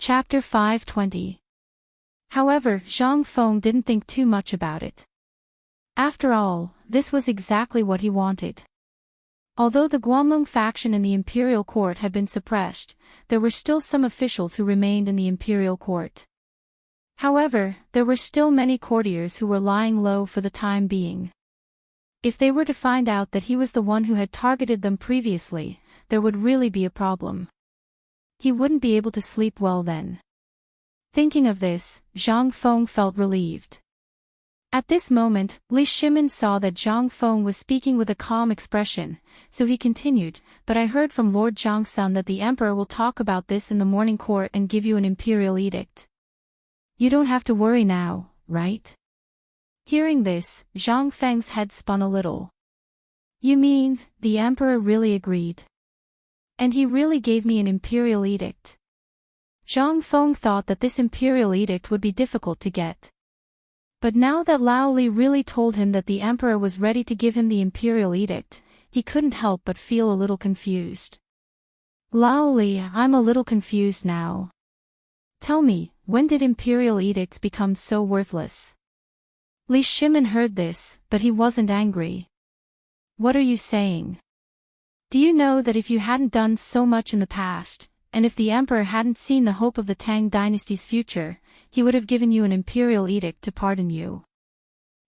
Chapter 520. However, Zhang Feng didn't think too much about it. After all, this was exactly what he wanted. Although the Guanlong faction in the imperial court had been suppressed, there were still some officials who remained in the imperial court. However, there were still many courtiers who were lying low for the time being. If they were to find out that he was the one who had targeted them previously, there would really be a problem. He wouldn't be able to sleep well then. Thinking of this, Zhang Feng felt relieved. At this moment, Li Shimin saw that Zhang Feng was speaking with a calm expression, so he continued, "But I heard from Lord Zhangsun that the emperor will talk about this in the morning court and give you an imperial edict. You don't have to worry now, right?" Hearing this, Zhang Feng's head spun a little. "You mean, the emperor really agreed? And he really gave me an imperial edict?" Zhang Feng thought that this imperial edict would be difficult to get. But now that Lao Li really told him that the emperor was ready to give him the imperial edict, he couldn't help but feel a little confused. "Lao Li, I'm a little confused now. Tell me, when did imperial edicts become so worthless?" Li Shimin heard this, but he wasn't angry. "What are you saying? Do you know that if you hadn't done so much in the past, and if the emperor hadn't seen the hope of the Tang dynasty's future, he would have given you an imperial edict to pardon you?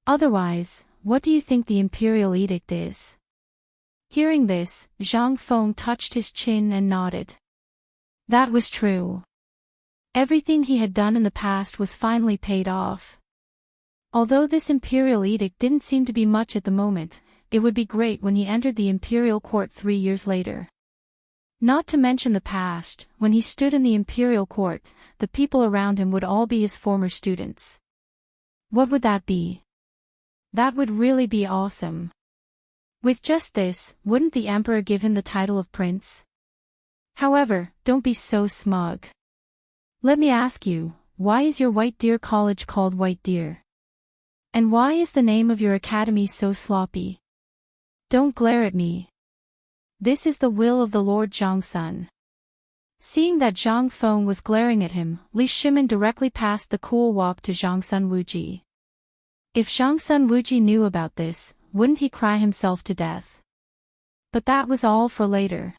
Otherwise, what do you think the imperial edict is?" Hearing this, Zhang Feng touched his chin and nodded. That was true. Everything he had done in the past was finally paid off. Although this imperial edict didn't seem to be much at the moment, it would be great when he entered the imperial court 3 years later. Not to mention the past, when he stood in the imperial court, the people around him would all be his former students. What would that be? That would really be awesome. With just this, wouldn't the emperor give him the title of prince? However, don't be so smug. Let me ask you, why is your White Deer College called White Deer? And why is the name of your academy so sloppy? Don't glare at me. This is the will of the Lord Zhangsun." Seeing that Zhang Feng was glaring at him, Li Shimin directly passed the cool wop to Zhangsun Wuji. If Zhangsun Wuji knew about this, wouldn't he cry himself to death? But that was all for later.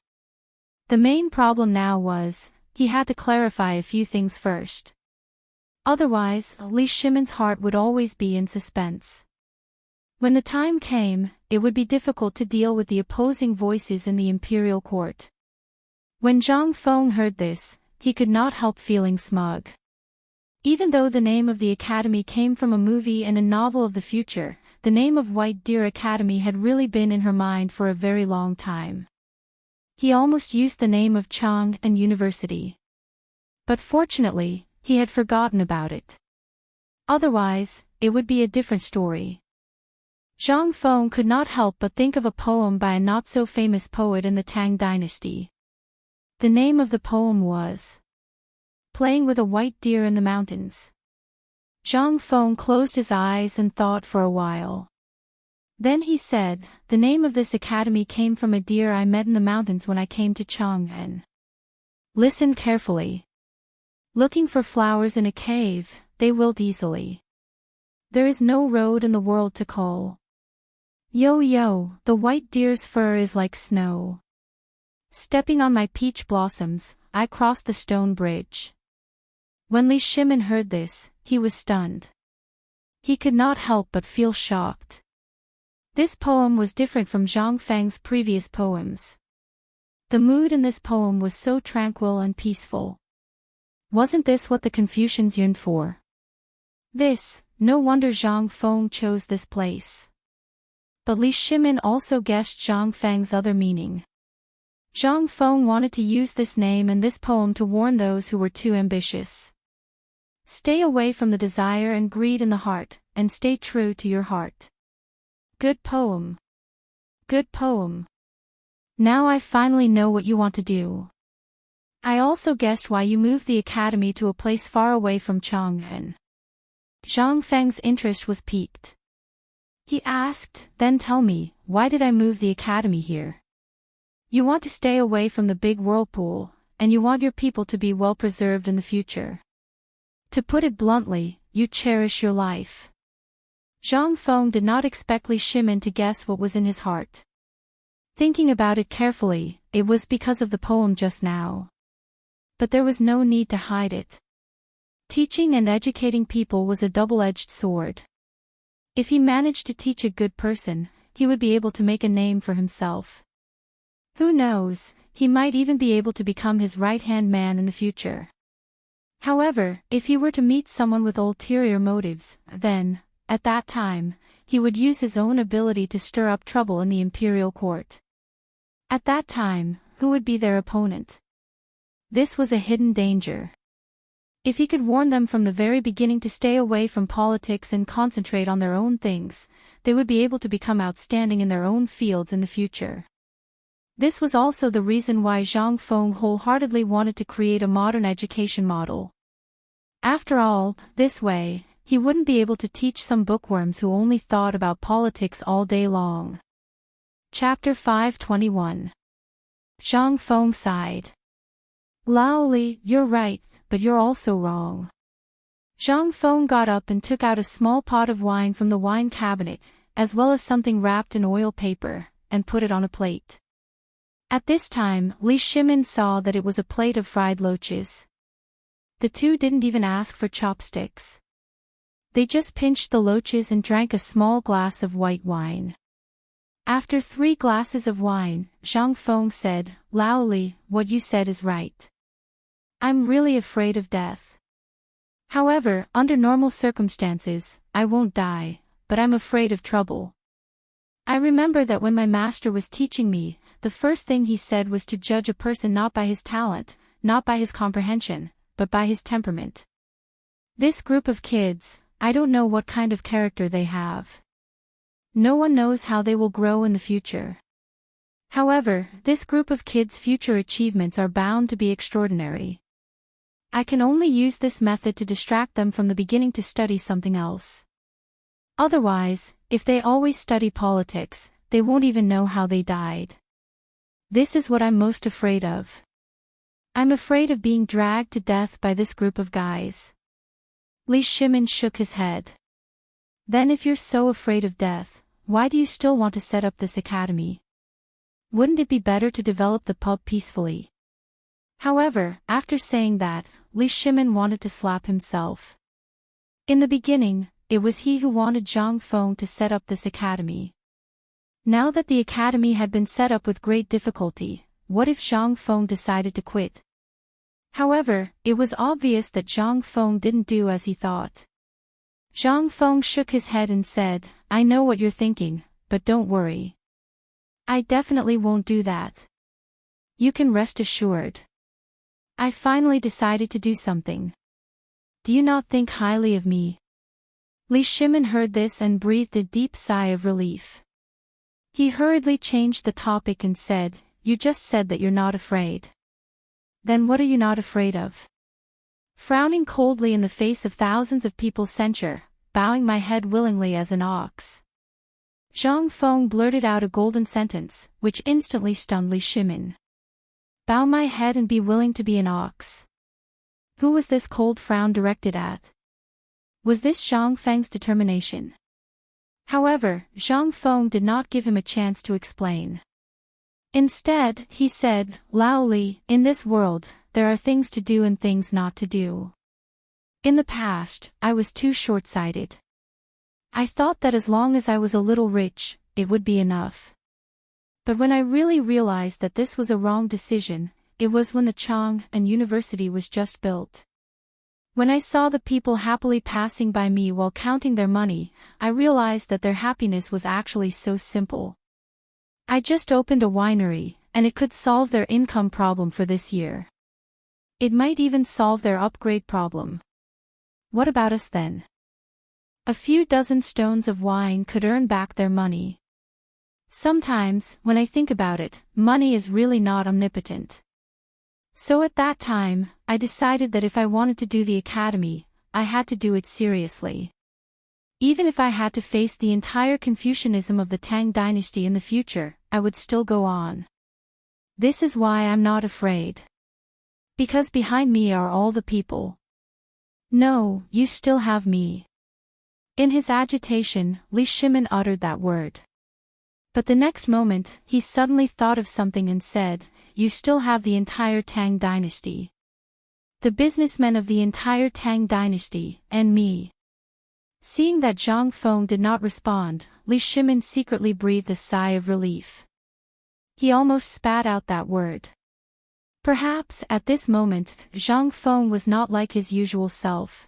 The main problem now was, he had to clarify a few things first. Otherwise, Li Shimin's heart would always be in suspense. When the time came, it would be difficult to deal with the opposing voices in the imperial court. When Zhang Feng heard this, he could not help feeling smug. Even though the name of the academy came from a movie and a novel of the future, the name of White Deer Academy had really been in her mind for a very long time. He almost used the name of Chang and University. But fortunately, he had forgotten about it. Otherwise, it would be a different story. Zhang Feng could not help but think of a poem by a not-so-famous poet in the Tang dynasty. The name of the poem was "Playing with a White Deer in the Mountains." Zhang Feng closed his eyes and thought for a while. Then he said, "The name of this academy came from a deer I met in the mountains when I came to Chang'an." Listen carefully. Looking for flowers in a cave, they wilt easily. There is no road in the world to call. Yo yo, the white deer's fur is like snow. Stepping on my peach blossoms, I crossed the stone bridge. When Li Shimin heard this, he was stunned. He could not help but feel shocked. This poem was different from Zhang Feng's previous poems. The mood in this poem was so tranquil and peaceful. Wasn't this what the Confucians yearned for? No wonder Zhang Feng chose this place. But Li Shimin also guessed Zhang Feng's other meaning. Zhang Feng wanted to use this name and this poem to warn those who were too ambitious. Stay away from the desire and greed in the heart, and stay true to your heart. Good poem. Good poem. Now I finally know what you want to do. I also guessed why you moved the academy to a place far away from Chang'an. Zhang Feng's interest was piqued. He asked, "Then tell me, why did I move the academy here?" "You want to stay away from the big whirlpool, and you want your people to be well preserved in the future. To put it bluntly, you cherish your life. Zhang Feng did not expect Li Shimin to guess what was in his heart. Thinking about it carefully, it was because of the poem just now. But there was no need to hide it. Teaching and educating people was a double-edged sword. If he managed to teach a good person, he would be able to make a name for himself. Who knows, he might even be able to become his right-hand man in the future. However, if he were to meet someone with ulterior motives, then, at that time, he would use his own ability to stir up trouble in the imperial court. At that time, who would be their opponent? This was a hidden danger. If he could warn them from the very beginning to stay away from politics and concentrate on their own things, they would be able to become outstanding in their own fields in the future. This was also the reason why Zhang Feng wholeheartedly wanted to create a modern education model. After all, this way, he wouldn't be able to teach some bookworms who only thought about politics all day long. Chapter 521. Zhang Feng sighed. Lao Li, you're right, but you're also wrong. Zhang Feng got up and took out a small pot of wine from the wine cabinet, as well as something wrapped in oil paper, and put it on a plate. At this time, Li Shimin saw that it was a plate of fried loaches. The two didn't even ask for chopsticks. They just pinched the loaches and drank a small glass of white wine. After 3 glasses of wine, Zhang Feng said, Lao Li, what you said is right. I'm really afraid of death. However, under normal circumstances, I won't die, but I'm afraid of trouble. I remember that when my master was teaching me, the first thing he said was to judge a person not by his talent, not by his comprehension, but by his temperament. This group of kids, I don't know what kind of character they have. No one knows how they will grow in the future. However, this group of kids' future achievements are bound to be extraordinary. I can only use this method to distract them from the beginning to study something else. Otherwise, if they always study politics, they won't even know how they died. This is what I'm most afraid of. I'm afraid of being dragged to death by this group of guys. Li Shimin shook his head. Then if you're so afraid of death, why do you still want to set up this academy? Wouldn't it be better to develop the pub peacefully? However, after saying that, Li Shimin wanted to slap himself. In the beginning, it was he who wanted Zhang Feng to set up this academy. Now that the academy had been set up with great difficulty, what if Zhang Feng decided to quit? However, it was obvious that Zhang Feng didn't do as he thought. Zhang Feng shook his head and said, I know what you're thinking, but don't worry. I definitely won't do that. You can rest assured. I finally decided to do something. Do you not think highly of me? Li Shimin heard this and breathed a deep sigh of relief. He hurriedly changed the topic and said, You just said that you're not afraid. Then what are you not afraid of? Frowning coldly in the face of thousands of people's censure, bowing my head willingly as an ox. Zhang Feng blurted out a golden sentence, which instantly stunned Li Shimin. Bow my head and be willing to be an ox. Who was this cold frown directed at? Was this Zhang Feng's determination? However, Zhang Feng did not give him a chance to explain. Instead, he said, Lao Li, in this world, there are things to do and things not to do. In the past, I was too short-sighted. I thought that as long as I was a little rich, it would be enough. But when I really realized that this was a wrong decision, it was when the Chang'an University was just built. When I saw the people happily passing by me while counting their money, I realized that their happiness was actually so simple. I just opened a winery, and it could solve their income problem for this year. It might even solve their upgrade problem. What about us then? A few dozen stones of wine could earn back their money. Sometimes, when I think about it, money is really not omnipotent. So at that time, I decided that if I wanted to do the academy, I had to do it seriously. Even if I had to face the entire Confucianism of the Tang dynasty in the future, I would still go on. This is why I'm not afraid. Because behind me are all the people. No, you still have me. In his agitation, Li Shimin uttered that word. But the next moment, he suddenly thought of something and said, you still have the entire Tang dynasty. The businessmen of the entire Tang dynasty, and me. Seeing that Zhang Feng did not respond, Li Shimin secretly breathed a sigh of relief. He almost spat out that word. Perhaps, at this moment, Zhang Feng was not like his usual self.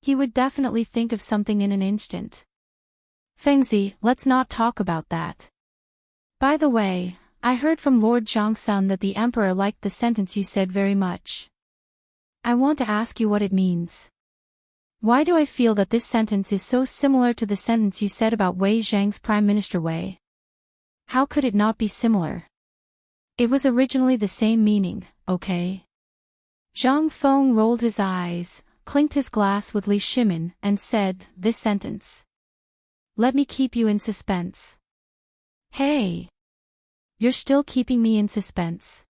He would definitely think of something in an instant. Fengzi, let's not talk about that. By the way, I heard from Lord Zhongsun that the Emperor liked the sentence you said very much. I want to ask you what it means. Why do I feel that this sentence is so similar to the sentence you said about Wei Zhang's Prime Minister Wei? How could it not be similar? It was originally the same meaning, okay? Zhang Feng rolled his eyes, clinked his glass with Li Shimin, and said, this sentence. Let me keep you in suspense. Hey! You're still keeping me in suspense.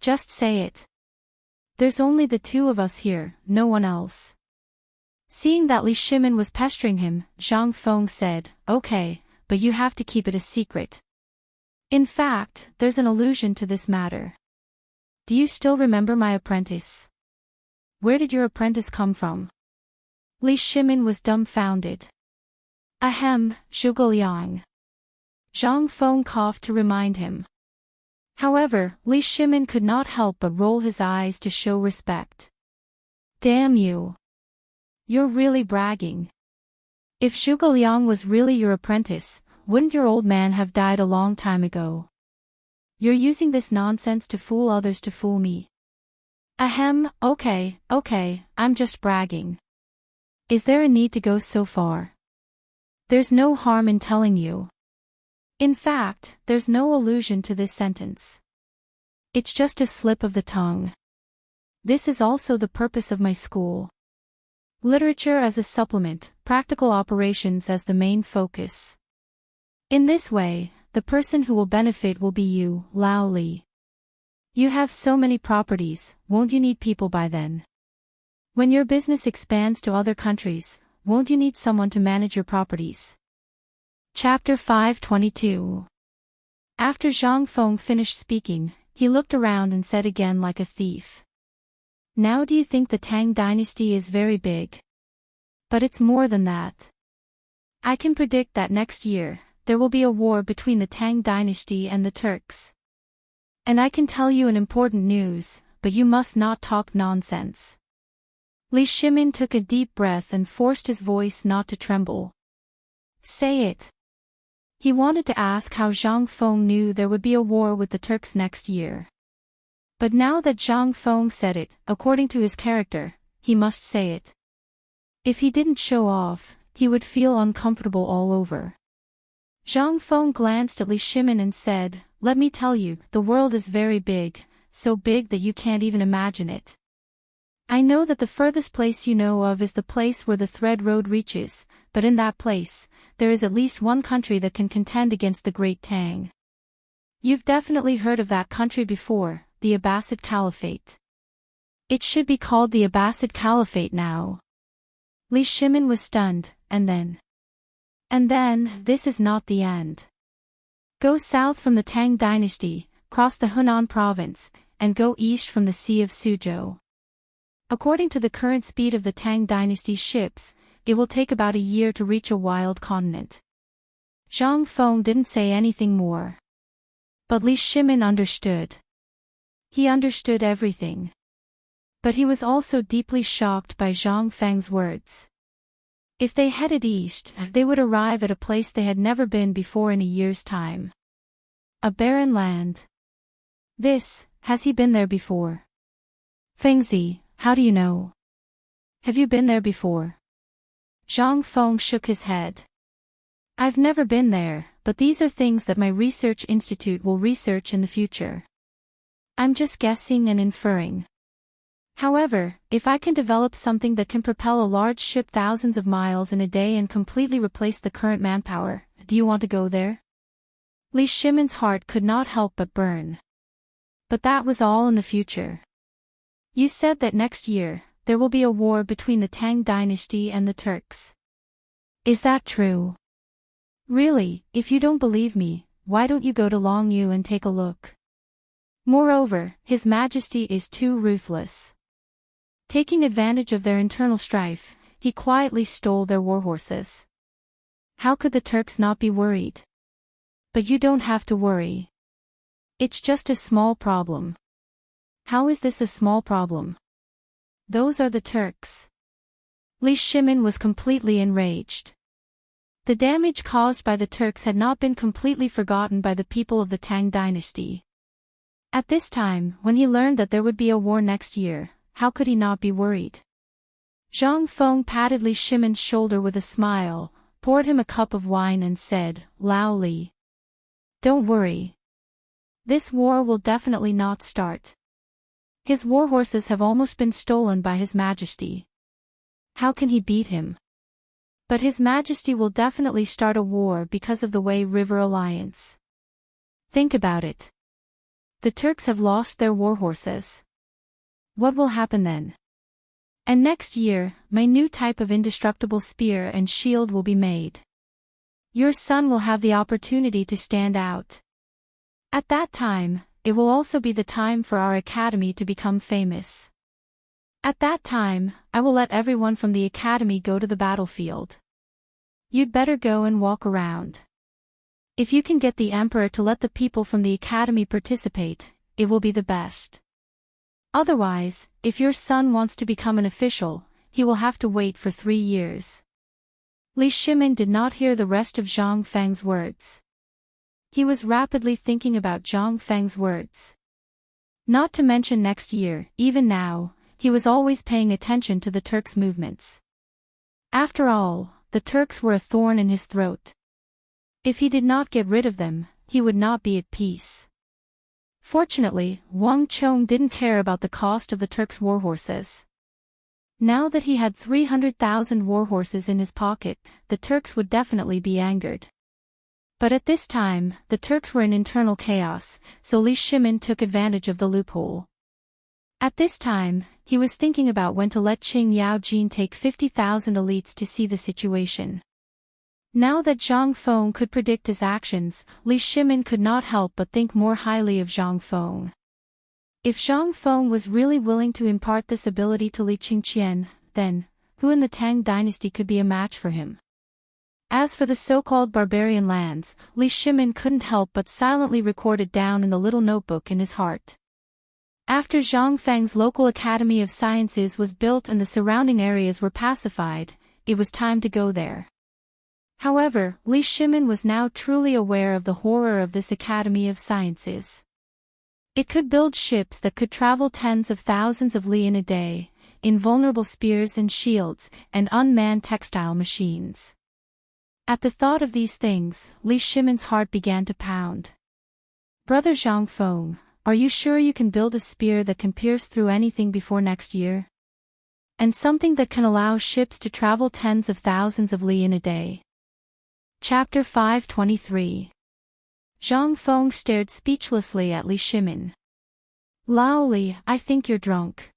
Just say it. There's only the two of us here, no one else. Seeing that Li Shimin was pestering him, Zhang Feng said, okay, but you have to keep it a secret. In fact, there's an allusion to this matter. Do you still remember my apprentice? Where did your apprentice come from? Li Shimin was dumbfounded. Ahem, Zhuge Liang. Zhang Feng coughed to remind him. However, Li Shimin could not help but roll his eyes to show respect. Damn you. You're really bragging. If Zhuge Liang was really your apprentice, wouldn't your old man have died a long time ago? You're using this nonsense to fool others to fool me. Ahem, okay, I'm just bragging. Is there a need to go so far? There's no harm in telling you. In fact, there's no allusion to this sentence. It's just a slip of the tongue. This is also the purpose of my school. Literature as a supplement, practical operations as the main focus. In this way, the person who will benefit will be you, Lao Li. You have so many properties, won't you need people by then? When your business expands to other countries, won't you need someone to manage your properties? Chapter 522. After Zhang Feng finished speaking, he looked around and said again like a thief. Now do you think the Tang dynasty is very big? But it's more than that. I can predict that next year, there will be a war between the Tang dynasty and the Turks. And I can tell you an important news, but you must not talk nonsense. Li Shimin took a deep breath and forced his voice not to tremble. Say it. He wanted to ask how Zhang Feng knew there would be a war with the Turks next year. But now that Zhang Feng said it, according to his character, he must say it. If he didn't show off, he would feel uncomfortable all over. Zhang Feng glanced at Li Shimin and said, let me tell you, the world is very big, so big that you can't even imagine it. I know that the furthest place you know of is the place where the thread road reaches, but in that place, there is at least one country that can contend against the Great Tang. You've definitely heard of that country before, the Abbasid Caliphate. It should be called the Abbasid Caliphate now. Li Shimin was stunned, and then, this is not the end. Go south from the Tang dynasty, cross the Hunan province, and go east from the Sea of Suzhou. According to the current speed of the Tang dynasty's ships, it will take about a year to reach a wild continent. Zhang Feng didn't say anything more. But Li Shimin understood. He understood everything. But he was also deeply shocked by Zhang Feng's words. If they headed east, they would arrive at a place they had never been before in a year's time. A barren land. Has he been there before? Fengzi, how do you know? Have you been there before? Zhang Feng shook his head. I've never been there, but these are things that my research institute will research in the future. I'm just guessing and inferring. However, if I can develop something that can propel a large ship thousands of miles in a day and completely replace the current manpower, do you want to go there? Li Shimin's heart could not help but burn. But that was all in the future. You said that next year, there will be a war between the Tang dynasty and the Turks. Is that true? Really, if you don't believe me, why don't you go to Longyu and take a look? Moreover, His Majesty is too ruthless. Taking advantage of their internal strife, he quietly stole their warhorses. How could the Turks not be worried? But you don't have to worry. It's just a small problem. How is this a small problem? Those are the Turks. Li Shimin was completely enraged. The damage caused by the Turks had not been completely forgotten by the people of the Tang dynasty. At this time, when he learned that there would be a war next year, how could he not be worried? Zhang Feng patted Li Shimin's shoulder with a smile, poured him a cup of wine and said, "Lao Li, don't worry. This war will definitely not start. His warhorses have almost been stolen by His Majesty. How can he beat him? But His Majesty will definitely start a war because of the Wei River Alliance. Think about it. The Turks have lost their warhorses. What will happen then? And next year, my new type of indestructible spear and shield will be made. Your son will have the opportunity to stand out. At that time, it will also be the time for our academy to become famous. At that time, I will let everyone from the academy go to the battlefield. You'd better go and walk around. If you can get the emperor to let the people from the academy participate, it will be the best. Otherwise, if your son wants to become an official, he will have to wait for 3 years." Li Shimin did not hear the rest of Zhang Feng's words. He was rapidly thinking about Zhang Feng's words. Not to mention next year, even now, he was always paying attention to the Turks' movements. After all, the Turks were a thorn in his throat. If he did not get rid of them, he would not be at peace. Fortunately, Wang Chong didn't care about the cost of the Turks' warhorses. Now that he had 300,000 warhorses in his pocket, the Turks would definitely be angered. But at this time, the Turks were in internal chaos, so Li Shimin took advantage of the loophole. At this time, he was thinking about when to let Qing Yaojin take 50,000 elites to see the situation. Now that Zhang Feng could predict his actions, Li Shimin could not help but think more highly of Zhang Feng. If Zhang Feng was really willing to impart this ability to Li Qingqian, then, who in the Tang dynasty could be a match for him? As for the so-called barbarian lands, Li Shimin couldn't help but silently record it down in the little notebook in his heart. After Zhang Feng's local Academy of Sciences was built and the surrounding areas were pacified, it was time to go there. However, Li Shimin was now truly aware of the horror of this Academy of Sciences. It could build ships that could travel tens of thousands of li in a day, invulnerable spears and shields, and unmanned textile machines. At the thought of these things, Li Shimin's heart began to pound. "Brother Zhang Feng, are you sure you can build a spear that can pierce through anything before next year? And something that can allow ships to travel tens of thousands of li in a day?" Chapter 523. Zhang Feng stared speechlessly at Li Shimin. "Lao Li, I think you're drunk.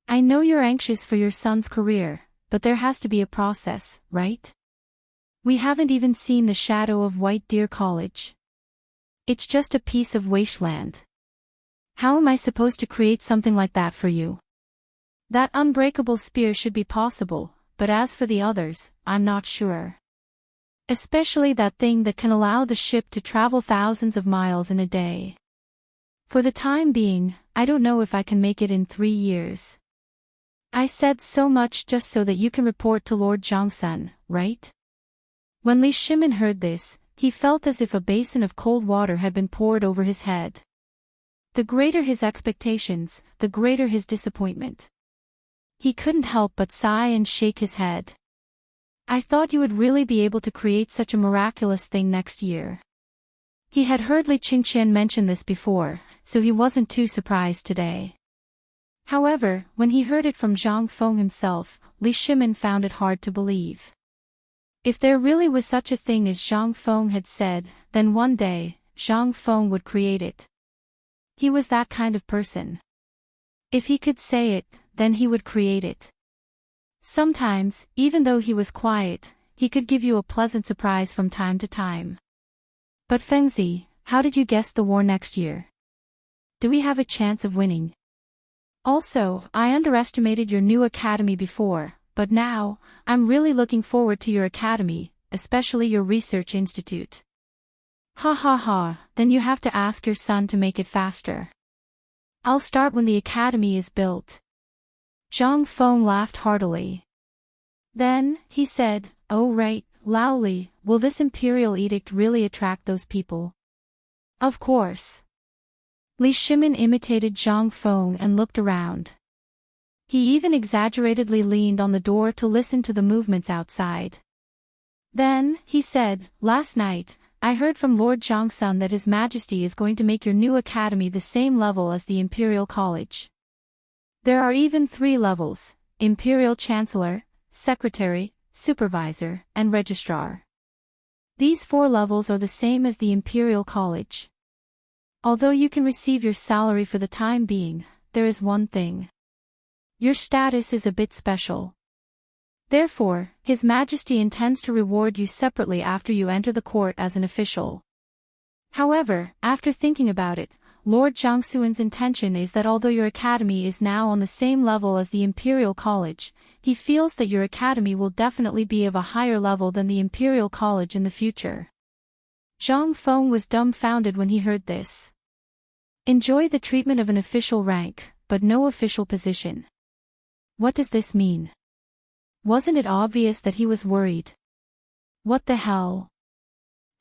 I know you're anxious for your son's career, but there has to be a process, right? We haven't even seen the shadow of White Deer College. It's just a piece of wasteland. How am I supposed to create something like that for you? That unbreakable spear should be possible, but as for the others, I'm not sure. Especially that thing that can allow the ship to travel thousands of miles in a day. For the time being, I don't know if I can make it in 3 years. I said so much just so that you can report to Lord Zhongsun, right?" When Li Shimin heard this, he felt as if a basin of cold water had been poured over his head. The greater his expectations, the greater his disappointment. He couldn't help but sigh and shake his head. "I thought you would really be able to create such a miraculous thing next year." He had heard Li Qingqian mention this before, so he wasn't too surprised today. However, when he heard it from Zhang Feng himself, Li Shimin found it hard to believe. If there really was such a thing as Zhang Feng had said, then one day, Zhang Feng would create it. He was that kind of person. If he could say it, then he would create it. Sometimes, even though he was quiet, he could give you a pleasant surprise from time to time. But Fengzi, how did you guess the war next year? Do we have a chance of winning? Also, I underestimated your new academy before, but now, I'm really looking forward to your academy, especially your research institute. Ha ha ha, then you have to ask your son to make it faster. I'll start when the academy is built. Zhang Feng laughed heartily. Then, he said, oh right, Lao Li, will this imperial edict really attract those people? Of course. Li Shimin imitated Zhang Feng and looked around. He even exaggeratedly leaned on the door to listen to the movements outside. Then, he said, last night, I heard from Lord Zhangsun that His Majesty is going to make your new academy the same level as the Imperial College. There are even 3 levels: Imperial Chancellor, Secretary, Supervisor, and Registrar. These 4 levels are the same as the Imperial College. Although you can receive your salary for the time being, there is one thing. Your status is a bit special. Therefore, His Majesty intends to reward you separately after you enter the court as an official. However, after thinking about it, Lord Jiangsuan's intention is that although your academy is now on the same level as the Imperial College, he feels that your academy will definitely be of a higher level than the Imperial College in the future. Zhang Feng was dumbfounded when he heard this. Enjoy the treatment of an official rank, but no official position. What does this mean? Wasn't it obvious that he was worried? What the hell?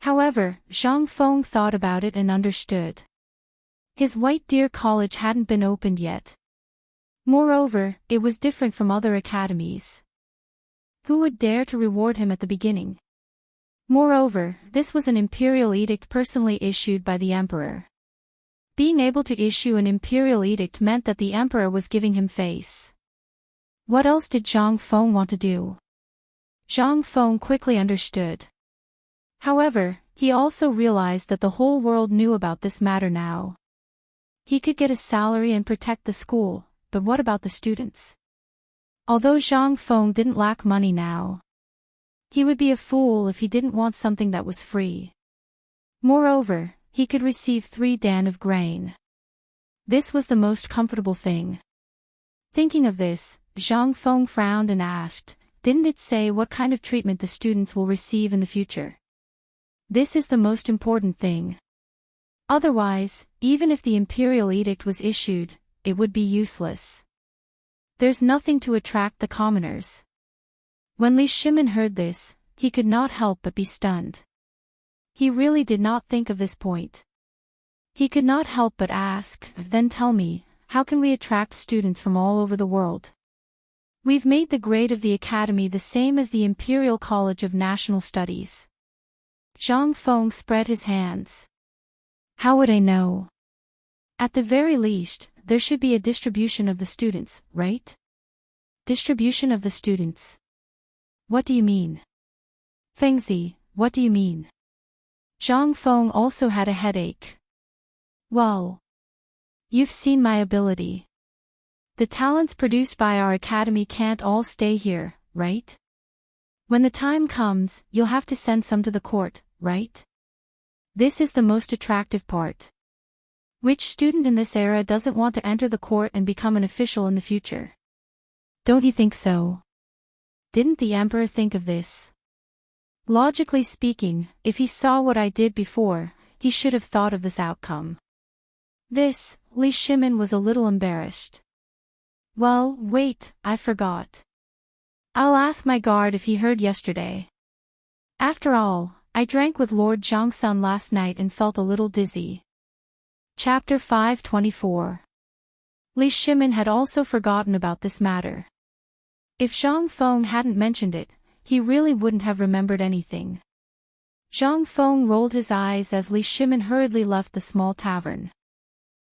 However, Zhang Feng thought about it and understood. His White Deer College hadn't been opened yet. Moreover, it was different from other academies. Who would dare to reward him at the beginning? Moreover, this was an imperial edict personally issued by the emperor. Being able to issue an imperial edict meant that the emperor was giving him face. What else did Zhang Feng want to do? Zhang Feng quickly understood. However, he also realized that the whole world knew about this matter now. He could get a salary and protect the school, but what about the students? Although Zhang Feng didn't lack money now, he would be a fool if he didn't want something that was free. Moreover, he could receive 3 dan of grain. This was the most comfortable thing. Thinking of this, Zhang Feng frowned and asked, didn't it say what kind of treatment the students will receive in the future? This is the most important thing. Otherwise, even if the imperial edict was issued, it would be useless. There's nothing to attract the commoners. When Li Shimin heard this, he could not help but be stunned. He really did not think of this point. He could not help but ask, then tell me, how can we attract students from all over the world? We've made the grade of the academy the same as the Imperial College of National Studies. Zhang Feng spread his hands. How would I know? At the very least, there should be a distribution of the students, right? Distribution of the students. What do you mean? Fengzi, what do you mean? Zhang Feng also had a headache. Well, you've seen my ability. The talents produced by our academy can't all stay here, right? When the time comes, you'll have to send some to the court, right? This is the most attractive part. Which student in this era doesn't want to enter the court and become an official in the future? Don't you think so? Didn't the emperor think of this? Logically speaking, if he saw what I did before, he should have thought of this outcome. This, Li Shimin was a little embarrassed. Well, wait, I forgot. I'll ask my guard if he heard yesterday. After all, I drank with Lord Zhangsun last night and felt a little dizzy. Chapter 524. Li Shimin had also forgotten about this matter. If Zhang Feng hadn't mentioned it, he really wouldn't have remembered anything. Zhang Feng rolled his eyes as Li Shimin hurriedly left the small tavern.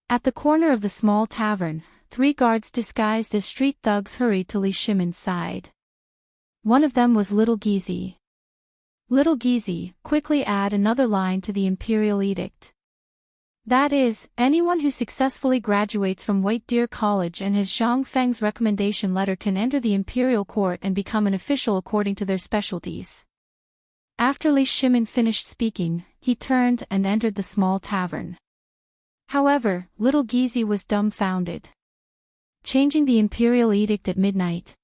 At the corner of the small tavern, 3 guards disguised as street thugs hurried to Li Shimin's side. One of them was Little Gizi. Little Gizi, quickly add another line to the imperial edict. That is, anyone who successfully graduates from White Deer College and has Zhang Feng's recommendation letter can enter the imperial court and become an official according to their specialties. After Li Shimin finished speaking, he turned and entered the small tavern. However, little Gizi was dumbfounded. Changing the imperial edict at midnight.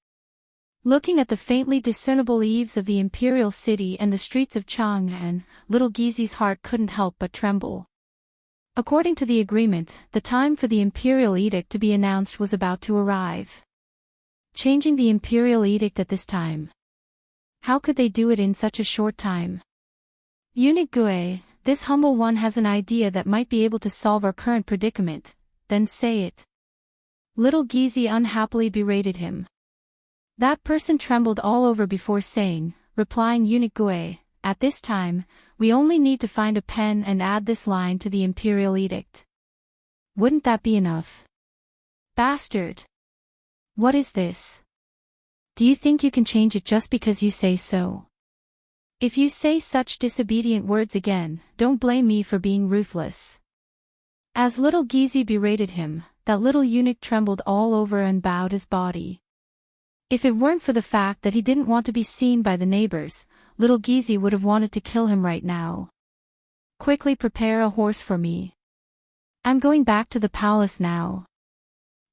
Looking at the faintly discernible eaves of the imperial city and the streets of Chang'an, little Gizi's heart couldn't help but tremble. According to the agreement, the time for the imperial edict to be announced was about to arrive. Changing the imperial edict at this time. How could they do it in such a short time? Eunuch Gue, this humble one has an idea that might be able to solve our current predicament, then say it. Little Gizi unhappily berated him. That person trembled all over before saying, replying Eunuch Gue, at this time, we only need to find a pen and add this line to the imperial edict. Wouldn't that be enough? Bastard! What is this? Do you think you can change it just because you say so? If you say such disobedient words again, don't blame me for being ruthless. As little Gizi berated him, that little eunuch trembled all over and bowed his body. If it weren't for the fact that he didn't want to be seen by the neighbors, little Gizi would have wanted to kill him right now. Quickly prepare a horse for me. I'm going back to the palace now.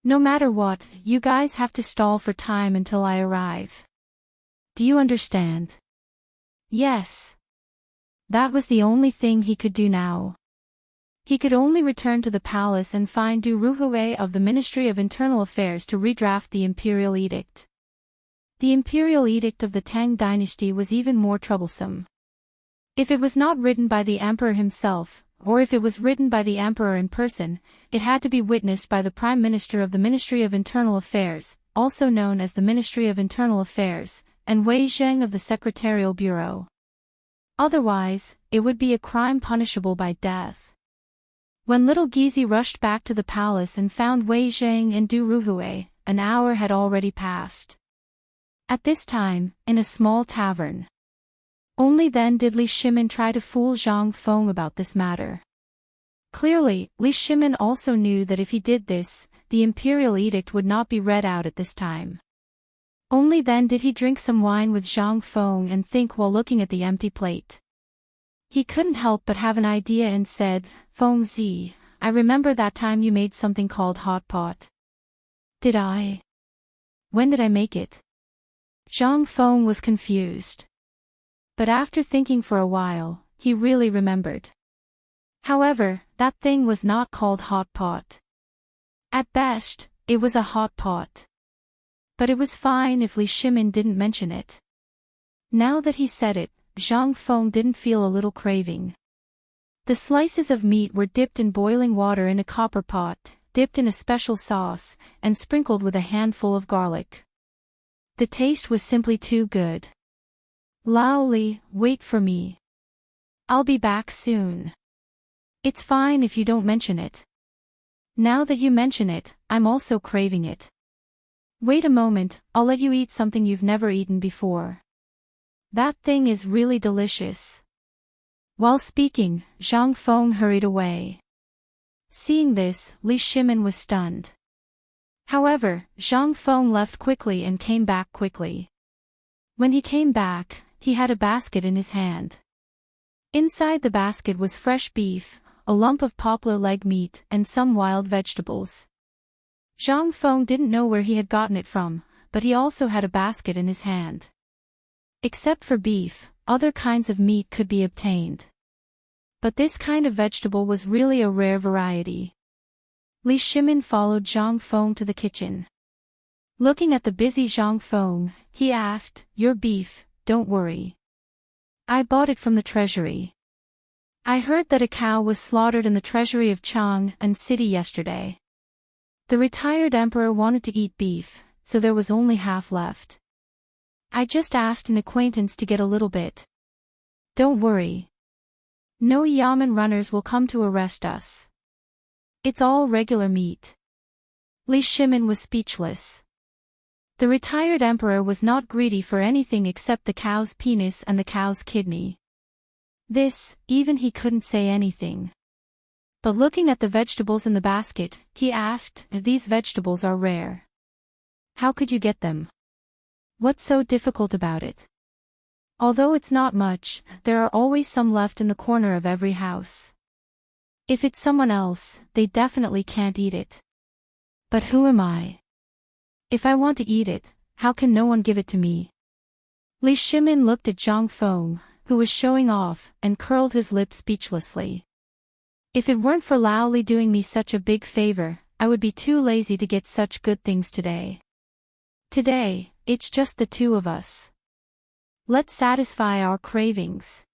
No matter what, you guys have to stall for time until I arrive. Do you understand? Yes. That was the only thing he could do now. He could only return to the palace and find Du Ruhue of the Ministry of Internal Affairs to redraft the imperial edict. The imperial edict of the Tang dynasty was even more troublesome. If it was not written by the emperor himself, or if it was written by the emperor in person, it had to be witnessed by the Prime Minister of the Ministry of Internal Affairs, also known as the Ministry of Internal Affairs, and Wei Zheng of the Secretarial Bureau. Otherwise, it would be a crime punishable by death. When little Gizi rushed back to the palace and found Wei Zheng and Du Ruhue, an hour had already passed. At this time, in a small tavern. Only then did Li Shimin try to fool Zhang Feng about this matter. Clearly, Li Shimin also knew that if he did this, the imperial edict would not be read out at this time. Only then did he drink some wine with Zhang Feng and think while looking at the empty plate. He couldn't help but have an idea and said, Feng Zi, I remember that time you made something called hot pot. Did I? When did I make it? Zhang Feng was confused. But after thinking for a while, he really remembered. However, that thing was not called hot pot. At best, it was a hot pot. But it was fine if Li Shimin didn't mention it. Now that he said it, Zhang Feng didn't feel a little craving. The slices of meat were dipped in boiling water in a copper pot, dipped in a special sauce, and sprinkled with a handful of garlic. The taste was simply too good. Lao Li, wait for me. I'll be back soon. It's fine if you don't mention it. Now that you mention it, I'm also craving it. Wait a moment, I'll let you eat something you've never eaten before. That thing is really delicious. While speaking, Zhang Feng hurried away. Seeing this, Li Shimin was stunned. However, Zhang Feng left quickly and came back quickly. When he came back, he had a basket in his hand. Inside the basket was fresh beef, a lump of poplar leg meat, and some wild vegetables. Zhang Feng didn't know where he had gotten it from, but he also had a basket in his hand. Except for beef, other kinds of meat could be obtained. But this kind of vegetable was really a rare variety. Li Shimin followed Zhang Feng to the kitchen. Looking at the busy Zhang Feng, he asked, Your beef, don't worry. I bought it from the treasury. I heard that a cow was slaughtered in the treasury of Chang'an City yesterday. The retired emperor wanted to eat beef, so there was only half left. I just asked an acquaintance to get a little bit. Don't worry. No Yamen runners will come to arrest us. It's all regular meat. Li Shimin was speechless. The retired emperor was not greedy for anything except the cow's penis and the cow's kidney. This, even he couldn't say anything. But looking at the vegetables in the basket, he asked, "These vegetables are rare. How could you get them? What's so difficult about it? Although it's not much, there are always some left in the corner of every house. If it's someone else, they definitely can't eat it. But who am I? If I want to eat it, how can no one give it to me?" Li Shimin looked at Zhang Feng, who was showing off, and curled his lip speechlessly. "If it weren't for Lao Li doing me such a big favor, I would be too lazy to get such good things today. Today, it's just the two of us. Let's satisfy our cravings."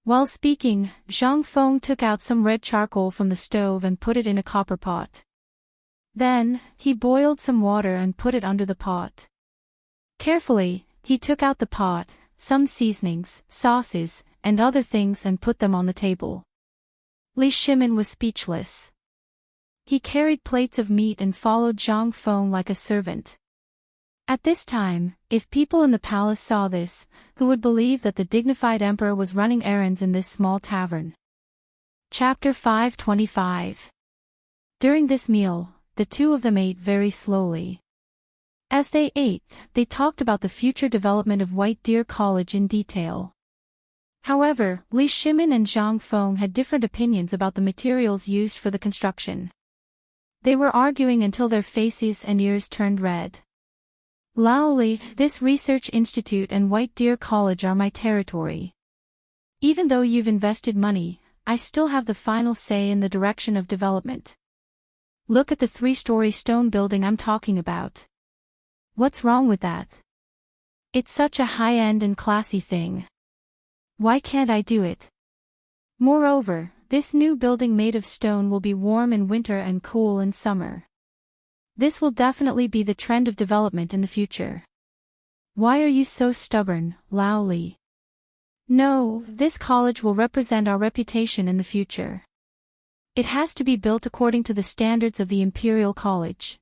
While speaking, Zhang Feng took out some red charcoal from the stove and put it in a copper pot. Then, he boiled some water and put it under the pot. Carefully, he took out the pot, some seasonings, sauces, and other things and put them on the table. Li Shimin was speechless. He carried plates of meat and followed Zhang Feng like a servant. At this time, if people in the palace saw this, who would believe that the dignified emperor was running errands in this small tavern? Chapter 525. During this meal, the two of them ate very slowly. As they ate, they talked about the future development of White Deer College in detail. However, Li Shimin and Zhang Feng had different opinions about the materials used for the construction. They were arguing until their faces and ears turned red. "Lao Li, this research institute and White Deer College are my territory. Even though you've invested money, I still have the final say in the direction of development. Look at the 3-story stone building I'm talking about. What's wrong with that? It's such a high-end and classy thing. Why can't I do it? Moreover, this new building made of stone will be warm in winter and cool in summer. This will definitely be the trend of development in the future. Why are you so stubborn, Lao Li? No, this college will represent our reputation in the future. It has to be built according to the standards of the Imperial College.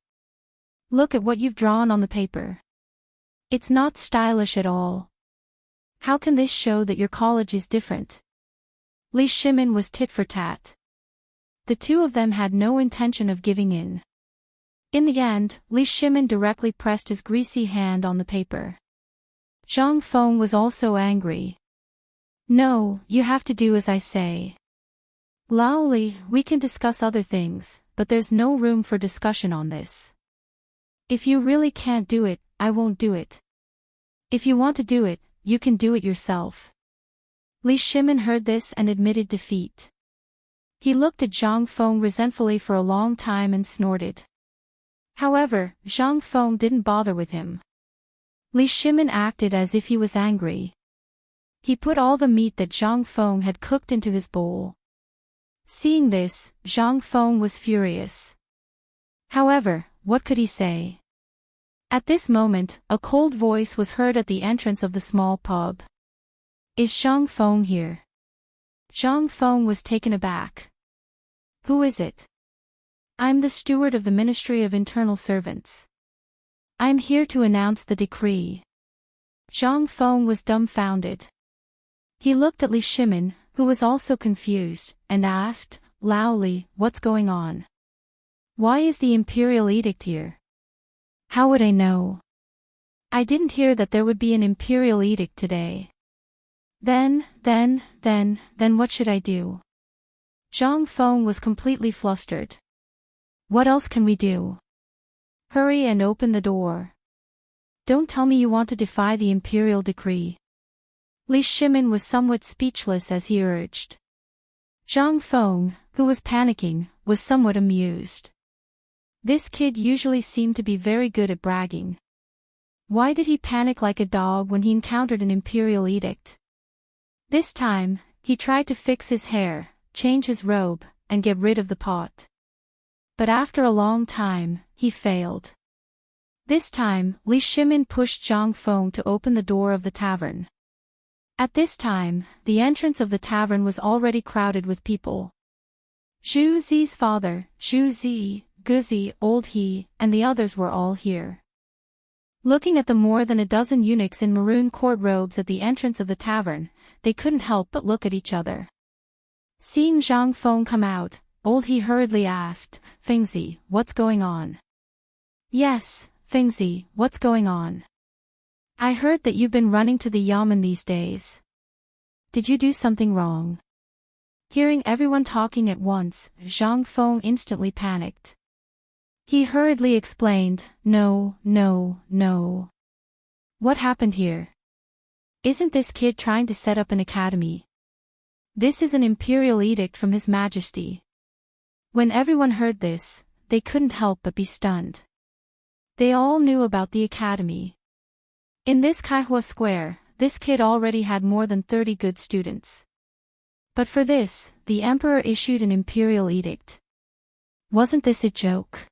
Look at what you've drawn on the paper. It's not stylish at all. How can this show that your college is different?" Li Shimin was tit for tat. The two of them had no intention of giving in. In the end, Li Shimin directly pressed his greasy hand on the paper. Zhang Feng was also angry. "No, you have to do as I say. Lao Li, we can discuss other things, but there's no room for discussion on this. If you really can't do it, I won't do it. If you want to do it, you can do it yourself." Li Shimin heard this and admitted defeat. He looked at Zhang Feng resentfully for a long time and snorted. However, Zhang Feng didn't bother with him. Li Shimin acted as if he was angry. He put all the meat that Zhang Feng had cooked into his bowl. Seeing this, Zhang Feng was furious. However, what could he say? At this moment, a cold voice was heard at the entrance of the small pub. "Is Zhang Feng here?" Zhang Feng was taken aback. "Who is it?" "I'm the steward of the Ministry of Internal Servants. I'm here to announce the decree." Zhang Feng was dumbfounded. He looked at Li Shimin, who was also confused, and asked, "Lao Li, what's going on? Why is the imperial edict here?" "How would I know? I didn't hear that there would be an imperial edict today." Then what should I do?" Zhang Feng was completely flustered. "What else can we do? Hurry and open the door. Don't tell me you want to defy the imperial decree." Li Shimin was somewhat speechless as he urged. Zhang Feng, who was panicking, was somewhat amused. This kid usually seemed to be very good at bragging. Why did he panic like a dog when he encountered an imperial edict? This time, he tried to fix his hair, change his robe, and get rid of the pot. But after a long time, he failed. This time, Li Shimin pushed Zhang Feng to open the door of the tavern. At this time, the entrance of the tavern was already crowded with people. Zhu Zi's father, Zhu Zi, Guzi, Old He, and the others were all here. Looking at the more than a dozen eunuchs in maroon court robes at the entrance of the tavern, they couldn't help but look at each other. Seeing Zhang Feng come out, Old He hurriedly asked, Fengzi, what's going on? Yes, Fengzi, what's going on? I heard that you've been running to the yamen these days. Did you do something wrong? Hearing everyone talking at once, Zhang Feng instantly panicked. He hurriedly explained, No. What happened here? Isn't this kid trying to set up an academy? This is an imperial edict from His Majesty. When everyone heard this, they couldn't help but be stunned. They all knew about the academy. In this Kaihua Square, this kid already had more than 30 good students. But for this, the emperor issued an imperial edict. Wasn't this a joke?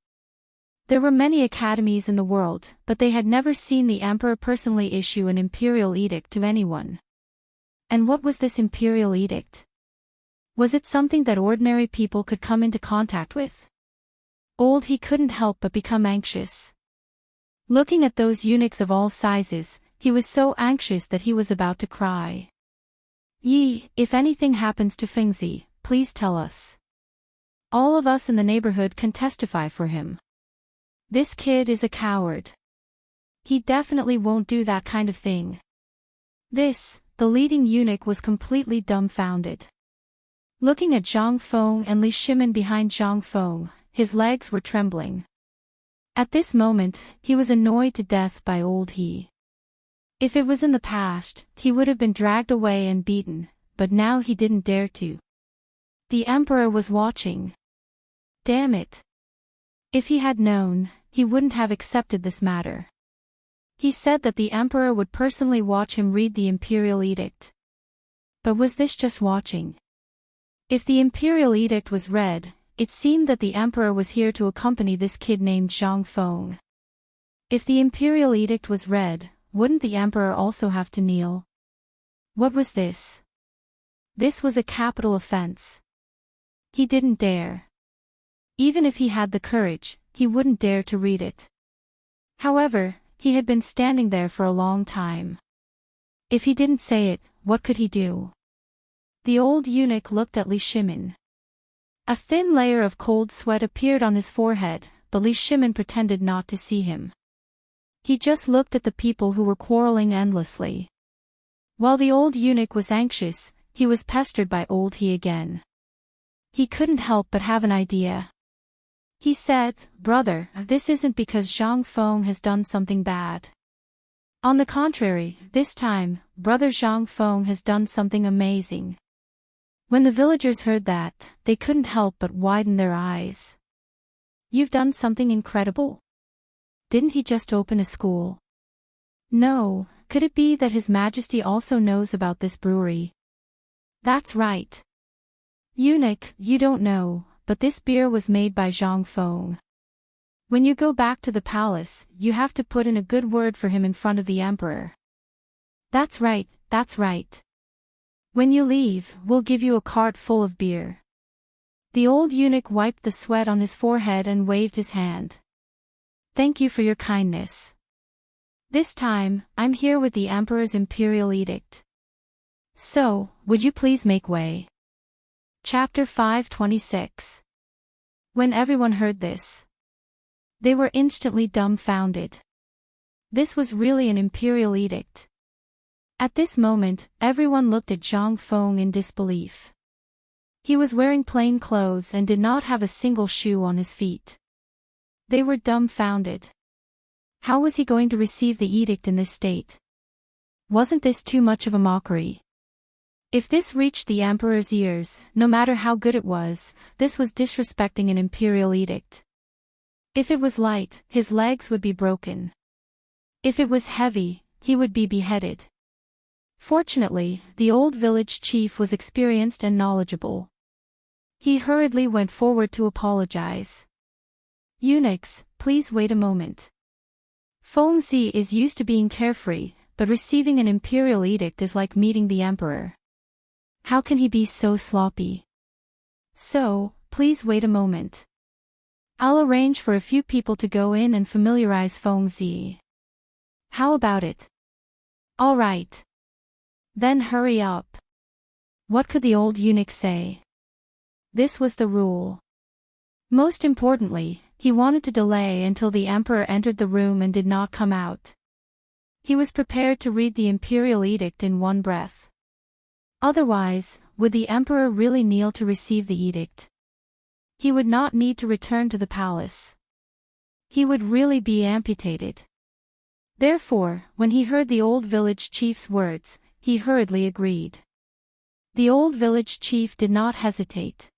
There were many academies in the world, but they had never seen the emperor personally issue an imperial edict to anyone. And what was this imperial edict? Was it something that ordinary people could come into contact with? Old He couldn't help but become anxious. Looking at those eunuchs of all sizes, he was so anxious that he was about to cry. Yi, if anything happens to Fengzi, please tell us. All of us in the neighborhood can testify for him. This kid is a coward. He definitely won't do that kind of thing. The leading eunuch was completely dumbfounded. Looking at Zhang Feng and Li Shimin behind Zhang Feng, his legs were trembling. At this moment, he was annoyed to death by Old He. If it was in the past, he would have been dragged away and beaten, but now he didn't dare to. The emperor was watching. Damn it. If he had known, he wouldn't have accepted this matter. He said that the emperor would personally watch him read the imperial edict. But was this just watching? If the imperial edict was read, it seemed that the emperor was here to accompany this kid named Zhang Feng. If the imperial edict was read, wouldn't the emperor also have to kneel? What was this? This was a capital offense. He didn't dare. Even if he had the courage, he wouldn't dare to read it. However, he had been standing there for a long time. If he didn't say it, what could he do? The old eunuch looked at Li Shimin. A thin layer of cold sweat appeared on his forehead, but Li Shimin pretended not to see him. He just looked at the people who were quarreling endlessly. While the old eunuch was anxious, he was pestered by Old He again. He couldn't help but have an idea. He said, Brother, this isn't because Zhang Feng has done something bad. On the contrary, this time, Brother Zhang Feng has done something amazing. When the villagers heard that, they couldn't help but widen their eyes. You've done something incredible? Didn't he just open a school? No, could it be that His Majesty also knows about this brewery? That's right. Eunuch, you don't know, but this beer was made by Zhang Feng. When you go back to the palace, you have to put in a good word for him in front of the emperor. That's right. When you leave, we'll give you a cart full of beer. The old eunuch wiped the sweat on his forehead and waved his hand. Thank you for your kindness. This time, I'm here with the emperor's imperial edict. So, would you please make way? Chapter 526. When everyone heard this, they were instantly dumbfounded. This was really an imperial edict. At this moment, everyone looked at Zhang Feng in disbelief. He was wearing plain clothes and did not have a single shoe on his feet. They were dumbfounded. How was he going to receive the edict in this state? Wasn't this too much of a mockery? If this reached the emperor's ears, no matter how good it was, this was disrespecting an imperial edict. If it was light, his legs would be broken. If it was heavy, he would be beheaded. Fortunately, the old village chief was experienced and knowledgeable. He hurriedly went forward to apologize. Eunuchs, please wait a moment. Fengzi is used to being carefree, but receiving an imperial edict is like meeting the emperor. How can he be so sloppy? So, please wait a moment. I'll arrange for a few people to go in and familiarize Fengzi. How about it? All right. Then hurry up. What could the old eunuch say? This was the rule. Most importantly, he wanted to delay until the emperor entered the room and did not come out. He was prepared to read the imperial edict in one breath. Otherwise, would the emperor really kneel to receive the edict? He would not need to return to the palace. He would really be amputated. Therefore, when he heard the old village chief's words, he hurriedly agreed. The old village chief did not hesitate.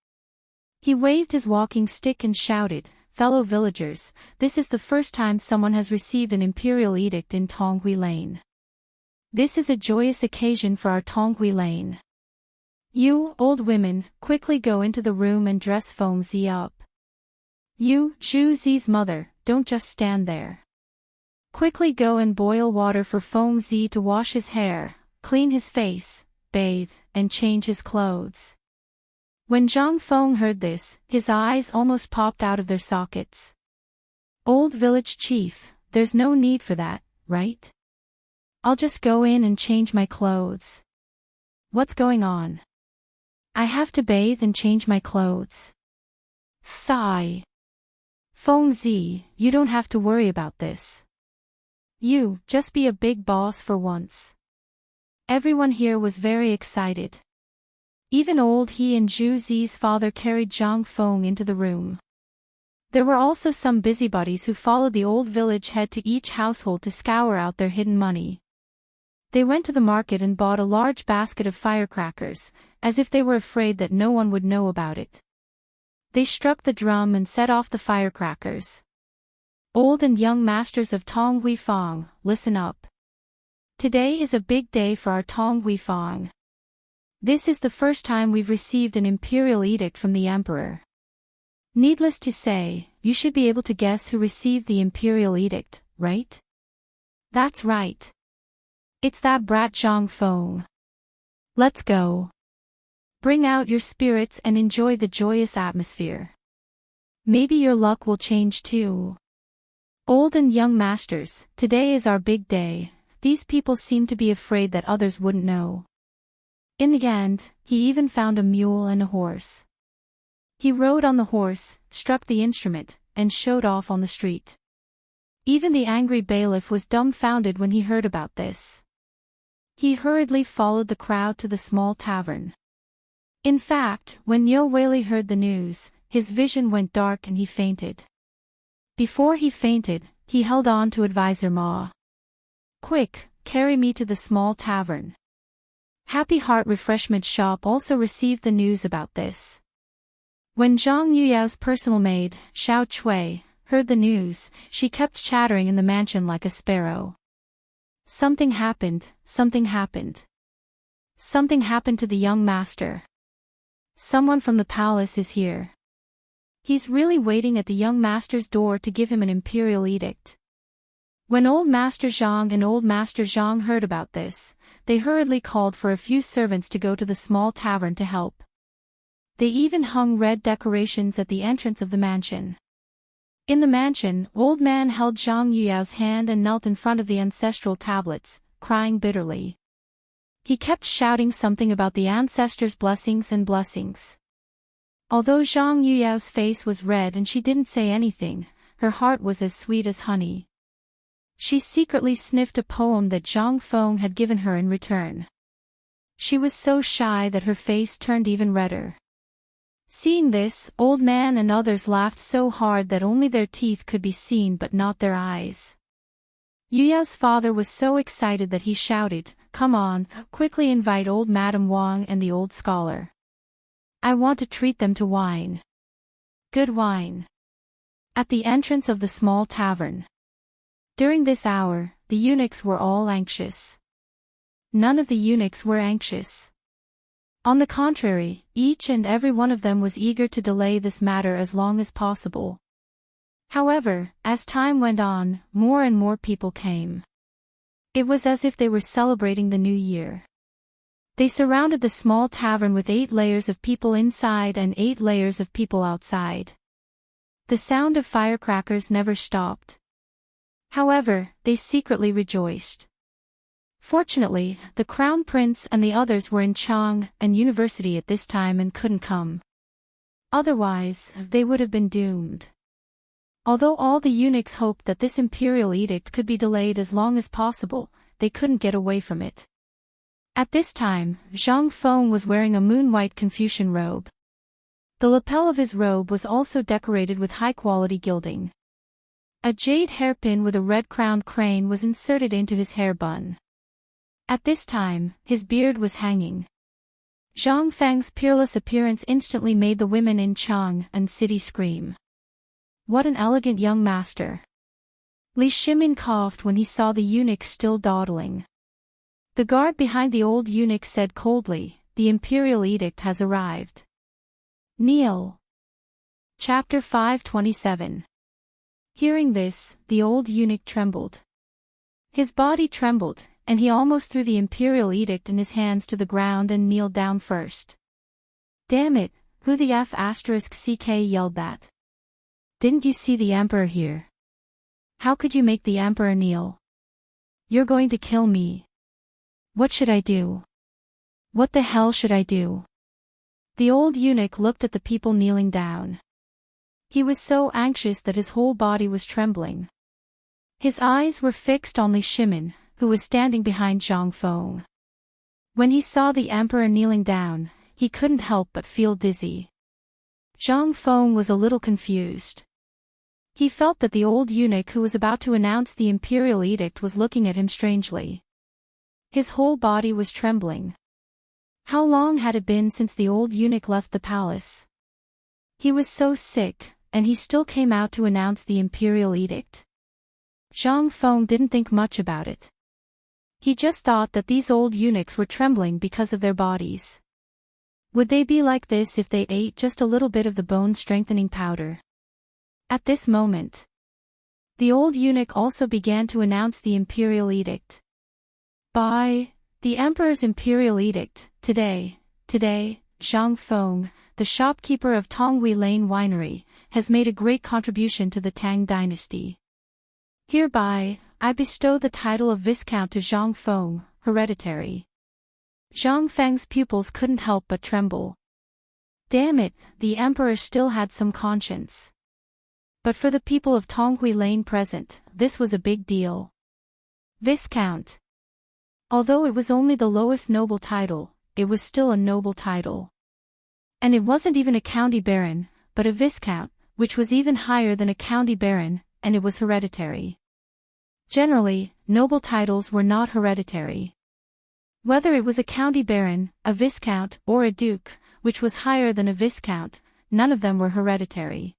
He waved his walking stick and shouted, "Fellow villagers, this is the first time someone has received an imperial edict in Tonghui Lane. This is a joyous occasion for our Tonghui Lane. You, old women, quickly go into the room and dress Feng Zi up. You, Zhu Zi's mother, don't just stand there. Quickly go and boil water for Feng Zi to wash his hair, clean his face, bathe, and change his clothes." When Zhang Feng heard this, his eyes almost popped out of their sockets. "Old village chief, there's no need for that, right? I'll just go in and change my clothes. What's going on? I have to bathe and change my clothes. Sigh. Feng Zi, you don't have to worry about this. You, just be a big boss for once." Everyone here was very excited. Even old he and Zhu Zi's father carried Zhang Feng into the room. There were also some busybodies who followed the old village head to each household to scour out their hidden money. They went to the market and bought a large basket of firecrackers, as if they were afraid that no one would know about it. They struck the drum and set off the firecrackers. Old and young masters of Tonghui Fang, listen up. Today is a big day for our Tonghui Fang. This is the first time we've received an imperial edict from the emperor. Needless to say, you should be able to guess who received the imperial edict, right? That's right. It's that brat Zhang Feng. Let's go. Bring out your spirits and enjoy the joyous atmosphere. Maybe your luck will change too. Old and young masters, today is our big day. These people seem to be afraid that others wouldn't know. In the end, he even found a mule and a horse. He rode on the horse, struck the instrument, and showed off on the street. Even the angry bailiff was dumbfounded when he heard about this. He hurriedly followed the crowd to the small tavern. In fact, when Yo Weili heard the news, his vision went dark and he fainted. Before he fainted, he held on to advisor Ma. "Quick, carry me to the small tavern." Happy Heart Refreshment Shop also received the news about this. When Zhang Yuyao's personal maid, Xiao Chui, heard the news, she kept chattering in the mansion like a sparrow. Something happened, something happened. Something happened to the young master. Someone from the palace is here. He's really waiting at the young master's door to give him an imperial edict. When old Master Zhang and old Master Zhang heard about this, they hurriedly called for a few servants to go to the small tavern to help. They even hung red decorations at the entrance of the mansion. In the mansion, old man held Zhang Yuyao's hand and knelt in front of the ancestral tablets, crying bitterly. He kept shouting something about the ancestors' blessings and blessings. Although Zhang Yuyao's face was red and she didn't say anything, her heart was as sweet as honey. She secretly sniffed a poem that Zhang Feng had given her in return. She was so shy that her face turned even redder. Seeing this, old man and others laughed so hard that only their teeth could be seen but not their eyes. Yuyao's father was so excited that he shouted, "Come on, quickly invite old Madame Wang and the old scholar. I want to treat them to wine. Good wine." At the entrance of the small tavern. During this hour, the eunuchs were all anxious. None of the eunuchs were anxious. On the contrary, each and every one of them was eager to delay this matter as long as possible. However, as time went on, more and more people came. It was as if they were celebrating the new year. They surrounded the small tavern with 8 layers of people inside and 8 layers of people outside. The sound of firecrackers never stopped. However, they secretly rejoiced. Fortunately, the Crown Prince and the others were in Chang and University at this time and couldn't come. Otherwise, they would have been doomed. Although all the eunuchs hoped that this imperial edict could be delayed as long as possible, they couldn't get away from it. At this time, Zhang Feng was wearing a moon-white Confucian robe. The lapel of his robe was also decorated with high-quality gilding. A jade hairpin with a red-crowned crane was inserted into his hair bun. At this time, his beard was hanging. Zhang Feng's peerless appearance instantly made the women in Chang'an City scream. What an elegant young master! Li Shimin coughed when he saw the eunuch still dawdling. The guard behind the old eunuch said coldly, "The imperial edict has arrived." Kneel. Chapter 527. Hearing this, the old eunuch trembled. His body trembled, and he almost threw the imperial edict in his hands to the ground and kneeled down first. "Damn it, who the F***ck yelled that? Didn't you see the emperor here? How could you make the emperor kneel? You're going to kill me. What should I do? What the hell should I do?" The old eunuch looked at the people kneeling down. He was so anxious that his whole body was trembling. His eyes were fixed on Li Shimin, who was standing behind Zhang Feng. When he saw the emperor kneeling down, he couldn't help but feel dizzy. Zhang Feng was a little confused. He felt that the old eunuch who was about to announce the imperial edict was looking at him strangely. His whole body was trembling. How long had it been since the old eunuch left the palace? He was so sick, and he still came out to announce the imperial edict. Zhang Feng didn't think much about it. He just thought that these old eunuchs were trembling because of their bodies. Would they be like this if they ate just a little bit of the bone-strengthening powder? At this moment, the old eunuch also began to announce the imperial edict. By the Emperor's imperial edict, today, Zhang Feng, the shopkeeper of Tonghui Lane Winery, has made a great contribution to the Tang dynasty. Hereby, I bestow the title of Viscount to Zhang Feng, hereditary. Zhang Feng's pupils couldn't help but tremble. Damn it, the emperor still had some conscience. But for the people of Tonghui Lane present, this was a big deal. Viscount. Although it was only the lowest noble title, it was still a noble title. And it wasn't even a county baron, but a viscount, which was even higher than a county baron, and it was hereditary. Generally, noble titles were not hereditary. Whether it was a county baron, a viscount, or a duke, which was higher than a viscount, none of them were hereditary.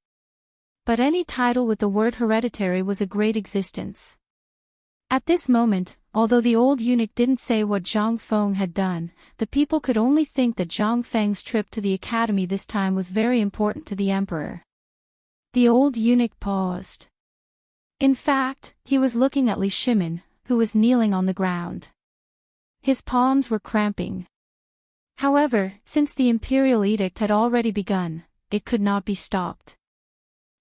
But any title with the word hereditary was a great existence. At this moment, although the old eunuch didn't say what Zhang Feng had done, the people could only think that Zhang Feng's trip to the academy this time was very important to the emperor. The old eunuch paused. In fact, he was looking at Li Shimin, who was kneeling on the ground. His palms were cramping. However, since the imperial edict had already begun, it could not be stopped.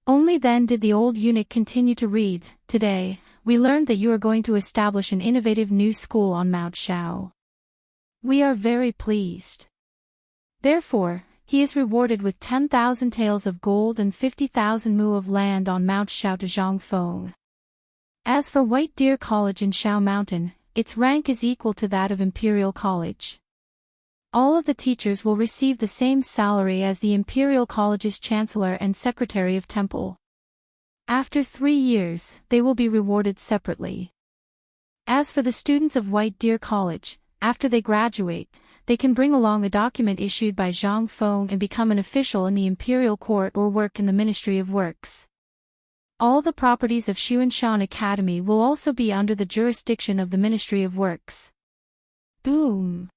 Only then did the old eunuch continue to read. Today, we learned that you are going to establish an innovative new school on Mount Shao. We are very pleased. Therefore, he is rewarded with 10,000 taels of gold and 50,000 mu of land on Mount Shao to Zhang Feng. As for White Deer College in Shao Mountain, its rank is equal to that of Imperial College. All of the teachers will receive the same salary as the Imperial College's Chancellor and Secretary of Temple. After 3 years, they will be rewarded separately. As for the students of White Deer College, after they graduate, they can bring along a document issued by Zhang Feng and become an official in the Imperial Court or work in the Ministry of Works. All the properties of Xuanshan Academy will also be under the jurisdiction of the Ministry of Works. Boom!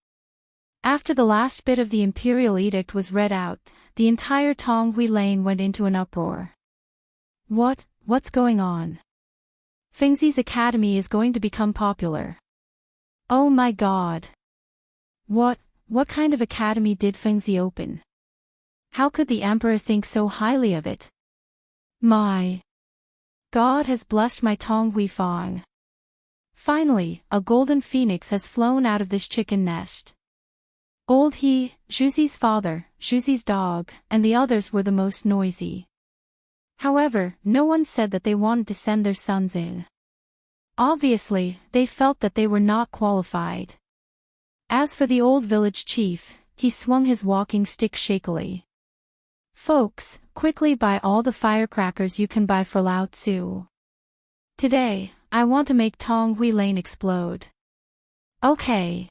After the last bit of the imperial edict was read out, the entire Tonghui Lane went into an uproar. What's going on? Fengzi's academy is going to become popular. Oh my god! What kind of academy did Fengzi open? How could the emperor think so highly of it? My God has blessed my Tonghui Fang. Finally, a golden phoenix has flown out of this chicken nest. Old He, Zhuxi's father, Zhuxi's dog, and the others were the most noisy. However, no one said that they wanted to send their sons in. Obviously, they felt that they were not qualified. As for the old village chief, he swung his walking stick shakily. Folks, quickly buy all the firecrackers you can buy for Lao Tzu. Today, I want to make Tong Hui Lane explode. Okay.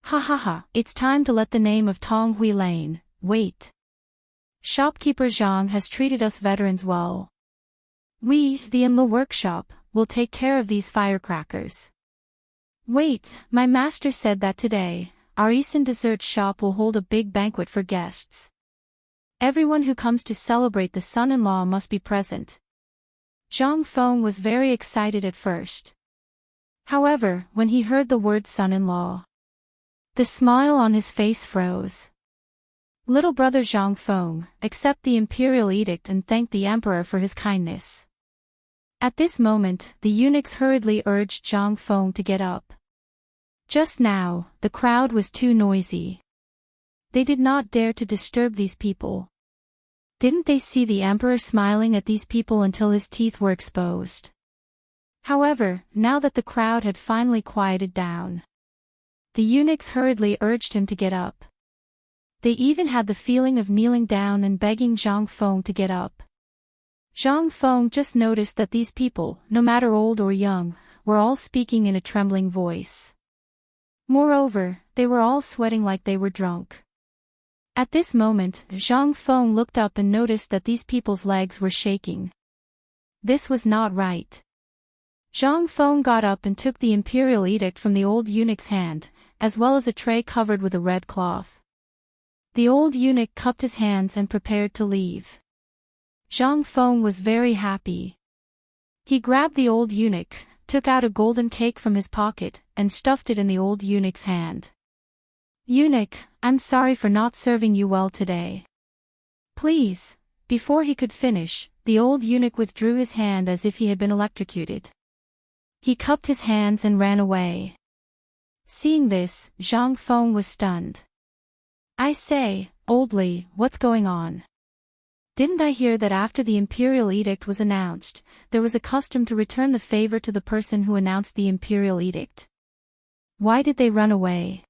Ha ha ha, it's time to let the name of Tong Hui Lane, wait. Shopkeeper Zhang has treated us veterans well. We, the Imla workshop, will take care of these firecrackers. Wait, my master said that today, our Eastern dessert shop will hold a big banquet for guests. Everyone who comes to celebrate the son-in-law must be present. Zhang Feng was very excited at first. However, when he heard the word son-in-law, the smile on his face froze. Little brother Zhang Feng, accept the imperial edict and thank the emperor for his kindness. At this moment, the eunuchs hurriedly urged Zhang Feng to get up. Just now, the crowd was too noisy. They did not dare to disturb these people. Didn't they see the emperor smiling at these people until his teeth were exposed? However, now that the crowd had finally quieted down, the eunuchs hurriedly urged him to get up. They even had the feeling of kneeling down and begging Zhang Feng to get up. Zhang Feng just noticed that these people, no matter old or young, were all speaking in a trembling voice. Moreover, they were all sweating like they were drunk. At this moment, Zhang Feng looked up and noticed that these people's legs were shaking. This was not right. Zhang Feng got up and took the imperial edict from the old eunuch's hand, as well as a tray covered with a red cloth. The old eunuch cupped his hands and prepared to leave. Zhang Feng was very happy. He grabbed the old eunuch, took out a golden cake from his pocket, and stuffed it in the old eunuch's hand. Eunuch, I'm sorry for not serving you well today. Please. Before he could finish, the old eunuch withdrew his hand as if he had been electrocuted. He cupped his hands and ran away. Seeing this, Zhang Feng was stunned. I say, old Li, what's going on? Didn't I hear that after the imperial edict was announced, there was a custom to return the favor to the person who announced the imperial edict? Why did they run away?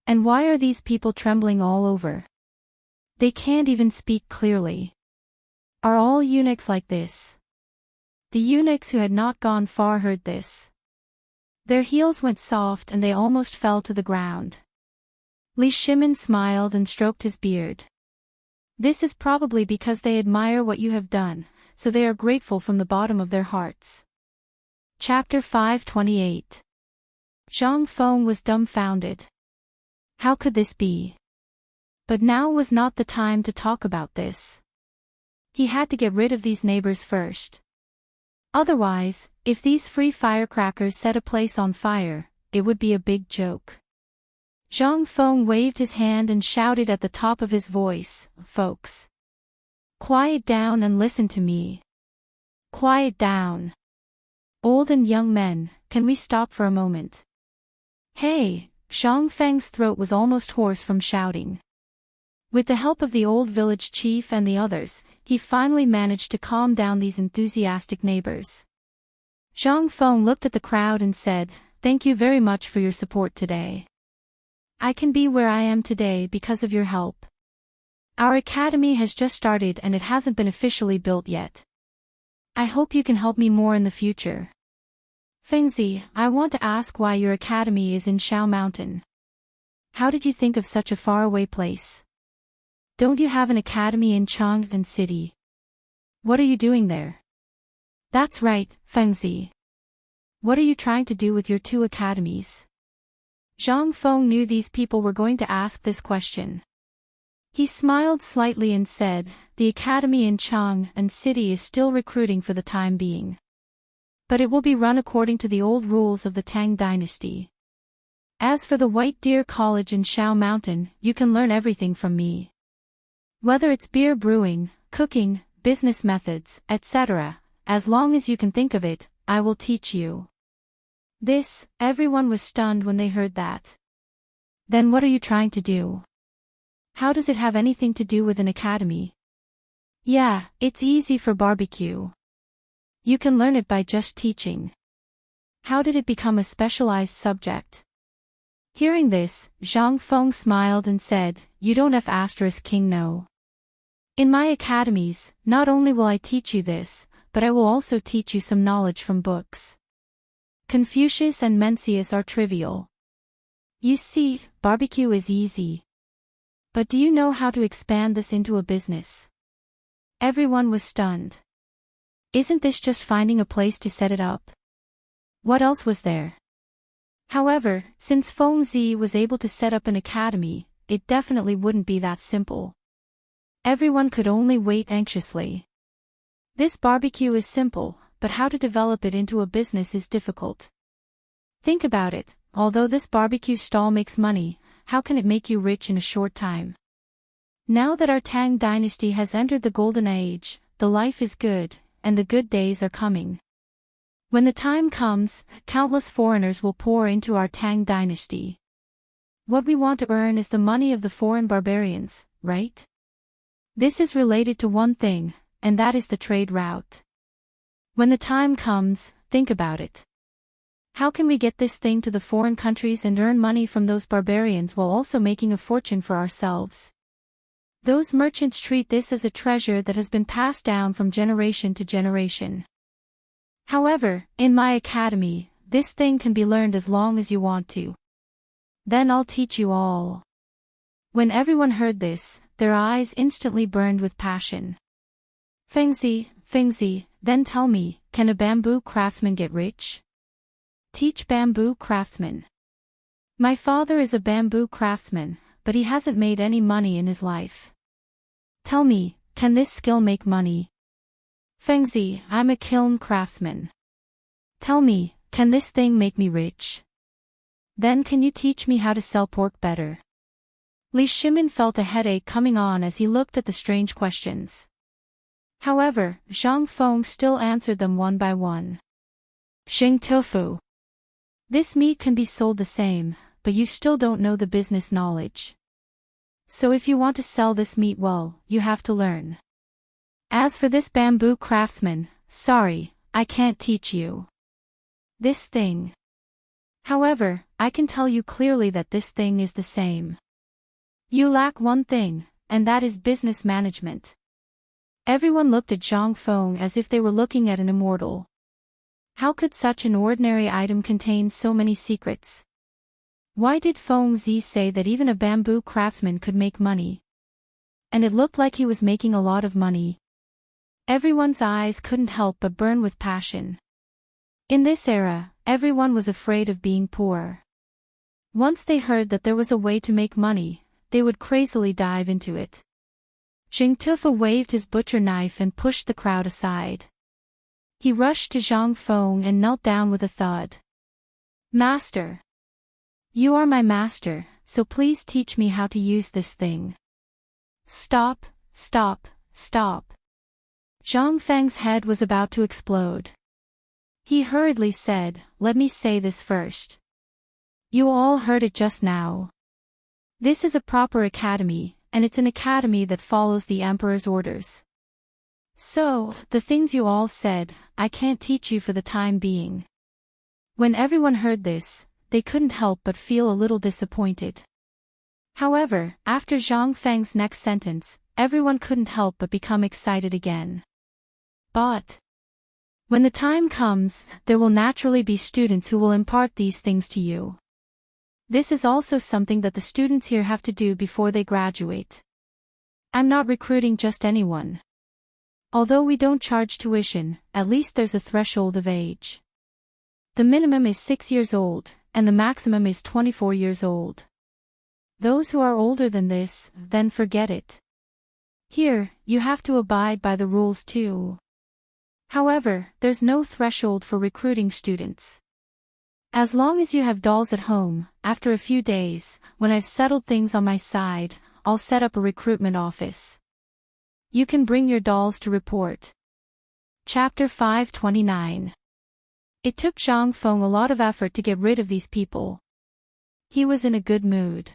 And why are these people trembling all over? They can't even speak clearly. Are all eunuchs like this? The eunuchs who had not gone far heard this. Their heels went soft and they almost fell to the ground. Li Shimin smiled and stroked his beard. This is probably because they admire what you have done, so they are grateful from the bottom of their hearts. Chapter 528. Zhang Feng was dumbfounded. How could this be? But now was not the time to talk about this. He had to get rid of these neighbors first. Otherwise, if these free firecrackers set a place on fire, it would be a big joke. Zhang Feng waved his hand and shouted at the top of his voice, folks. Quiet down and listen to me. Quiet down. Old and young men, can we stop for a moment? Hey, Zhang Feng's throat was almost hoarse from shouting. With the help of the old village chief and the others, he finally managed to calm down these enthusiastic neighbors. Zhang Feng looked at the crowd and said, thank you very much for your support today. I can be where I am today because of your help. Our academy has just started and it hasn't been officially built yet. I hope you can help me more in the future. Fengzi, I want to ask why your academy is in Shao Mountain. How did you think of such a faraway place? Don't you have an academy in Chang'an City? What are you doing there? That's right, Fengzi. What are you trying to do with your two academies? Zhang Feng knew these people were going to ask this question. He smiled slightly and said, the academy in Chang'an City is still recruiting for the time being. But it will be run according to the old rules of the Tang dynasty. As for the White Deer College in Shao Mountain, you can learn everything from me. Whether it's beer brewing, cooking, business methods, etc., as long as you can think of it, I will teach you. Everyone was stunned when they heard that. Then what are you trying to do? How does it have anything to do with an academy? Yeah, it's easy for barbecue. You can learn it by just teaching. How did it become a specialized subject? Hearing this, Zhang Feng smiled and said, You don't have asterisk king no. In my academies, not only will I teach you this, but I will also teach you some knowledge from books. Confucius and Mencius are trivial. You see, barbecue is easy. But do you know how to expand this into a business? Everyone was stunned. Isn't this just finding a place to set it up? What else was there? However, since Feng Zi was able to set up an academy, it definitely wouldn't be that simple. Everyone could only wait anxiously. This barbecue is simple, but how to develop it into a business is difficult. Think about it, although this barbecue stall makes money, how can it make you rich in a short time? Now that our Tang dynasty has entered the golden age, the life is good, and the good days are coming. When the time comes, countless foreigners will pour into our Tang dynasty. What we want to earn is the money of the foreign barbarians, right? This is related to one thing, and that is the trade route. When the time comes, think about it. How can we get this thing to the foreign countries and earn money from those barbarians while also making a fortune for ourselves? Those merchants treat this as a treasure that has been passed down from generation to generation. However, in my academy, this thing can be learned as long as you want to. Then I'll teach you all. When everyone heard this, their eyes instantly burned with passion. Fengzi, then tell me, can a bamboo craftsman get rich? Teach bamboo craftsman. My father is a bamboo craftsman, but he hasn't made any money in his life. Tell me, can this skill make money? Fengzi, I'm a kiln craftsman. Tell me, can this thing make me rich? Then can you teach me how to sell pork better? Li Shimin felt a headache coming on as he looked at the strange questions. However, Zhang Feng still answered them one by one. Xing tofu. This meat can be sold the same, but you still don't know the business knowledge. So if you want to sell this meat well, you have to learn. As for this bamboo craftsman, sorry, I can't teach you this thing. However, I can tell you clearly that this thing is the same. You lack one thing, and that is business management. Everyone looked at Zhang Feng as if they were looking at an immortal. How could such an ordinary item contain so many secrets? Why did Feng Zi say that even a bamboo craftsman could make money? And it looked like he was making a lot of money. Everyone's eyes couldn't help but burn with passion. In this era, everyone was afraid of being poor. Once they heard that there was a way to make money, they would crazily dive into it. Xing Tufa waved his butcher knife and pushed the crowd aside. He rushed to Zhang Feng and knelt down with a thud. Master. You are my master, so please teach me how to use this thing. Stop. Zhang Feng's head was about to explode. He hurriedly said, Let me say this first. You all heard it just now. This is a proper academy, and it's an academy that follows the emperor's orders. So, the things you all said, I can't teach you for the time being. When everyone heard this, they couldn't help but feel a little disappointed. However, after Zhang Feng's next sentence, everyone couldn't help but become excited again. But when the time comes, there will naturally be students who will impart these things to you. This is also something that the students here have to do before they graduate. I'm not recruiting just anyone. Although we don't charge tuition, at least there's a threshold of age. The minimum is 6 years old, and the maximum is 24 years old. Those who are older than this, then forget it. Here, you have to abide by the rules too. However, there's no threshold for recruiting students. As long as you have dolls at home, after a few days, when I've settled things on my side, I'll set up a recruitment office. You can bring your dolls to report. Chapter 529. It took Zhang Feng a lot of effort to get rid of these people. He was in a good mood.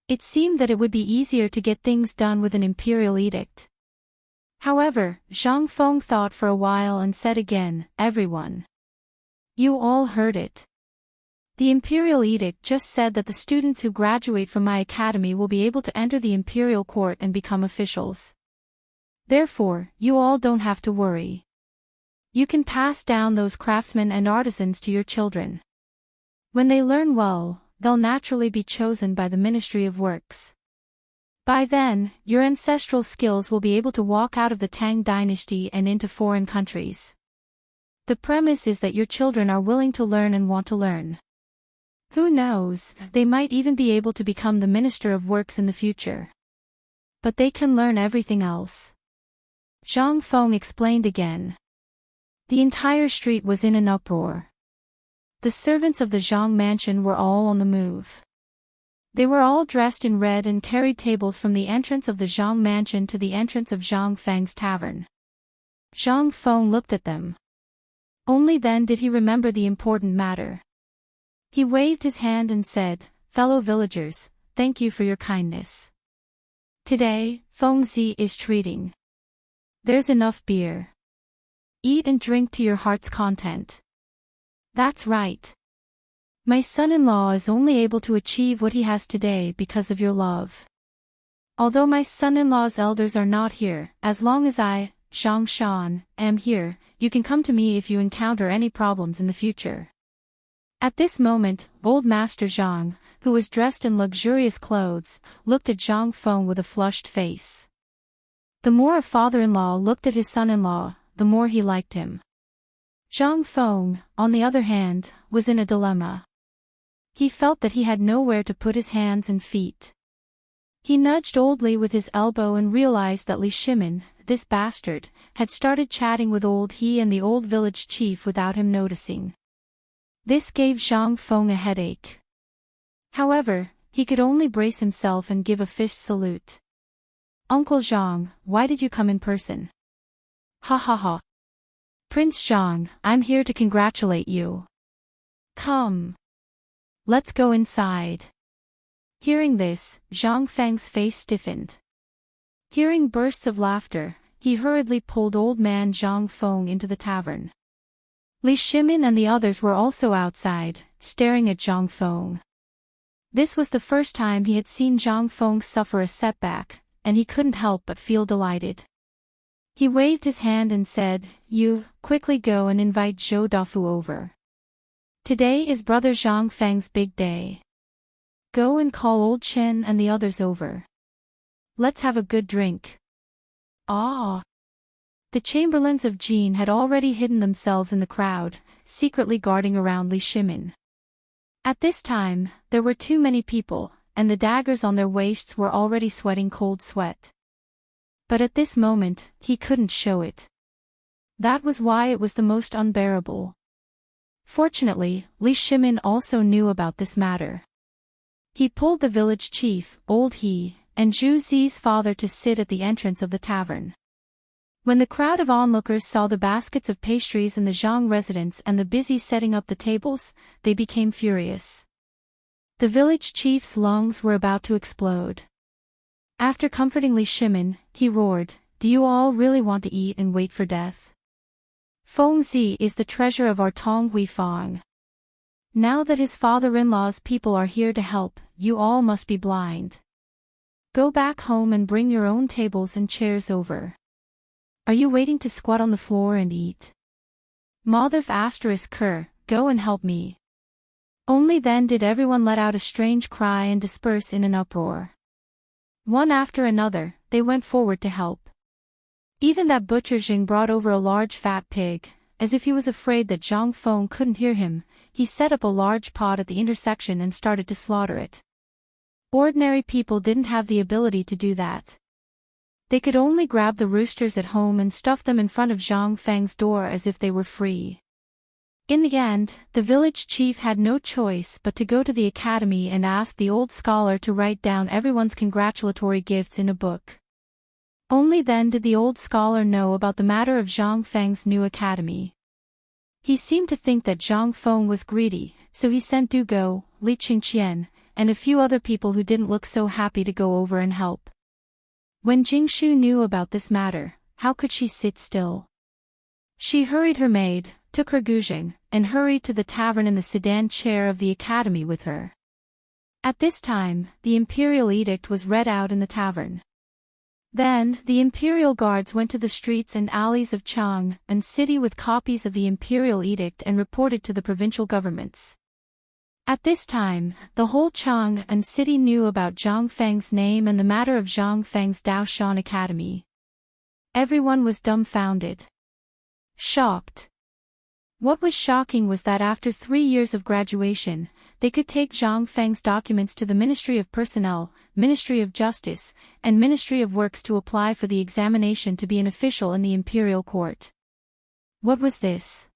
It seemed that it would be easier to get things done with an imperial edict. However, Zhang Feng thought for a while and said again, "Everyone. You all heard it. The imperial edict just said that the students who graduate from my academy will be able to enter the imperial court and become officials. Therefore, you all don't have to worry. You can pass down those craftsmen and artisans to your children. When they learn well, they'll naturally be chosen by the Ministry of Works. By then, your ancestral skills will be able to walk out of the Tang dynasty and into foreign countries. The premise is that your children are willing to learn and want to learn. Who knows, they might even be able to become the Minister of Works in the future. But they can learn everything else." Zhang Feng explained again. The entire street was in an uproar. The servants of the Zhang mansion were all on the move. They were all dressed in red and carried tables from the entrance of the Zhang mansion to the entrance of Zhang Feng's tavern. Zhang Feng looked at them. Only then did he remember the important matter. He waved his hand and said, "Fellow villagers, thank you for your kindness. Today, Fengzi is treating. There's enough beer. Eat and drink to your heart's content." "That's right. My son-in-law is only able to achieve what he has today because of your love. Although my son-in-law's elders are not here, as long as I, Zhang Shan, am here, you can come to me if you encounter any problems in the future." At this moment, old Master Zhang, who was dressed in luxurious clothes, looked at Zhang Feng with a flushed face. The more a father-in-law looked at his son-in-law, the more he liked him. Zhang Feng, on the other hand, was in a dilemma. He felt that he had nowhere to put his hands and feet. He nudged old Li with his elbow and realized that Li Shimin, this bastard, had started chatting with old He and the old village chief without him noticing. This gave Zhang Feng a headache. However, he could only brace himself and give a fist salute. "Uncle Zhang, why did you come in person?" "Ha ha ha. Prince Zhang, I'm here to congratulate you. Come. Let's go inside." Hearing this, Zhang Feng's face stiffened. Hearing bursts of laughter, he hurriedly pulled old man Zhang Feng into the tavern. Li Shimin and the others were also outside, staring at Zhang Feng. This was the first time he had seen Zhang Feng suffer a setback, and he couldn't help but feel delighted. He waved his hand and said, "You, quickly go and invite Zhou Dafu over. Today is brother Zhang Feng's big day. Go and call old Chen and the others over. Let's have a good drink." Ah! The chamberlains of Jin had already hidden themselves in the crowd, secretly guarding around Li Shimin. At this time, there were too many people, and the daggers on their waists were already sweating cold sweat. But at this moment, he couldn't show it. That was why it was the most unbearable. Fortunately, Li Shimin also knew about this matter. He pulled the village chief, old He, and Zhu Zi's father to sit at the entrance of the tavern. When the crowd of onlookers saw the baskets of pastries in the Zhang residence and the busy setting up the tables, they became furious. The village chief's lungs were about to explode. After comforting Li Shimin, he roared, "Do you all really want to eat and wait for death? Fengzi is the treasure of our Tong Hui Fang. Now that his father-in-law's people are here to help, you all must be blind. Go back home and bring your own tables and chairs over. Are you waiting to squat on the floor and eat? Mothif *Ker, go and help me." Only then did everyone let out a strange cry and disperse in an uproar. One after another, they went forward to help. Even that butcher Jing brought over a large fat pig. As if he was afraid that Zhang Feng couldn't hear him, he set up a large pot at the intersection and started to slaughter it. Ordinary people didn't have the ability to do that. They could only grab the roosters at home and stuff them in front of Zhang Feng's door as if they were free. In the end, the village chief had no choice but to go to the academy and ask the old scholar to write down everyone's congratulatory gifts in a book. Only then did the old scholar know about the matter of Zhang Feng's new academy. He seemed to think that Zhang Feng was greedy, so he sent Du Go, Li Qingqian, and a few other people who didn't look so happy to go over and help. When Jingshu knew about this matter, how could she sit still? She hurried her maid, took her guzheng, and hurried to the tavern in the sedan chair of the academy with her. At this time, the imperial edict was read out in the tavern. Then, the imperial guards went to the streets and alleys of Chang'an city with copies of the imperial edict and reported to the provincial governments. At this time, the whole Chang'an city knew about Zhang Feng's name and the matter of Zhang Feng's Daoshan Academy. Everyone was dumbfounded. Shocked. What was shocking was that after 3 years of graduation, they could take Zhang Feng's documents to the Ministry of Personnel, Ministry of Justice, and Ministry of Works to apply for the examination to be an official in the imperial court. What was this?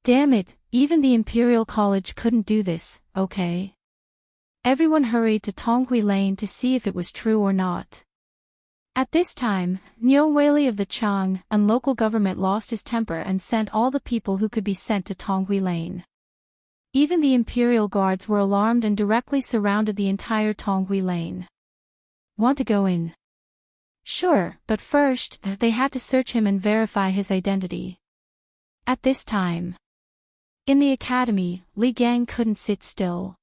Damn it, even the imperial college couldn't do this, okay? Everyone hurried to Tonghui Lane to see if it was true or not. At this time, Niu Weili of the Chang'an local government lost his temper and sent all the people who could be sent to Tonghui Lane. Even the imperial guards were alarmed and directly surrounded the entire Tonghui Lane. Want to go in? Sure, but first, they had to search him and verify his identity. At this time, in the academy, Li Gang couldn't sit still.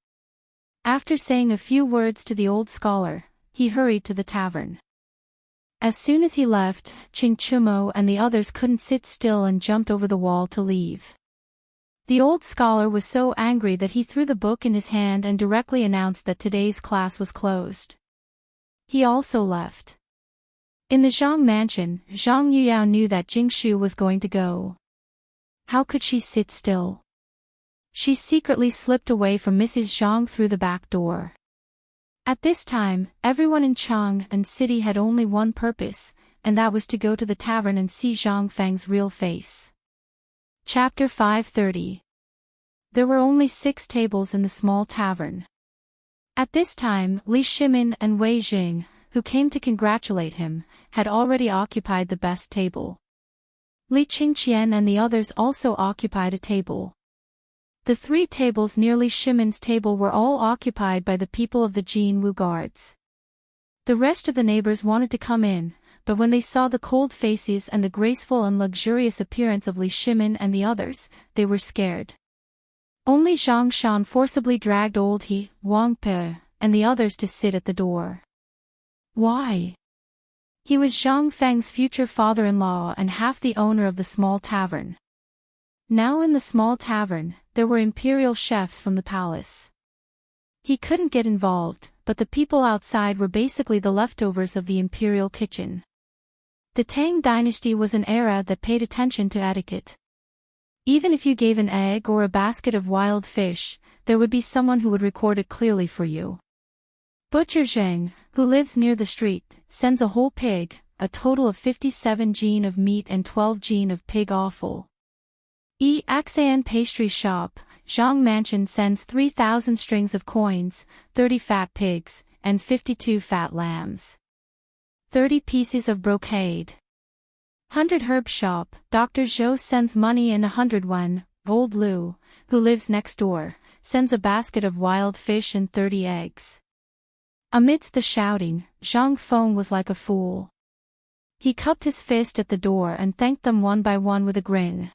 After saying a few words to the old scholar, he hurried to the tavern. As soon as he left, Qing Chumo and the others couldn't sit still and jumped over the wall to leave. The old scholar was so angry that he threw the book in his hand and directly announced that today's class was closed. He also left. In the Zhang mansion, Zhang Yuyao knew that Jingshu was going to go. How could she sit still? She secretly slipped away from Mrs. Zhang through the back door. At this time, everyone in Chang'an city had only one purpose, and that was to go to the tavern and see Zhang Feng's real face. Chapter 530. There were only 6 tables in the small tavern. At this time, Li Shimin and Wei Jing, who came to congratulate him, had already occupied the best table. Li Qingqian and the others also occupied a table. The 3 tables near Li Shimin's table were all occupied by the people of the Jinwu guards. The rest of the neighbors wanted to come in, but when they saw the cold faces and the graceful and luxurious appearance of Li Shimin and the others, they were scared. Only Zhang Shan forcibly dragged old He, Wang Pe, and the others to sit at the door. Why? He was Zhang Feng's future father-in-law and half the owner of the small tavern. Now in the small tavern, there were imperial chefs from the palace. He couldn't get involved, but the people outside were basically the leftovers of the imperial kitchen. The Tang dynasty was an era that paid attention to etiquette. Even if you gave an egg or a basket of wild fish, there would be someone who would record it clearly for you. Butcher Zheng, who lives near the street, sends a whole pig, a total of 57 jin of meat and 12 jin of pig offal. Axan pastry shop, Zhang Mansion sends 3,000 strings of coins, 30 fat pigs, and 52 fat lambs. 30 pieces of brocade. 100 herb shop, Dr. Zhou sends money and 100 yuan. Old Lu, who lives next door, sends a basket of wild fish and 30 eggs. Amidst the shouting, Zhang Feng was like a fool. He cupped his fist at the door and thanked them one by one with a grin.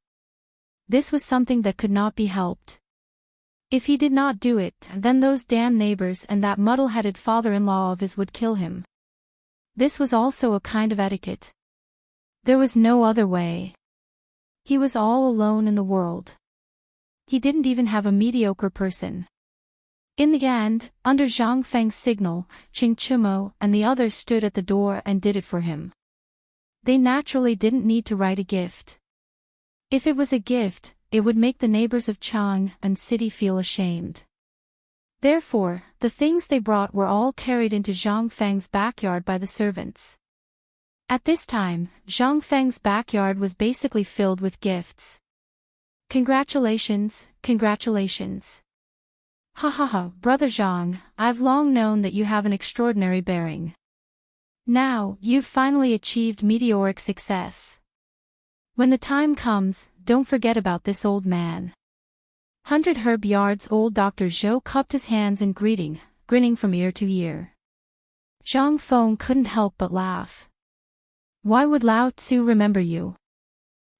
This was something that could not be helped. If he did not do it, then those damn neighbors and that muddle-headed father-in-law of his would kill him. This was also a kind of etiquette. There was no other way. He was all alone in the world. He didn't even have a mediocre person. In the end, under Zhang Feng's signal, Qing Chumo and the others stood at the door and did it for him. They naturally didn't need to write a gift. If it was a gift, it would make the neighbors of Chang'an city feel ashamed. Therefore, the things they brought were all carried into Zhang Feng's backyard by the servants. At this time, Zhang Feng's backyard was basically filled with gifts. Congratulations, congratulations. Ha ha ha, brother Zhang, I've long known that you have an extraordinary bearing. Now, you've finally achieved meteoric success. When the time comes, don't forget about this old man. 100 Herb Yards. Old Dr. Zhou cupped his hands in greeting, grinning from ear to ear. Zhang Feng couldn't help but laugh. Why would Lao Tzu remember you?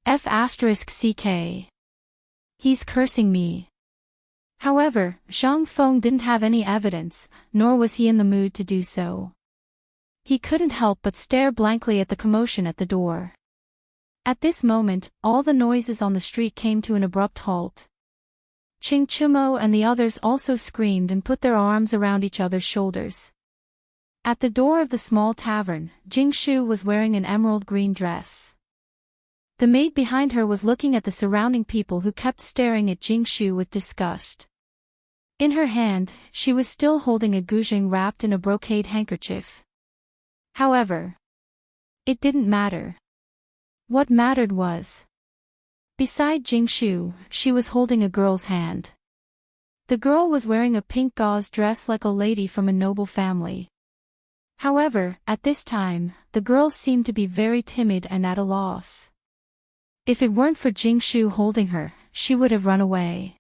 F***ck. He's cursing me. However, Zhang Feng didn't have any evidence, nor was he in the mood to do so. He couldn't help but stare blankly at the commotion at the door. At this moment, all the noises on the street came to an abrupt halt. Ching Chumo and the others also screamed and put their arms around each other's shoulders. At the door of the small tavern, Jing Shu was wearing an emerald green dress. The maid behind her was looking at the surrounding people who kept staring at Jing Shu with disgust. In her hand, she was still holding a guzheng wrapped in a brocade handkerchief. However, it didn't matter. What mattered was, beside Jing Shu, she was holding a girl's hand. The girl was wearing a pink gauze dress like a lady from a noble family. However, at this time, the girl seemed to be very timid and at a loss. If it weren't for Jing Shu holding her, she would have run away.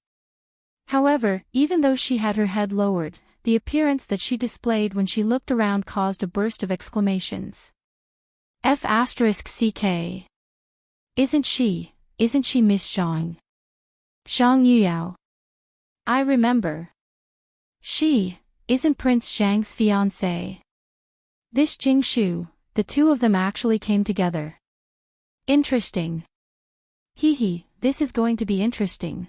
However, even though she had her head lowered, the appearance that she displayed when she looked around caused a burst of exclamations. F***ck. Isn't she Miss Zhang? Zhang Yuyao. I remember. She isn't Prince Zhang's fiancée. This Jing Shu, the two of them actually came together. Interesting. Hee, this is going to be interesting.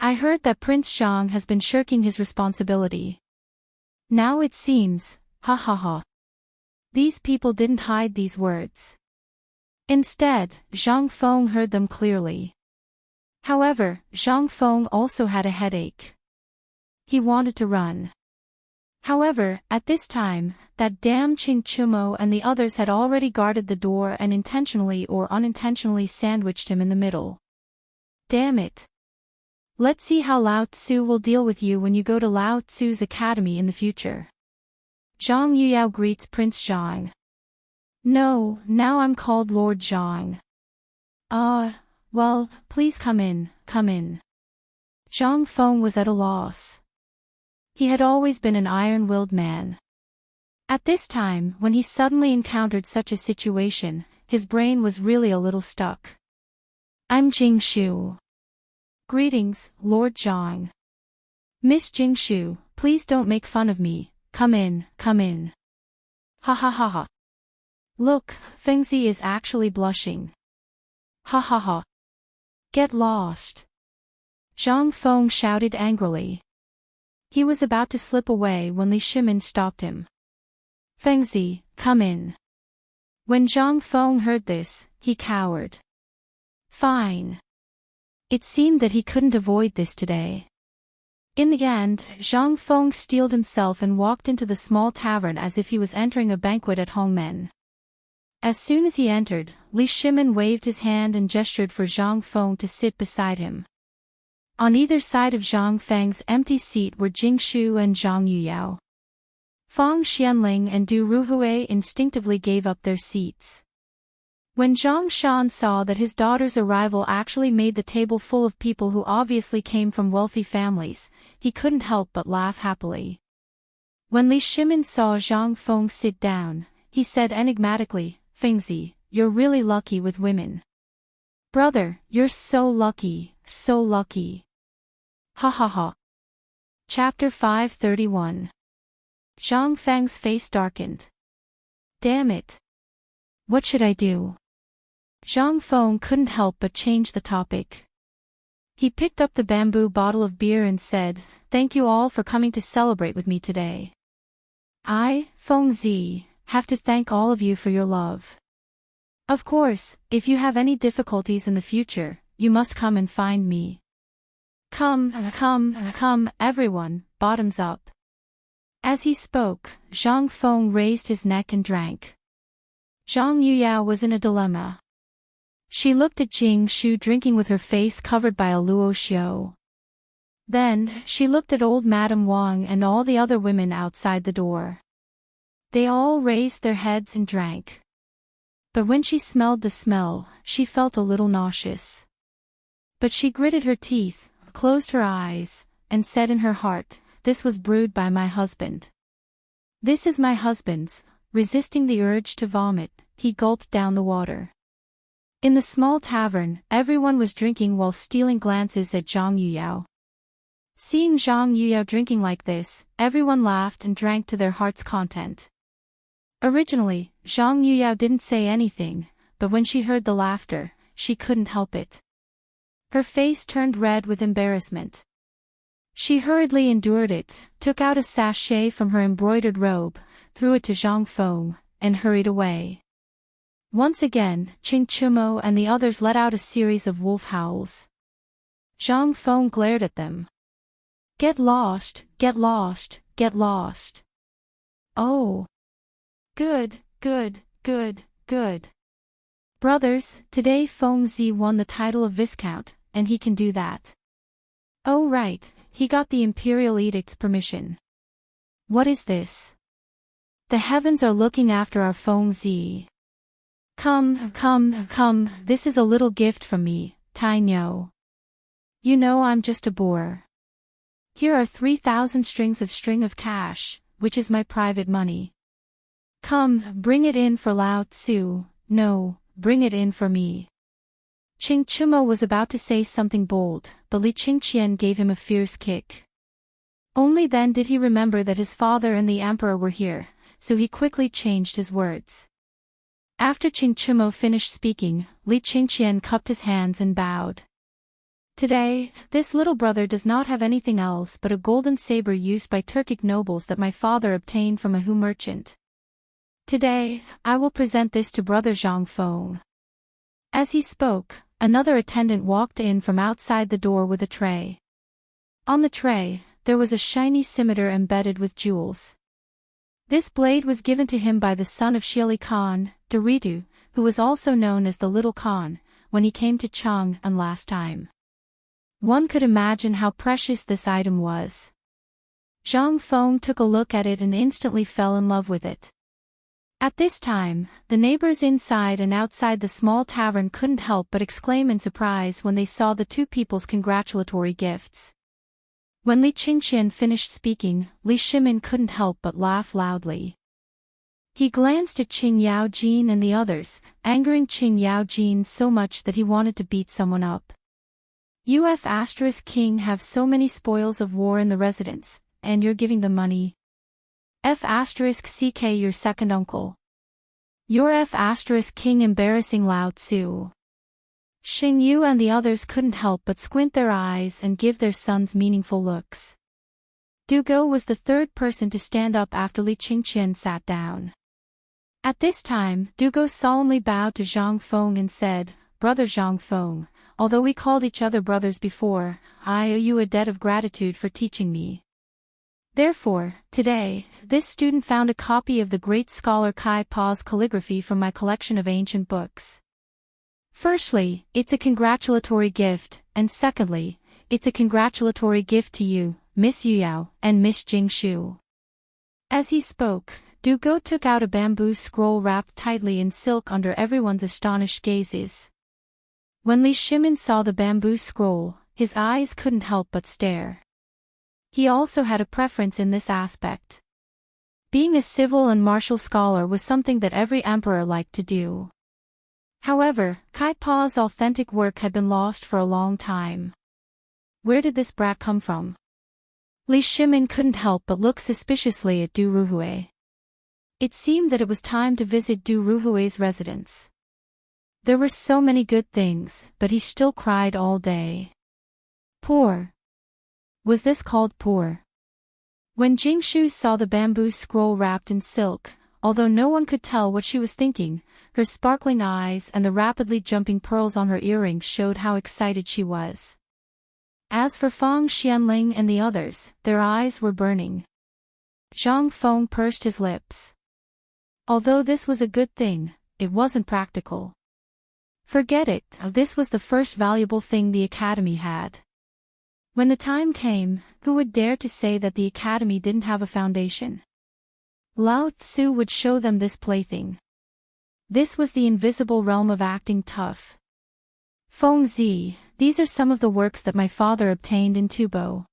I heard that Prince Zhang has been shirking his responsibility. Now it seems, ha ha ha. These people didn't hide these words. Instead, Zhang Feng heard them clearly. However, Zhang Feng also had a headache. He wanted to run. However, at this time, that damn Ching Chumo and the others had already guarded the door and intentionally or unintentionally sandwiched him in the middle. Damn it. Let's see how Lao Tzu will deal with you when you go to Lao Tzu's academy in the future. Zhang Yuyao greets Prince Zhang. No, now I'm called Lord Zhang. Well, please come in. Zhang Feng was at a loss. He had always been an iron-willed man. At this time, when he suddenly encountered such a situation, his brain was really a little stuck. I'm Jing Shu. Greetings, Lord Zhang. Miss Jing Shu, please don't make fun of me. Come in. Ha ha ha ha. Look, Fengzi is actually blushing. Ha ha ha. Get lost. Zhang Feng shouted angrily. He was about to slip away when Li Shimin stopped him. Fengzi, come in. When Zhang Feng heard this, he cowered. Fine. It seemed that he couldn't avoid this today. In the end, Zhang Feng steeled himself and walked into the small tavern as if he was entering a banquet at Hongmen. As soon as he entered, Li Shimin waved his hand and gestured for Zhang Feng to sit beside him. On either side of Zhang Feng's empty seat were Jing Shu and Zhang Yuyao. Fang Xianling and Du Ruhui instinctively gave up their seats. When Zhang Shan saw that his daughter's arrival actually made the table full of people who obviously came from wealthy families, he couldn't help but laugh happily. When Li Shimin saw Zhang Feng sit down, he said enigmatically, Fengzi, you're really lucky with women. Brother, you're so lucky, so lucky. Ha ha ha. Chapter 531. Zhang Feng's face darkened. Damn it. What should I do? Zhang Feng couldn't help but change the topic. He picked up the bamboo bottle of beer and said, Thank you all for coming to celebrate with me today. I, Fengzi, have to thank all of you for your love. Of course, if you have any difficulties in the future, you must come and find me. Come, everyone, bottoms up. As he spoke, Zhang Feng raised his neck and drank. Zhang Yuyao was in a dilemma. She looked at Jing Shu drinking with her face covered by a luo xiu. Then, she looked at old Madame Wang and all the other women outside the door. They all raised their heads and drank. But when she smelled the smell, she felt a little nauseous. But she gritted her teeth, closed her eyes, and said in her heart, "This was brewed by my husband. This is my husband's." Resisting the urge to vomit, he gulped down the water. In the small tavern, everyone was drinking while stealing glances at Zhang Yuyao. Seeing Zhang Yuyao drinking like this, everyone laughed and drank to their heart's content. Originally, Zhang Yuyao didn't say anything, but when she heard the laughter, she couldn't help it. Her face turned red with embarrassment. She hurriedly endured it, took out a sachet from her embroidered robe, threw it to Zhang Feng, and hurried away. Once again, Qing Chumo and the others let out a series of wolf howls. Zhang Feng glared at them. "Get lost, get lost, get lost." "Oh. Good, good, good, good. Brothers, today Feng Zi won the title of Viscount, and he can do that." "Oh right, he got the Imperial Edict's permission." "What is this? The heavens are looking after our Feng Zi. Come, come, come, this is a little gift from me, Tai Niu. You know I'm just a boor. Here are 3,000 string of cash, which is my private money. Come, bring it in for Lao Tzu, no, bring it in for me." Qing Chumo was about to say something bold, but Li Qingqian gave him a fierce kick. Only then did he remember that his father and the emperor were here, so he quickly changed his words. After Qing Chumo finished speaking, Li Qingqian cupped his hands and bowed. "Today, this little brother does not have anything else but a golden saber used by Turkic nobles that my father obtained from a Hu merchant. Today, I will present this to brother Zhang Feng." As he spoke, another attendant walked in from outside the door with a tray. On the tray, there was a shiny scimitar embedded with jewels. This blade was given to him by the son of Shiali Khan, Deritu, who was also known as the Little Khan, when he came to Chang'an last time. One could imagine how precious this item was. Zhang Feng took a look at it and instantly fell in love with it. At this time, the neighbors inside and outside the small tavern couldn't help but exclaim in surprise when they saw the two people's congratulatory gifts. When Li Qingqian finished speaking, Li Shimin couldn't help but laugh loudly. He glanced at Qing Yaojin and the others, angering Qing Yaojin so much that he wanted to beat someone up. King have so many spoils of war in the residence, and you're giving them money. CK your second uncle. Your King embarrassing Lao Tzu. Xing Yu and the others couldn't help but squint their eyes and give their sons meaningful looks. Dugo was the third person to stand up after Li Qingqian sat down. At this time, Dugo solemnly bowed to Zhang Feng and said, "Brother Zhang Feng, although we called each other brothers before, I owe you a debt of gratitude for teaching me. Therefore, today, this student found a copy of the great scholar Kai Pa's calligraphy from my collection of ancient books. Firstly, it's a congratulatory gift, and secondly, it's a congratulatory gift to you, Miss Yuyao, and Miss Jingshu." As he spoke, Dugo took out a bamboo scroll wrapped tightly in silk under everyone's astonished gazes. When Li Shimin saw the bamboo scroll, his eyes couldn't help but stare. He also had a preference in this aspect. Being a civil and martial scholar was something that every emperor liked to do. However, Kai Pa's authentic work had been lost for a long time. Where did this brat come from? Li Shimin couldn't help but look suspiciously at Du Ruhui. It seemed that it was time to visit Du Ruhui's residence. There were so many good things, but he still cried all day. Poor. Was this called poor? When Jingshu saw the bamboo scroll wrapped in silk, although no one could tell what she was thinking, her sparkling eyes and the rapidly jumping pearls on her earrings showed how excited she was. As for Fang Xianling and the others, their eyes were burning. Zhang Feng pursed his lips. Although this was a good thing, it wasn't practical. Forget it, this was the first valuable thing the academy had. When the time came, who would dare to say that the academy didn't have a foundation? Lao Tzu would show them this plaything. This was the invisible realm of acting tough. Feng Zi, these are some of the works that my father obtained in Tubo.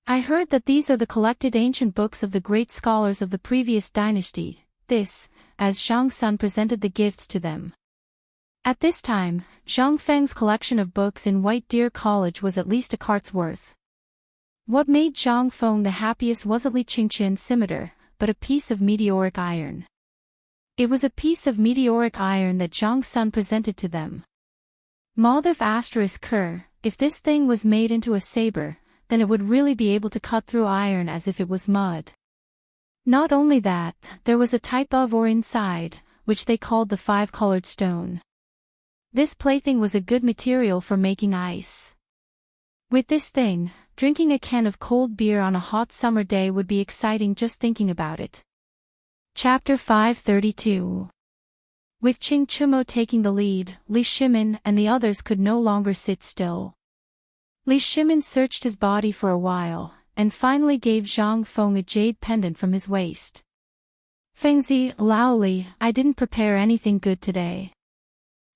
I heard that these are the collected ancient books of the great scholars of the previous dynasty, this, as Zhang Sun presented the gifts to them. At this time, Zhang Feng's collection of books in White Deer College was at least a cart's worth. What made Zhang Feng the happiest wasn't Li Qingqian's scimitar, but a piece of meteoric iron. It was a piece of meteoric iron that Zhang Sun presented to them. Motherf asterisk Ker, if this thing was made into a saber, then it would really be able to cut through iron as if it was mud. Not only that, there was a type of ore inside, which they called the five-colored stone. This plaything was a good material for making ice. With this thing, drinking a can of cold beer on a hot summer day would be exciting just thinking about it. Chapter 532. With Qing Chumo taking the lead, Li Shimin and the others could no longer sit still. Li Shimin searched his body for a while, and finally gave Zhang Feng a jade pendant from his waist. Fengzi, Lao Li, I didn't prepare anything good today.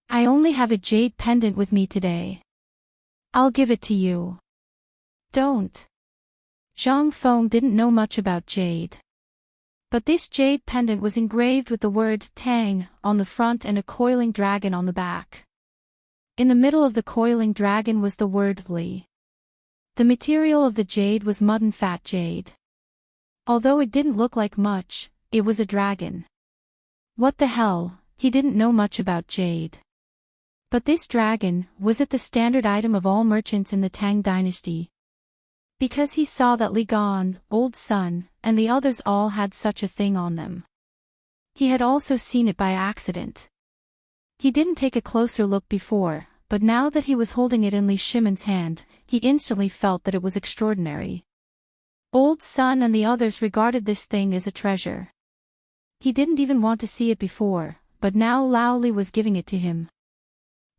I only have a jade pendant with me today. I'll give it to you. Don't. Zhang Feng didn't know much about jade. But this jade pendant was engraved with the word Tang on the front and a coiling dragon on the back. In the middle of the coiling dragon was the word Li. The material of the jade was mudden fat jade. Although it didn't look like much, it was a dragon. What the hell, he didn't know much about jade. But this dragon, was it the standard item of all merchants in the Tang dynasty? Because he saw that Li Gan, Old Sun, and the others all had such a thing on them. He had also seen it by accident. He didn't take a closer look before, but now that he was holding it in Li Shimin's hand, he instantly felt that it was extraordinary. Old Sun and the others regarded this thing as a treasure. He didn't even want to see it before, but now Lao Li was giving it to him.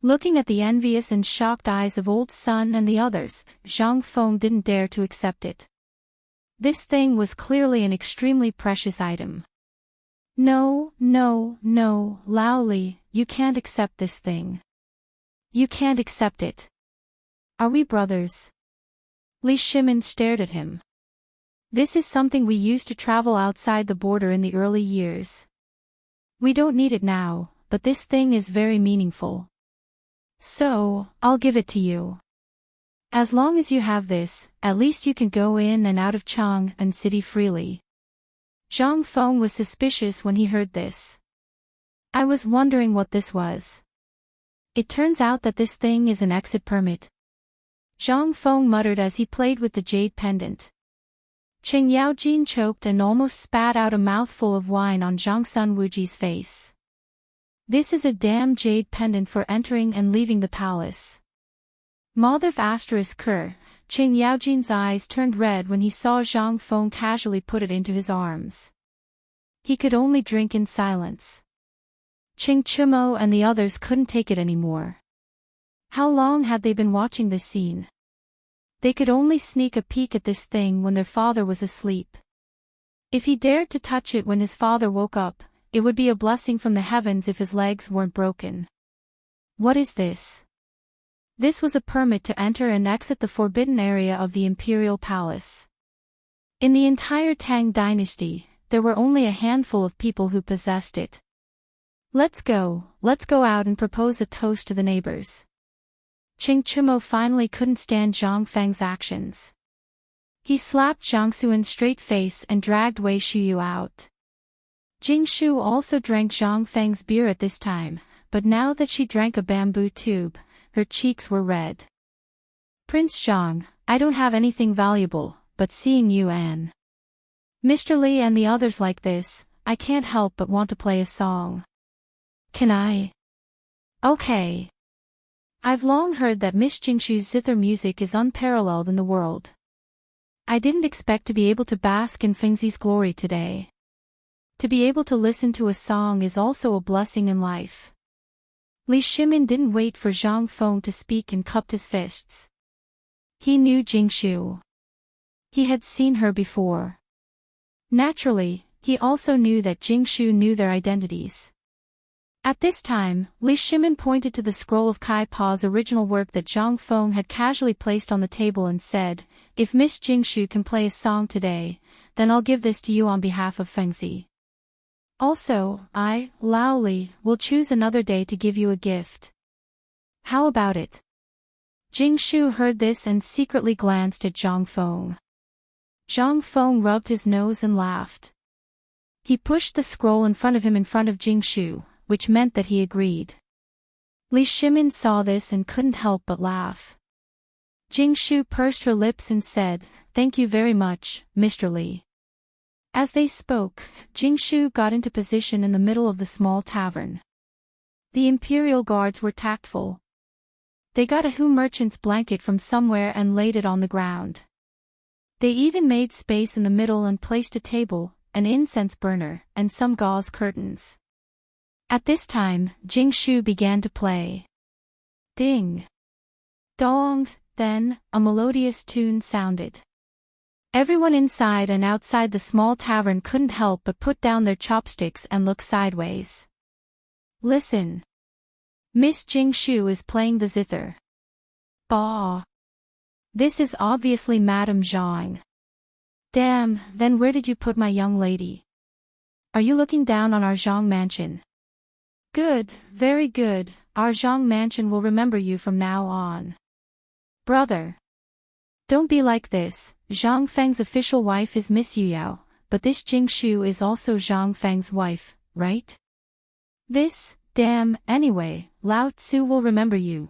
Looking at the envious and shocked eyes of Old Sun and the others, Zhang Feng didn't dare to accept it. This thing was clearly an extremely precious item. No, Lao Li, you can't accept this thing. You can't accept it. Are we brothers? Li Shimin stared at him. This is something we used to travel outside the border in the early years. We don't need it now, but this thing is very meaningful. So, I'll give it to you. As long as you have this, at least you can go in and out of Chang'an City freely. Zhang Feng was suspicious when he heard this. I was wondering what this was. It turns out that this thing is an exit permit. Zhang Feng muttered as he played with the jade pendant. Cheng Yaojin choked and almost spat out a mouthful of wine on Zhang Sun Wuji's face. This is a damn jade pendant for entering and leaving the palace. Motherf asterisk Ker, Cheng Yaojin's eyes turned red when he saw Zhang Feng casually put it into his arms. He could only drink in silence. Qing Chumo and the others couldn't take it anymore. How long had they been watching this scene? They could only sneak a peek at this thing when their father was asleep. If he dared to touch it when his father woke up, it would be a blessing from the heavens if his legs weren't broken. What is this? This was a permit to enter and exit the forbidden area of the imperial palace. In the entire Tang dynasty, there were only a handful of people who possessed it. Let's go out and propose a toast to the neighbors. Qing Chumo finally couldn't stand Zhang Feng's actions. He slapped Zhang Suan's straight face and dragged Wei Shuyu out. Jing Shu also drank Zhang Feng's beer at this time, but now that she drank a bamboo tube, her cheeks were red. Prince Zhang, I don't have anything valuable, but seeing you and Mr. Li and the others like this, I can't help but want to play a song. Can I? Okay. I've long heard that Miss Jingshu's zither music is unparalleled in the world. I didn't expect to be able to bask in Fengzi's glory today. To be able to listen to a song is also a blessing in life. Li Shimin didn't wait for Zhang Feng to speak and cupped his fists. He knew Jingshu. He had seen her before. Naturally, he also knew that Jingshu knew their identities. At this time, Li Shimin pointed to the scroll of Kai Pa's original work that Zhang Feng had casually placed on the table and said, "If Miss Jingshu can play a song today, then I'll give this to you on behalf of Fengzi. Also, I, Lao Li, will choose another day to give you a gift. How about it?" Jingshu heard this and secretly glanced at Zhang Feng. Zhang Feng rubbed his nose and laughed. He pushed the scroll in front of him in front of Jingshu, which meant that he agreed. Li Shimin saw this and couldn't help but laugh. Jingshu pursed her lips and said, "Thank you very much, Mr. Li." As they spoke, Jingshu got into position in the middle of the small tavern. The imperial guards were tactful. They got a Hu merchant's blanket from somewhere and laid it on the ground. They even made space in the middle and placed a table, an incense burner, and some gauze curtains. At this time, Jingshu began to play. Ding! Dong! Then, a melodious tune sounded. Everyone inside and outside the small tavern couldn't help but put down their chopsticks and look sideways. Listen! Miss Jingshu is playing the zither. Bah! This is obviously Madame Zhang. Damn, then where did you put my young lady? Are you looking down on our Zhang mansion? Good, very good, our Zhang mansion will remember you from now on. Brother. Don't be like this, Zhang Feng's official wife is Miss Yuyao, but this Jingshu is also Zhang Feng's wife, right? This, damn, anyway, Lao Tzu will remember you,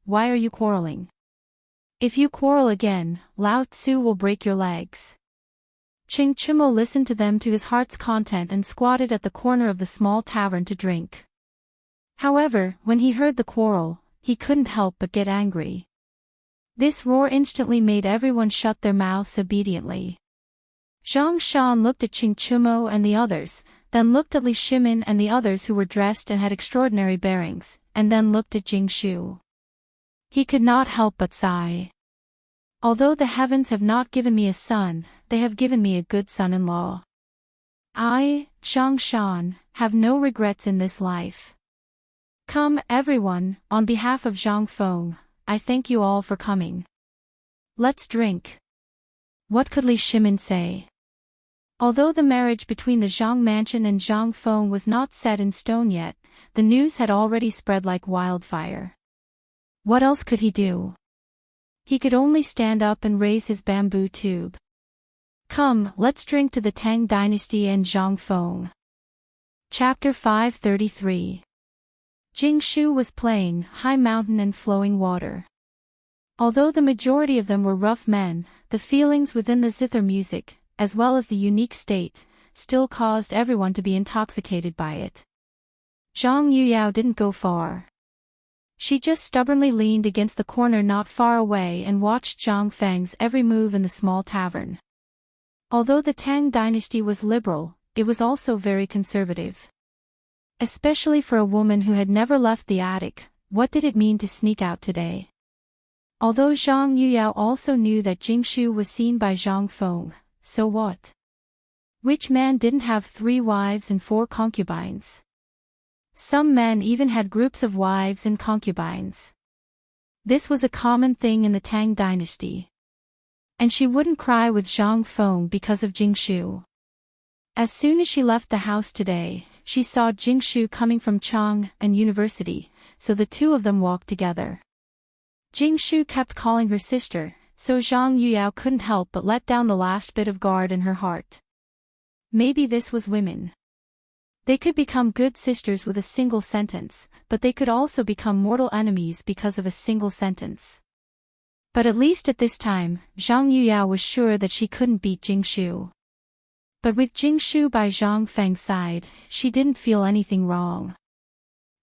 why are you quarreling? If you quarrel again, Lao Tzu will break your legs. Ching Chimo listened to them to his heart's content and squatted at the corner of the small tavern to drink. However, when he heard the quarrel, he couldn't help but get angry. This roar instantly made everyone shut their mouths obediently. Zhang Shan looked at Ching Chimo and the others, then looked at Li Shimin and the others who were dressed and had extraordinary bearings, and then looked at Jingshu. He could not help but sigh. Although the heavens have not given me a son, they have given me a good son-in-law. I, Zhang Shan, have no regrets in this life. Come, everyone, on behalf of Zhang Feng, I thank you all for coming. Let's drink. What could Li Shimin say? Although the marriage between the Zhang mansion and Zhang Feng was not set in stone yet, the news had already spread like wildfire. What else could he do? He could only stand up and raise his bamboo tube. Come, let's drink to the Tang dynasty and Zhang Feng. Chapter 533. Jingshu was playing High Mountain and Flowing Water. Although the majority of them were rough men, the feelings within the zither music, as well as the unique state, still caused everyone to be intoxicated by it. Zhang Yuyao didn't go far. She just stubbornly leaned against the corner not far away and watched Zhang Feng's every move in the small tavern. Although the Tang dynasty was liberal, it was also very conservative. Especially for a woman who had never left the attic, what did it mean to sneak out today? Although Zhang Yuyao also knew that Jingshu was seen by Zhang Feng, so what? Which man didn't have 3 wives and 4 concubines? Some men even had groups of wives and concubines. This was a common thing in the Tang dynasty. And she wouldn't cry with Zhang Feng because of Jingshu. As soon as she left the house today, she saw Jingshu coming from Chang and University, so the two of them walked together. Jingshu kept calling her sister, so Zhang Yuyao couldn't help but let down the last bit of guard in her heart. Maybe this was women. They could become good sisters with a single sentence, but they could also become mortal enemies because of a single sentence. But at least at this time, Zhang Yuyao was sure that she couldn't beat Jingshu. But with Jingshu by Zhang Feng's side, she didn't feel anything wrong.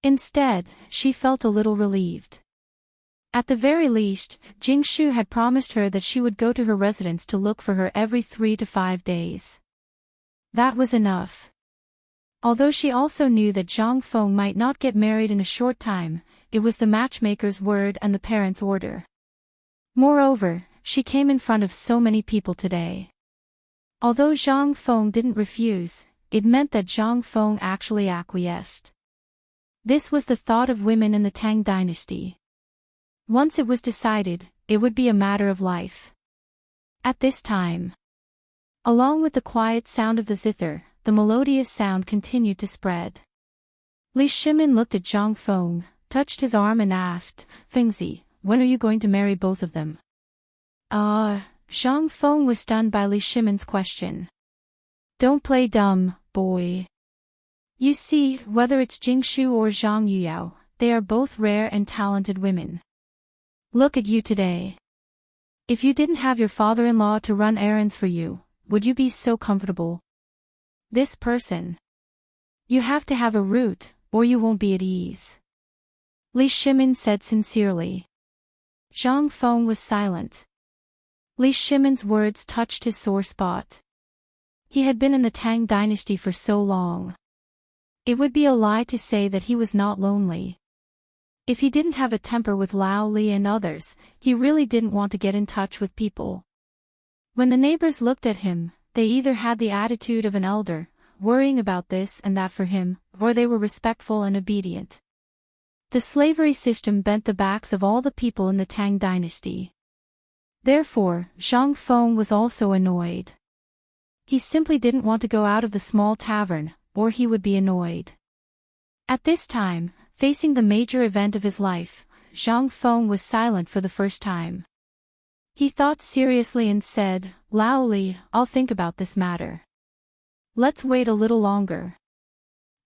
Instead, she felt a little relieved. At the very least, Jingshu had promised her that she would go to her residence to look for her every 3 to 5 days. That was enough. Although she also knew that Zhang Feng might not get married in a short time, it was the matchmaker's word and the parents' order. Moreover, she came in front of so many people today. Although Zhang Feng didn't refuse, it meant that Zhang Feng actually acquiesced. This was the thought of women in the Tang dynasty. Once it was decided, it would be a matter of life. At this time, along with the quiet sound of the zither, the melodious sound continued to spread. Li Shimin looked at Zhang Feng, touched his arm and asked, "Fengzi, when are you going to marry both of them?" Zhang Feng was stunned by Li Shimin's question. "Don't play dumb, boy. You see, whether it's Jingshu or Zhang Yuyao, they are both rare and talented women. Look at you today. If you didn't have your father-in-law to run errands for you, would you be so comfortable? This person. You have to have a root, or you won't be at ease." Li Shimin said sincerely. Zhang Feng was silent. Li Shimin's words touched his sore spot. He had been in the Tang dynasty for so long. It would be a lie to say that he was not lonely. If he didn't have a temper with Lao Li and others, he really didn't want to get in touch with people. When the neighbors looked at him, they either had the attitude of an elder, worrying about this and that for him, or they were respectful and obedient. The slavery system bent the backs of all the people in the Tang dynasty. Therefore, Zhang Feng was also annoyed. He simply didn't want to go out of the small tavern, or he would be annoyed. At this time, facing the major event of his life, Zhang Feng was silent for the first time. He thought seriously and said, "Lao Li, I'll think about this matter. Let's wait a little longer.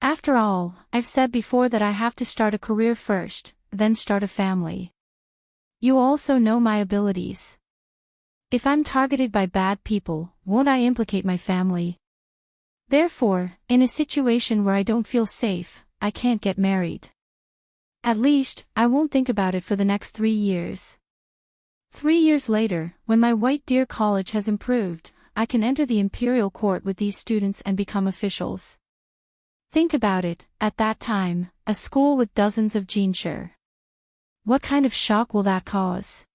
After all, I've said before that I have to start a career first, then start a family. You also know my abilities. If I'm targeted by bad people, won't I implicate my family? Therefore, in a situation where I don't feel safe, I can't get married. At least, I won't think about it for the next 3 years. 3 years later, when my White Deer College has improved, I can enter the imperial court with these students and become officials. Think about it, at that time, a school with dozens of Jinsher. What kind of shock will that cause?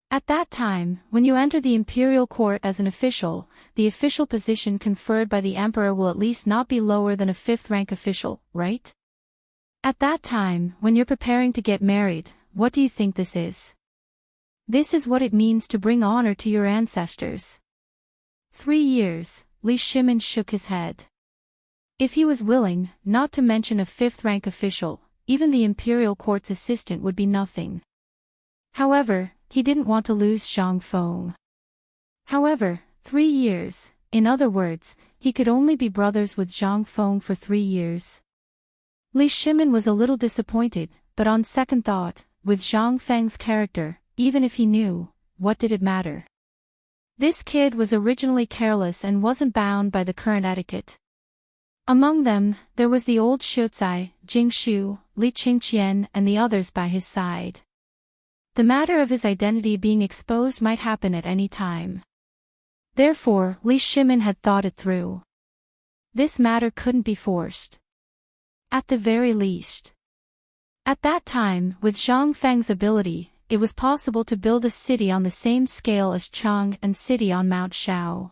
At that time, when you enter the imperial court as an official, the official position conferred by the emperor will at least not be lower than a 5th-rank official, right? At that time, when you're preparing to get married, what do you think this is? This is what it means to bring honor to your ancestors. 3 years, Li Shimin shook his head. If he was willing, not to mention a 5th-rank official, even the imperial court's assistant would be nothing. However, he didn't want to lose Zhang Feng. However, 3 years, in other words, he could only be brothers with Zhang Feng for 3 years. Li Shimin was a little disappointed, but on second thought, with Zhang Feng's character, even if he knew, what did it matter? This kid was originally careless and wasn't bound by the current etiquette. Among them, there was the old Shucai, Jingshu, Li Qingqian and the others by his side. The matter of his identity being exposed might happen at any time. Therefore, Li Shimin had thought it through. This matter couldn't be forced. At the very least. At that time, with Zhang Feng's ability, it was possible to build a city on the same scale as Chang and city on Mount Shao.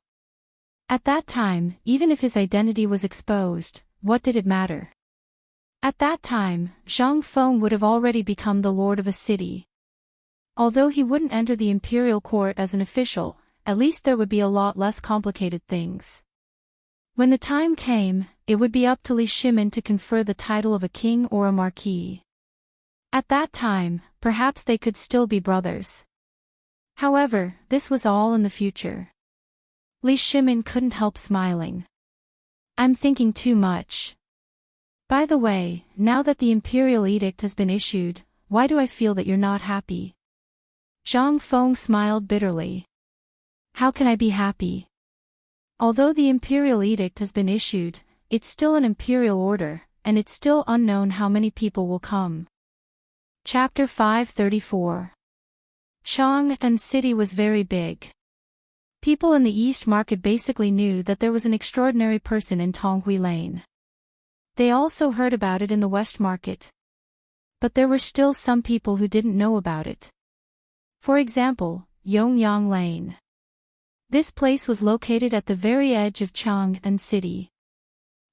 At that time, even if his identity was exposed, what did it matter? At that time, Zhang Feng would have already become the lord of a city. Although he wouldn't enter the imperial court as an official, at least there would be a lot less complicated things. When the time came, it would be up to Li Shimin to confer the title of a king or a marquis. At that time, perhaps they could still be brothers. However, this was all in the future. Li Shimin couldn't help smiling. I'm thinking too much. By the way, now that the imperial edict has been issued, why do I feel that you're not happy? Zhang Feng smiled bitterly. How can I be happy? Although the imperial edict has been issued, it's still an imperial order, and it's still unknown how many people will come. Chapter 534. Chang'an City was very big. People in the East Market basically knew that there was an extraordinary person in Tonghui Lane. They also heard about it in the West Market. But there were still some people who didn't know about it. For example, Yongyang Lane. This place was located at the very edge of Chang'an City.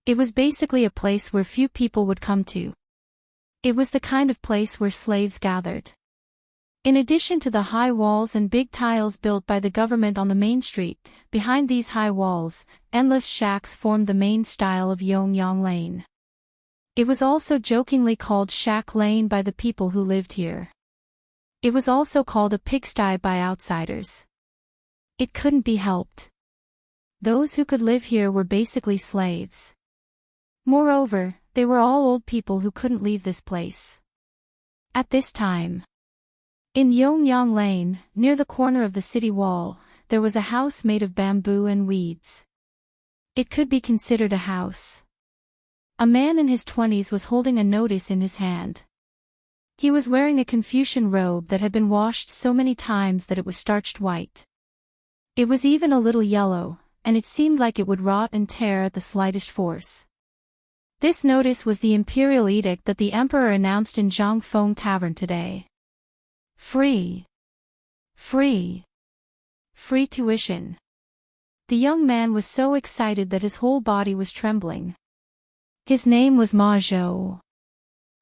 It was basically a place where few people would come to. It was the kind of place where slaves gathered. In addition to the high walls and big tiles built by the government on the main street, behind these high walls, endless shacks formed the main style of Yongyang Lane. It was also jokingly called Shack Lane by the people who lived here. It was also called a pigsty by outsiders. It couldn't be helped. Those who could live here were basically slaves. Moreover, they were all old people who couldn't leave this place. At this time, in Yongyang Lane, near the corner of the city wall, there was a house made of bamboo and weeds. It could be considered a house. A man in his 20s was holding a notice in his hand. He was wearing a Confucian robe that had been washed so many times that it was starched white. It was even a little yellow, and it seemed like it would rot and tear at the slightest force. This notice was the imperial edict that the emperor announced in Zhangfeng Tavern today. Free. Free. Free tuition. The young man was so excited that his whole body was trembling. His name was Ma Zhou.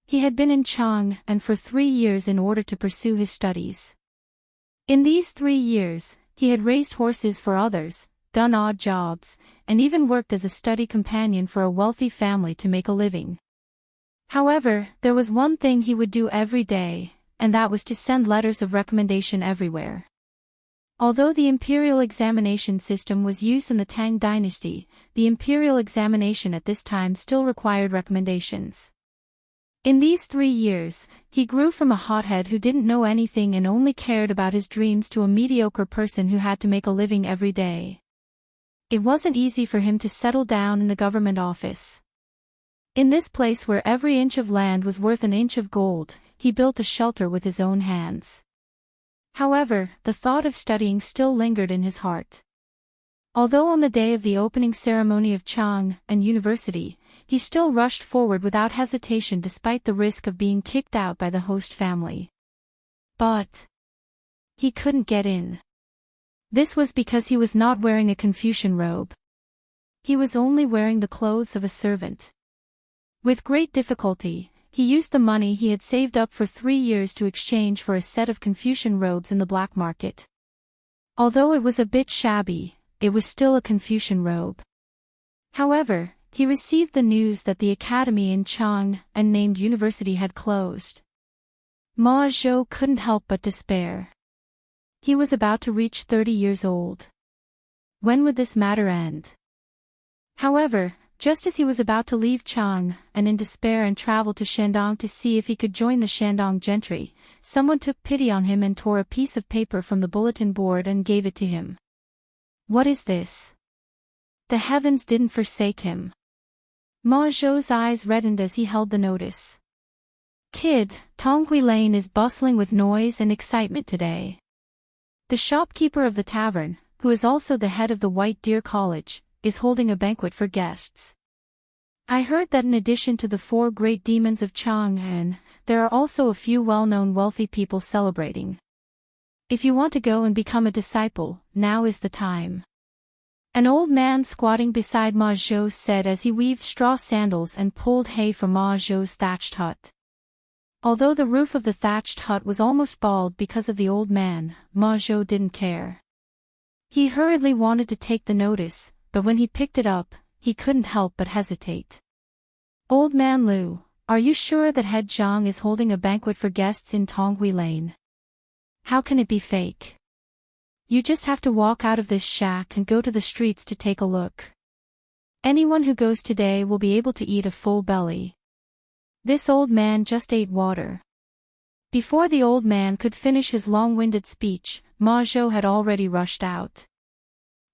He had been in Chang'an for 3 years in order to pursue his studies. In these 3 years, he had raised horses for others, done odd jobs, and even worked as a study companion for a wealthy family to make a living. However, there was one thing he would do every day, and that was to send letters of recommendation everywhere. Although the imperial examination system was used in the Tang dynasty, the imperial examination at this time still required recommendations. In these 3 years, he grew from a hothead who didn't know anything and only cared about his dreams to a mediocre person who had to make a living every day. It wasn't easy for him to settle down in the government office. In this place where every inch of land was worth an inch of gold, he built a shelter with his own hands. However, the thought of studying still lingered in his heart. Although on the day of the opening ceremony of Chang'an University, he still rushed forward without hesitation despite the risk of being kicked out by the host family. But he couldn't get in. This was because he was not wearing a Confucian robe. He was only wearing the clothes of a servant. With great difficulty, he used the money he had saved up for 3 years to exchange for a set of Confucian robes in the black market. Although it was a bit shabby, it was still a Confucian robe. However, he received the news that the academy in Chang'an named University had closed. Ma Zhou couldn't help but despair. He was about to reach 30 years old. When would this matter end? However, just as he was about to leave Chang'an in despair and travel to Shandong to see if he could join the Shandong gentry, someone took pity on him and tore a piece of paper from the bulletin board and gave it to him. What is this? The heavens didn't forsake him. Ma Zhou's eyes reddened as he held the notice. Kid, Tonghui Lane is bustling with noise and excitement today. The shopkeeper of the tavern, who is also the head of the White Deer College, is holding a banquet for guests. I heard that in addition to the 4 great demons of Chang'an, there are also a few well-known wealthy people celebrating. If you want to go and become a disciple, now is the time. An old man squatting beside Ma Zhou said as he weaved straw sandals and pulled hay from Ma Zhou's thatched hut. Although the roof of the thatched hut was almost bald because of the old man, Ma Zhou didn't care. He hurriedly wanted to take the notice, but when he picked it up, he couldn't help but hesitate. Old man Lu, are you sure that head Zhang is holding a banquet for guests in Tonghui Lane? How can it be fake? You just have to walk out of this shack and go to the streets to take a look. Anyone who goes today will be able to eat a full belly. This old man just ate water. Before the old man could finish his long-winded speech, Ma Zhou had already rushed out.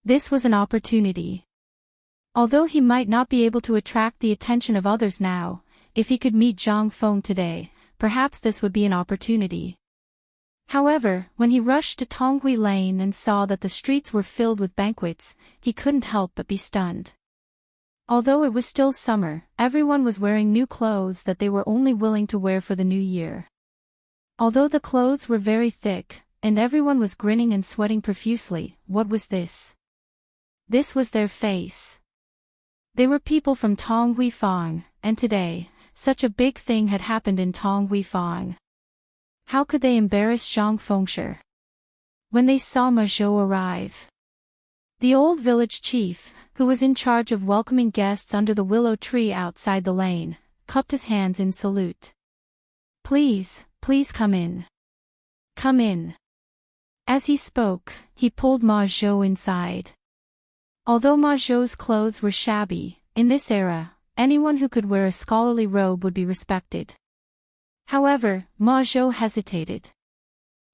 This was an opportunity. Although he might not be able to attract the attention of others now, if he could meet Zhang Feng today, perhaps this would be an opportunity. However, when he rushed to Tonghui Lane and saw that the streets were filled with banquets, he couldn't help but be stunned. Although it was still summer, everyone was wearing new clothes that they were only willing to wear for the new year. Although the clothes were very thick, and everyone was grinning and sweating profusely, what was this? This was their face. They were people from Tonghui Fang, and today, Such a big thing had happened in Tong Hui Fang. How could they embarrass Zhang Fengshi? When they saw Ma Zhou arrive, the old village chief, who was in charge of welcoming guests under the willow tree outside the lane, cupped his hands in salute. Please, please come in. Come in. As he spoke, he pulled Ma Zhou inside. Although Ma Zhou's clothes were shabby, in this era, anyone who could wear a scholarly robe would be respected. However, Ma Zhou hesitated.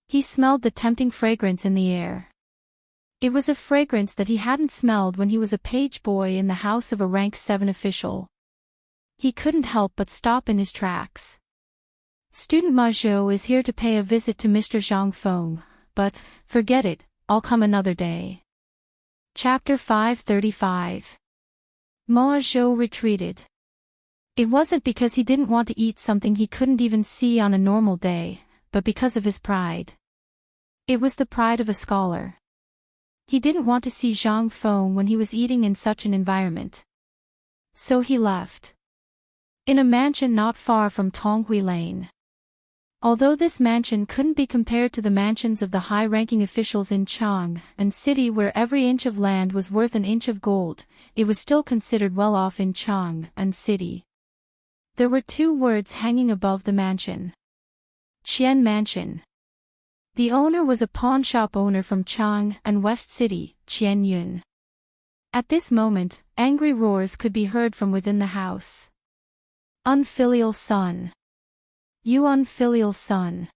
He smelled the tempting fragrance in the air. It was a fragrance that he hadn't smelled when he was a page boy in the house of a rank 7 official. He couldn't help but stop in his tracks. Student Ma Zhou is here to pay a visit to Mr. Zhang Feng, but, forget it, I'll come another day. Chapter 535. Ma Zhou retreated. It wasn't because he didn't want to eat something he couldn't even see on a normal day, but because of his pride. It was the pride of a scholar. He didn't want to see Zhang Feng when he was eating in such an environment. So he left. In a mansion not far from Tonghui Lane. Although this mansion couldn't be compared to the mansions of the high-ranking officials in Chang'an City where every inch of land was worth an inch of gold, it was still considered well off in Chang'an City. There were 2 words hanging above the mansion. Qian Mansion. The owner was a pawnshop owner from Chang'an West City, Qian Yun. At this moment, angry roars could be heard from within the house. Unfilial son. You unfilial son.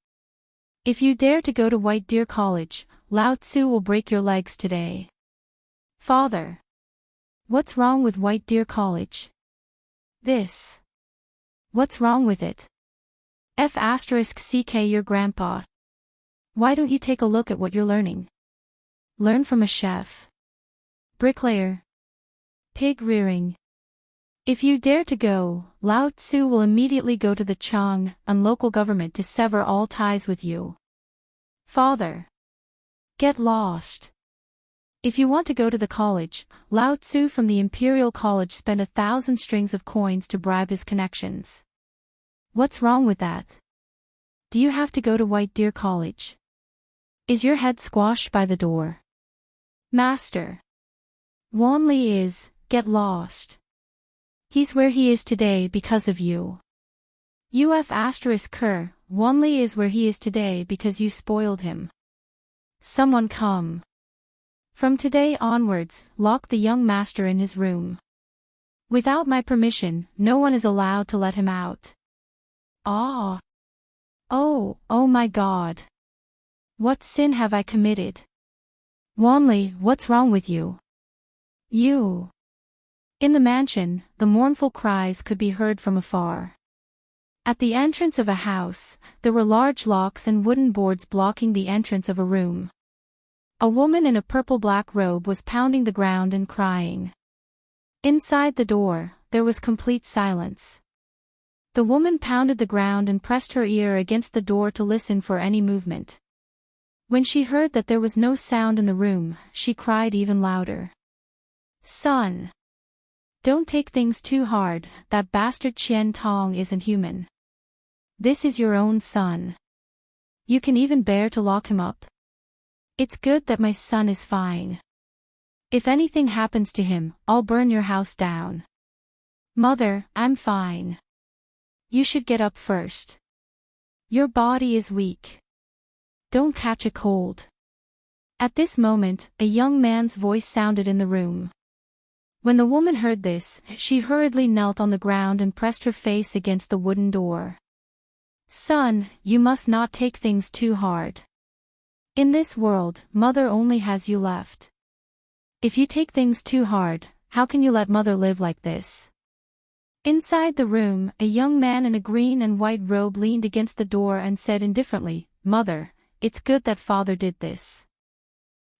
If you dare to go to White Deer College, Lao Tzu will break your legs today. Father. What's wrong with White Deer College? This. What's wrong with it? F***ck your grandpa. Why don't you take a look at what you're learning? Learn from a chef. Bricklayer. Pig rearing. If you dare to go, Lao Tzu will immediately go to the Chang'an local government to sever all ties with you. Father. Get lost. If you want to go to the college, Lao Tzu from the Imperial College spent 1,000 strings of coins to bribe his connections. What's wrong with that? Do you have to go to White Deer College? Is your head squashed by the door? Master. Wanli is, get lost. He's where he is today because of you. UF***ker, Wanli is where he is today because you spoiled him. Someone come. From today onwards, lock the young master in his room. Without my permission, no one is allowed to let him out. Ah. Oh my God. What sin have I committed? Wanli, what's wrong with you? You. In the mansion, the mournful cries could be heard from afar. At the entrance of a house, there were large locks and wooden boards blocking the entrance of a room. A woman in a purple-black robe was pounding the ground and crying. Inside the door, there was complete silence. The woman pounded the ground and pressed her ear against the door to listen for any movement. When she heard that there was no sound in the room, she cried even louder. Son. Don't take things too hard, that bastard Qian Tong isn't human. This is your own son. You can even bear to lock him up. It's good that my son is fine. If anything happens to him, I'll burn your house down. Mother, I'm fine. You should get up first. Your body is weak. Don't catch a cold. At this moment, a young man's voice sounded in the room. When the woman heard this, she hurriedly knelt on the ground and pressed her face against the wooden door. Son, you must not take things too hard. In this world, mother only has you left. If you take things too hard, how can you let mother live like this? Inside the room, a young man in a green and white robe leaned against the door and said indifferently, Mother, it's good that father did this.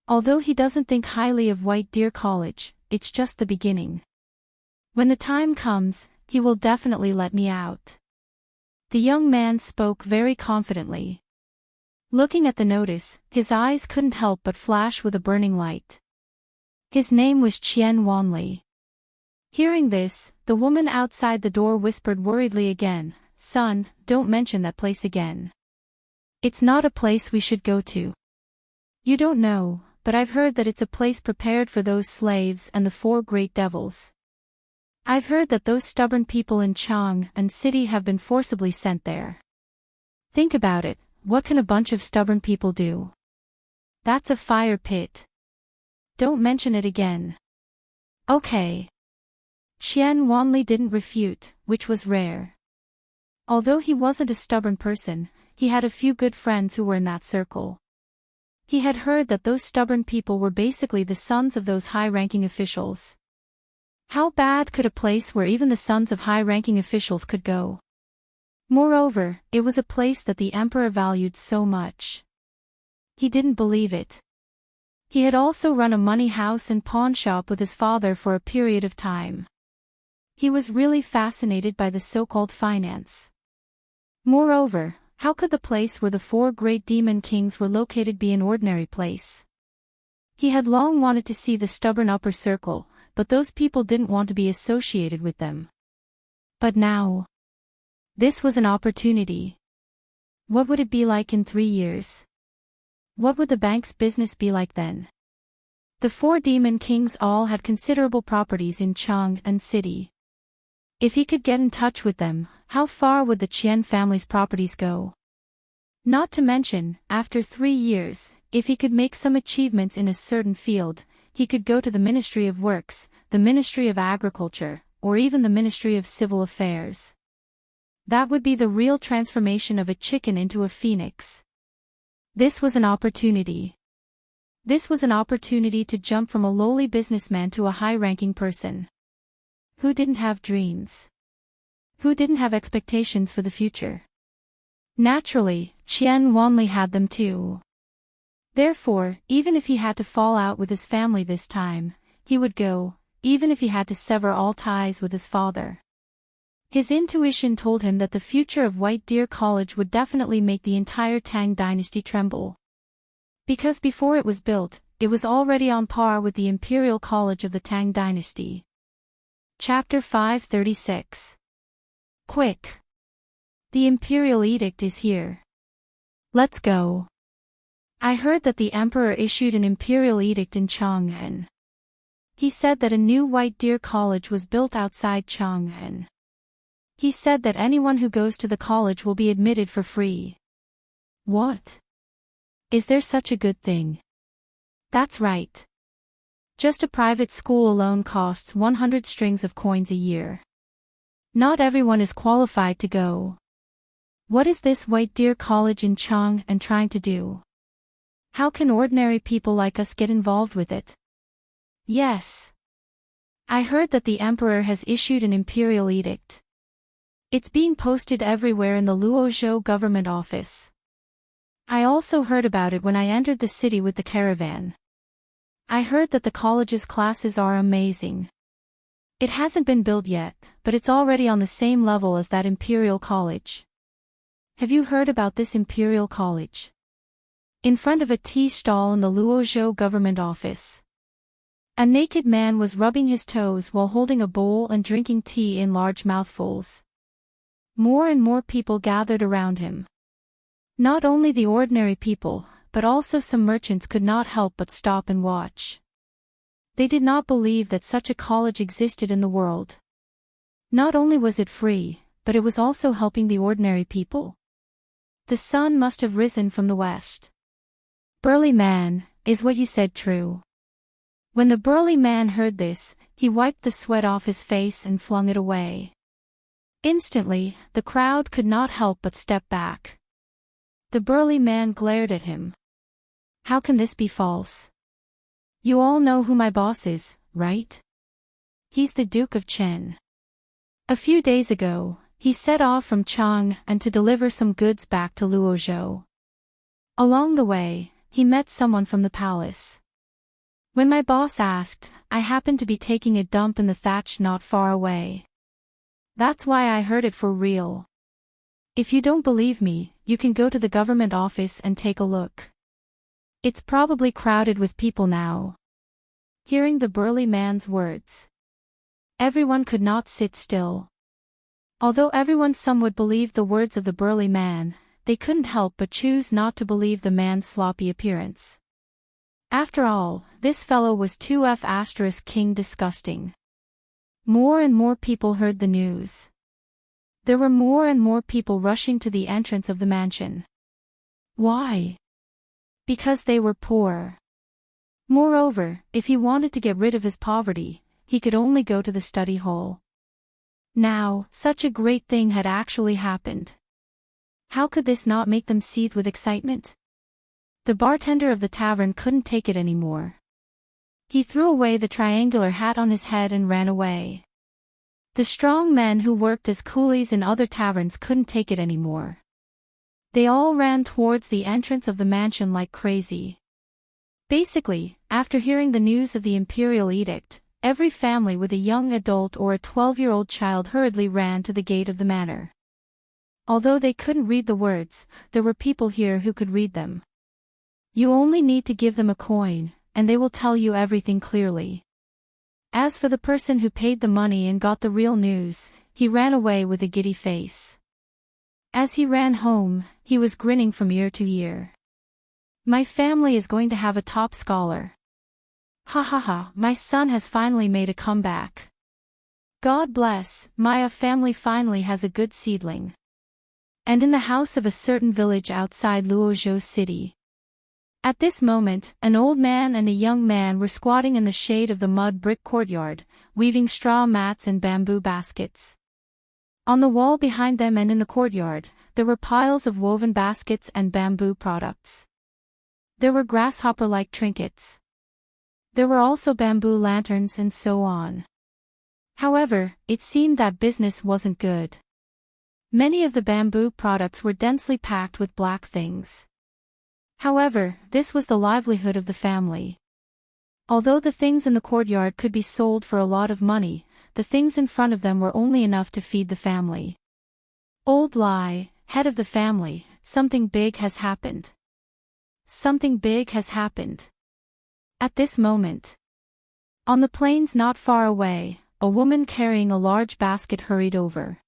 Although he doesn't think highly of White Deer College, it's just the beginning. When the time comes, he will definitely let me out. The young man spoke very confidently. Looking at the notice, his eyes couldn't help but flash with a burning light. His name was Qian Wanli. Hearing this, the woman outside the door whispered worriedly again, "Son, don't mention that place again. It's not a place we should go to. You don't know, but I've heard that it's a place prepared for those slaves and the four great devils. I've heard that those stubborn people in Chang and City have been forcibly sent there. Think about it, what can a bunch of stubborn people do? That's a fire pit. Don't mention it again." "Okay." Qian Wanli didn't refute, which was rare. Although he wasn't a stubborn person, he had a few good friends who were in that circle. He had heard that those stubborn people were basically the sons of those high-ranking officials. How bad could a place where even the sons of high-ranking officials could go? Moreover, it was a place that the emperor valued so much. He didn't believe it. He had also run a money house and pawn shop with his father for a period of time. He was really fascinated by the so-called finance. Moreover, how could the place where the four great demon kings were located be an ordinary place? He had long wanted to see the stubborn upper circle, but those people didn't want to be associated with them. But now, this was an opportunity. What would it be like in 3 years? What would the bank's business be like then? The four demon kings all had considerable properties in Chang and City. If he could get in touch with them, how far would the Qian family's properties go? Not to mention, after 3 years, if he could make some achievements in a certain field, he could go to the Ministry of Works, the Ministry of Agriculture, or even the Ministry of Civil Affairs. That would be the real transformation of a chicken into a phoenix. This was an opportunity. This was an opportunity to jump from a lowly businessman to a high-ranking person. Who didn't have dreams? Who didn't have expectations for the future? Naturally, Qian Wanli had them too. Therefore, even if he had to fall out with his family this time, he would go, even if he had to sever all ties with his father. His intuition told him that the future of White Deer College would definitely make the entire Tang dynasty tremble. Because before it was built, it was already on par with the Imperial College of the Tang dynasty. Chapter 536. Quick! The Imperial Edict is here. Let's go. I heard that the Emperor issued an Imperial Edict in Chang'an. He said that a new White Deer College was built outside Chang'an. He said that anyone who goes to the college will be admitted for free. What? Is there such a good thing? That's right. Just a private school alone costs 100 strings of coins a year. Not everyone is qualified to go. What is this White Deer College in Chang'an trying to do? How can ordinary people like us get involved with it? Yes. I heard that the Emperor has issued an imperial edict. It's being posted everywhere in the Luozhou government office. I also heard about it when I entered the city with the caravan. I heard that the college's classes are amazing. It hasn't been built yet, but it's already on the same level as that Imperial College. Have you heard about this Imperial College? In front of a tea stall in the Luozhou government office, a naked man was rubbing his toes while holding a bowl and drinking tea in large mouthfuls. More and more people gathered around him. Not only the ordinary people, but also some merchants could not help but stop and watch. They did not believe that such a college existed in the world. Not only was it free, but it was also helping the ordinary people. The sun must have risen from the west. Burly man, is what you said true? When the burly man heard this, he wiped the sweat off his face and flung it away. Instantly, the crowd could not help but step back. The burly man glared at him. How can this be false? You all know who my boss is, right? He's the Duke of Chen. A few days ago, he set off from Chang'an to deliver some goods back to Luozhou. Along the way, he met someone from the palace. When my boss asked, I happened to be taking a dump in the thatch not far away. That's why I heard it for real. If you don't believe me, you can go to the government office and take a look. It's probably crowded with people now. Hearing the burly man's words, Everyone could not sit still. Although everyone somewhat believed the words of the burly man, they couldn't help but choose not to believe the man's sloppy appearance. After all, this fellow was 2F** king disgusting. More and more people heard the news. There were more and more people rushing to the entrance of the mansion. Why? Because they were poor. Moreover, if he wanted to get rid of his poverty, he could only go to the study hall. Now, such a great thing had actually happened. How could this not make them seethe with excitement? The bartender of the tavern couldn't take it anymore. He threw away the triangular hat on his head and ran away. The strong men who worked as coolies in other taverns couldn't take it anymore. They all ran towards the entrance of the mansion like crazy. Basically, after hearing the news of the imperial edict, every family with a young adult or a 12-year-old child hurriedly ran to the gate of the manor. Although they couldn't read the words, there were people here who could read them. You only need to give them a coin, and they will tell you everything clearly. As for the person who paid the money and got the real news, he ran away with a giddy face. As he ran home, he was grinning from ear to ear. My family is going to have a top scholar. Ha ha ha, my son has finally made a comeback. God bless, my family finally has a good seedling. And in the house of a certain village outside Luozhou City. At this moment, an old man and a young man were squatting in the shade of the mud brick courtyard, weaving straw mats and bamboo baskets. On the wall behind them and in the courtyard, there were piles of woven baskets and bamboo products. There were grasshopper-like trinkets. There were also bamboo lanterns and so on. However, it seemed that business wasn't good. Many of the bamboo products were densely packed with black things. However, this was the livelihood of the family. Although the things in the courtyard could be sold for a lot of money, the things in front of them were only enough to feed the family. Old Lai, head of the family, something big has happened. Something big has happened. At this moment, on the plains not far away, a woman carrying a large basket hurried over.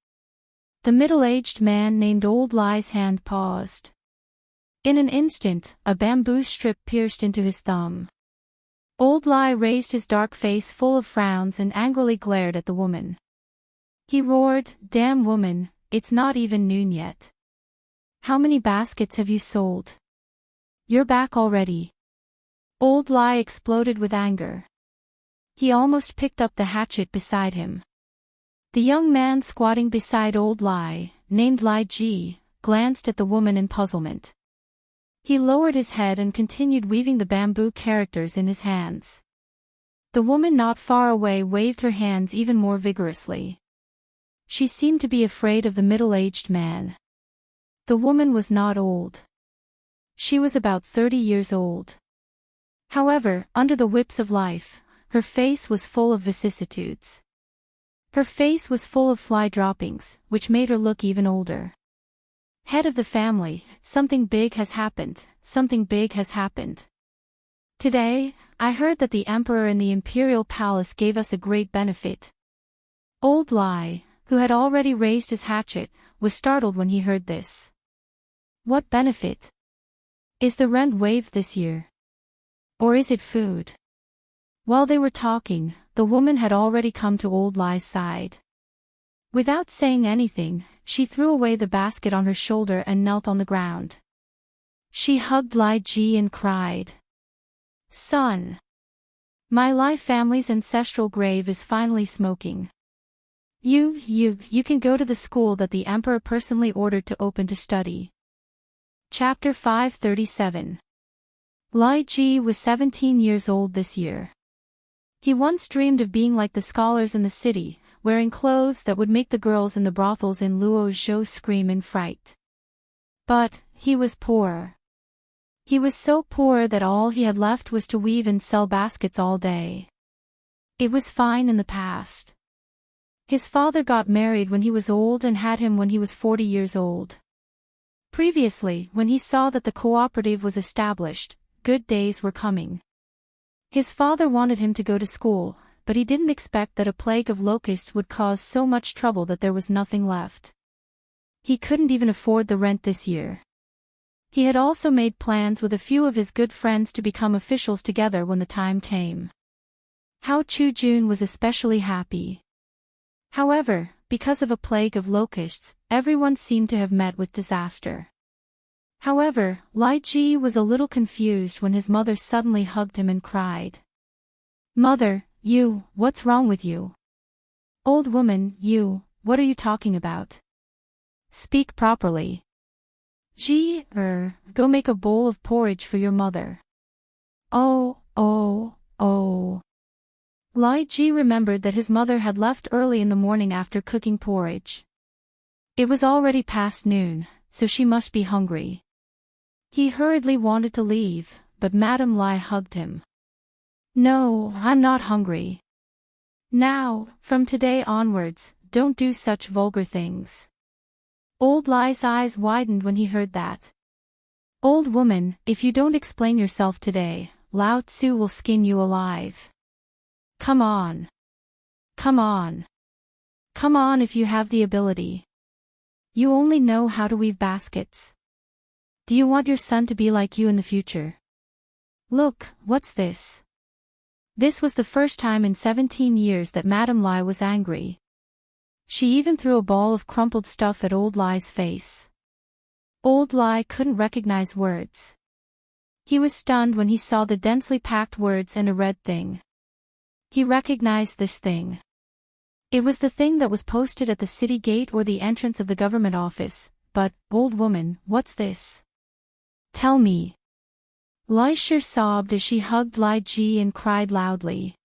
The middle-aged man named Old Lai's hand paused. In an instant, a bamboo strip pierced into his thumb. Old Lai raised his dark face full of frowns and angrily glared at the woman. He roared, "Damn woman, it's not even noon yet. How many baskets have you sold? You're back already." Old Lai exploded with anger. He almost picked up the hatchet beside him. The young man squatting beside Old Lai, named Lai Ji, glanced at the woman in puzzlement. He lowered his head and continued weaving the bamboo characters in his hands. The woman not far away waved her hands even more vigorously. She seemed to be afraid of the middle-aged man. The woman was not old. She was about 30 years old. However, under the whips of life, her face was full of vicissitudes. Her face was full of fly droppings, which made her look even older. Head of the family, something big has happened, something big has happened. Today, I heard that the emperor in the imperial palace gave us a great benefit. Old Lai, who had already raised his hatchet, was startled when he heard this. What benefit? Is the rent waived this year? Or is it food? While they were talking, the woman had already come to Old Lai's side. Without saying anything, she threw away the basket on her shoulder and knelt on the ground. She hugged Lai Ji and cried, "Son! My Lai family's ancestral grave is finally smoking. You can go to the school that the emperor personally ordered to open to study." Chapter 537. Lai Ji was 17 years old this year. He once dreamed of being like the scholars in the city, wearing clothes that would make the girls in the brothels in Luozhou scream in fright. But, he was poor. He was so poor that all he had left was to weave and sell baskets all day. It was fine in the past. His father got married when he was old and had him when he was 40 years old. Previously, when he saw that the cooperative was established, good days were coming. His father wanted him to go to school, but he didn't expect that a plague of locusts would cause so much trouble that there was nothing left. He couldn't even afford the rent this year. He had also made plans with a few of his good friends to become officials together when the time came. Hao Chu-jun was especially happy. However, because of a plague of locusts, everyone seemed to have met with disaster. However, Lai Ji was a little confused when his mother suddenly hugged him and cried. "Mother, what's wrong with you? Old woman, what are you talking about? Speak properly. Go make a bowl of porridge for your mother." Oh. Lai Ji remembered that his mother had left early in the morning after cooking porridge. It was already past noon, so she must be hungry. He hurriedly wanted to leave, but Madame Lai hugged him. "No, I'm not hungry. Now, from today onwards, don't do such vulgar things." Old Lai's eyes widened when he heard that. "Old woman, if you don't explain yourself today, Lao Tzu will skin you alive. Come on. Come on. Come on if you have the ability. You only know how to weave baskets. Do you want your son to be like you in the future? Look, what's this?" This was the first time in 17 years that Madame Lai was angry. She even threw a ball of crumpled stuff at Old Lai's face. Old Lai couldn't recognize words. He was stunned when he saw the densely packed words and a red thing. He recognized this thing. It was the thing that was posted at the city gate or the entrance of the government office, but, old woman, what's this? Tell me. Lai Shi sobbed as she hugged Lai Ji and cried loudly.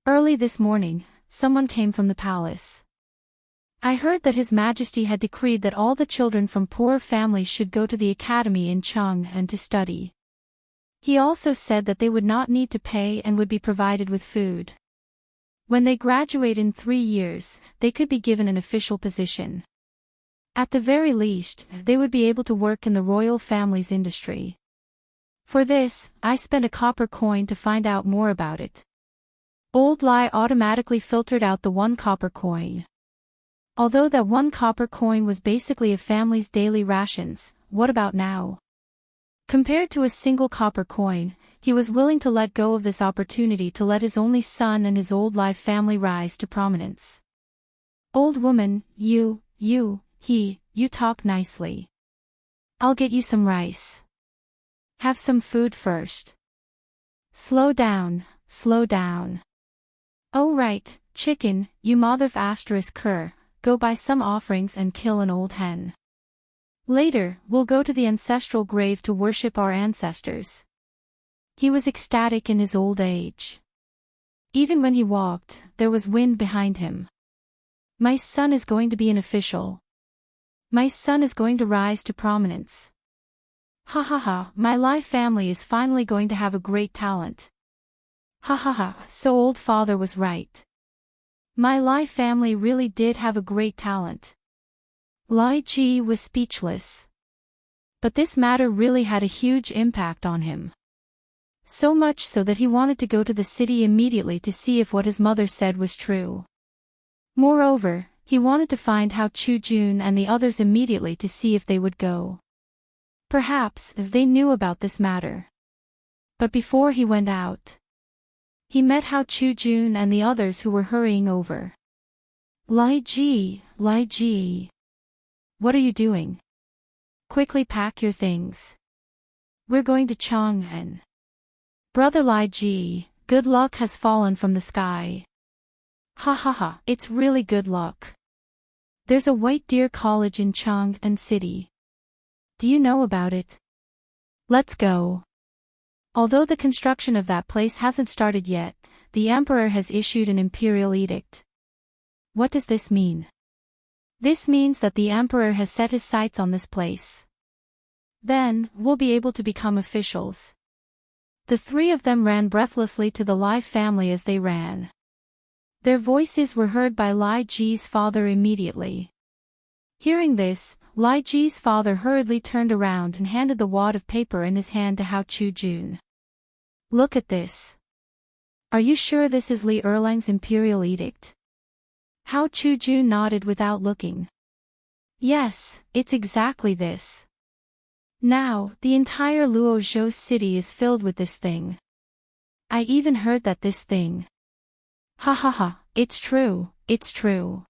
Early this morning, someone came from the palace. I heard that His Majesty had decreed that all the children from poorer families should go to the academy in Cheng and to study. He also said that they would not need to pay and would be provided with food. When they graduate in 3 years, they could be given an official position. At the very least, they would be able to work in the royal family's industry. For this, I spent a copper coin to find out more about it. Old Lai automatically filtered out the 1 copper coin. Although that 1 copper coin was basically a family's daily rations, what about now? Compared to a single copper coin, he was willing to let go of this opportunity to let his only son and his Old Lai family rise to prominence. Old woman, you talk nicely. I'll get you some rice. Have some food first. Slow down. Oh right, chicken, you mother ***, go buy some offerings and kill an old hen. Later, we'll go to the ancestral grave to worship our ancestors. He was ecstatic in his old age. Even when he walked, there was wind behind him. My son is going to be an official. My son is going to rise to prominence. Ha ha ha, my Lai family is finally going to have a great talent. Ha ha ha, so old father was right. My Lai family really did have a great talent. Lai Ji was speechless. But this matter really had a huge impact on him. So much so that he wanted to go to the city immediately to see if what his mother said was true. Moreover, he wanted to find Hao Chu-jun and the others immediately to see if they would go. Perhaps they knew about this matter. But before he went out, he met Hao Chu-jun and the others who were hurrying over. Lai Ji. What are you doing? Quickly pack your things. We're going to Chang'an. Brother Lai Ji, good luck has fallen from the sky. Ha ha ha, it's really good luck. There's a White Deer College in Chang'an City. Do you know about it? Let's go. Although the construction of that place hasn't started yet, the emperor has issued an imperial edict. What does this mean? This means that the emperor has set his sights on this place. Then, we'll be able to become officials. The 3 of them ran breathlessly to the Lai family as they ran. Their voices were heard by Lai Ji's father immediately. Hearing this, Lai Ji's father hurriedly turned around and handed the wad of paper in his hand to Hao Chu-jun. Look at this. Are you sure this is Li Erlang's imperial edict? Hao Chuju nodded without looking. Yes, it's exactly this. Now, the entire Luozhou city is filled with this thing. I even heard that this thing. Ha ha ha, it's true, it's true.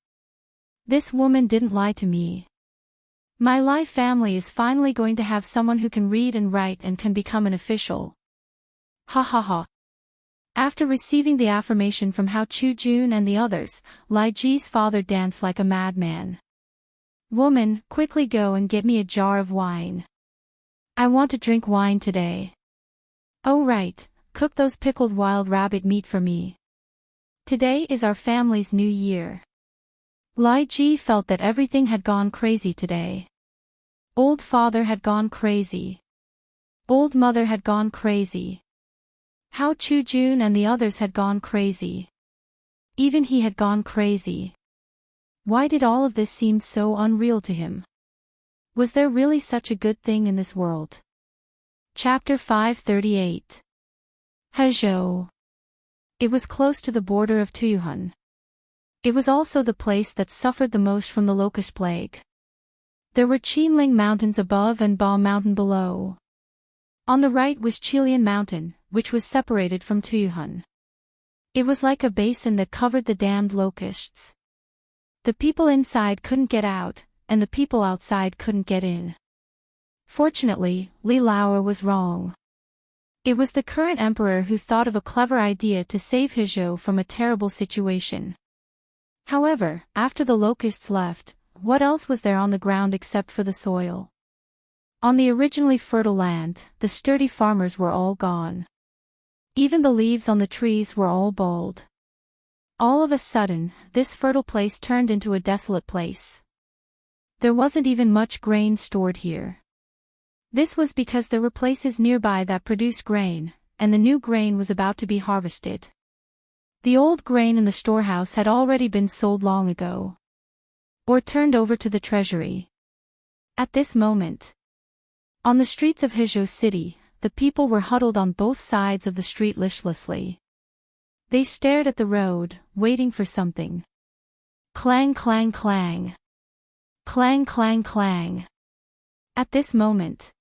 This woman didn't lie to me. My Lai family is finally going to have someone who can read and write and can become an official. Ha ha ha. After receiving the affirmation from Hao Chujun and the others, Lai Ji's father danced like a madman. Woman, quickly go and get me a jar of wine. I want to drink wine today. Oh right, cook those pickled wild rabbit meat for me. Today is our family's new year. Lai Ji felt that everything had gone crazy today. Old father had gone crazy. Old mother had gone crazy. Hao Chujun and the others had gone crazy. Even he had gone crazy. Why did all of this seem so unreal to him? Was there really such a good thing in this world? Chapter 538. Hezhou. It was close to the border of Tuyuhun. It was also the place that suffered the most from the locust plague. There were Qinling Mountains above and Ba Mountain below. On the right was Qilian Mountain, which was separated from Tuyuhun. It was like a basin that covered the damned locusts. The people inside couldn't get out, and the people outside couldn't get in. Fortunately, Li Laoer was wrong. It was the current emperor who thought of a clever idea to save Hezhou from a terrible situation. However, after the locusts left, what else was there on the ground except for the soil? On the originally fertile land, the sturdy farmers were all gone. Even the leaves on the trees were all bald. All of a sudden, this fertile place turned into a desolate place. There wasn't even much grain stored here. This was because there were places nearby that produced grain, and the new grain was about to be harvested. The old grain in the storehouse had already been sold long ago. Or turned over to the treasury. At this moment, on the streets of Hezhou City, the people were huddled on both sides of the street listlessly. They stared at the road, waiting for something. Clang clang clang. Clang clang clang. At this moment,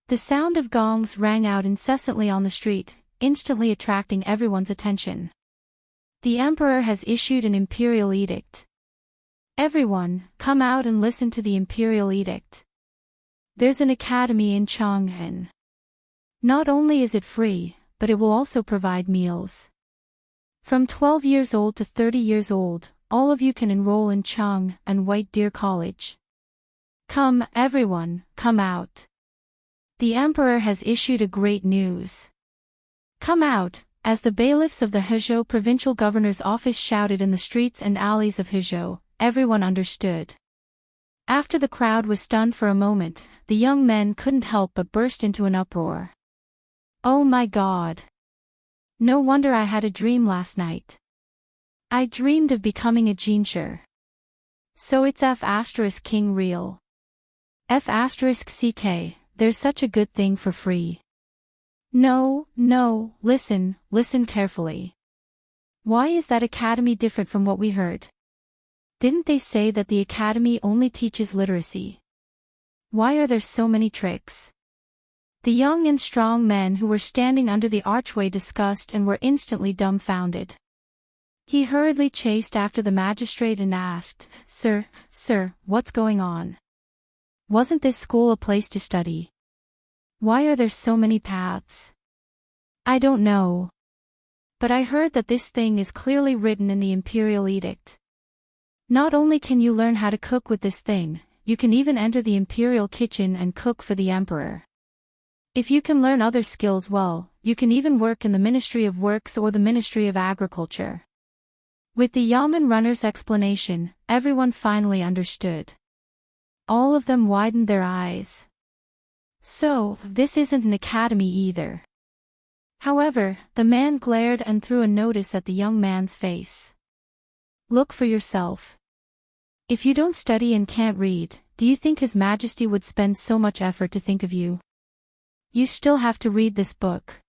the sound of gongs rang out incessantly on the street, instantly attracting everyone's attention. The emperor has issued an imperial edict. Everyone, come out and listen to the imperial edict. There's an academy in Chang'an. Not only is it free, but it will also provide meals. From 12 years old to 30 years old, all of you can enroll in Chang and White Deer College. Come, everyone, come out. The emperor has issued a great news. Come out, as the bailiffs of the Hezhou provincial governor's office shouted in the streets and alleys of Hezhou, everyone understood. After the crowd was stunned for a moment, the young men couldn't help but burst into an uproar. Oh my God! No wonder I had a dream last night. I dreamed of becoming a jinshi. So it's F** King real. F** CK, there's such a good thing for free. No, listen carefully. Why is that academy different from what we heard? Didn't they say that the academy only teaches literacy? Why are there so many tricks? The young and strong men who were standing under the archway discussed and were instantly dumbfounded. He hurriedly chased after the magistrate and asked, Sir, what's going on? Wasn't this school a place to study? Why are there so many paths? I don't know. But I heard that this thing is clearly written in the imperial edict. Not only can you learn how to cook with this thing, you can even enter the imperial kitchen and cook for the emperor. If you can learn other skills well, you can even work in the Ministry of Works or the Ministry of Agriculture. With the Yamen runner's explanation, everyone finally understood. All of them widened their eyes. So, this isn't an academy either. However, the man glared and threw a notice at the young man's face. Look for yourself. If you don't study and can't read, do you think His Majesty would spend so much effort to think of you? You still have to read this book.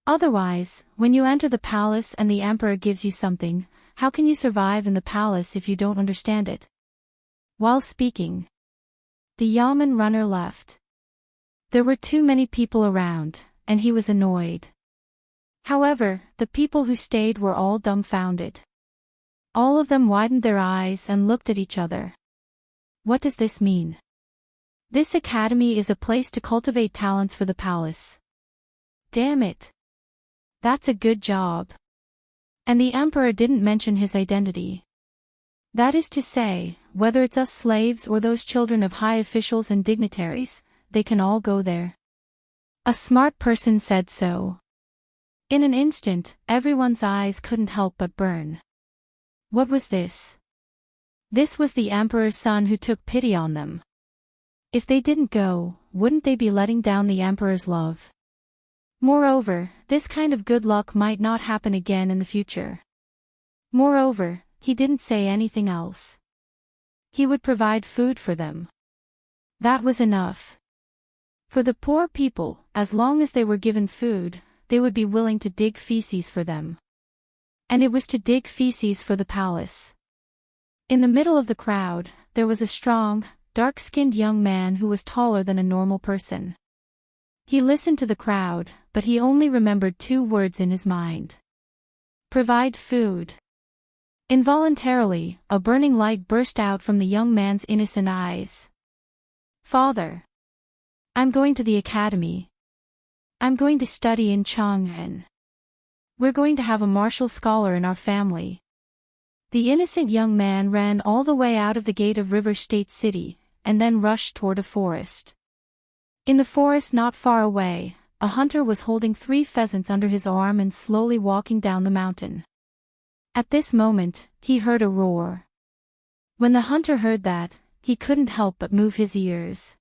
Otherwise, when you enter the palace and the emperor gives you something, how can you survive in the palace if you don't understand it? While speaking, the yamen runner left. There were too many people around, and he was annoyed. However, the people who stayed were all dumbfounded. All of them widened their eyes and looked at each other. What does this mean? This academy is a place to cultivate talents for the palace. Damn it. That's a good job. And the emperor didn't mention his identity. That is to say, whether it's us slaves or those children of high officials and dignitaries, they can all go there. A smart person said so. In an instant, everyone's eyes couldn't help but burn. What was this? This was the emperor's son who took pity on them. If they didn't go, wouldn't they be letting down the emperor's love? Moreover, this kind of good luck might not happen again in the future. Moreover, he didn't say anything else. He would provide food for them. That was enough. For the poor people, as long as they were given food, they would be willing to dig feces for them. And it was to dig feces for the palace. In the middle of the crowd, there was a strong, dark-skinned young man who was taller than a normal person. He listened to the crowd, but he only remembered 2 words in his mind. Provide food. Involuntarily, a burning light burst out from the young man's innocent eyes. Father. I'm going to the academy. I'm going to study in Chang'an. We're going to have a martial scholar in our family. The innocent young man ran all the way out of the gate of River State City, and then rushed toward a forest. In the forest not far away, a hunter was holding 3 pheasants under his arm and slowly walking down the mountain. At this moment, he heard a roar. When the hunter heard that, he couldn't help but move his ears.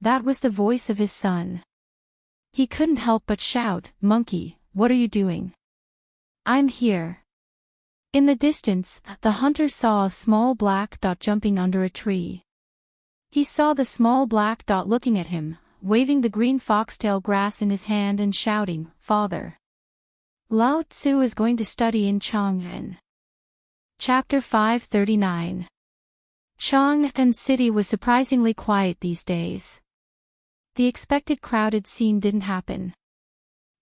That was the voice of his son. He couldn't help but shout, "Monkey, what are you doing?" "I'm here." In the distance, the hunter saw a small black dot jumping under a tree. He saw the small black dot looking at him, waving the green foxtail grass in his hand and shouting, "Father. Lao Tzu is going to study in Chang'an." Chapter 539. Chang'an City was surprisingly quiet these days. The expected crowded scene didn't happen.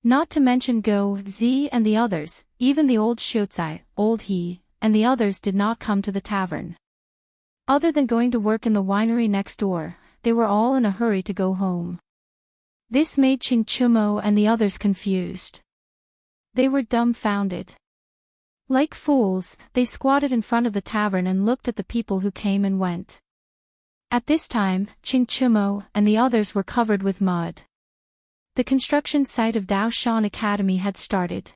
Not to mention Go, Zi and the others, even the old Shuozai, old He, and the others did not come to the tavern. Other than going to work in the winery next door, they were all in a hurry to go home. This made Ching Chumo and the others confused. They were dumbfounded. Like fools, they squatted in front of the tavern and looked at the people who came and went. At this time, Ching Chumo and the others were covered with mud. The construction site of Daoshan Academy had started.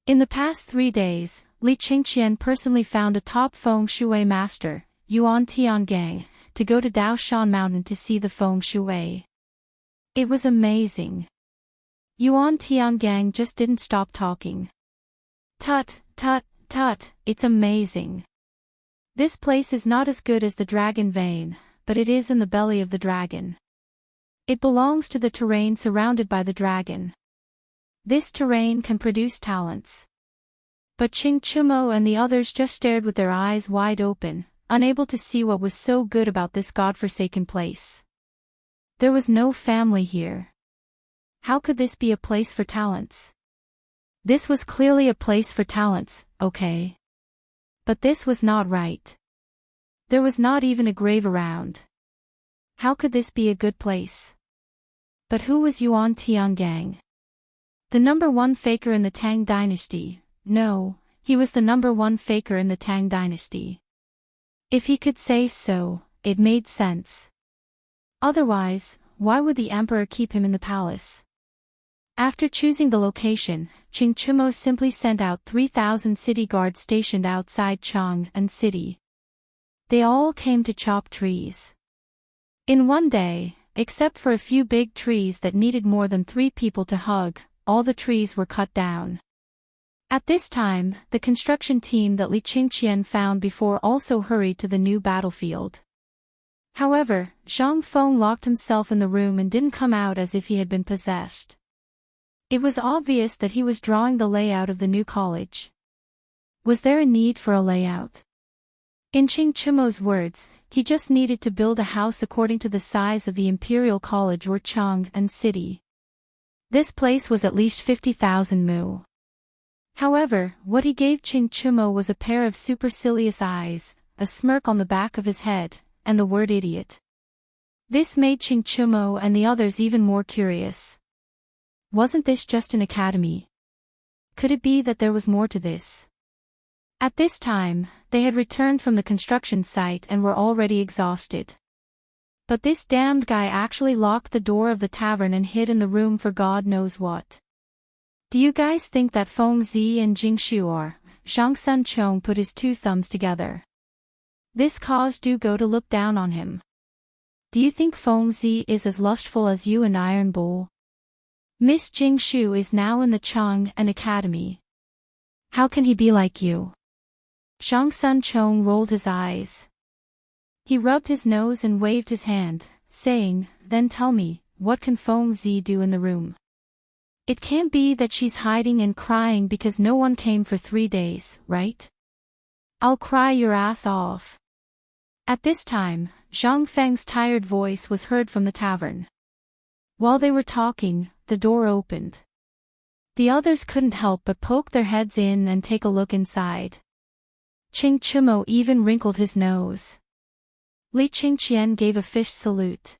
In the past 3 days, Li Qingqian personally found a top feng shui master, Yuan Tiangang, to go to Daoshan Mountain to see the feng shui. It was amazing. Yuan Tiangang just didn't stop talking. Tut, tut, tut, it's amazing. This place is not as good as the dragon vein, but it is in the belly of the dragon. It belongs to the terrain surrounded by the dragon. This terrain can produce talents. But Ching Chumo and the others just stared with their eyes wide open, unable to see what was so good about this godforsaken place. There was no family here. How could this be a place for talents? This was clearly a place for talents, okay. But this was not right. There was not even a grave around. How could this be a good place? But who was Yuan Tiangang? The number 1 faker in the Tang dynasty. No, he was the number 1 faker in the Tang dynasty. If he could say so, it made sense. Otherwise, why would the emperor keep him in the palace? After choosing the location, Ching Chumo simply sent out 3,000 city guards stationed outside Chang'an City. They all came to chop trees. In one day, except for a few big trees that needed more than 3 people to hug, all the trees were cut down. At this time, the construction team that Li Qingqian found before also hurried to the new battlefield. However, Zhang Feng locked himself in the room and didn't come out as if he had been possessed. It was obvious that he was drawing the layout of the new college. Was there a need for a layout? In Ching Chimo's words, he just needed to build a house according to the size of the Imperial College or Chang and city. This place was at least 50,000 mu. However, what he gave Ching Chimo was a pair of supercilious eyes, a smirk on the back of his head, and the word idiot. This made Ching Chimo and the others even more curious. Wasn't this just an academy? Could it be that there was more to this? At this time, they had returned from the construction site and were already exhausted. But this damned guy actually locked the door of the tavern and hid in the room for God knows what. Do you guys think that Feng Zi and Jing Shu are? Zhang Sun Chong put his two thumbs together. This caused Du Go to look down on him. Do you think Feng Zi is as lustful as you and Iron Bull? Miss Jing Shu is now in the Chang and Academy. How can he be like you? Zhang Sun Chong rolled his eyes. He rubbed his nose and waved his hand, saying, then tell me, what can Feng Zi do in the room? It can't be that she's hiding and crying because no one came for 3 days, right? I'll cry your ass off. At this time, Zhang Feng's tired voice was heard from the tavern. While they were talking, the door opened. The others couldn't help but poke their heads in and take a look inside. Ching Chimo even wrinkled his nose. Li Qingqian gave a fish salute.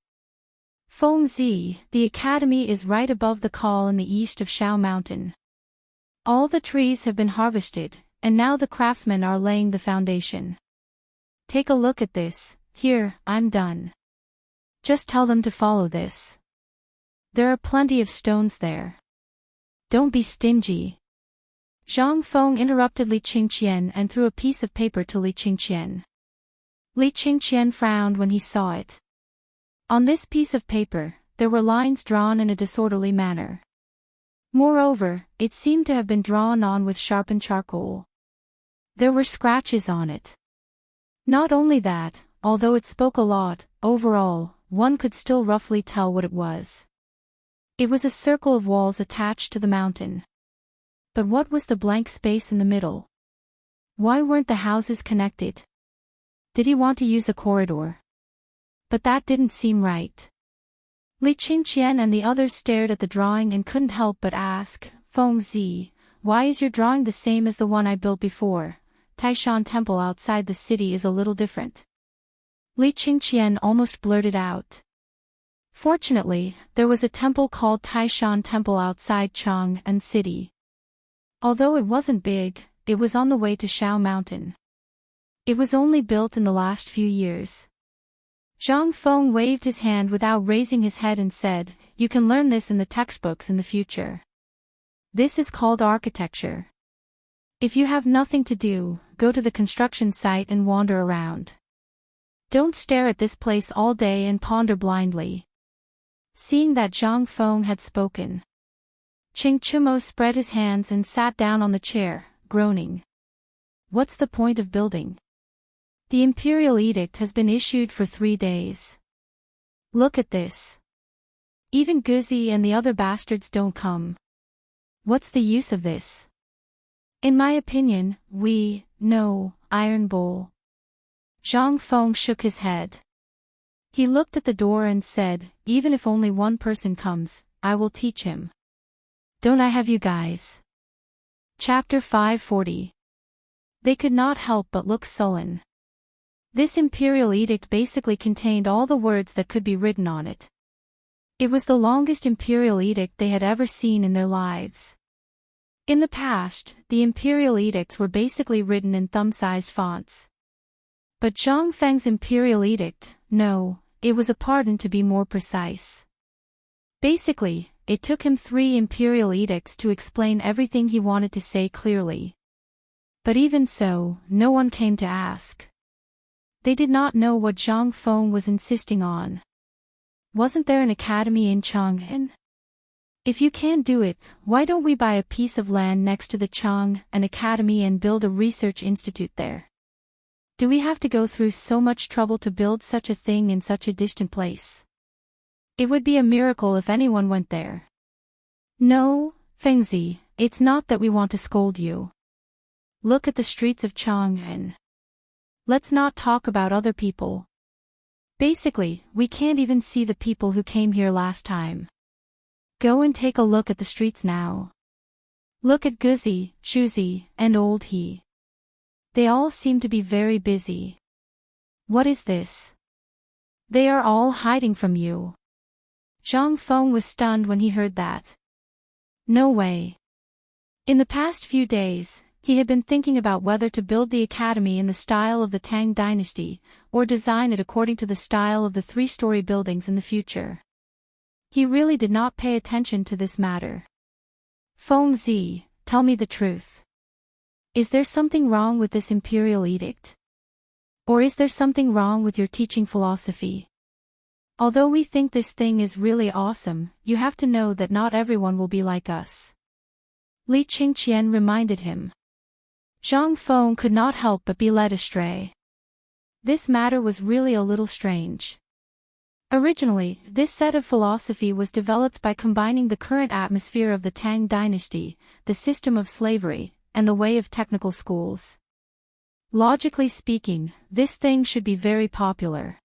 Feng Zi, the academy is right above the col in the east of Shao Mountain. All the trees have been harvested, and now the craftsmen are laying the foundation. Take a look at this. Here, I'm done. Just tell them to follow this. There are plenty of stones there. Don't be stingy. Zhang Feng interrupted Li Qingqian and threw a piece of paper to Li Qingqian. Li Qingqian frowned when he saw it. On this piece of paper, there were lines drawn in a disorderly manner. Moreover, it seemed to have been drawn on with sharpened charcoal. There were scratches on it. Not only that, although it spoke a lot, overall, one could still roughly tell what it was. It was a circle of walls attached to the mountain. But what was the blank space in the middle? Why weren't the houses connected? Did he want to use a corridor? But that didn't seem right. Li Qingqian and the others stared at the drawing and couldn't help but ask, Feng Zi, why is your drawing the same as the one I built before? Taishan Temple outside the city is a little different. Li Qingqian almost blurted out. Fortunately, there was a temple called Taishan Temple outside Chang and city. Although it wasn't big, it was on the way to Shao Mountain. It was only built in the last few years. Zhang Feng waved his hand without raising his head and said, you can learn this in the textbooks in the future. This is called architecture. If you have nothing to do, go to the construction site and wander around. Don't stare at this place all day and ponder blindly. Seeing that Zhang Feng had spoken, Ching Chimo spread his hands and sat down on the chair, groaning. What's the point of building? The imperial edict has been issued for 3 days. Look at this. Even Guzi and the other bastards don't come. What's the use of this? In my opinion, no, Iron Bull. Zhang Feng shook his head. He looked at the door and said, even if only one person comes, I will teach him. Don't I have you guys? Chapter 540. They could not help but look sullen. This imperial edict basically contained all the words that could be written on it. It was the longest imperial edict they had ever seen in their lives. In the past, the imperial edicts were basically written in thumb-sized fonts. But Zhang Feng's imperial edict, no, it was a pardon to be more precise. Basically, it took him 3 imperial edicts to explain everything he wanted to say clearly. But even so, no one came to ask. They did not know what Zhang Feng was insisting on. Wasn't there an academy in Chang'an? If you can't do it, why don't we buy a piece of land next to the Chang an academy and build a research institute there? Do we have to go through so much trouble to build such a thing in such a distant place? It would be a miracle if anyone went there. No, Fengzi, it's not that we want to scold you. Look at the streets of Chang'an. Let's not talk about other people. Basically, we can't even see the people who came here last time. Go and take a look at the streets now. Look at Guzi, Shuzi, and Old He. They all seem to be very busy. What is this? They are all hiding from you. Zhang Feng was stunned when he heard that. No way. In the past few days, he had been thinking about whether to build the academy in the style of the Tang dynasty, or design it according to the style of the three-story buildings in the future. He really did not pay attention to this matter. Feng Zi, tell me the truth. Is there something wrong with this imperial edict? Or is there something wrong with your teaching philosophy? Although we think this thing is really awesome, you have to know that not everyone will be like us. Li Qingqian reminded him. Zhang Feng could not help but be led astray. This matter was really a little strange. Originally, this set of philosophy was developed by combining the current atmosphere of the Tang dynasty, the system of slavery, and the way of technical schools. Logically speaking, this thing should be very popular.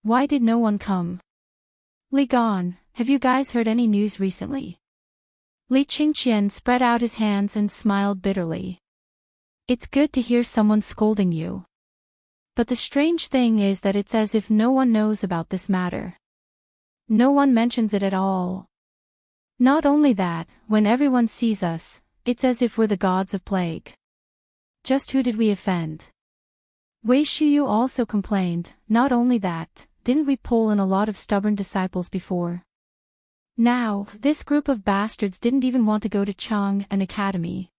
Why did no one come? Li Gan, have you guys heard any news recently? Li Qingqian spread out his hands and smiled bitterly. It's good to hear someone scolding you. But the strange thing is that it's as if no one knows about this matter. No one mentions it at all. Not only that, when everyone sees us, it's as if we're the gods of plague. Just who did we offend? Wei Shuyu also complained, not only that, didn't we pull in a lot of stubborn disciples before? Now, this group of bastards didn't even want to go to Chang'an Academy.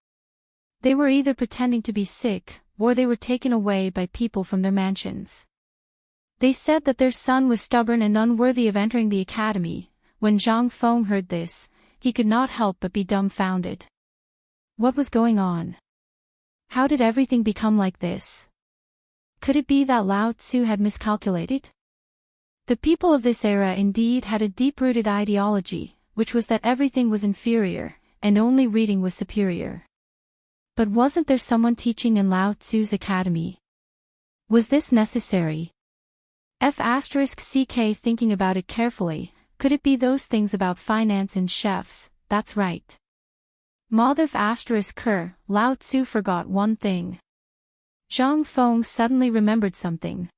They were either pretending to be sick, or they were taken away by people from their mansions. They said that their son was stubborn and unworthy of entering the academy. When Zhang Feng heard this, he could not help but be dumbfounded. What was going on? How did everything become like this? Could it be that Lao Tzu had miscalculated? The people of this era indeed had a deep-rooted ideology, which was that everything was inferior, and only reading was superior. But wasn't there someone teaching in Lao Tzu's academy? Was this necessary? CK thinking about it carefully, could it be those things about finance and chefs? That's right. Ker, Lao Tzu forgot one thing. Zhang Feng suddenly remembered something.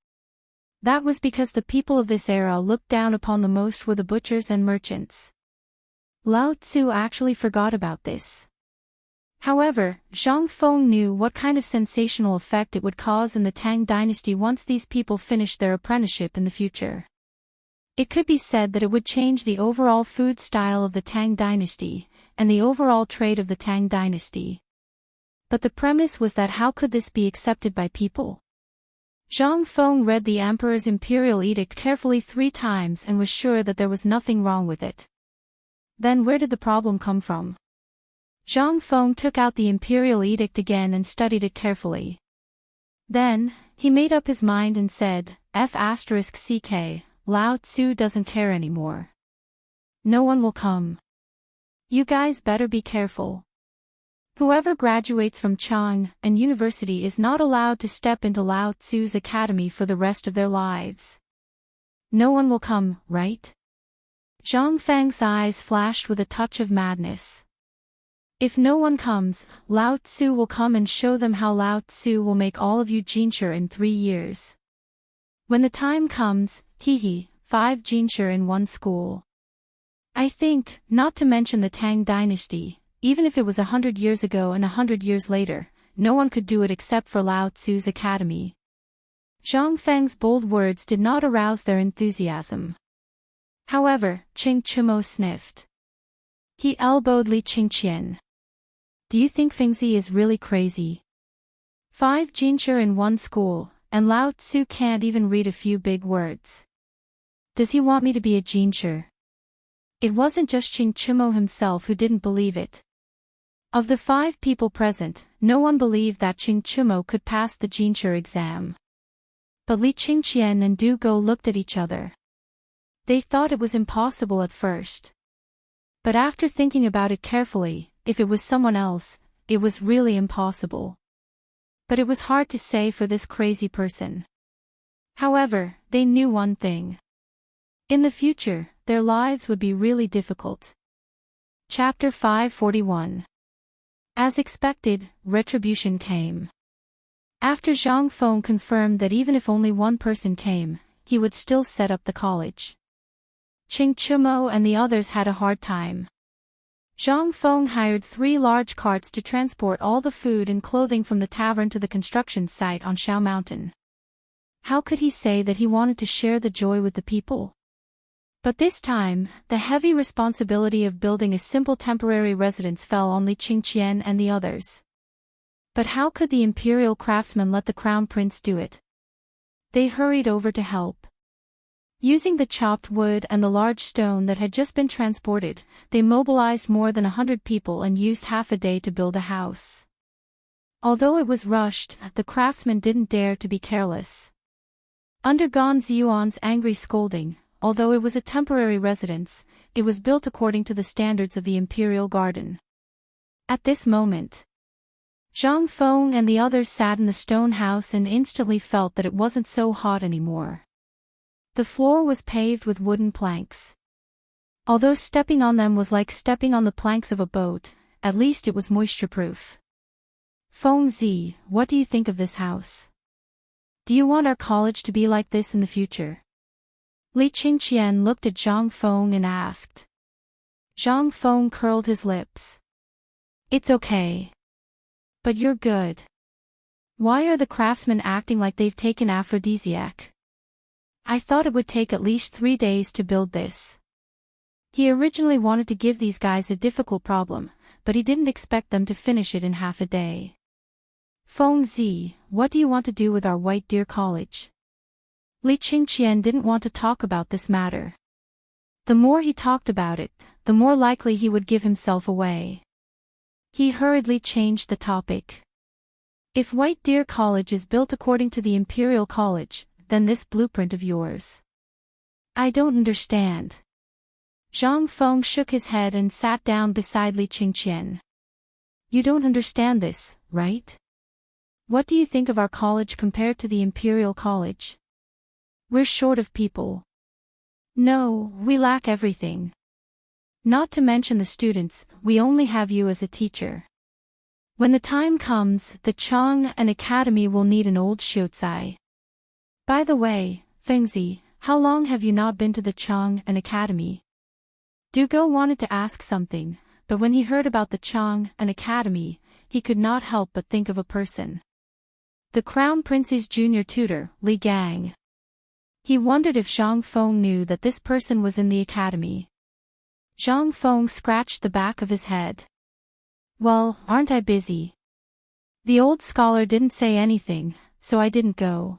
That was because the people of this era looked down upon the most were the butchers and merchants. Lao Tzu actually forgot about this. However, Zhang Feng knew what kind of sensational effect it would cause in the Tang dynasty once these people finished their apprenticeship in the future. It could be said that it would change the overall food style of the Tang dynasty, and the overall trade of the Tang dynasty. But the premise was that how could this be accepted by people? Zhang Feng read the emperor's imperial edict carefully 3 times and was sure that there was nothing wrong with it. Then where did the problem come from? Zhang Feng took out the imperial edict again and studied it carefully. Then, he made up his mind and said, CK, Lao Tzu doesn't care anymore. No one will come. You guys better be careful. Whoever graduates from Chang'an University is not allowed to step into Lao Tzu's academy for the rest of their lives. No one will come, right? Zhang Feng's eyes flashed with a touch of madness. If no one comes, Lao Tzu will come and show them how Lao Tzu will make all of you Jinshi in 3 years. When the time comes, 5 Jinshi in one school. I think, not to mention the Tang dynasty, even if it was 100 years ago and 100 years later, no one could do it except for Lao Tzu's academy. Zhang Feng's bold words did not arouse their enthusiasm. However, Qing Chimo sniffed. He elbowed Li Qingqian. Do you think Fengzi is really crazy? 5 Jinshi in one school, and Lao Tzu can't even read a few big words. Does he want me to be a Jinshi? It wasn't just Qing Chimo himself who didn't believe it. Of the 5 people present, no one believed that Qing Chimo could pass the Jinshi exam. But Li Qingqian and Du Go looked at each other. They thought it was impossible at first. But after thinking about it carefully, if it was someone else, it was really impossible. But it was hard to say for this crazy person. However, they knew one thing. In the future, their lives would be really difficult. Chapter 541. As expected, retribution came. After Zhang Feng confirmed that even if only one person came, he would still set up the college. Qing Chumo and the others had a hard time. Zhang Feng hired 3 large carts to transport all the food and clothing from the tavern to the construction site on Shao Mountain. How could he say that he wanted to share the joy with the people? But this time, the heavy responsibility of building a simple temporary residence fell on Li Qingqian and the others. But how could the imperial craftsmen let the crown prince do it? They hurried over to help. Using the chopped wood and the large stone that had just been transported, they mobilized more than 100 people and used half a day to build a house. Although it was rushed, the craftsmen didn't dare to be careless. Under Gan Ziyuan's angry scolding, although it was a temporary residence, it was built according to the standards of the imperial garden. At this moment, Zhang Feng and the others sat in the stone house and instantly felt that it wasn't so hot anymore. The floor was paved with wooden planks. Although stepping on them was like stepping on the planks of a boat, at least it was moisture-proof. Feng Zi, what do you think of this house? Do you want our college to be like this in the future? Li Qingqian looked at Zhang Feng and asked. Zhang Feng curled his lips. It's okay. But you're good. Why are the craftsmen acting like they've taken aphrodisiac? I thought it would take at least 3 days to build this. He originally wanted to give these guys a difficult problem, but he didn't expect them to finish it in half a day. Feng Zi, what do you want to do with our White Deer College? Li Qingqian didn't want to talk about this matter. The more he talked about it, the more likely he would give himself away. He hurriedly changed the topic. If White Deer College is built according to the Imperial College, then this blueprint of yours. I don't understand. Zhang Feng shook his head and sat down beside Li Qingqian. You don't understand this, right? What do you think of our college compared to the Imperial College? We're short of people. No, we lack everything. Not to mention the students, we only have you as a teacher. When the time comes, the Chang and Academy will need an old Shiozai. By the way, Fengzi, how long have you not been to the Chang and Academy? Dugo wanted to ask something, but when he heard about the Chang and Academy, he could not help but think of a person. The Crown Prince's junior tutor, Li Gang. He wondered if Zhang Feng knew that this person was in the academy. Zhang Feng scratched the back of his head. Well, aren't I busy? The old scholar didn't say anything, so I didn't go.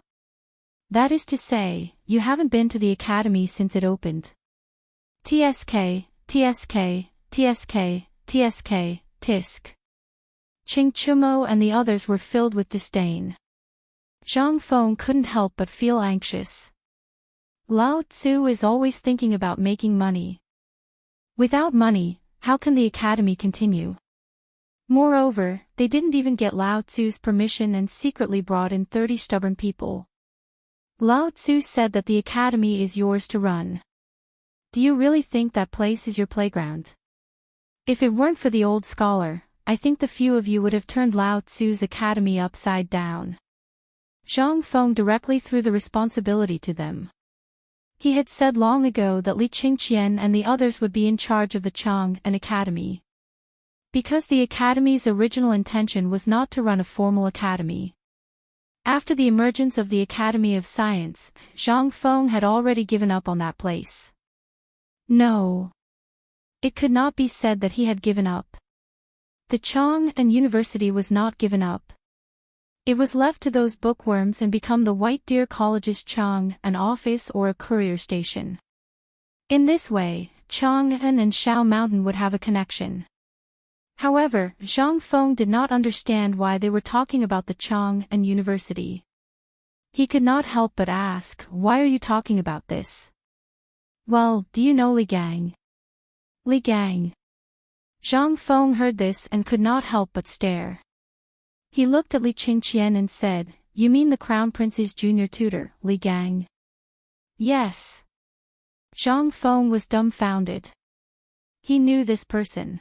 That is to say, you haven't been to the academy since it opened. TSK, TSK, TSK, TSK, TISK. Qing Chumo and the others were filled with disdain. Zhang Feng couldn't help but feel anxious. Lao Tzu is always thinking about making money. Without money, how can the academy continue? Moreover, they didn't even get Lao Tzu's permission and secretly brought in 30 stubborn people. Lao Tzu said that the academy is yours to run. Do you really think that place is your playground? If it weren't for the old scholar, I think the few of you would have turned Lao Tzu's academy upside down. Zhang Feng directly threw the responsibility to them. He had said long ago that Li Qingqian and the others would be in charge of the Chang and Academy. Because the academy's original intention was not to run a formal academy. After the emergence of the Academy of Science, Zhang Feng had already given up on that place. No. It could not be said that he had given up. The Chang and University was not given up. It was left to those bookworms and become the White Deer College's Chang, an office or a courier station. In this way, Chang'an and Shao Mountain would have a connection. However, Zhang Feng did not understand why they were talking about the Chang and University. He could not help but ask, why are you talking about this? Well, do you know Li Gang? Li Gang. Zhang Feng heard this and could not help but stare. He looked at Li Qingqian and said, "You mean the Crown Prince's junior tutor, Li Gang?" "Yes." Zhang Feng was dumbfounded. He knew this person.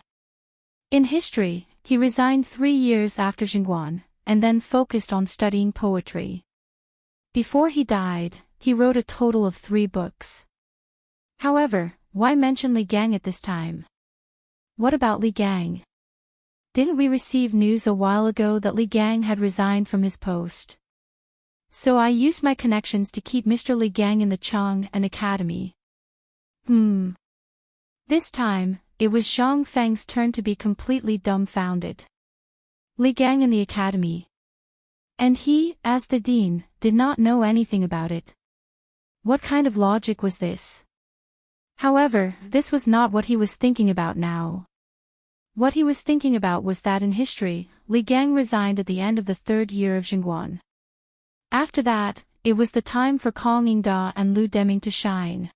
In history, he resigned 3 years after Xingguan, and then focused on studying poetry. Before he died, he wrote a total of 3 books. However, why mention Li Gang at this time? What about Li Gang? Didn't we receive news a while ago that Li Gang had resigned from his post? So I used my connections to keep Mr. Li Gang in the Chang'an Academy. This time, it was Zhang Feng's turn to be completely dumbfounded. Li Gang in the academy. And he, as the dean, did not know anything about it. What kind of logic was this? However, this was not what he was thinking about now. What he was thinking about was that in history, Li Gang resigned at the end of the 3rd year of Xingguan. After that, it was the time for Kong Yingda and Lu Deming to shine.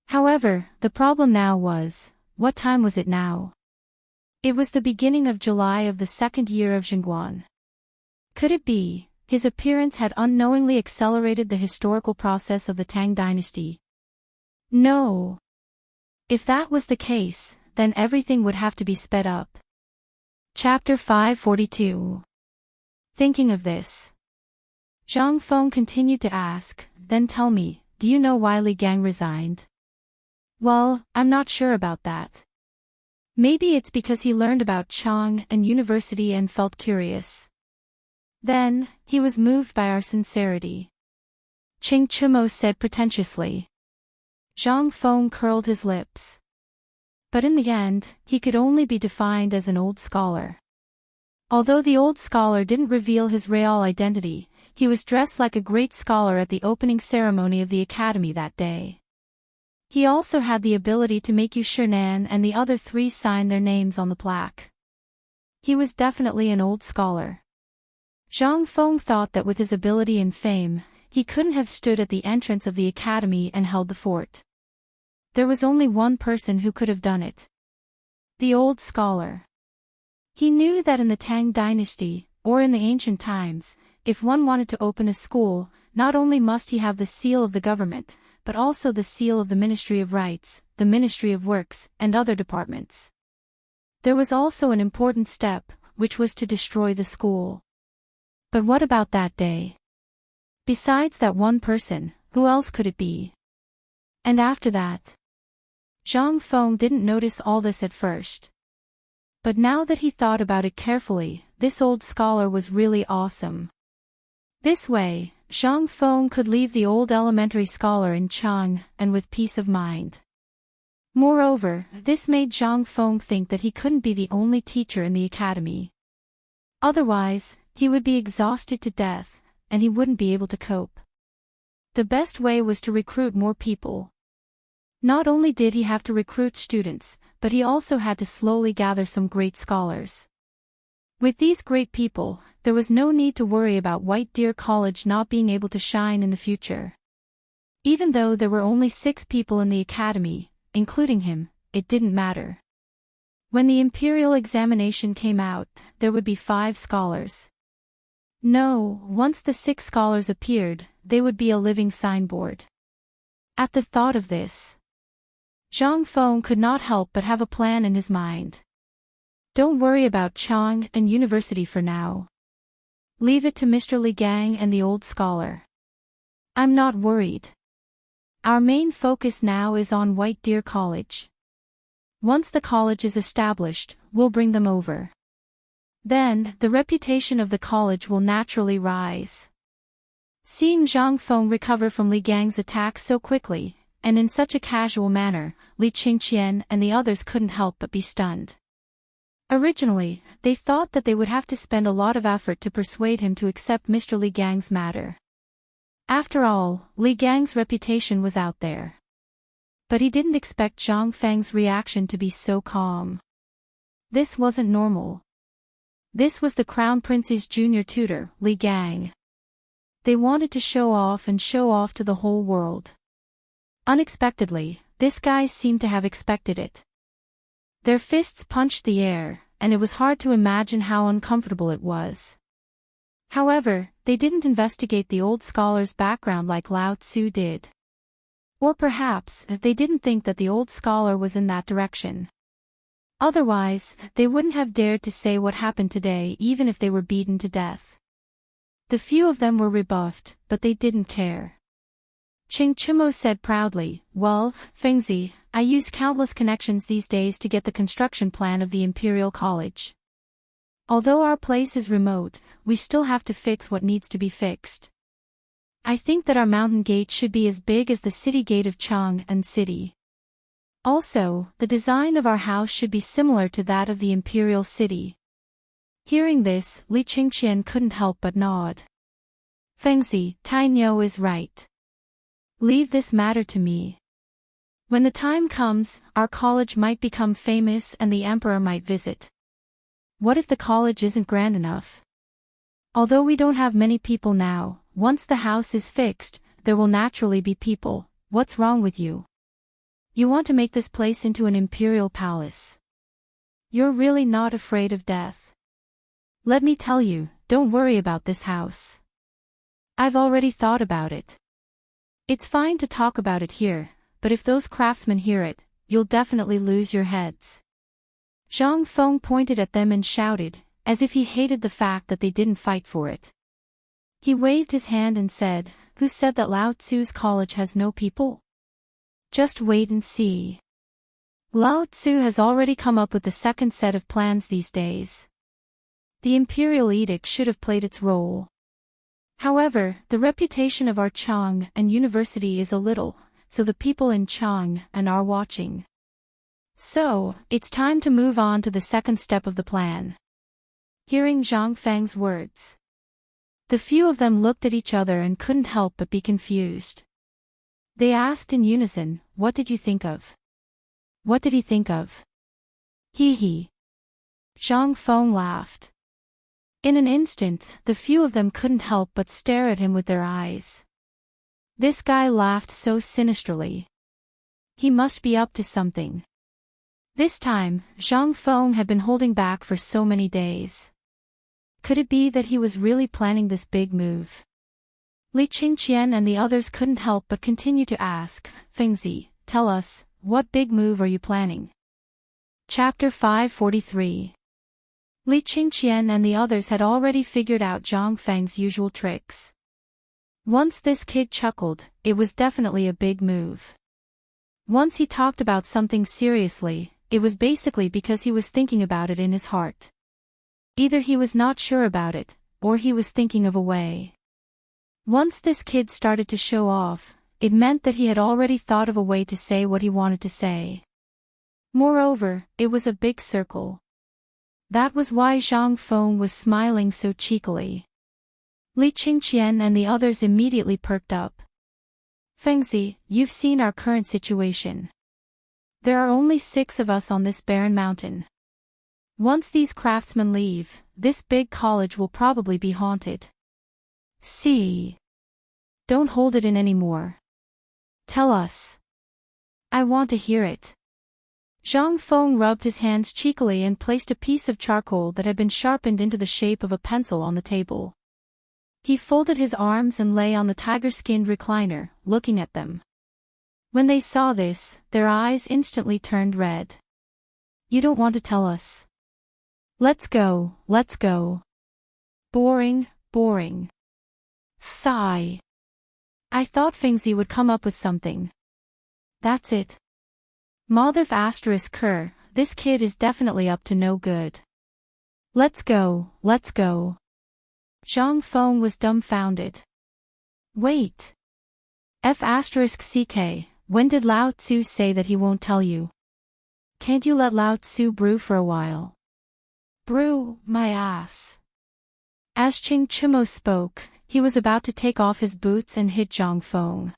However, the problem now was, what time was it now? It was the beginning of July of the 2nd year of Xingguan. Could it be, his appearance had unknowingly accelerated the historical process of the Tang dynasty? No. If that was the case, then everything would have to be sped up. Chapter 542. Thinking of this, Zhang Feng continued to ask, "Then tell me, do you know why Li Gang resigned?" "Well, I'm not sure about that. Maybe it's because he learned about Chang'an University and felt curious. Then, he was moved by our sincerity," Qing Chimo said pretentiously. Zhang Feng curled his lips. But in the end, he could only be defined as an old scholar. Although the old scholar didn't reveal his real identity, he was dressed like a great scholar at the opening ceremony of the academy that day. He also had the ability to make Yu Shinan and the other 3 sign their names on the plaque. He was definitely an old scholar. Zhang Feng thought that with his ability and fame, he couldn't have stood at the entrance of the academy and held the fort. There was only one person who could have done it. The old scholar. He knew that in the Tang dynasty, or in the ancient times, if one wanted to open a school, not only must he have the seal of the government, but also the seal of the Ministry of Rights, the Ministry of Works, and other departments. There was also an important step, which was to destroy the school. But what about that day? Besides that one person, who else could it be? And after that? Zhang Feng didn't notice all this at first. But now that he thought about it carefully, this old scholar was really awesome. This way, Zhang Feng could leave the old elementary scholar in Chang and with peace of mind. Moreover, this made Zhang Feng think that he couldn't be the only teacher in the academy. Otherwise, he would be exhausted to death, and he wouldn't be able to cope. The best way was to recruit more people. Not only did he have to recruit students, but he also had to slowly gather some great scholars. With these great people, there was no need to worry about White Deer College not being able to shine in the future. Even though there were only 6 people in the academy, including him, it didn't matter. When the imperial examination came out, there would be 5 scholars. No, once the 6 scholars appeared, they would be a living signboard. At the thought of this, Zhang Feng could not help but have a plan in his mind. Don't worry about Chang'an University for now. Leave it to Mr. Li Gang and the old scholar. I'm not worried. Our main focus now is on White Deer College. Once the college is established, we'll bring them over. Then, the reputation of the college will naturally rise. Seeing Zhang Feng recover from Li Gang's attack so quickly, and in such a casual manner, Li Qingqian and the others couldn't help but be stunned. Originally, they thought that they would have to spend a lot of effort to persuade him to accept Mr. Li Gang's matter. After all, Li Gang's reputation was out there. But he didn't expect Zhang Feng's reaction to be so calm. This wasn't normal. This was the Crown Prince's junior tutor, Li Gang. They wanted to show off to the whole world. Unexpectedly, this guy seemed to have expected it. Their fists punched the air, and it was hard to imagine how uncomfortable it was. However, they didn't investigate the old scholar's background like Lao Tzu did. Or perhaps, they didn't think that the old scholar was in that direction. Otherwise, they wouldn't have dared to say what happened today even if they were beaten to death. The few of them were rebuffed, but they didn't care. Ching Chimo said proudly, "Well, Fengzi, I use countless connections these days to get the construction plan of the Imperial College. Although our place is remote, we still have to fix what needs to be fixed. I think that our mountain gate should be as big as the city gate of Chang'an City. Also, the design of our house should be similar to that of the Imperial City." Hearing this, Li Qingqian couldn't help but nod. "Fengzi, Tai Niu is right. Leave this matter to me. When the time comes, our college might become famous and the emperor might visit. What if the college isn't grand enough? Although we don't have many people now, once the house is fixed, there will naturally be people. What's wrong with you? You want to make this place into an imperial palace. You're really not afraid of death. Let me tell you, don't worry about this house. I've already thought about it. It's fine to talk about it here, but if those craftsmen hear it, you'll definitely lose your heads." Zhang Feng pointed at them and shouted, as if he hated the fact that they didn't fight for it. He waved his hand and said, "Who said that Lao Tzu's college has no people? Just wait and see. Lao Tzu has already come up with the second set of plans these days. The imperial edict should have played its role. However, the reputation of our Chang'an University is a little, so the people in Chang'an are watching. So, it's time to move on to the second step of the plan." Hearing Zhang Feng's words, the few of them looked at each other and couldn't help but be confused. They asked in unison, "What did you think of?" "What did he think of?" "Hee hee." Zhang Feng laughed. In an instant, the few of them couldn't help but stare at him with their eyes. This guy laughed so sinisterly. He must be up to something. This time, Zhang Feng had been holding back for so many days. Could it be that he was really planning this big move? Li Qingqian and the others couldn't help but continue to ask, "Fengzi, tell us, what big move are you planning?" Chapter 543. Li Qingqian and the others had already figured out Zhang Feng's usual tricks. Once this kid chuckled, it was definitely a big move. Once he talked about something seriously, it was basically because he was thinking about it in his heart. Either he was not sure about it, or he was thinking of a way. Once this kid started to show off, it meant that he had already thought of a way to say what he wanted to say. Moreover, it was a big circle. That was why Zhang Feng was smiling so cheekily. Li Qingqian and the others immediately perked up. "Fengzi, you've seen our current situation. There are only 6 of us on this barren mountain. Once these craftsmen leave, this big college will probably be haunted. See? Don't hold it in anymore. Tell us. I want to hear it." Zhang Feng rubbed his hands cheekily and placed a piece of charcoal that had been sharpened into the shape of a pencil on the table. He folded his arms and lay on the tiger-skinned recliner, looking at them. When they saw this, their eyes instantly turned red. "You don't want to tell us? Let's go, let's go. Boring, boring. Sigh. I thought Fengzi would come up with something. That's it. Motherf asterisk Kerr, this kid is definitely up to no good. Let's go, let's go." Zhang Feng was dumbfounded. "Wait. F asterisk CK, when did Lao Tzu say that he won't tell you? Can't you let Lao Tzu brew for a while?" "Brew, my ass." As Ching Chimo spoke, he was about to take off his boots and hit Zhang Feng.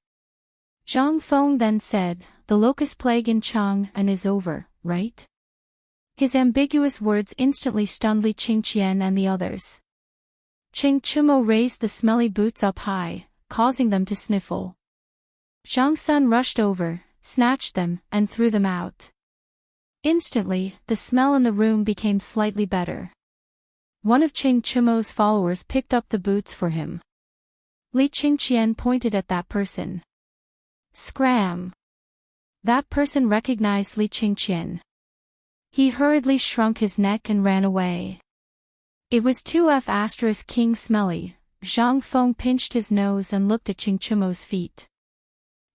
Zhang Feng then said, "The locust plague in Chang'an is over, right?" His ambiguous words instantly stunned Li Qingqian and the others. Ching Chimo raised the smelly boots up high, causing them to sniffle. Zhang Sun rushed over, snatched them, and threw them out. Instantly, the smell in the room became slightly better. One of Ching Chumo's followers picked up the boots for him. Li Qingqian pointed at that person. Scram! That person recognized Li Qingqian. He hurriedly shrunk his neck and ran away. It was 2F** King Smelly. Zhang Feng pinched his nose and looked at Ching Chumo's feet.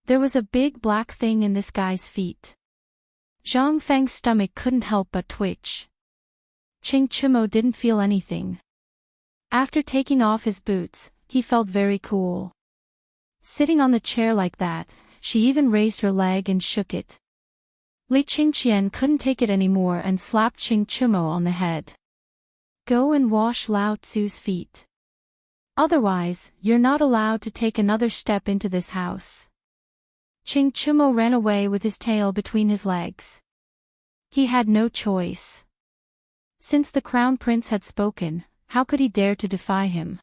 There was a big black thing in this guy's feet. Zhang Feng's stomach couldn't help but twitch. Ching Chumo didn't feel anything. After taking off his boots, he felt very cool. Sitting on the chair like that, she even raised her leg and shook it. Li Qingqian couldn't take it anymore and slapped Ching Chumo on the head. Go and wash Lao Tzu's feet. Otherwise, you're not allowed to take another step into this house. Ching Chumo ran away with his tail between his legs. He had no choice. Since the crown prince had spoken, how could he dare to defy him?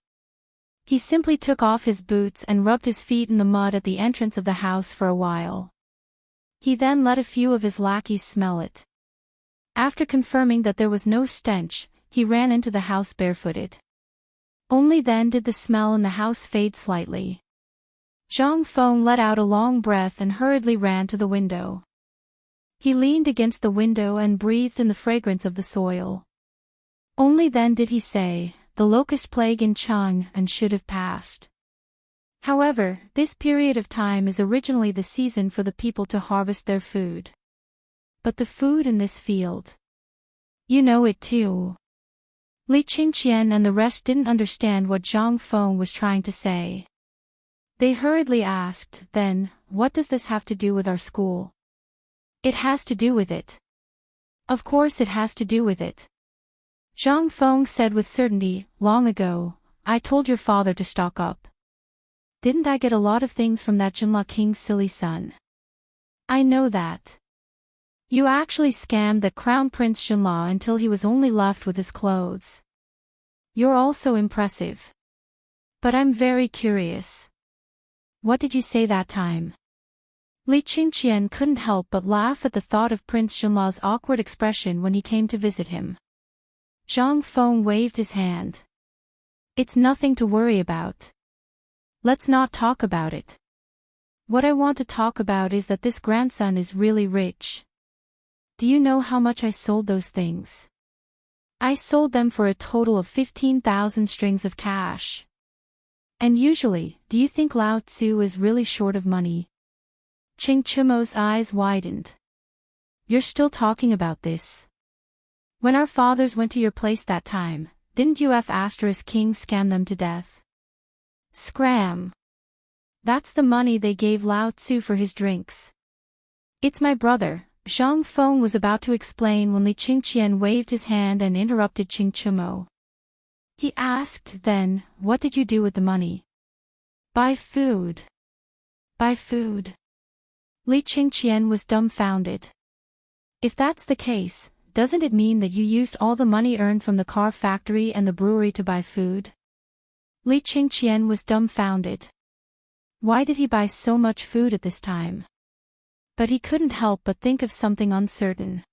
He simply took off his boots and rubbed his feet in the mud at the entrance of the house for a while. He then let a few of his lackeys smell it. After confirming that there was no stench, he ran into the house barefooted. Only then did the smell in the house fade slightly. Zhang Feng let out a long breath and hurriedly ran to the window. He leaned against the window and breathed in the fragrance of the soil. Only then did he say, the locust plague in Chang'an should have passed. However, this period of time is originally the season for the people to harvest their food. But the food in this field. You know it too. Li Qingqian and the rest didn't understand what Zhang Feng was trying to say. They hurriedly asked, then, what does this have to do with our school? It has to do with it. Of course it has to do with it. Zhang Feng said with certainty, long ago, I told your father to stock up. Didn't I get a lot of things from that Jinla king's silly son? I know that. You actually scammed the Crown Prince Jinla until he was only left with his clothes. You're also impressive. But I'm very curious. What did you say that time? Li Qingqian couldn't help but laugh at the thought of Prince Jinla's awkward expression when he came to visit him. Zhang Feng waved his hand. It's nothing to worry about. Let's not talk about it. What I want to talk about is that this grandson is really rich. Do you know how much I sold those things? I sold them for a total of 15,000 strings of cash. And usually, do you think Lao Tzu is really short of money? Ching Chumo's eyes widened. You're still talking about this? When our fathers went to your place that time, didn't UF** King scam them to death? Scram! That's the money they gave Lao Tzu for his drinks. It's my brother. Zhang Feng was about to explain when Li Qingqian waved his hand and interrupted Ching Chumo. He asked then, what did you do with the money? Buy food. Buy food. Li Qingqian was dumbfounded. If that's the case, doesn't it mean that you used all the money earned from the car factory and the brewery to buy food? Li Qingqian was dumbfounded. Why did he buy so much food at this time? But he couldn't help but think of something uncertain.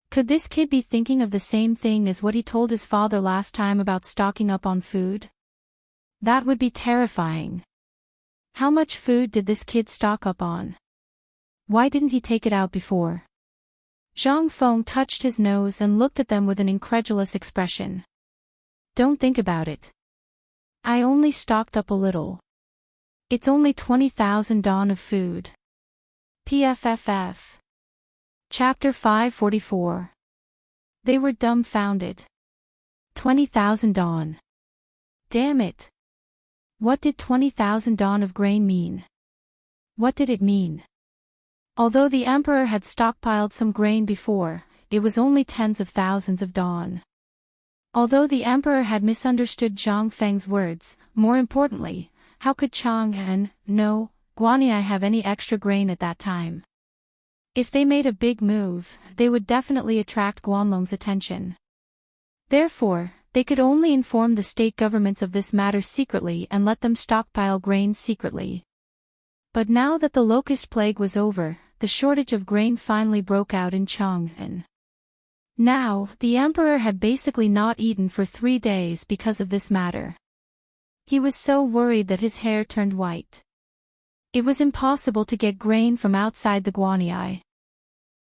Could this kid be thinking of the same thing as what he told his father last time about stocking up on food? That would be terrifying. How much food did this kid stock up on? Why didn't he take it out before? Zhang Feng touched his nose and looked at them with an incredulous expression. Don't think about it. I only stocked up a little. It's only 20,000 dawn of food. PFFF. Chapter 544. They were dumbfounded. 20,000 dawn. Damn it. What did 20,000 dawn of grain mean? What did it mean? Although the emperor had stockpiled some grain before, it was only tens of thousands of dawn. Although the emperor had misunderstood Zhang Feng's words, more importantly, how could Chang'an, no, Guanyi have any extra grain at that time? If they made a big move, they would definitely attract Guanlong's attention. Therefore, they could only inform the state governments of this matter secretly and let them stockpile grain secretly. But now that the locust plague was over, the shortage of grain finally broke out in Chang'an. Now, the emperor had basically not eaten for 3 days because of this matter. He was so worried that his hair turned white. It was impossible to get grain from outside the Guanyi.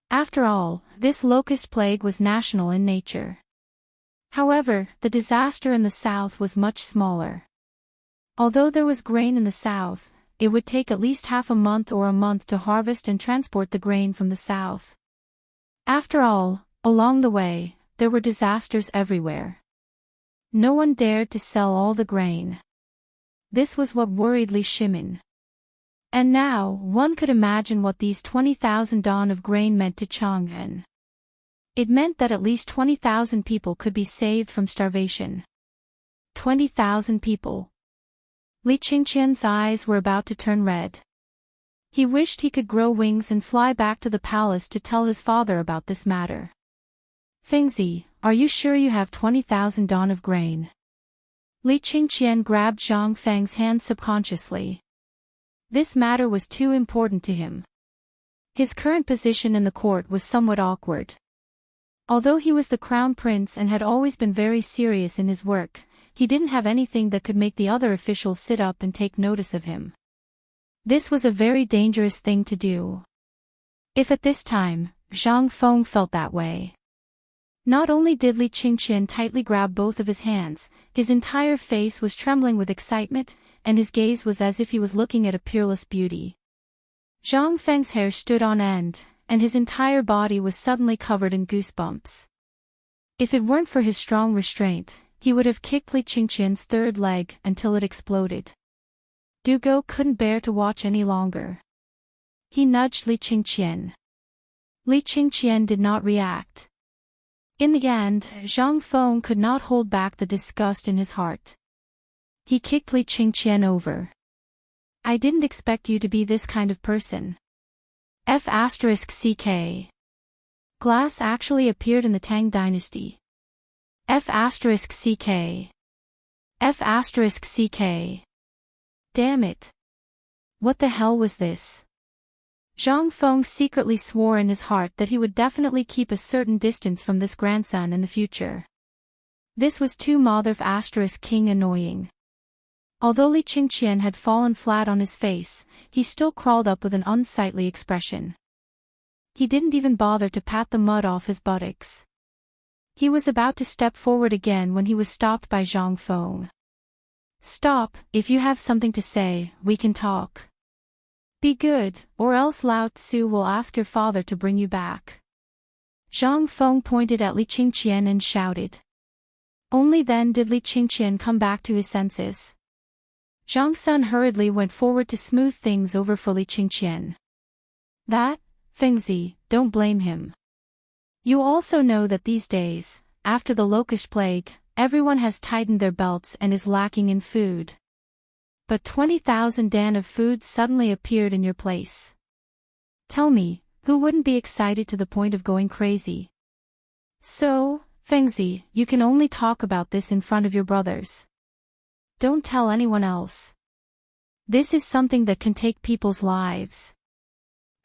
After all, this locust plague was national in nature. However, the disaster in the south was much smaller. Although there was grain in the south, it would take at least half a month or a month to harvest and transport the grain from the south. After all, along the way, there were disasters everywhere. No one dared to sell all the grain. This was what worried Li Shimin. And now, one could imagine what these 20,000 don of grain meant to Chang'an. It meant that at least 20,000 people could be saved from starvation. 20,000 people. Li Qingqian's eyes were about to turn red. He wished he could grow wings and fly back to the palace to tell his father about this matter. Fengzi, are you sure you have 20,000 don of grain? Li Qingqian grabbed Zhang Feng's hand subconsciously. This matter was too important to him. His current position in the court was somewhat awkward. Although he was the crown prince and had always been very serious in his work, he didn't have anything that could make the other officials sit up and take notice of him. This was a very dangerous thing to do. If at this time, Zhang Feng felt that way. Not only did Li Qingqian tightly grab both of his hands, his entire face was trembling with excitement, and his gaze was as if he was looking at a peerless beauty. Zhang Feng's hair stood on end, and his entire body was suddenly covered in goosebumps. If it weren't for his strong restraint, he would have kicked Li Qingqian's third leg until it exploded. Dugo couldn't bear to watch any longer. He nudged Li Qingqian. Li Qingqian did not react. In the end, Zhang Feng could not hold back the disgust in his heart. He kicked Li Qingqian over. I didn't expect you to be this kind of person. F***ck. Glass actually appeared in the Tang dynasty. F***ck. F***ck. Damn it. What the hell was this? Zhang Feng secretly swore in his heart that he would definitely keep a certain distance from this grandson in the future. This was too **king annoying. Although Li Qingqian had fallen flat on his face, he still crawled up with an unsightly expression. He didn't even bother to pat the mud off his buttocks. He was about to step forward again when he was stopped by Zhang Feng. Stop, if you have something to say, we can talk. Be good, or else Lao Tzu will ask your father to bring you back. Zhang Feng pointed at Li Qingqian and shouted. Only then did Li Qingqian come back to his senses. Zhang Sun hurriedly went forward to smooth things over for Li Qingqian. That, Fengzi, don't blame him. You also know that these days, after the locust plague, everyone has tightened their belts and is lacking in food. But 20,000 dan of food suddenly appeared in your place. Tell me, who wouldn't be excited to the point of going crazy? So, Fengzi, you can only talk about this in front of your brothers. Don't tell anyone else. This is something that can take people's lives.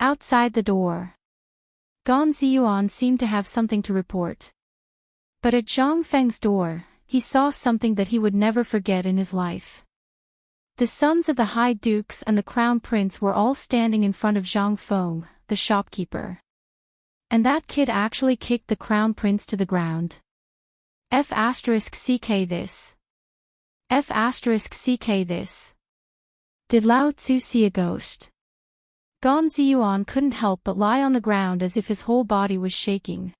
Outside the door, Gan Ziyuan seemed to have something to report. But at Zhang Feng's door, he saw something that he would never forget in his life. The sons of the High Dukes and the Crown Prince were all standing in front of Zhang Feng, the shopkeeper. And that kid actually kicked the Crown Prince to the ground. F***ck this. F***ck this. Did Lao Tzu see a ghost? Gan Ziyuan couldn't help but lie on the ground as if his whole body was shaking.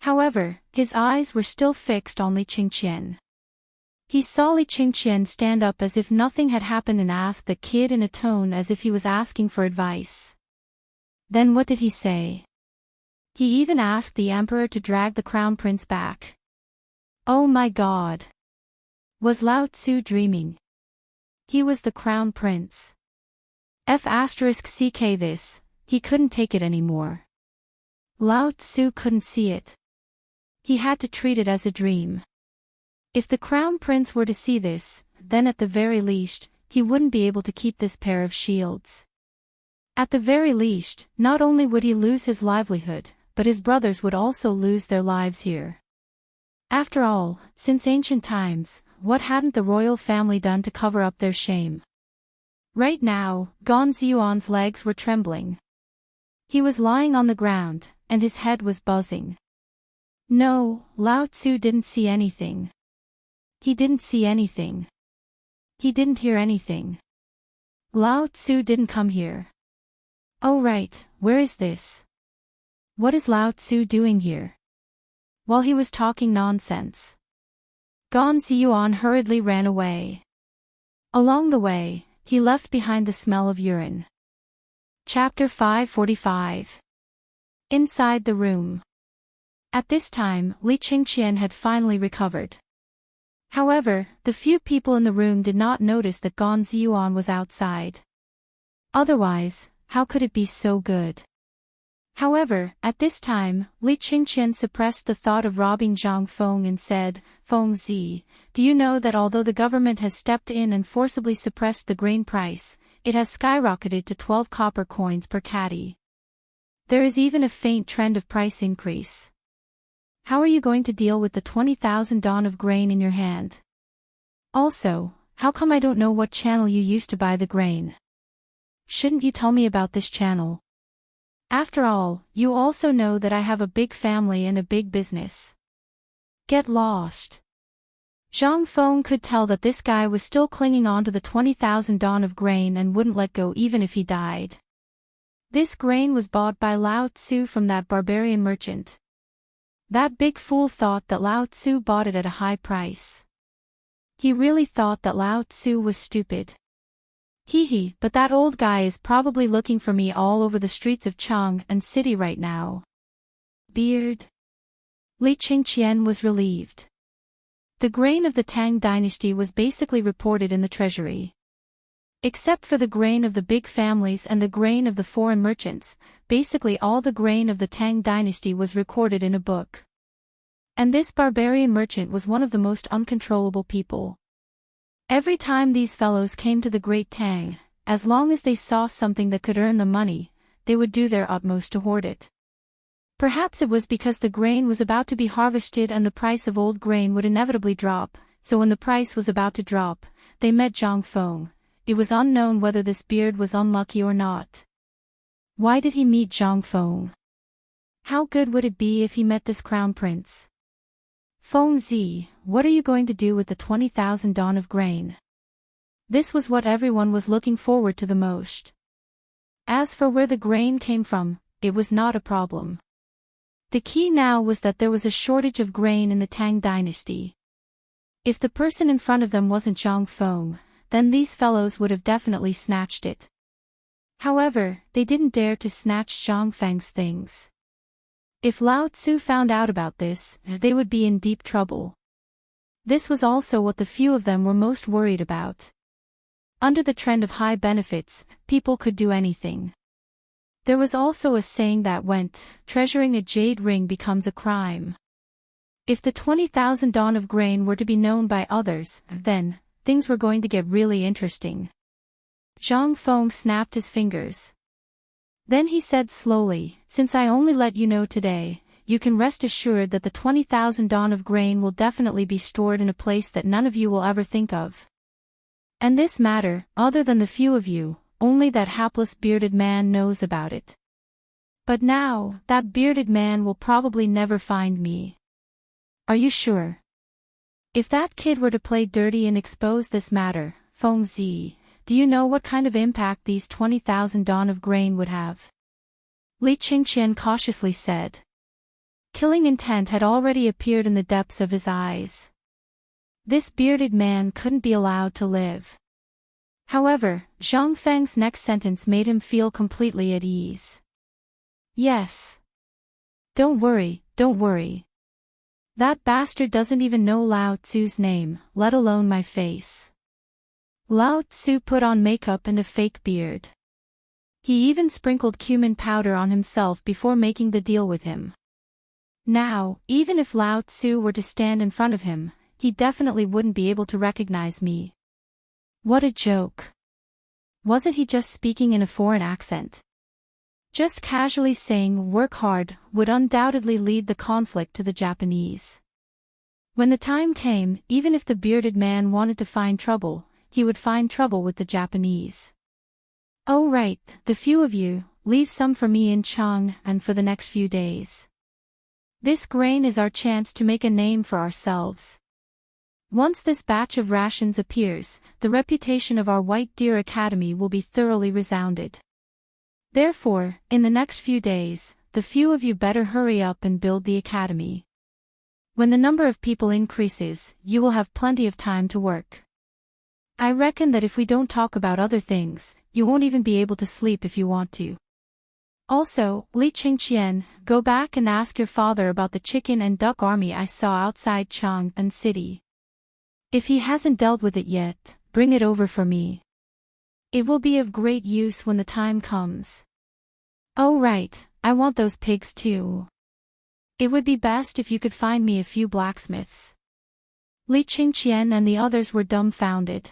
However, his eyes were still fixed on Li Qingqian. He saw Li Qingqian stand up as if nothing had happened and ask the kid in a tone as if he was asking for advice. Then what did he say? He even asked the emperor to drag the crown prince back. Oh my God! Was Lao Tzu dreaming? He was the crown prince. F***ck this, he couldn't take it anymore. Lao Tzu couldn't see it. He had to treat it as a dream. If the crown prince were to see this, then at the very least, he wouldn't be able to keep this pair of shields. At the very least, not only would he lose his livelihood, but his brothers would also lose their lives here. After all, since ancient times, what hadn't the royal family done to cover up their shame? Right now, Gong Ziyuan's legs were trembling. He was lying on the ground, and his head was buzzing. No, Lao Tzu didn't see anything. He didn't see anything. He didn't hear anything. Lao Tzu didn't come here. Oh right, where is this? What is Lao Tzu doing here? While he was talking nonsense, Gong Ziyuan hurriedly ran away. Along the way, he left behind the smell of urine. Chapter 545. Inside the room. At this time, Li Qingqian had finally recovered. However, the few people in the room did not notice that Gong Ziyuan was outside. Otherwise, how could it be so good? However, at this time, Li Qingqian suppressed the thought of robbing Zhang Feng and said, "Feng Zi, do you know that although the government has stepped in and forcibly suppressed the grain price, it has skyrocketed to 12 copper coins per caddy? There is even a faint trend of price increase. How are you going to deal with the 20,000 don of grain in your hand? Also, how come I don't know what channel you used to buy the grain? Shouldn't you tell me about this channel? After all, you also know that I have a big family and a big business. Get lost." Zhang Feng could tell that this guy was still clinging on to the 20,000 don of grain and wouldn't let go even if he died. This grain was bought by Lao Tzu from that barbarian merchant. That big fool thought that Lao Tzu bought it at a high price. He really thought that Lao Tzu was stupid. Hee, but that old guy is probably looking for me all over the streets of Chang and city right now. Beard. Li Qingqian was relieved. The grain of the Tang dynasty was basically reported in the treasury. Except for the grain of the big families and the grain of the foreign merchants, basically all the grain of the Tang dynasty was recorded in a book. And this barbarian merchant was one of the most uncontrollable people. Every time these fellows came to the Great Tang, as long as they saw something that could earn them money, they would do their utmost to hoard it. Perhaps it was because the grain was about to be harvested and the price of old grain would inevitably drop, so when the price was about to drop, they met Zhang Feng. It was unknown whether this beard was unlucky or not. Why did he meet Zhang Feng? How good would it be if he met this crown prince? Feng Zi, what are you going to do with the 20,000 don of grain? This was what everyone was looking forward to the most. As for where the grain came from, it was not a problem. The key now was that there was a shortage of grain in the Tang dynasty. If the person in front of them wasn't Zhang Feng, then these fellows would have definitely snatched it. However, they didn't dare to snatch Zhang Feng's things. If Lao Tzu found out about this, they would be in deep trouble. This was also what the few of them were most worried about. Under the trend of high benefits, people could do anything. There was also a saying that went, treasuring a jade ring becomes a crime. If the 20,000 don of grain were to be known by others, then, things were going to get really interesting. Zhang Feng snapped his fingers. Then he said slowly, "Since I only let you know today, you can rest assured that the 20,000 don of grain will definitely be stored in a place that none of you will ever think of. And this matter, other than the few of you, only that hapless bearded man knows about it. But now, that bearded man will probably never find me. Are you sure? If that kid were to play dirty and expose this matter, Feng Zi, do you know what kind of impact these 20,000 don of grain would have?" Li Qingqian cautiously said. Killing intent had already appeared in the depths of his eyes. This bearded man couldn't be allowed to live. However, Zhang Feng's next sentence made him feel completely at ease. "Yes. Don't worry, don't worry. That bastard doesn't even know Lao Tzu's name, let alone my face." Lao Tzu put on makeup and a fake beard. He even sprinkled cumin powder on himself before making the deal with him. Now, even if Lao Tzu were to stand in front of him, he definitely wouldn't be able to recognize me. What a joke. Wasn't he just speaking in a foreign accent? Just casually saying "work hard" would undoubtedly lead the conflict to the Japanese. When the time came, even if the bearded man wanted to find trouble, he would find trouble with the Japanese. "Oh right, the few of you, leave some for me in Chang and for the next few days. This grain is our chance to make a name for ourselves. Once this batch of rations appears, the reputation of our White Deer Academy will be thoroughly resounded. Therefore, in the next few days, the few of you better hurry up and build the academy. When the number of people increases, you will have plenty of time to work. I reckon that if we don't talk about other things, you won't even be able to sleep if you want to. Also, Li Qingqian, go back and ask your father about the chicken and duck army I saw outside Chang'an City. If he hasn't dealt with it yet, bring it over for me. It will be of great use when the time comes. Oh right, I want those pigs too. It would be best if you could find me a few blacksmiths." Li Qingqian and the others were dumbfounded.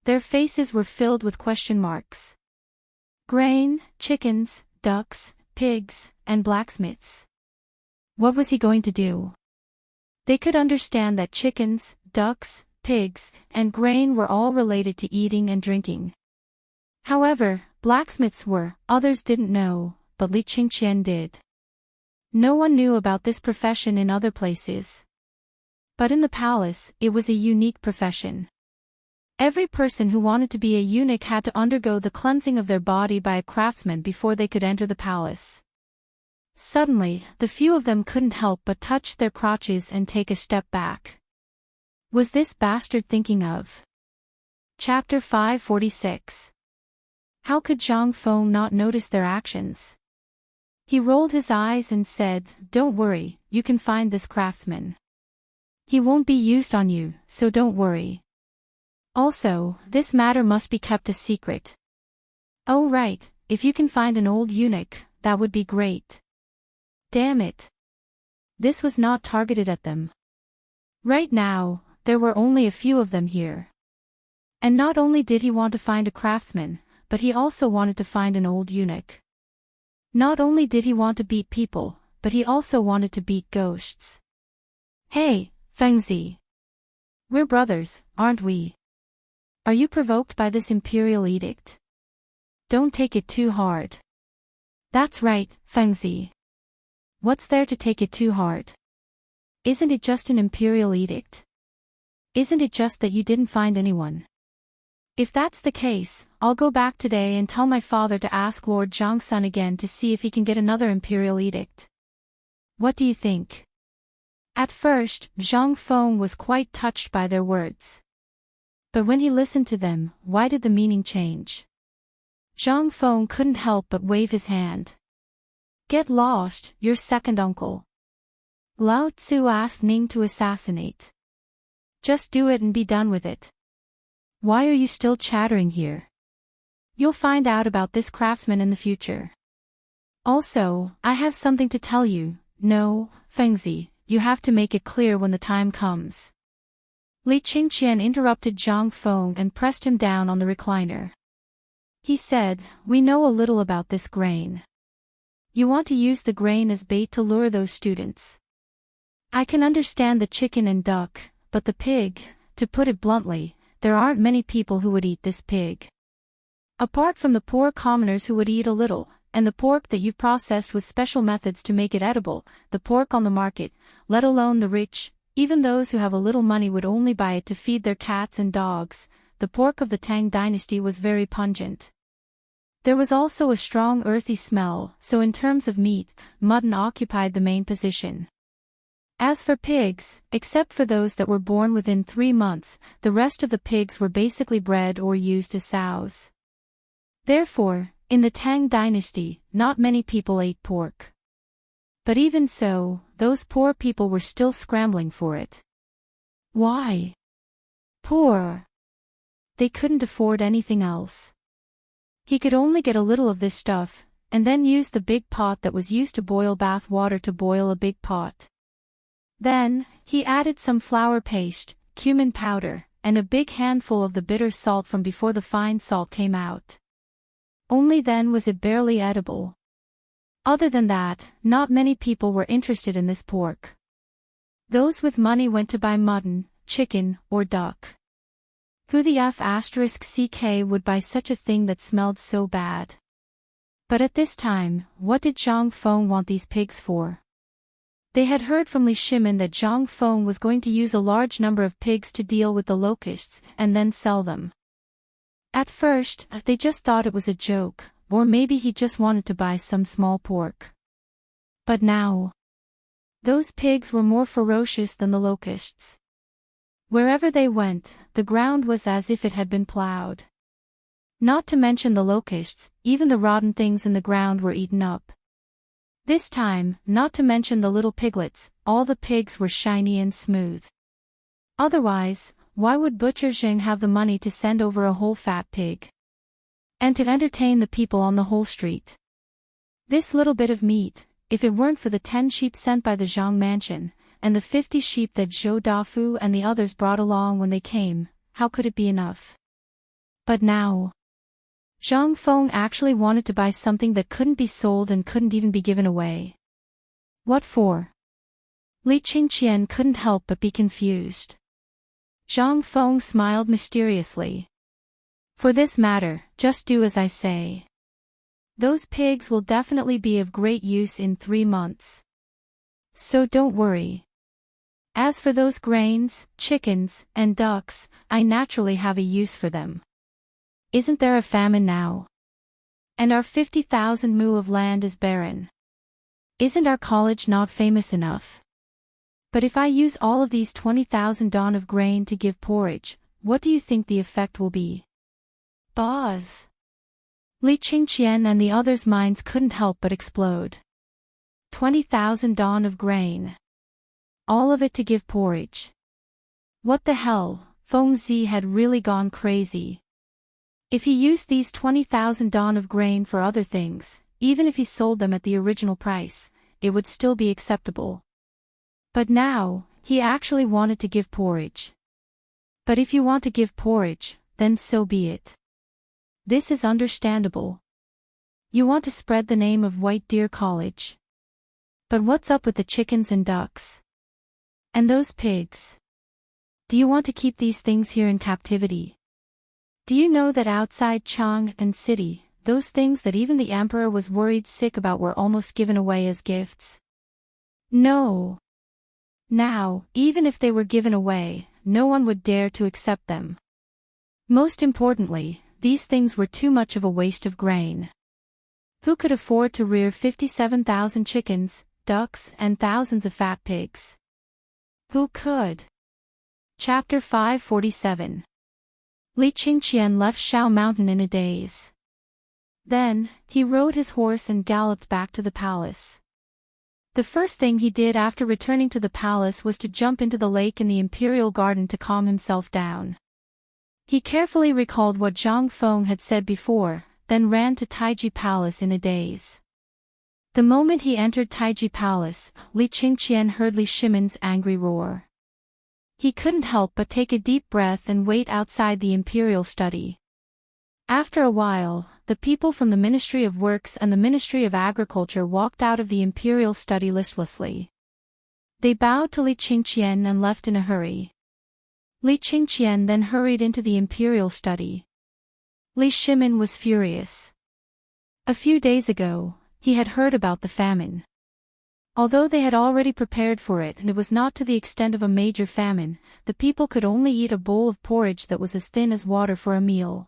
Their faces were filled with question marks. Grain, chickens, ducks, pigs, and blacksmiths. What was he going to do? They could understand that chickens, ducks, pigs, and grain were all related to eating and drinking. However, blacksmiths were, others didn't know, but Li Qingqian did. No one knew about this profession in other places. But in the palace, it was a unique profession. Every person who wanted to be a eunuch had to undergo the cleansing of their body by a craftsman before they could enter the palace. Suddenly, the few of them couldn't help but touch their crotches and take a step back. Was this bastard thinking of? Chapter 546. How could Zhang Feng not notice their actions? He rolled his eyes and said, "Don't worry, you can find this craftsman. He won't be used on you, so don't worry. Also, this matter must be kept a secret. Oh right, if you can find an old eunuch, that would be great." Damn it. This was not targeted at them. Right now, there were only a few of them here. And not only did he want to find a craftsman, but he also wanted to find an old eunuch. Not only did he want to beat people, but he also wanted to beat ghosts. Hey, Fengzi. We're brothers, aren't we? Are you provoked by this imperial edict? Don't take it too hard. That's right, Fengzi. What's there to take it too hard? Isn't it just an imperial edict? Isn't it just that you didn't find anyone? If that's the case, I'll go back today and tell my father to ask Lord Zhangsun again to see if he can get another imperial edict. What do you think? At first, Zhang Feng was quite touched by their words. But when he listened to them, why did the meaning change? Zhang Feng couldn't help but wave his hand. Get lost, your second uncle. Lao Tzu asked Ning to assassinate. Just do it and be done with it. Why are you still chattering here? You'll find out about this craftsman in the future. Also, I have something to tell you. No, Fengzi, you have to make it clear when the time comes. Li Qingqian interrupted Zhang Feng and pressed him down on the recliner. He said, "We know a little about this grain. You want to use the grain as bait to lure those students. I can understand the chicken and duck, but the pig, to put it bluntly, there aren't many people who would eat this pig. Apart from the poor commoners who would eat a little, and the pork that you've processed with special methods to make it edible, the pork on the market, let alone the rich, even those who have a little money would only buy it to feed their cats and dogs. The pork of the Tang dynasty was very pungent. There was also a strong earthy smell, so in terms of meat, mutton occupied the main position. As for pigs, except for those that were born within 3 months, the rest of the pigs were basically bred or used as sows. Therefore, in the Tang dynasty, not many people ate pork. But even so, those poor people were still scrambling for it. Why? Poor. They couldn't afford anything else. He could only get a little of this stuff, and then use the big pot that was used to boil bath water to boil a big pot. Then, he added some flour paste, cumin powder, and a big handful of the bitter salt from before the fine salt came out. Only then was it barely edible. Other than that, not many people were interested in this pork. Those with money went to buy mutton, chicken, or duck. Who the f*ck would buy such a thing that smelled so bad? But at this time, what did Zhang Feng want these pigs for? They had heard from Li Shimin that Zhang Feng was going to use a large number of pigs to deal with the locusts and then sell them. At first, they just thought it was a joke, or maybe he just wanted to buy some small pork. But now, those pigs were more ferocious than the locusts. Wherever they went, the ground was as if it had been plowed. Not to mention the locusts, even the rotten things in the ground were eaten up. This time, not to mention the little piglets, all the pigs were shiny and smooth. Otherwise, why would Butcher Zheng have the money to send over a whole fat pig? And to entertain the people on the whole street? This little bit of meat, if it weren't for the 10 sheep sent by the Zhang mansion, and the 50 sheep that Zhou Dafu and the others brought along when they came, how could it be enough? But now, Zhang Feng actually wanted to buy something that couldn't be sold and couldn't even be given away. What for? Li Qingqian couldn't help but be confused. Zhang Feng smiled mysteriously. For this matter, just do as I say. Those pigs will definitely be of great use in 3 months. So don't worry. As for those grains, chickens, and ducks, I naturally have a use for them. Isn't there a famine now? And our 50,000 mu of land is barren. Isn't our college not famous enough? But if I use all of these 20,000 don of grain to give porridge, what do you think the effect will be? Buzz! Li Qingqian and the others' minds couldn't help but explode. 20,000 don of grain. All of it to give porridge. What the hell, Feng Zi had really gone crazy. If he used these 20,000 don of grain for other things, even if he sold them at the original price, it would still be acceptable. But now, he actually wanted to give porridge. But if you want to give porridge, then so be it. This is understandable. You want to spread the name of White Deer College. But what's up with the chickens and ducks? And those pigs? Do you want to keep these things here in captivity? Do you know that outside Chang'an City, those things that even the emperor was worried sick about were almost given away as gifts? No. Now, even if they were given away, no one would dare to accept them. Most importantly, these things were too much of a waste of grain. Who could afford to rear 57,000 chickens, ducks, and thousands of fat pigs? Who could? Chapter 547. Li Qingqian left Shao Mountain in a daze. Then, he rode his horse and galloped back to the palace. The first thing he did after returning to the palace was to jump into the lake in the imperial garden to calm himself down. He carefully recalled what Zhang Feng had said before, then ran to Taiji Palace in a daze. The moment he entered Taiji Palace, Li Qingqian heard Li Shimin's angry roar. He couldn't help but take a deep breath and wait outside the imperial study. After a while, the people from the Ministry of Works and the Ministry of Agriculture walked out of the imperial study listlessly. They bowed to Li Qingqian and left in a hurry. Li Qingqian then hurried into the imperial study. Li Shimin was furious. A few days ago, he had heard about the famine. Although they had already prepared for it and it was not to the extent of a major famine, the people could only eat a bowl of porridge that was as thin as water for a meal.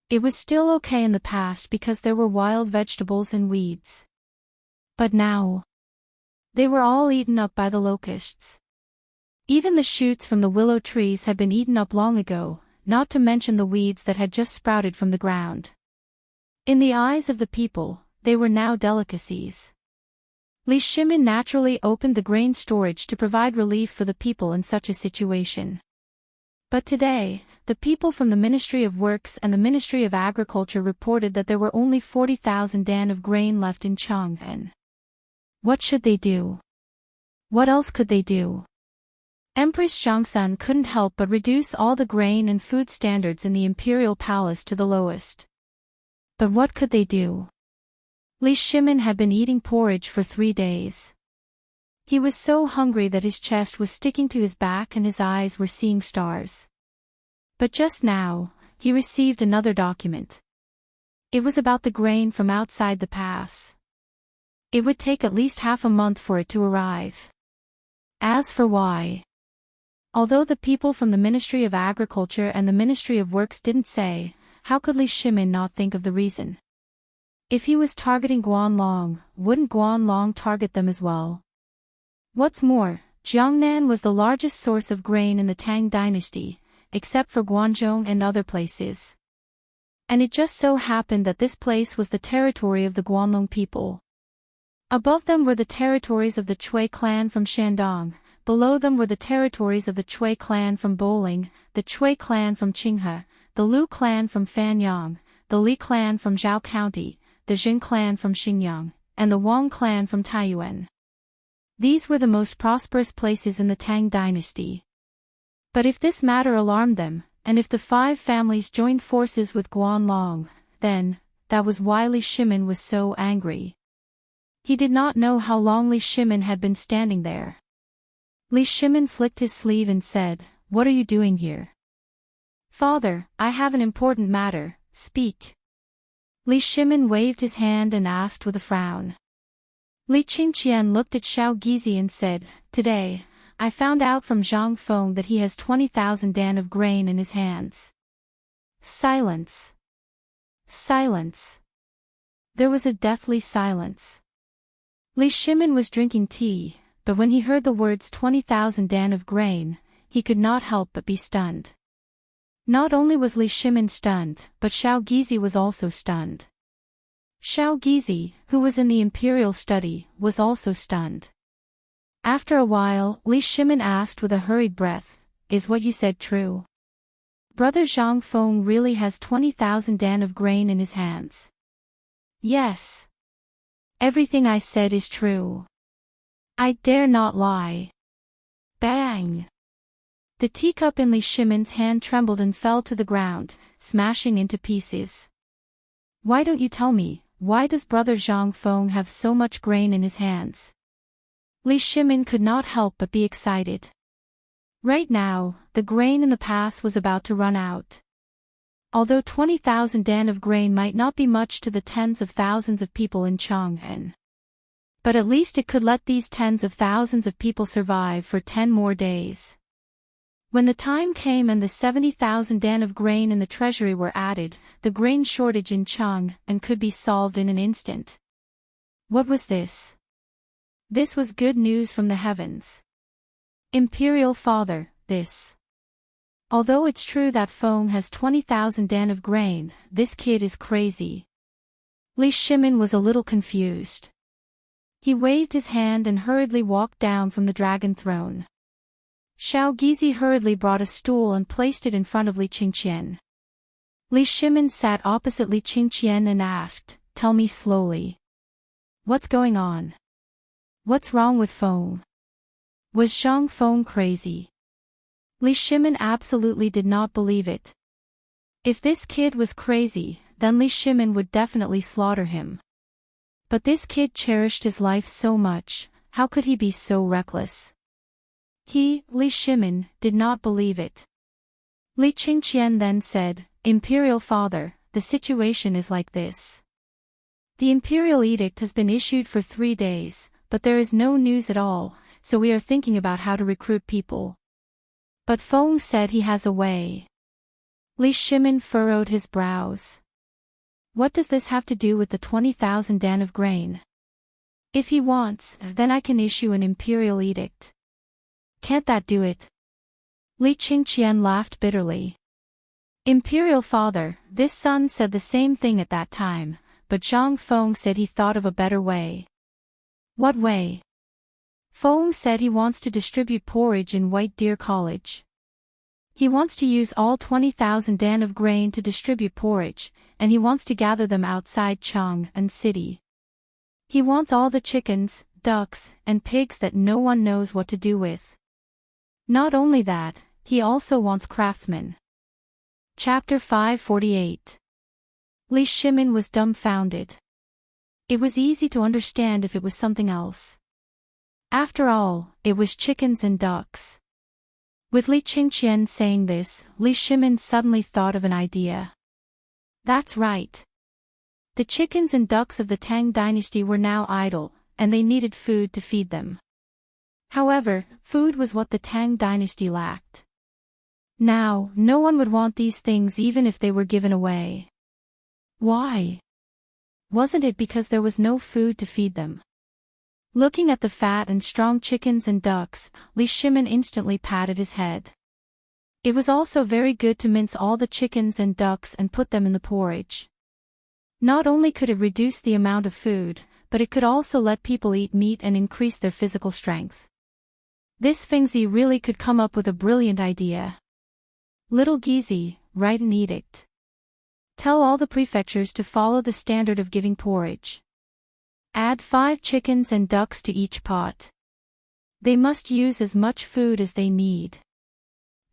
It was still okay in the past because there were wild vegetables and weeds. But now, they were all eaten up by the locusts. Even the shoots from the willow trees had been eaten up long ago, not to mention the weeds that had just sprouted from the ground. In the eyes of the people, they were now delicacies. Li Shimin naturally opened the grain storage to provide relief for the people in such a situation. But today, the people from the Ministry of Works and the Ministry of Agriculture reported that there were only 40,000 dan of grain left in Chang'an. What should they do? What else could they do? Empress Zhongsun couldn't help but reduce all the grain and food standards in the imperial palace to the lowest. But what could they do? Li Shimin had been eating porridge for 3 days. He was so hungry that his chest was sticking to his back and his eyes were seeing stars. But just now, he received another document. It was about the grain from outside the pass. It would take at least half a month for it to arrive. As for why? Although the people from the Ministry of Agriculture and the Ministry of Works didn't say, how could Li Shimin not think of the reason? If he was targeting Guanlong, wouldn't Guanlong target them as well? What's more, Jiangnan was the largest source of grain in the Tang dynasty, except for Guangzhou and other places. And it just so happened that this place was the territory of the Guanlong people. Above them were the territories of the Chui clan from Shandong, below them were the territories of the Chui clan from Boling, the Chui clan from Qinghe, the Lu clan from Fanyang, the Li clan from Zhao County, the Jin clan from Xinjiang, and the Wang clan from Taiyuan. These were the most prosperous places in the Tang dynasty. But if this matter alarmed them, and if the 5 families joined forces with Guanlong, then, that was why Li Shimin was so angry. He did not know how long Li Shimin had been standing there. Li Shimin flicked his sleeve and said, "What are you doing here?" "Father, I have an important matter, speak." Li Shimin waved his hand and asked with a frown. Li Qingqian looked at Xiao Gizi and said, "Today, I found out from Zhang Feng that he has 20,000 dan of grain in his hands." Silence. Silence. There was a deathly silence. Li Shimin was drinking tea, but when he heard the words 20,000 dan of grain, he could not help but be stunned. Not only was Li Shimin stunned, but Xiao Gizi was also stunned. Xiao Gizi, who was in the imperial study, was also stunned. After a while, Li Shimin asked with a hurried breath, "Is what you said true? Brother Zhang Feng really has 20,000 dan of grain in his hands?" "Yes. Everything I said is true. I dare not lie." Bang! The teacup in Li Shimin's hand trembled and fell to the ground, smashing into pieces. "Why don't you tell me, why does brother Zhang Feng have so much grain in his hands?" Li Shimin could not help but be excited. Right now, the grain in the pass was about to run out. Although 20,000 dan of grain might not be much to the tens of thousands of people in Chang'an, but at least it could let these tens of thousands of people survive for 10 more days. When the time came and the 70,000 dan of grain in the treasury were added, the grain shortage in Chang'an could be solved in an instant. What was this? This was good news from the heavens. Imperial Father, this. Although it's true that Feng has 20,000 dan of grain, this kid is crazy. Li Shimin was a little confused. He waved his hand and hurriedly walked down from the dragon throne. Xiao Gizi hurriedly brought a stool and placed it in front of Li Qingqian. Li Shimin sat opposite Li Qingqian and asked, "Tell me slowly. What's going on? What's wrong with Feng? Was Zhang Feng crazy?" Li Shimin absolutely did not believe it. If this kid was crazy, then Li Shimin would definitely slaughter him. But this kid cherished his life so much, how could he be so reckless? He, Li Shimin, did not believe it. Li Qingqian then said, "Imperial Father, the situation is like this. The imperial edict has been issued for 3 days, but there is no news at all, so we are thinking about how to recruit people. But Feng said he has a way." Li Shimin furrowed his brows. What does this have to do with the 20,000 dan of grain? If he wants, then I can issue an imperial edict. Can't that do it? Li Qingqian laughed bitterly. Imperial Father, this son said the same thing at that time, but Zhang Feng said he thought of a better way. What way? Feng said he wants to distribute porridge in White Deer College. He wants to use all 20,000 dan of grain to distribute porridge, and he wants to gather them outside Chang'an City. He wants all the chickens, ducks, and pigs that no one knows what to do with. Not only that, he also wants craftsmen. Chapter 548. Li Shimin was dumbfounded. It was easy to understand if it was something else. After all, it was chickens and ducks. With Li Qingqian saying this, Li Shimin suddenly thought of an idea. That's right. The chickens and ducks of the Tang dynasty were now idle, and they needed food to feed them. However, food was what the Tang dynasty lacked. Now, no one would want these things even if they were given away. Why? Wasn't it because there was no food to feed them? Looking at the fat and strong chickens and ducks, Li Shimin instantly patted his head. It was also very good to mince all the chickens and ducks and put them in the porridge. Not only could it reduce the amount of food, but it could also let people eat meat and increase their physical strength. This Fengzi really could come up with a brilliant idea. Little Gizi, write an edict. Tell all the prefectures to follow the standard of giving porridge. Add 5 chickens and ducks to each pot. They must use as much food as they need.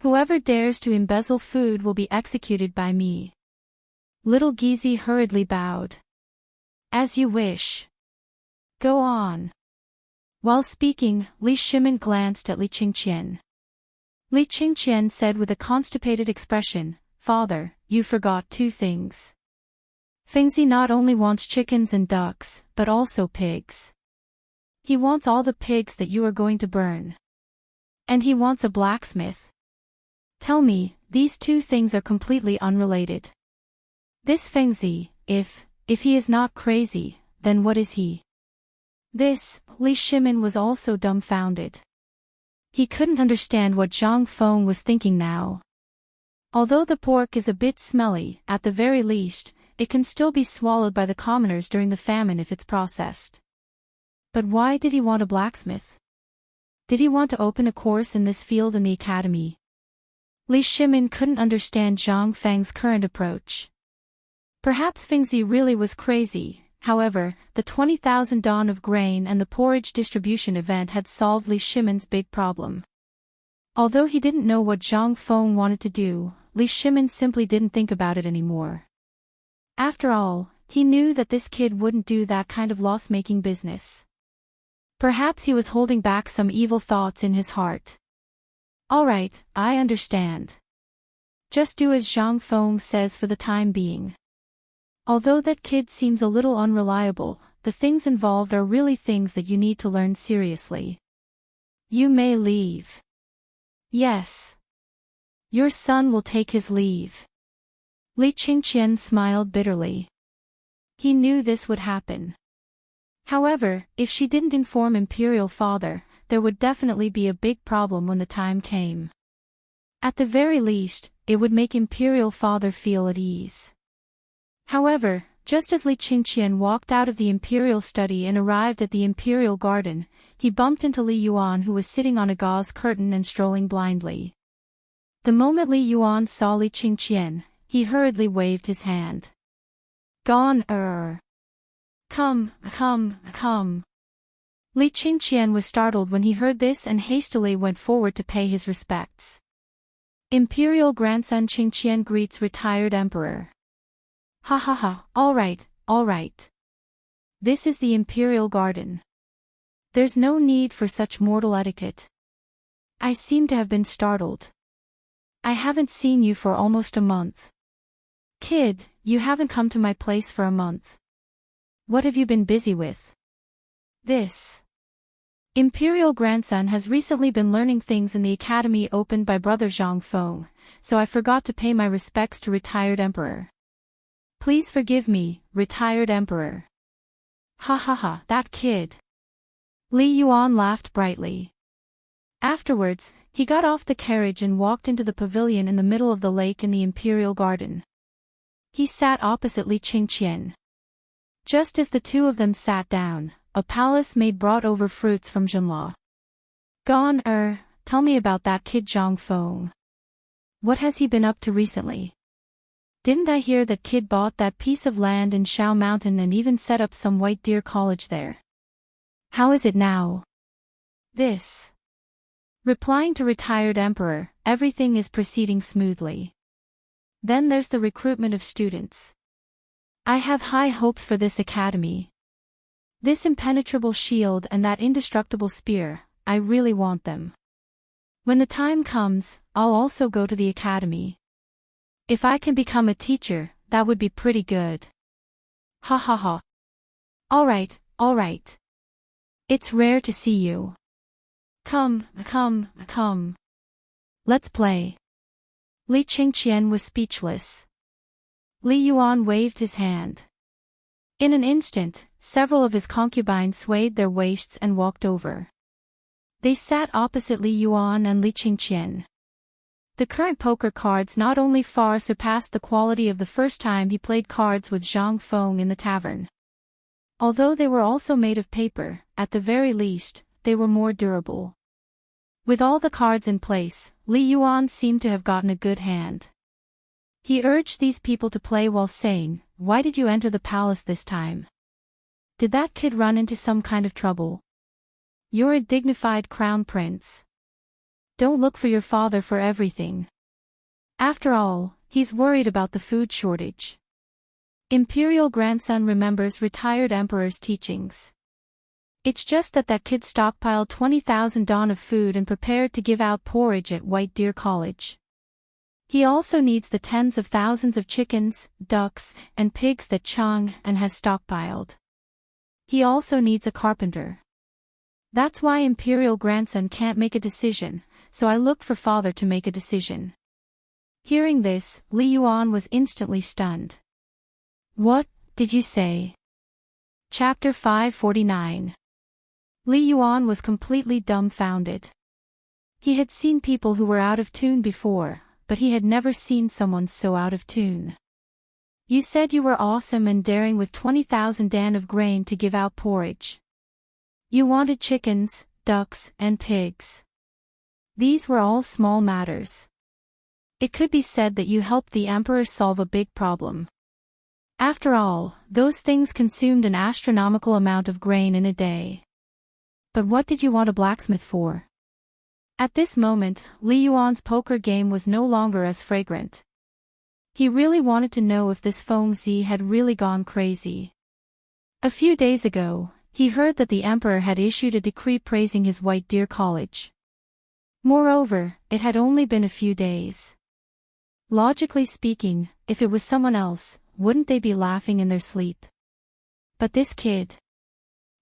Whoever dares to embezzle food will be executed by me. Little Gizi hurriedly bowed. As you wish. Go on. While speaking, Li Shimin glanced at Li Qingqian. Li Qingqian said with a constipated expression, Father, you forgot 2 things. Fengzi not only wants chickens and ducks, but also pigs. He wants all the pigs that you are going to burn. And he wants a blacksmith. Tell me, these 2 things are completely unrelated. This Fengzi, if he is not crazy, then what is he? This, Li Shimin was also dumbfounded. He couldn't understand what Zhang Feng was thinking now. Although the pork is a bit smelly, at the very least, it can still be swallowed by the commoners during the famine if it's processed. But why did he want a blacksmith? Did he want to open a course in this field in the academy? Li Shimin couldn't understand Zhang Feng's current approach. Perhaps Fengzi really was crazy. However, the 20,000 dawn of grain and the porridge distribution event had solved Li Shimin's big problem. Although he didn't know what Zhang Feng wanted to do, Li Shimin simply didn't think about it anymore. After all, he knew that this kid wouldn't do that kind of loss-making business. Perhaps he was holding back some evil thoughts in his heart. Alright, I understand. Just do as Zhang Feng says for the time being. Although that kid seems a little unreliable, the things involved are really things that you need to learn seriously. You may leave. Yes. Your son will take his leave. Li Qingqian smiled bitterly. He knew this would happen. However, if she didn't inform Imperial Father, there would definitely be a big problem when the time came. At the very least, it would make Imperial Father feel at ease. However, just as Li Qingqian walked out of the Imperial study and arrived at the Imperial garden, he bumped into Li Yuan, who was sitting on a gauze curtain and strolling blindly. The moment Li Yuan saw Li Qingqian, he hurriedly waved his hand. Gone, Come. Li Qingqian was startled when he heard this and hastily went forward to pay his respects. Imperial grandson Qingqian greets retired emperor. Ha ha ha, all right. This is the Imperial garden. There's no need for such mortal etiquette. I seem to have been startled. I haven't seen you for almost a month. Kid, you haven't come to my place for a month. What have you been busy with? This Imperial grandson has recently been learning things in the academy opened by brother Zhang Feng, so I forgot to pay my respects to retired emperor. Please forgive me, retired emperor. Ha ha ha, that kid. Li Yuan laughed brightly. Afterwards, he got off the carriage and walked into the pavilion in the middle of the lake in the Imperial garden. He sat opposite Li Qingqian. Just as the 2 of them sat down, a palace maid brought over fruits from Jinla. Gone, tell me about that kid Zhang Feng. What has he been up to recently? Didn't I hear that kid bought that piece of land in Shao Mountain and even set up some white deer college there? How is it now? This Replying to retired emperor, everything is proceeding smoothly. Then there's the recruitment of students. I have high hopes for this academy. This impenetrable shield and that indestructible spear, I really want them. When the time comes, I'll also go to the academy. If I can become a teacher, that would be pretty good. Ha ha ha. Alright, alright. It's rare to see you. Come. Let's play. Li Qingqian was speechless. Li Yuan waved his hand. In an instant, several of his concubines swayed their waists and walked over. They sat opposite Li Yuan and Li Qingqian. The current poker cards not only far surpassed the quality of the first time he played cards with Zhang Feng in the tavern. Although they were also made of paper, at the very least, they were more durable. With all the cards in place, Li Yuan seemed to have gotten a good hand. He urged these people to play while saying, "Why did you enter the palace this time? Did that kid run into some kind of trouble? You're a dignified crown prince. Don't look for your father for everything. After all, he's worried about the food shortage." Imperial grandson remembers retired emperor's teachings. It's just that kid stockpiled 20,000 don of food and prepared to give out porridge at White Deer College. He also needs the tens of thousands of chickens, ducks, and pigs that Chang and has stockpiled. He also needs a carpenter. That's why Imperial grandson can't make a decision, so I looked for father to make a decision. Hearing this, Li Yuan was instantly stunned. What did you say? Chapter 549. Li Yuan was completely dumbfounded. He had seen people who were out of tune before, but he had never seen someone so out of tune. You said you were awesome and daring with 20,000 dan of grain to give out porridge. You wanted chickens, ducks, and pigs. These were all small matters. It could be said that you helped the emperor solve a big problem. After all, those things consumed an astronomical amount of grain in a day. But what did you want a blacksmith for? At this moment, Li Yuan's poker game was no longer as fragrant. He really wanted to know if this Feng Zi had really gone crazy. A few days ago, he heard that the emperor had issued a decree praising his White Deer College. Moreover, it had only been a few days. Logically speaking, if it was someone else, wouldn't they be laughing in their sleep? But this kid.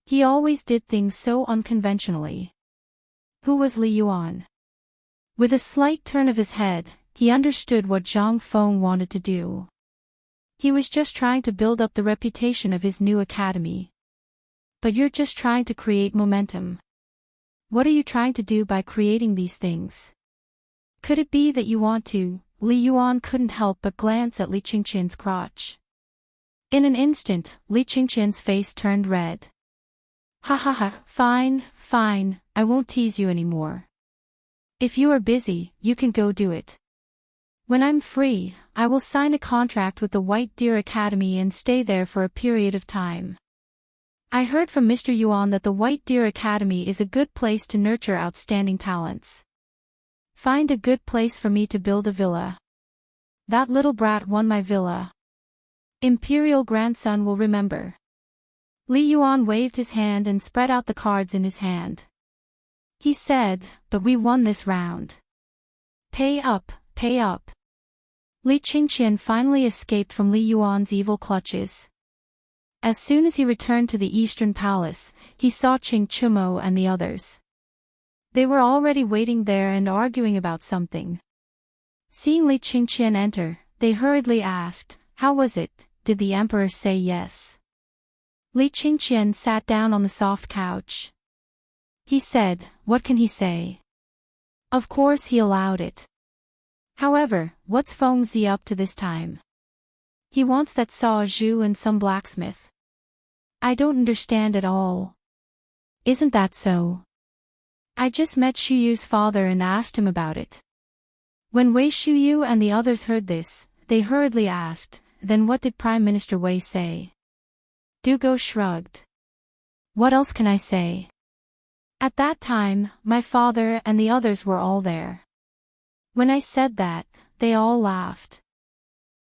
He always did things so unconventionally. Who was Li Yuan? With a slight turn of his head, he understood what Zhang Feng wanted to do. He was just trying to build up the reputation of his new academy. But you're just trying to create momentum. What are you trying to do by creating these things? Could it be that you want to? Li Yuan couldn't help but glance at Li Qingqian's crotch. In an instant, Li Qingqian's face turned red. Ha ha ha, fine, I won't tease you anymore. If you are busy, you can go do it. When I'm free, I will sign a contract with the White Deer Academy and stay there for a period of time. I heard from Mr. Yuan that the White Deer Academy is a good place to nurture outstanding talents. Find a good place for me to build a villa. That little brat won my villa. Imperial grandson will remember. Li Yuan waved his hand and spread out the cards in his hand. He said, but we won this round. Pay up, pay up. Li Qingqian finally escaped from Li Yuan's evil clutches. As soon as he returned to the Eastern Palace, he saw Qing Chumo and the others. They were already waiting there and arguing about something. Seeing Li Qingqian enter, they hurriedly asked, "How was it? Did the emperor say yes?" Li Qingqian sat down on the soft couch. He said, "What can he say? Of course he allowed it. However, what's Feng Zi up to this time? He wants that Saw Zhu and some blacksmith. I don't understand at all. Isn't that so? I just met Xu Yu's father and asked him about it." When Wei Shuyu and the others heard this, they hurriedly asked, "Then what did Prime Minister Wei say?" Dugo shrugged. "What else can I say? At that time, my father and the others were all there. When I said that, they all laughed.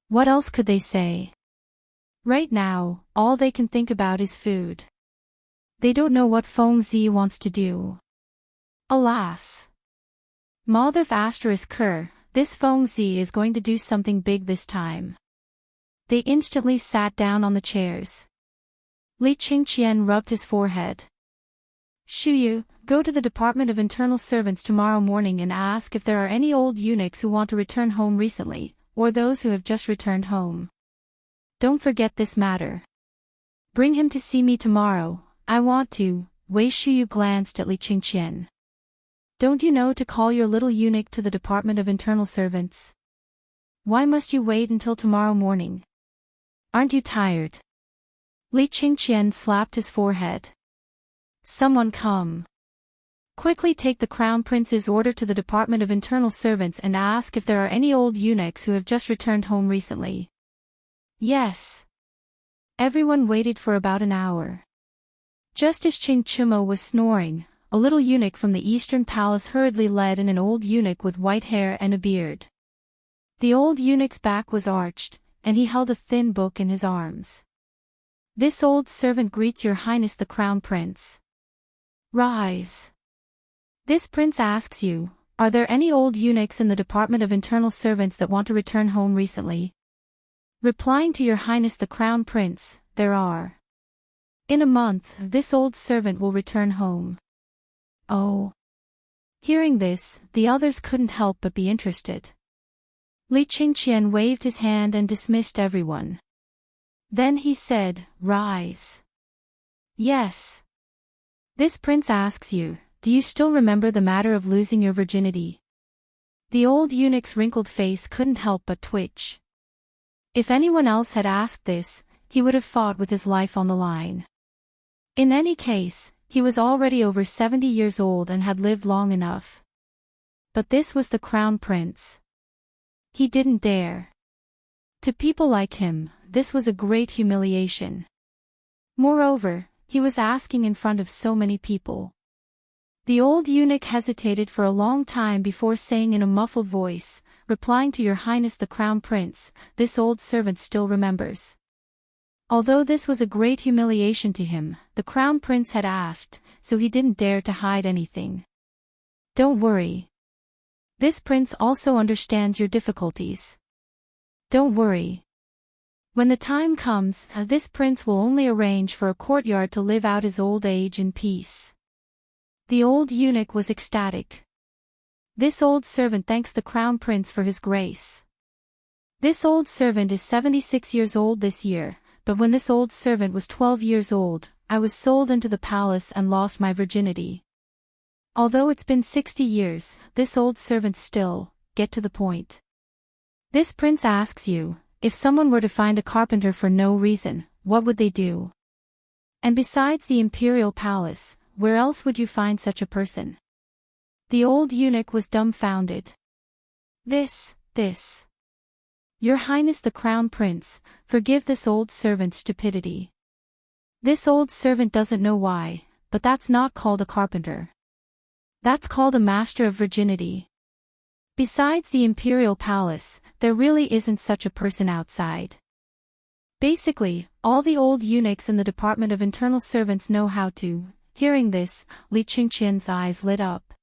What else could they say? Right now, all they can think about is food. They don't know what Feng Zi wants to do. Alas. Maldiv *Ker, this Feng Zi is going to do something big this time. They instantly sat down on the chairs. Li Qingqian rubbed his forehead. Shuyu, go to the Department of Internal Servants tomorrow morning and ask if there are any old eunuchs who want to return home recently, or those who have just returned home. Don't forget this matter. Bring him to see me tomorrow, I want to. Wei Shuyu glanced at Li Qingqian. Don't you know to call your little eunuch to the Department of Internal Servants? Why must you wait until tomorrow morning? Aren't you tired? Li Qingqian slapped his forehead. Someone come. Quickly take the Crown Prince's order to the Department of Internal Servants and ask if there are any old eunuchs who have just returned home recently. Yes. Everyone waited for about an hour. Just as Qing Chumo was snoring, a little eunuch from the Eastern Palace hurriedly led in an old eunuch with white hair and a beard. The old eunuch's back was arched, and he held a thin book in his arms. This old servant greets Your Highness the Crown Prince. Rise. This prince asks you, are there any old eunuchs in the Department of Internal Servants that want to return home recently? Replying to Your Highness the Crown Prince, there are. In a month, this old servant will return home. Oh. Hearing this, the others couldn't help but be interested. Li Qingqian waved his hand and dismissed everyone. Then he said, rise. Yes. This prince asks you, do you still remember the matter of losing your virginity? The old eunuch's wrinkled face couldn't help but twitch. If anyone else had asked this, he would have fought with his life on the line. In any case, he was already over 70 years old and had lived long enough. But this was the Crown Prince. He didn't dare. To people like him, this was a great humiliation. Moreover, he was asking in front of so many people. The old eunuch hesitated for a long time before saying in a muffled voice, replying to Your Highness the Crown Prince, this old servant still remembers. Although this was a great humiliation to him, the Crown Prince had asked, so he didn't dare to hide anything. Don't worry. This prince also understands your difficulties. Don't worry. When the time comes, this prince will only arrange for a courtyard to live out his old age in peace. The old eunuch was ecstatic. This old servant thanks the Crown Prince for his grace. This old servant is 76 years old this year, but when this old servant was 12 years old, I was sold into the palace and lost my virginity. Although it's been 60 years, this old servant still, get to the point. This prince asks you, if someone were to find a carpenter for no reason, what would they do? And besides the imperial palace, where else would you find such a person? The old eunuch was dumbfounded. This. Your Highness the Crown Prince, forgive this old servant's stupidity. This old servant doesn't know why, but that's not called a carpenter. That's called a master of virginity. Besides the imperial palace, there really isn't such a person outside. Basically, all the old eunuchs in the Department of Internal Servants know how to. Hearing this, Li Qingqian's eyes lit up.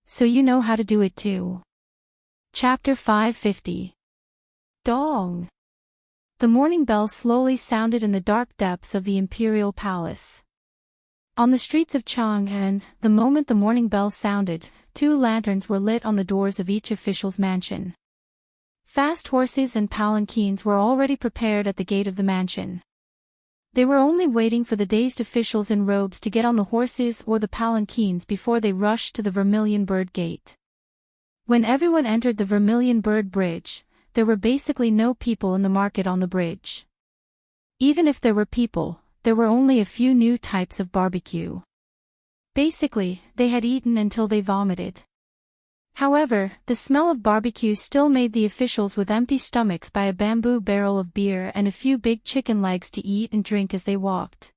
So you know how to do it too. Chapter 550. Dong. The morning bell slowly sounded in the dark depths of the imperial palace. On the streets of Chang'an, the moment the morning bell sounded, 2 lanterns were lit on the doors of each official's mansion. Fast horses and palanquins were already prepared at the gate of the mansion. They were only waiting for the dazed officials in robes to get on the horses or the palanquins before they rushed to the Vermilion Bird Gate. When everyone entered the Vermilion Bird Bridge, there were basically no people in the market on the bridge. Even if there were people, there were only a few new types of barbecue. Basically, they had eaten until they vomited. However, the smell of barbecue still made the officials with empty stomachs buy a bamboo barrel of beer and a few big chicken legs to eat and drink as they walked.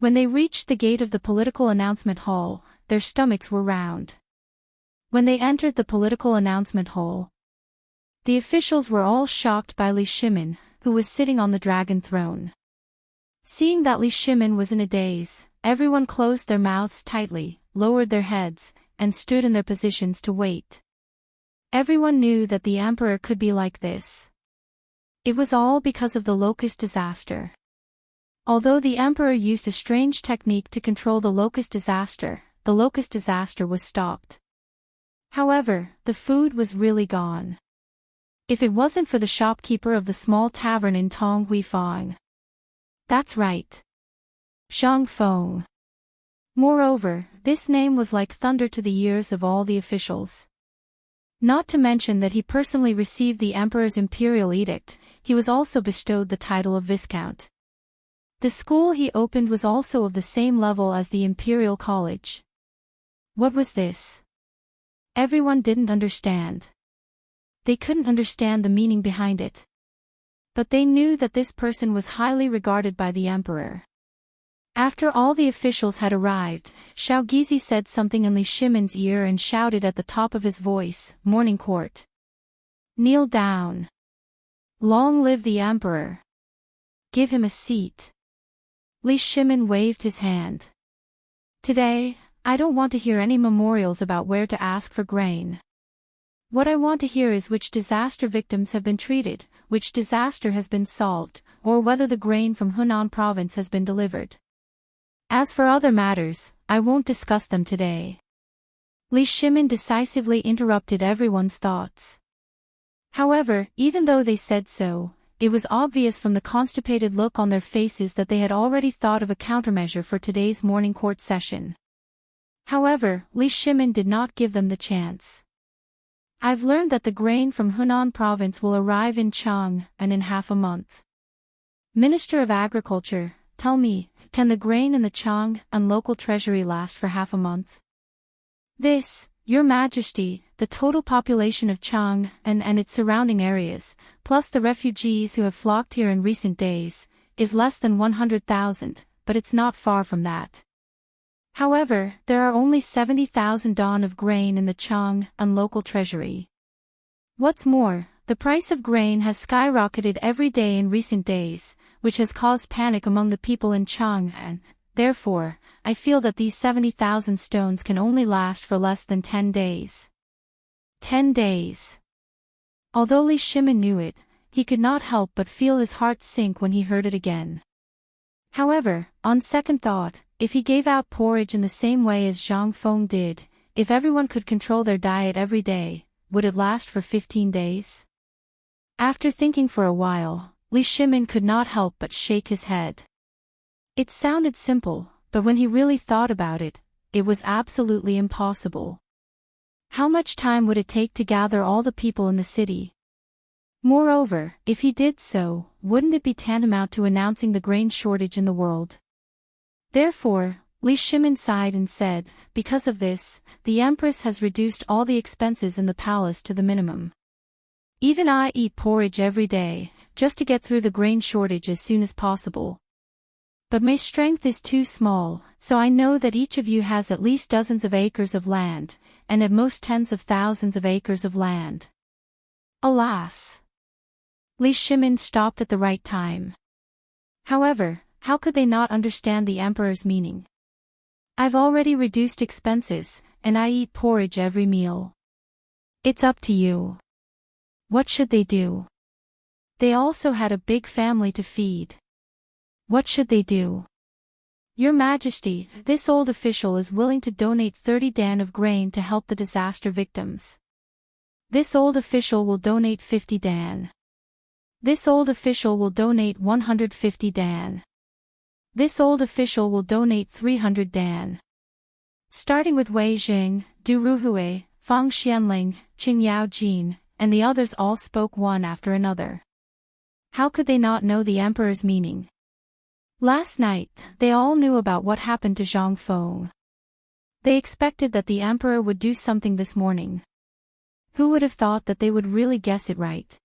When they reached the gate of the political announcement hall, their stomachs were round. When they entered the political announcement hall, the officials were all shocked by Li Shimin, who was sitting on the dragon throne. Seeing that Li Shimin was in a daze, everyone closed their mouths tightly, lowered their heads, and stood in their positions to wait. Everyone knew that the emperor could be like this. It was all because of the locust disaster. Although the emperor used a strange technique to control the locust disaster was stopped. However, the food was really gone. If it wasn't for the shopkeeper of the small tavern in Tong Hui Fong. That's right. Zhang Feng. Moreover, this name was like thunder to the ears of all the officials. Not to mention that he personally received the emperor's imperial edict, he was also bestowed the title of Viscount. The school he opened was also of the same level as the Imperial College. What was this? Everyone didn't understand. They couldn't understand the meaning behind it. But they knew that this person was highly regarded by the emperor. After all the officials had arrived, Xiao Gizi said something in Li Shimin's ear and shouted at the top of his voice, "Morning court. Kneel down. Long live the emperor. Give him a seat." Li Shimin waved his hand. "Today, I don't want to hear any memorials about where to ask for grain. What I want to hear is which disaster victims have been treated, which disaster has been solved, or whether the grain from Hunan province has been delivered. As for other matters, I won't discuss them today." Li Shimin decisively interrupted everyone's thoughts. However, even though they said so, it was obvious from the constipated look on their faces that they had already thought of a countermeasure for today's morning court session. However, Li Shimin did not give them the chance. "I've learned that the grain from Hunan province will arrive in Chang'an in half a month. Minister of Agriculture, tell me, can the grain in the Chang'an local treasury last for half a month?" "This, Your Majesty, the total population of Chang'an and its surrounding areas, plus the refugees who have flocked here in recent days, is less than 100,000, but it's not far from that. However, there are only 70,000 don of grain in the Chang'an local treasury. What's more, the price of grain has skyrocketed every day in recent days, which has caused panic among the people in Chang'an. Therefore, I feel that these 70,000 stones can only last for less than 10 days. 10 days. Although Li Shimin knew it, he could not help but feel his heart sink when he heard it again. However, on second thought, if he gave out porridge in the same way as Zhang Feng did, if everyone could control their diet every day, would it last for 15 days? After thinking for a while, Li Shimin could not help but shake his head. It sounded simple, but when he really thought about it, it was absolutely impossible. How much time would it take to gather all the people in the city? Moreover, if he did so, wouldn't it be tantamount to announcing the grain shortage in the world? Therefore, Li Shimin sighed and said, "Because of this, the Empress has reduced all the expenses in the palace to the minimum. Even I eat porridge every day, just to get through the grain shortage as soon as possible. But my strength is too small, so I know that each of you has at least dozens of acres of land, and at most tens of thousands of acres of land." Alas! Li Shimin stopped at the right time. However, how could they not understand the emperor's meaning? "I've already reduced expenses, and I eat porridge every meal. It's up to you. What should they do?" They also had a big family to feed. What should they do? "Your Majesty, this old official is willing to donate 30 dan of grain to help the disaster victims. This old official will donate 50 dan. This old official will donate 150 dan. This old official will donate 300 dan." Starting with Wei Jing, Du Ruhui, Fang Xianling, Qing Yaojin, and the others all spoke one after another. How could they not know the emperor's meaning? Last night, they all knew about what happened to Zhang Feng. They expected that the emperor would do something this morning. Who would have thought that they would really guess it right?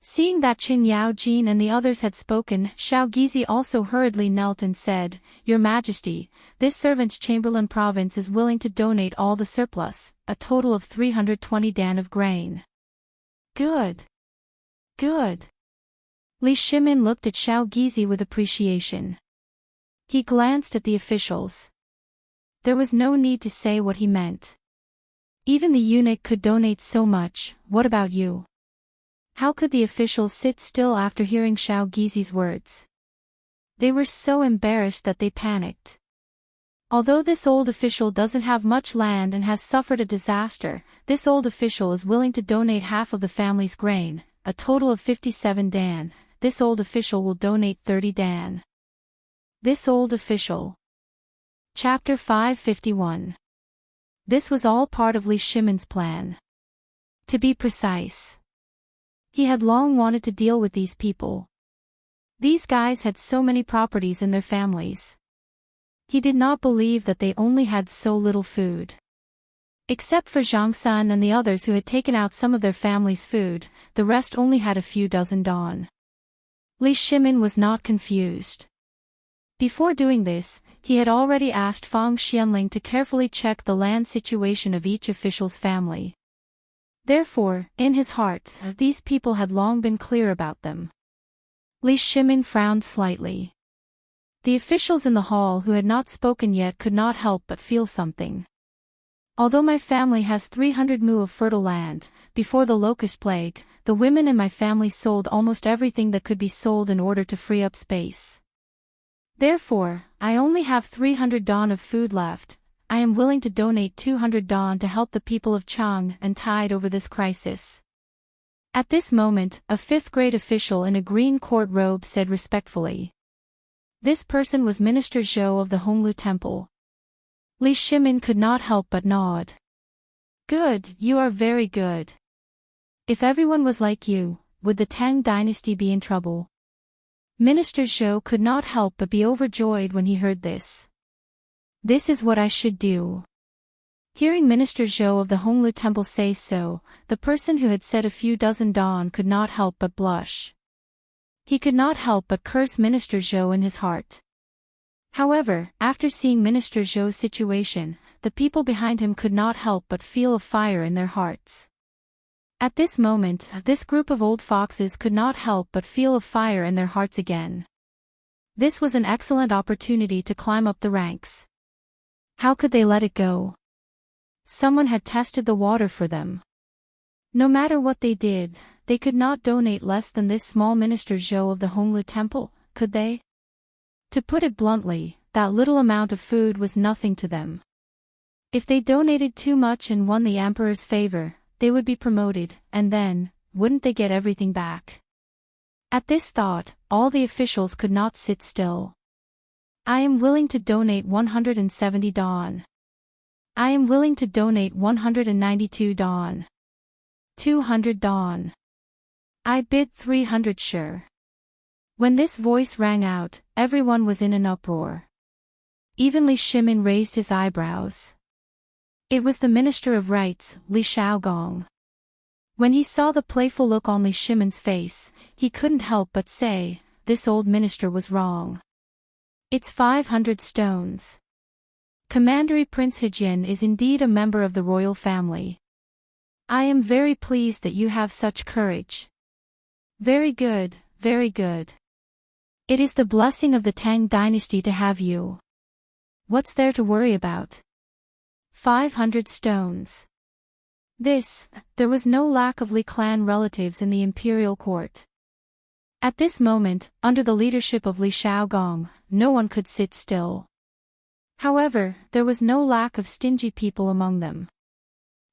Seeing that Qin Yao Jin and the others had spoken, Xiao Gizi also hurriedly knelt and said, "Your Majesty, this servant's Chamberlain province is willing to donate all the surplus, a total of 320 dan of grain." Good. Good. Li Shimin looked at Xiao Gizi with appreciation. He glanced at the officials. There was no need to say what he meant. Even the eunuch could donate so much, what about you? How could the officials sit still after hearing Xiao Gizi's words? They were so embarrassed that they panicked. Although this old official doesn't have much land and has suffered a disaster, this old official is willing to donate half of the family's grain, a total of 57 dan. This old official will donate 30 dan. This old official. Chapter 551. This was all part of Li Shimin's plan. To be precise, he had long wanted to deal with these people. These guys had so many properties in their families. He did not believe that they only had so little food. Except for Zhang Sun and the others who had taken out some of their family's food, the rest only had a few dozen dan. Li Shimin was not confused. Before doing this, he had already asked Fang Xianling to carefully check the land situation of each official's family. Therefore, in his heart, these people had long been clear about them. Li Shimin frowned slightly. The officials in the hall who had not spoken yet could not help but feel something. Although my family has 300 mu of fertile land, before the locust plague, the women in my family sold almost everything that could be sold in order to free up space. Therefore, I only have 300 dan of food left. I am willing to donate 200 dan to help the people of Chang and tide over this crisis. At this moment, a fifth-grade official in a green court robe said respectfully. This person was Minister Zhou of the Honglu Temple. Li Shimin could not help but nod. Good, you are very good. If everyone was like you, would the Tang dynasty be in trouble? Minister Zhou could not help but be overjoyed when he heard this. This is what I should do. Hearing Minister Zhou of the Honglu Temple say so, the person who had said a few dozen dan could not help but blush. He could not help but curse Minister Zhou in his heart. However, after seeing Minister Zhou's situation, the people behind him could not help but feel a fire in their hearts. At this moment, this group of old foxes could not help but feel a fire in their hearts again. This was an excellent opportunity to climb up the ranks. How could they let it go? Someone had tested the water for them. No matter what they did, they could not donate less than this small Minister Zhou of the Honglu Temple, could they? To put it bluntly, that little amount of food was nothing to them. If they donated too much and won the emperor's favor, they would be promoted, and then, wouldn't they get everything back? At this thought, all the officials could not sit still. I am willing to donate 170 dan. I am willing to donate 192 dan. 200 dan. I bid 300 sure. When this voice rang out, everyone was in an uproar. Even Li Shimin raised his eyebrows. It was the Minister of Rights, Li Shaogong. When he saw the playful look on Li Shimin's face, he couldn't help but say, this old minister was wrong. It's 500 stones. Commandery Prince Hejin is indeed a member of the royal family. I am very pleased that you have such courage. Very good, very good. It is the blessing of the Tang dynasty to have you. What's there to worry about? 500 stones. There was no lack of Li clan relatives in the imperial court. At this moment, under the leadership of Li Shaogong, no one could sit still. However, there was no lack of stingy people among them.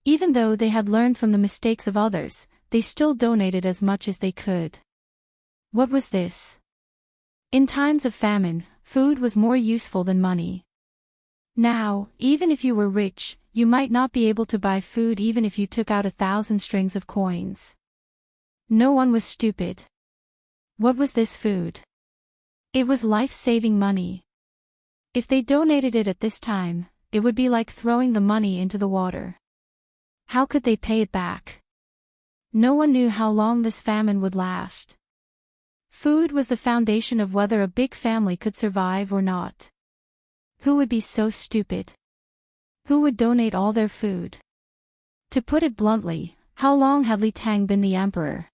Even though they had learned from the mistakes of others, they still donated as much as they could. What was this? In times of famine, food was more useful than money. Now, even if you were rich, you might not be able to buy food even if you took out 1,000 strings of coins. No one was stupid. What was this food? It was life-saving money. If they donated it at this time, it would be like throwing the money into the water. How could they pay it back? No one knew how long this famine would last. Food was the foundation of whether a big family could survive or not. Who would be so stupid? Who would donate all their food? To put it bluntly, how long had Li Tang been the emperor?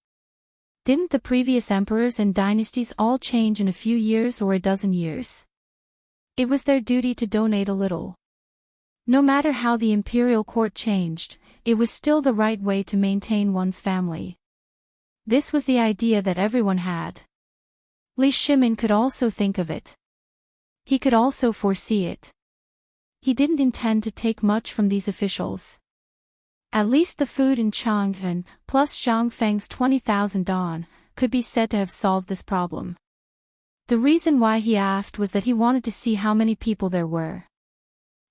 Didn't the previous emperors and dynasties all change in a few years or a dozen years? It was their duty to donate a little. No matter how the imperial court changed, it was still the right way to maintain one's family. This was the idea that everyone had. Li Shimin could also think of it. He could also foresee it. He didn't intend to take much from these officials. At least the food in Chang'an, plus Zhang Feng's 20,000 dong, could be said to have solved this problem. The reason why he asked was that he wanted to see how many people there were.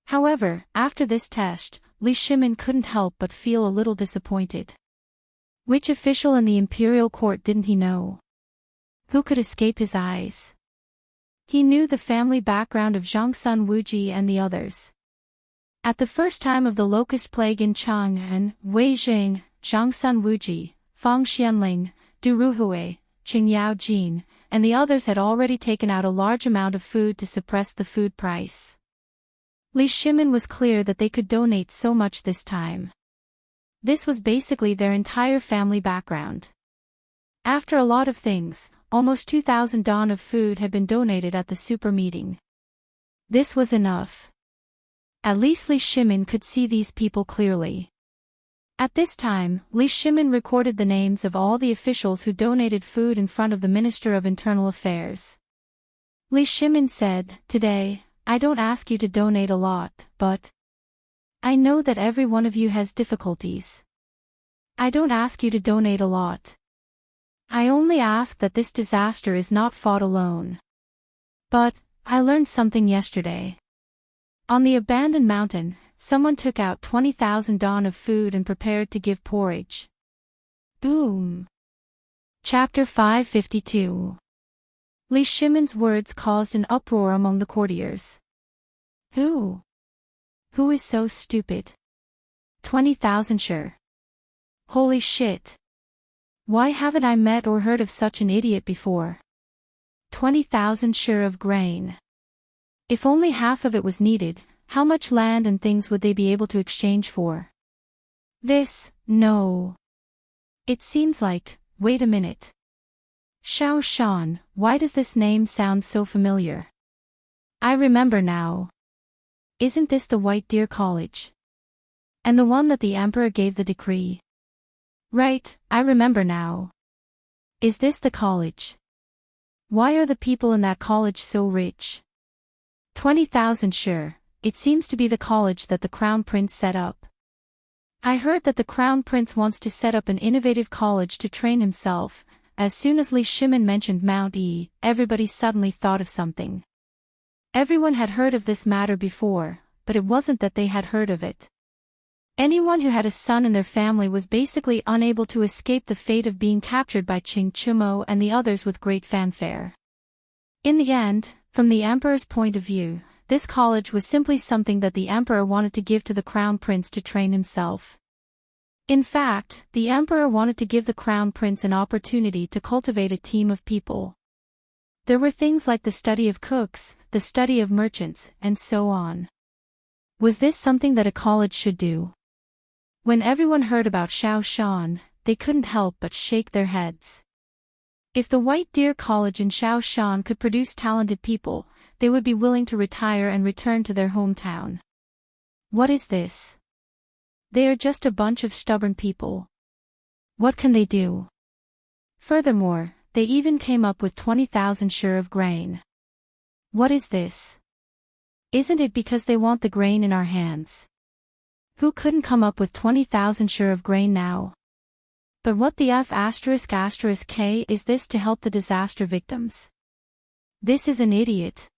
However, after this test, Li Shimin couldn't help but feel a little disappointed. Which official in the imperial court didn't he know? Who could escape his eyes? He knew the family background of Zhang Sun Wuji and the others. At the first time of the locust plague in Chang'an, Wei Jing, Zhang Sun Wuji, Fang Xianling, Du Ruhui, Qing Yao Jin, and the others had already taken out a large amount of food to suppress the food price. Li Shimin was clear that they could donate so much this time. This was basically their entire family background. After a lot of things, almost 2,000 dong of food had been donated at the super meeting. This was enough. At least Li Shimin could see these people clearly. At this time, Li Shimin recorded the names of all the officials who donated food in front of the Minister of Internal Affairs. Li Shimin said, "Today, I don't ask you to donate a lot, but I know that every one of you has difficulties. I don't ask you to donate a lot. I only ask that this disaster is not fought alone. But I learned something yesterday. On the abandoned mountain, someone took out 20,000 dong of food and prepared to give porridge." Boom! Chapter 552. Li Shimin's words caused an uproar among the courtiers. Who? Who is so stupid? 20,000 sure. Holy shit! Why haven't I met or heard of such an idiot before? 20,000 sure of grain. If only half of it was needed, how much land and things would they be able to exchange for? No. It seems like, wait a minute. Shao Shan, why does this name sound so familiar? I remember now. Isn't this the White Deer College? And the one that the emperor gave the decree? Right, I remember now. Is this the college? Why are the people in that college so rich? 20,000 sure, it seems to be the college that the Crown Prince set up. I heard that the Crown Prince wants to set up an innovative college to train himself. As soon as Li Shimin mentioned Mount E, everybody suddenly thought of something. Everyone had heard of this matter before, but it wasn't that they had heard of it. Anyone who had a son in their family was basically unable to escape the fate of being captured by Qing Chumo and the others with great fanfare. In the end, from the emperor's point of view, this college was simply something that the emperor wanted to give to the crown prince to train himself. In fact, the emperor wanted to give the crown prince an opportunity to cultivate a team of people. There were things like the study of cooks, the study of merchants, and so on. Was this something that a college should do? When everyone heard about Shao Shan, they couldn't help but shake their heads. If the White Deer College in Shao Shan could produce talented people, they would be willing to retire and return to their hometown. What is this? They are just a bunch of stubborn people. What can they do? Furthermore, they even came up with 20,000 sure of grain. What is this? Isn't it because they want the grain in our hands? Who couldn't come up with 20,000 sure of grain now? But what the F***K is this to help the disaster victims? This is an idiot.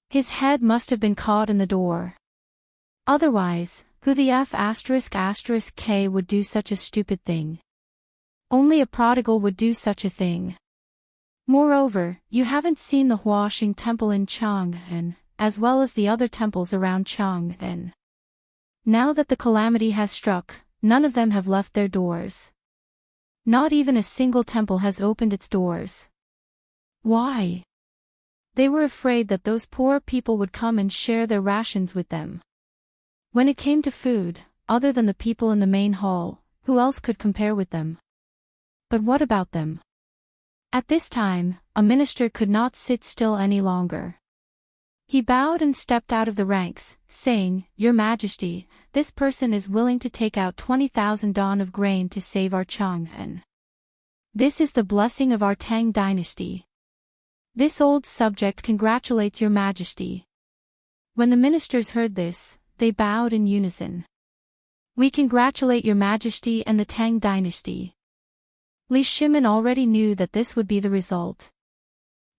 His head must have been caught in the door. Otherwise, who the F***K would do such a stupid thing? Only a prodigal would do such a thing. Moreover, you haven't seen the Huaxing Temple in Chang'an, as well as the other temples around Chang'an. Now that the calamity has struck, none of them have left their doors. Not even a single temple has opened its doors. Why? They were afraid that those poor people would come and share their rations with them. When it came to food, other than the people in the main hall, who else could compare with them? But what about them? At this time, a minister could not sit still any longer. He bowed and stepped out of the ranks, saying, "Your Majesty, this person is willing to take out 20,000 don of grain to save our Chang'an. This is the blessing of our Tang dynasty. This old subject congratulates your Majesty." When the ministers heard this, they bowed in unison. "We congratulate your Majesty and the Tang dynasty." Li Shimin already knew that this would be the result.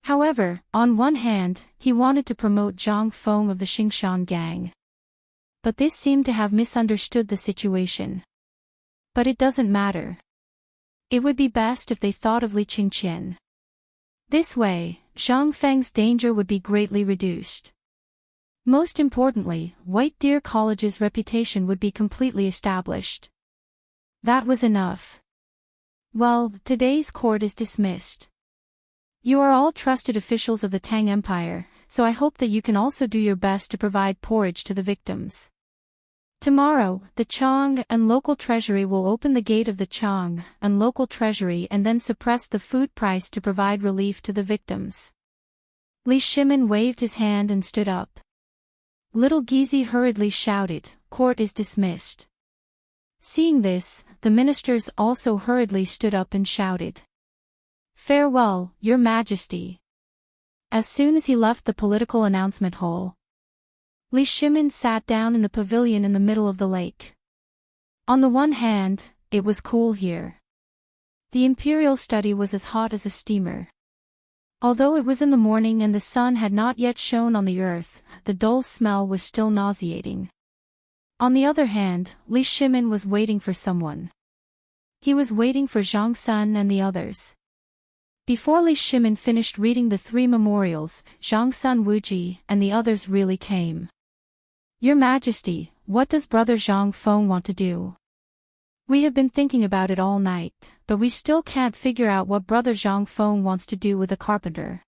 However, on one hand, he wanted to promote Zhang Feng of the Xingshan gang. But this seemed to have misunderstood the situation. But it doesn't matter. It would be best if they thought of Li Qingqian. This way, Zhang Feng's danger would be greatly reduced. Most importantly, White Deer College's reputation would be completely established. That was enough. Well, today's court is dismissed. You are all trusted officials of the Tang Empire, so I hope that you can also do your best to provide porridge to the victims. Tomorrow, the Chang and local treasury will open the gate of the Chang and local treasury and then suppress the food price to provide relief to the victims. Li Shimin waved his hand and stood up. Little Gizi hurriedly shouted, "Court is dismissed." Seeing this, the ministers also hurriedly stood up and shouted, "Farewell, Your Majesty." As soon as he left the political announcement hall, Li Shimin sat down in the pavilion in the middle of the lake. On the one hand, it was cool here. The imperial study was as hot as a steamer. Although it was in the morning and the sun had not yet shone on the earth, the dull smell was still nauseating. On the other hand, Li Shimin was waiting for someone. He was waiting for Zhang Sun and the others. Before Li Shimin finished reading the 3 memorials, Zhang Sun Wuji and the others really came. "Your Majesty, what does Brother Zhang Feng want to do? We have been thinking about it all night, but we still can't figure out what Brother Zhang Feng wants to do with the carpenter."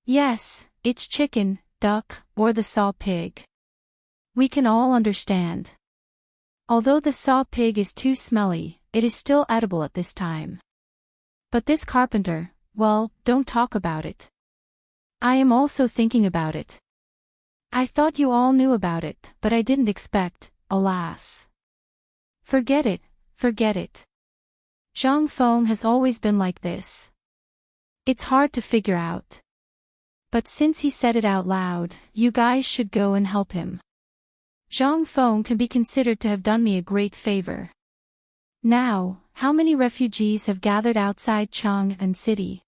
"Yes, it's chicken, duck, or the saw pig. We can all understand. Although the saw pig is too smelly, it is still edible at this time. But this carpenter, well, don't talk about it. I am also thinking about it. I thought you all knew about it, but I didn't expect, alas. Forget it, forget it. Zhang Feng has always been like this. It's hard to figure out. But since he said it out loud, you guys should go and help him. Zhang Feng can be considered to have done me a great favor. Now, how many refugees have gathered outside Chang'an City?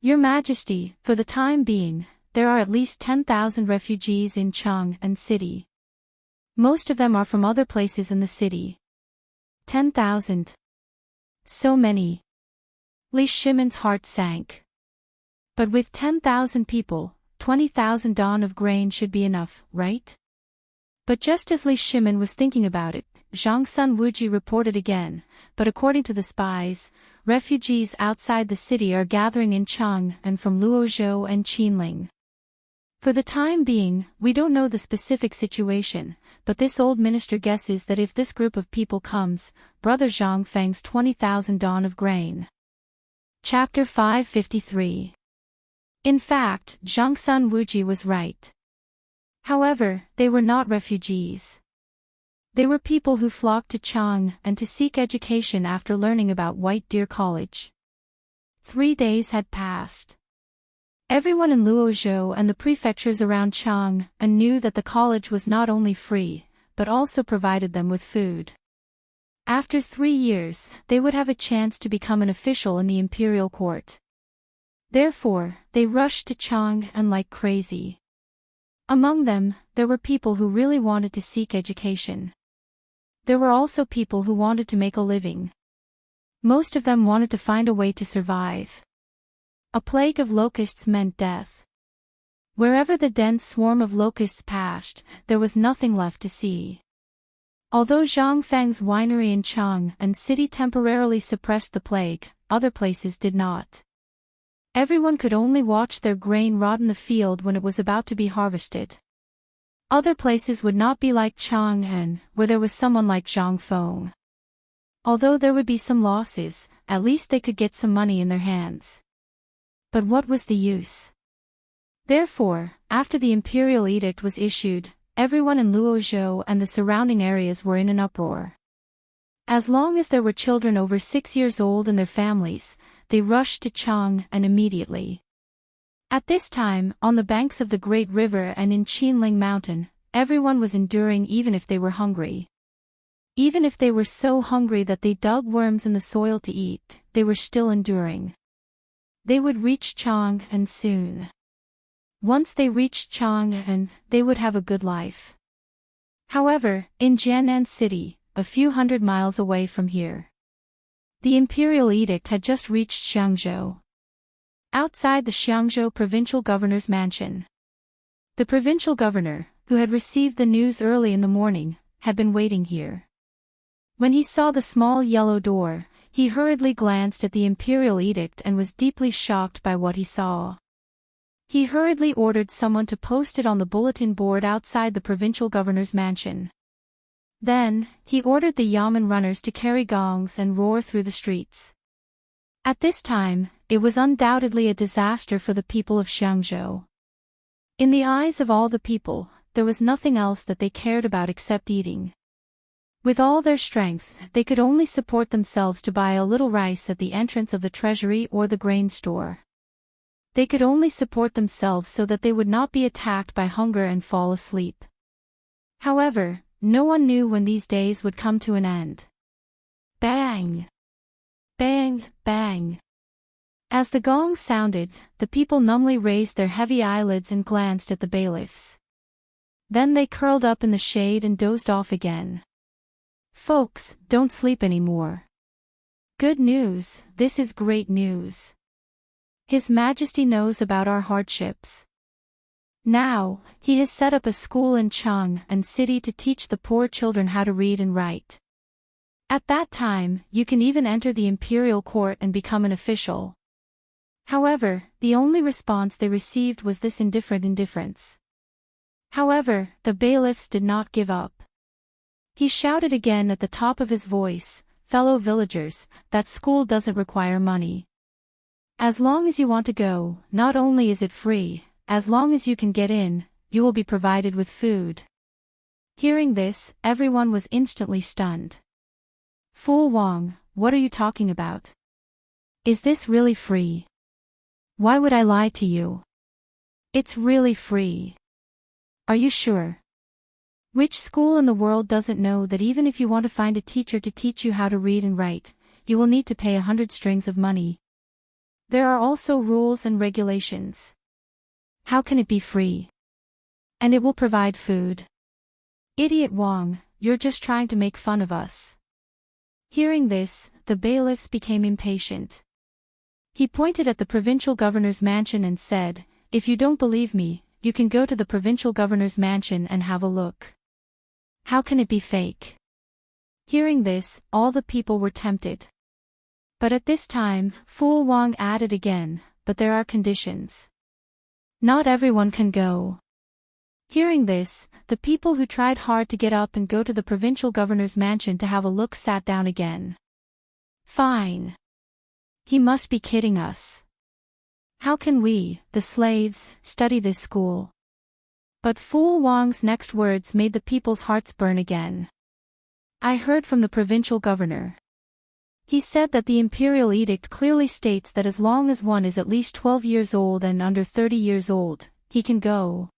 Your Majesty, for the time being, there are at least 10,000 refugees in Chang'an City. Most of them are from other places in the city. 10,000. So many. Li Shimin's heart sank. But with 10,000 people, 20,000 don of grain should be enough, right? But just as Li Shimin was thinking about it, Zhang Sun Wuji reported again, but according to the spies, refugees outside the city are gathering in Chang'an from Luozhou and Qinling. For the time being, we don't know the specific situation, but this old minister guesses that if this group of people comes, Brother Zhang Feng's 20,000 don of grain. Chapter 553. In fact, Zhang Sun Wuji was right. However, they were not refugees. They were people who flocked to Chang'an to seek education after learning about White Deer College. 3 days had passed. Everyone in Luozhou and the prefectures around Chang'an knew that the college was not only free, but also provided them with food. After 3 years, they would have a chance to become an official in the imperial court. Therefore, they rushed to Chang'an like crazy. Among them, there were people who really wanted to seek education. There were also people who wanted to make a living. Most of them wanted to find a way to survive. A plague of locusts meant death. Wherever the dense swarm of locusts passed, there was nothing left to see. Although Zhang Feng's winery in Chang'an City temporarily suppressed the plague, other places did not. Everyone could only watch their grain rot in the field when it was about to be harvested. Other places would not be like Chang'an, where there was someone like Zhang Feng. Although there would be some losses, at least they could get some money in their hands. But what was the use? Therefore, after the imperial edict was issued, everyone in Luozhou and the surrounding areas were in an uproar. As long as there were children over 6 years old and their families, they rushed to Chang'an immediately. At this time, on the banks of the great river and in Qinling Mountain, everyone was enduring even if they were hungry. Even if they were so hungry that they dug worms in the soil to eat, they were still enduring. They would reach Chang'an soon. Once they reached Chang'an, they would have a good life. However, in Jianan City, a few hundred miles away from here, the imperial edict had just reached Xiangzhou. Outside the Xiangzhou provincial governor's mansion, the provincial governor, who had received the news early in the morning, had been waiting here. When he saw the small yellow door, he hurriedly glanced at the imperial edict and was deeply shocked by what he saw. He hurriedly ordered someone to post it on the bulletin board outside the provincial governor's mansion. Then, he ordered the yamen runners to carry gongs and roar through the streets. At this time, it was undoubtedly a disaster for the people of Xiangzhou. In the eyes of all the people, there was nothing else that they cared about except eating. With all their strength, they could only support themselves to buy a little rice at the entrance of the treasury or the grain store. They could only support themselves so that they would not be attacked by hunger and fall asleep. However, no one knew when these days would come to an end. Bang! Bang! Bang! As the gong sounded, the people numbly raised their heavy eyelids and glanced at the bailiffs. Then they curled up in the shade and dozed off again. Folks, don't sleep anymore. Good news, this is great news. His Majesty knows about our hardships. Now, he has set up a school in Chang'an City to teach the poor children how to read and write. At that time, you can even enter the imperial court and become an official. However, the only response they received was this indifferent indifference. However, the bailiffs did not give up. He shouted again at the top of his voice, "Fellow villagers, that school doesn't require money. As long as you want to go, not only is it free, as long as you can get in, you will be provided with food." Hearing this, everyone was instantly stunned. "Fool Wang, what are you talking about? Is this really free? Why would I lie to you? It's really free. Are you sure? Which school in the world doesn't know that even if you want to find a teacher to teach you how to read and write, you will need to pay 100 strings of money? There are also rules and regulations. How can it be free? And it will provide food. Idiot Wang, you're just trying to make fun of us." Hearing this, the bailiffs became impatient. He pointed at the provincial governor's mansion and said, "If you don't believe me, you can go to the provincial governor's mansion and have a look. How can it be fake?" Hearing this, all the people were tempted. But at this time, Fool Wang added again, "But there are conditions. Not everyone can go." Hearing this, the people who tried hard to get up and go to the provincial governor's mansion to have a look sat down again. Fine. He must be kidding us. How can we, the slaves, study this school? But Fool Wang's next words made the people's hearts burn again. "I heard from the provincial governor. He said that the imperial edict clearly states that as long as one is at least 12 years old and under 30 years old, he can go."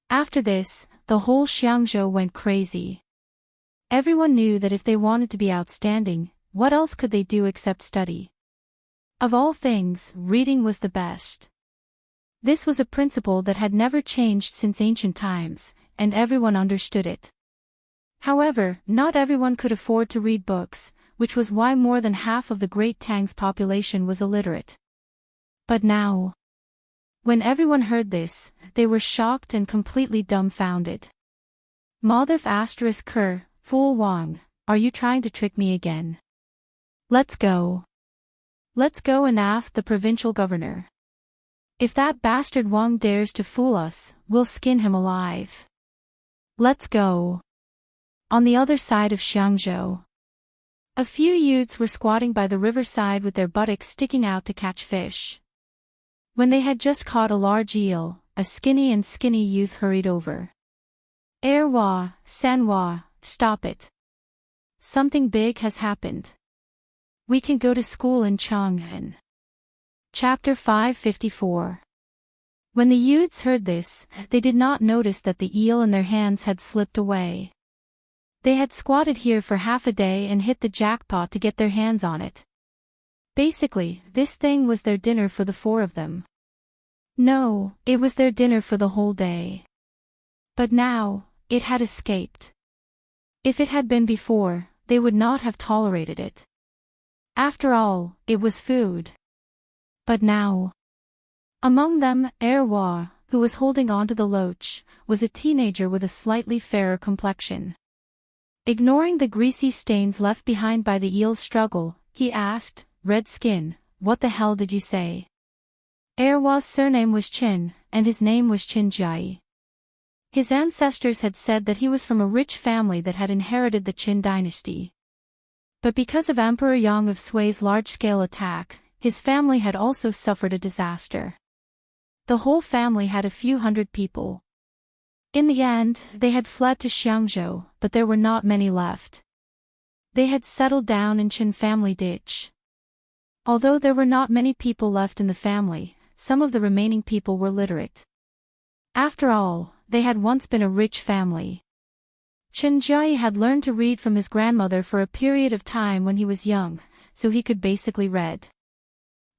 After this, the whole Xiangzhou went crazy. Everyone knew that if they wanted to be outstanding, what else could they do except study? Of all things, reading was the best. This was a principle that had never changed since ancient times, and everyone understood it. However, not everyone could afford to read books, which was why more than half of the Great Tang's population was illiterate. But now, when everyone heard this, they were shocked and completely dumbfounded. Mothif *Ker, Fool Wang, are you trying to trick me again? Let's go. Let's go and ask the provincial governor. If that bastard Wang dares to fool us, we'll skin him alive. Let's go. On the other side of Xiangzhou, a few youths were squatting by the riverside with their buttocks sticking out to catch fish. When they had just caught a large eel, a skinny youth hurried over. Erwa, Sanwa, stop it. Something big has happened. We can go to school in Chang'an. Chapter 554. When the youths heard this, they did not notice that the eel in their hands had slipped away. They had squatted here for half a day and hit the jackpot to get their hands on it. Basically, this thing was their dinner for the four of them. No, it was their dinner for the whole day. But now, it had escaped. If it had been before, they would not have tolerated it. After all, it was food. But now, among them, Erwa, who was holding onto the loach, was a teenager with a slightly fairer complexion. Ignoring the greasy stains left behind by the eel's struggle, he asked, "Red Skin, what the hell did you say?" Erwa's surname was Qin, and his name was Qinjiai. His ancestors had said that he was from a rich family that had inherited the Qin dynasty. But because of Emperor Yang of Sui's large-scale attack, his family had also suffered a disaster. The whole family had a few hundred people. In the end, they had fled to Xiangzhou, but there were not many left. They had settled down in Qin family ditch. Although there were not many people left in the family, some of the remaining people were literate. After all, they had once been a rich family. Qinjiai had learned to read from his grandmother for a period of time when he was young, so he could basically read.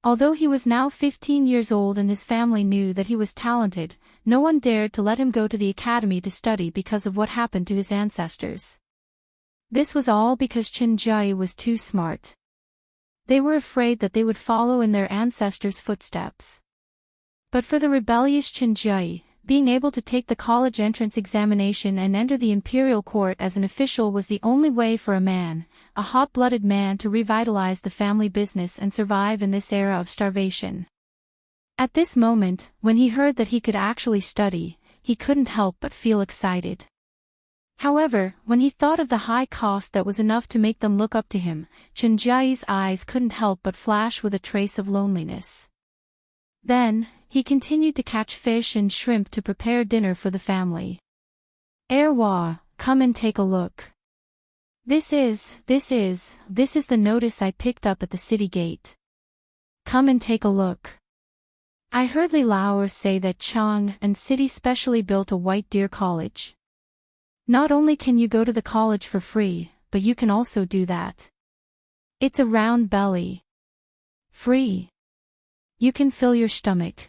Although he was now 15 years old and his family knew that he was talented, no one dared to let him go to the academy to study because of what happened to his ancestors. This was all because Qinjiai was too smart. They were afraid that they would follow in their ancestors' footsteps. But for the rebellious Qinjiai, being able to take the college entrance examination and enter the imperial court as an official was the only way for a man, a hot-blooded man, to revitalize the family business and survive in this era of starvation. At this moment, when he heard that he could actually study, he couldn't help but feel excited. However, when he thought of the high cost that was enough to make them look up to him, Qinjiai's eyes couldn't help but flash with a trace of loneliness. Then, he continued to catch fish and shrimp to prepare dinner for the family. Erwa, come and take a look. This is the notice I picked up at the city gate. Come and take a look. I heard Li Laoer say that Chang'an City specially built a white deer college. Not only can you go to the college for free, but you can also do that. It's a round belly. Free. You can fill your stomach.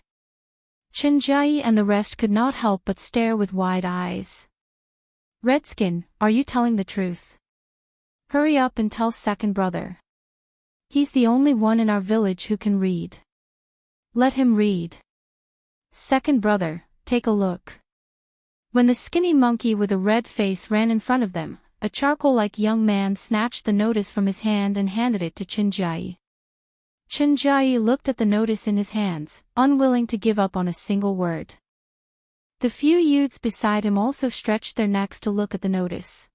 Qinjiai and the rest could not help but stare with wide eyes. Redskin, are you telling the truth? Hurry up and tell second brother. He's the only one in our village who can read. Let him read. Second brother, take a look. When the skinny monkey with a red face ran in front of them, a charcoal-like young man snatched the notice from his hand and handed it to Qinjiai. Qinjiai looked at the notice in his hands, unwilling to give up on a single word. The few youths beside him also stretched their necks to look at the notice.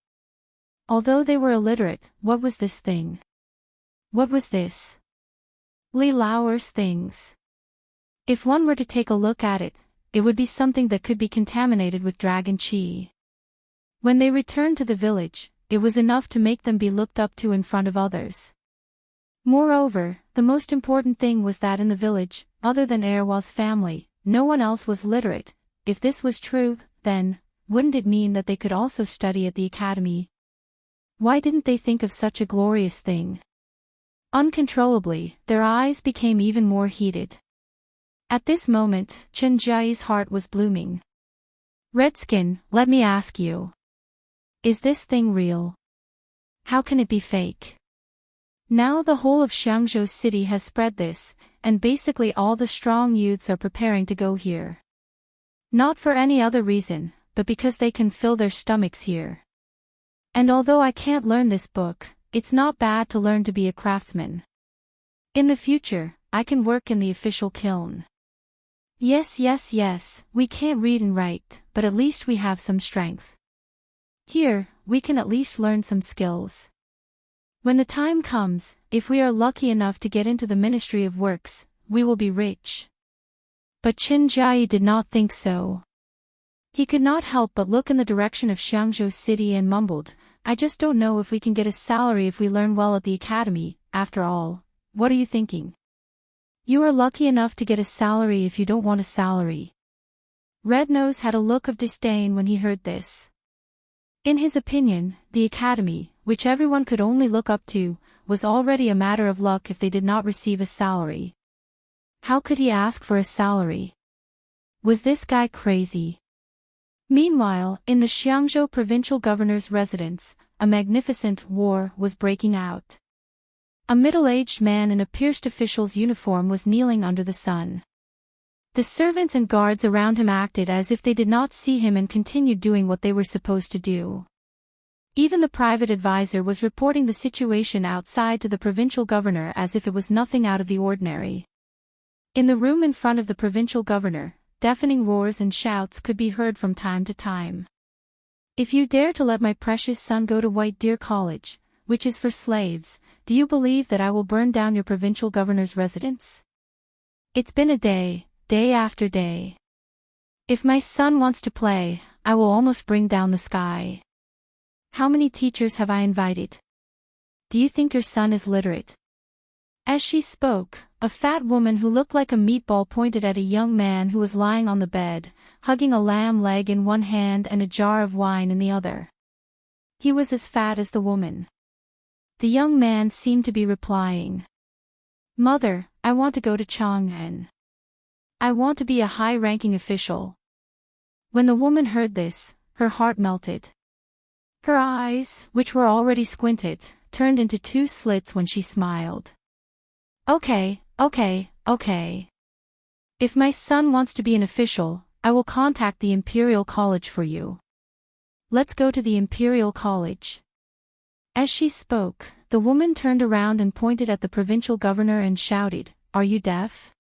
Although they were illiterate, what was this thing? What was this? Li Laoer's things. If one were to take a look at it, it would be something that could be contaminated with dragon qi. When they returned to the village, it was enough to make them be looked up to in front of others. Moreover, the most important thing was that in the village, other than Erwa's family, no one else was literate. If this was true, then, wouldn't it mean that they could also study at the academy? Why didn't they think of such a glorious thing? Uncontrollably, their eyes became even more heated. At this moment, Qinjiai's heart was blooming. Redskin, let me ask you. Is this thing real? How can it be fake? Now the whole of Xiangzhou city has spread this, and basically all the strong youths are preparing to go here. Not for any other reason, but because they can fill their stomachs here. And although I can't learn this book, it's not bad to learn to be a craftsman. In the future, I can work in the official kiln. Yes, yes, yes, we can't read and write, but at least we have some strength. Here, we can at least learn some skills. When the time comes, if we are lucky enough to get into the Ministry of Works, we will be rich. But Qin Jiayi did not think so. He could not help but look in the direction of Xiangzhou City and mumbled, I just don't know if we can get a salary if we learn well at the academy. After all, what are you thinking? You are lucky enough to get a salary if you don't want a salary. Red Nose had a look of disdain when he heard this. In his opinion, the academy, which everyone could only look up to, was already a matter of luck if they did not receive a salary. How could he ask for a salary? Was this guy crazy? Meanwhile, in the Xiangzhou provincial governor's residence, a magnificent war was breaking out. A middle-aged man in a pierced official's uniform was kneeling under the sun. The servants and guards around him acted as if they did not see him and continued doing what they were supposed to do. Even the private advisor was reporting the situation outside to the provincial governor as if it was nothing out of the ordinary. In the room in front of the provincial governor, deafening roars and shouts could be heard from time to time. If you dare to let my precious son go to White Deer College, which is for slaves, do you believe that I will burn down your provincial governor's residence? It's been a day after day. If my son wants to play, I will almost bring down the sky. How many teachers have I invited? Do you think your son is literate? As she spoke, a fat woman who looked like a meatball pointed at a young man who was lying on the bed, hugging a lamb leg in one hand and a jar of wine in the other. He was as fat as the woman. The young man seemed to be replying. Mother, I want to go to Chang'an. I want to be a high-ranking official. When the woman heard this, her heart melted. Her eyes, which were already squinted, turned into two slits when she smiled. Okay. If my son wants to be an official, I will contact the Imperial College for you. Let's go to the Imperial College. As she spoke, the woman turned around and pointed at the provincial governor and shouted, Are you deaf?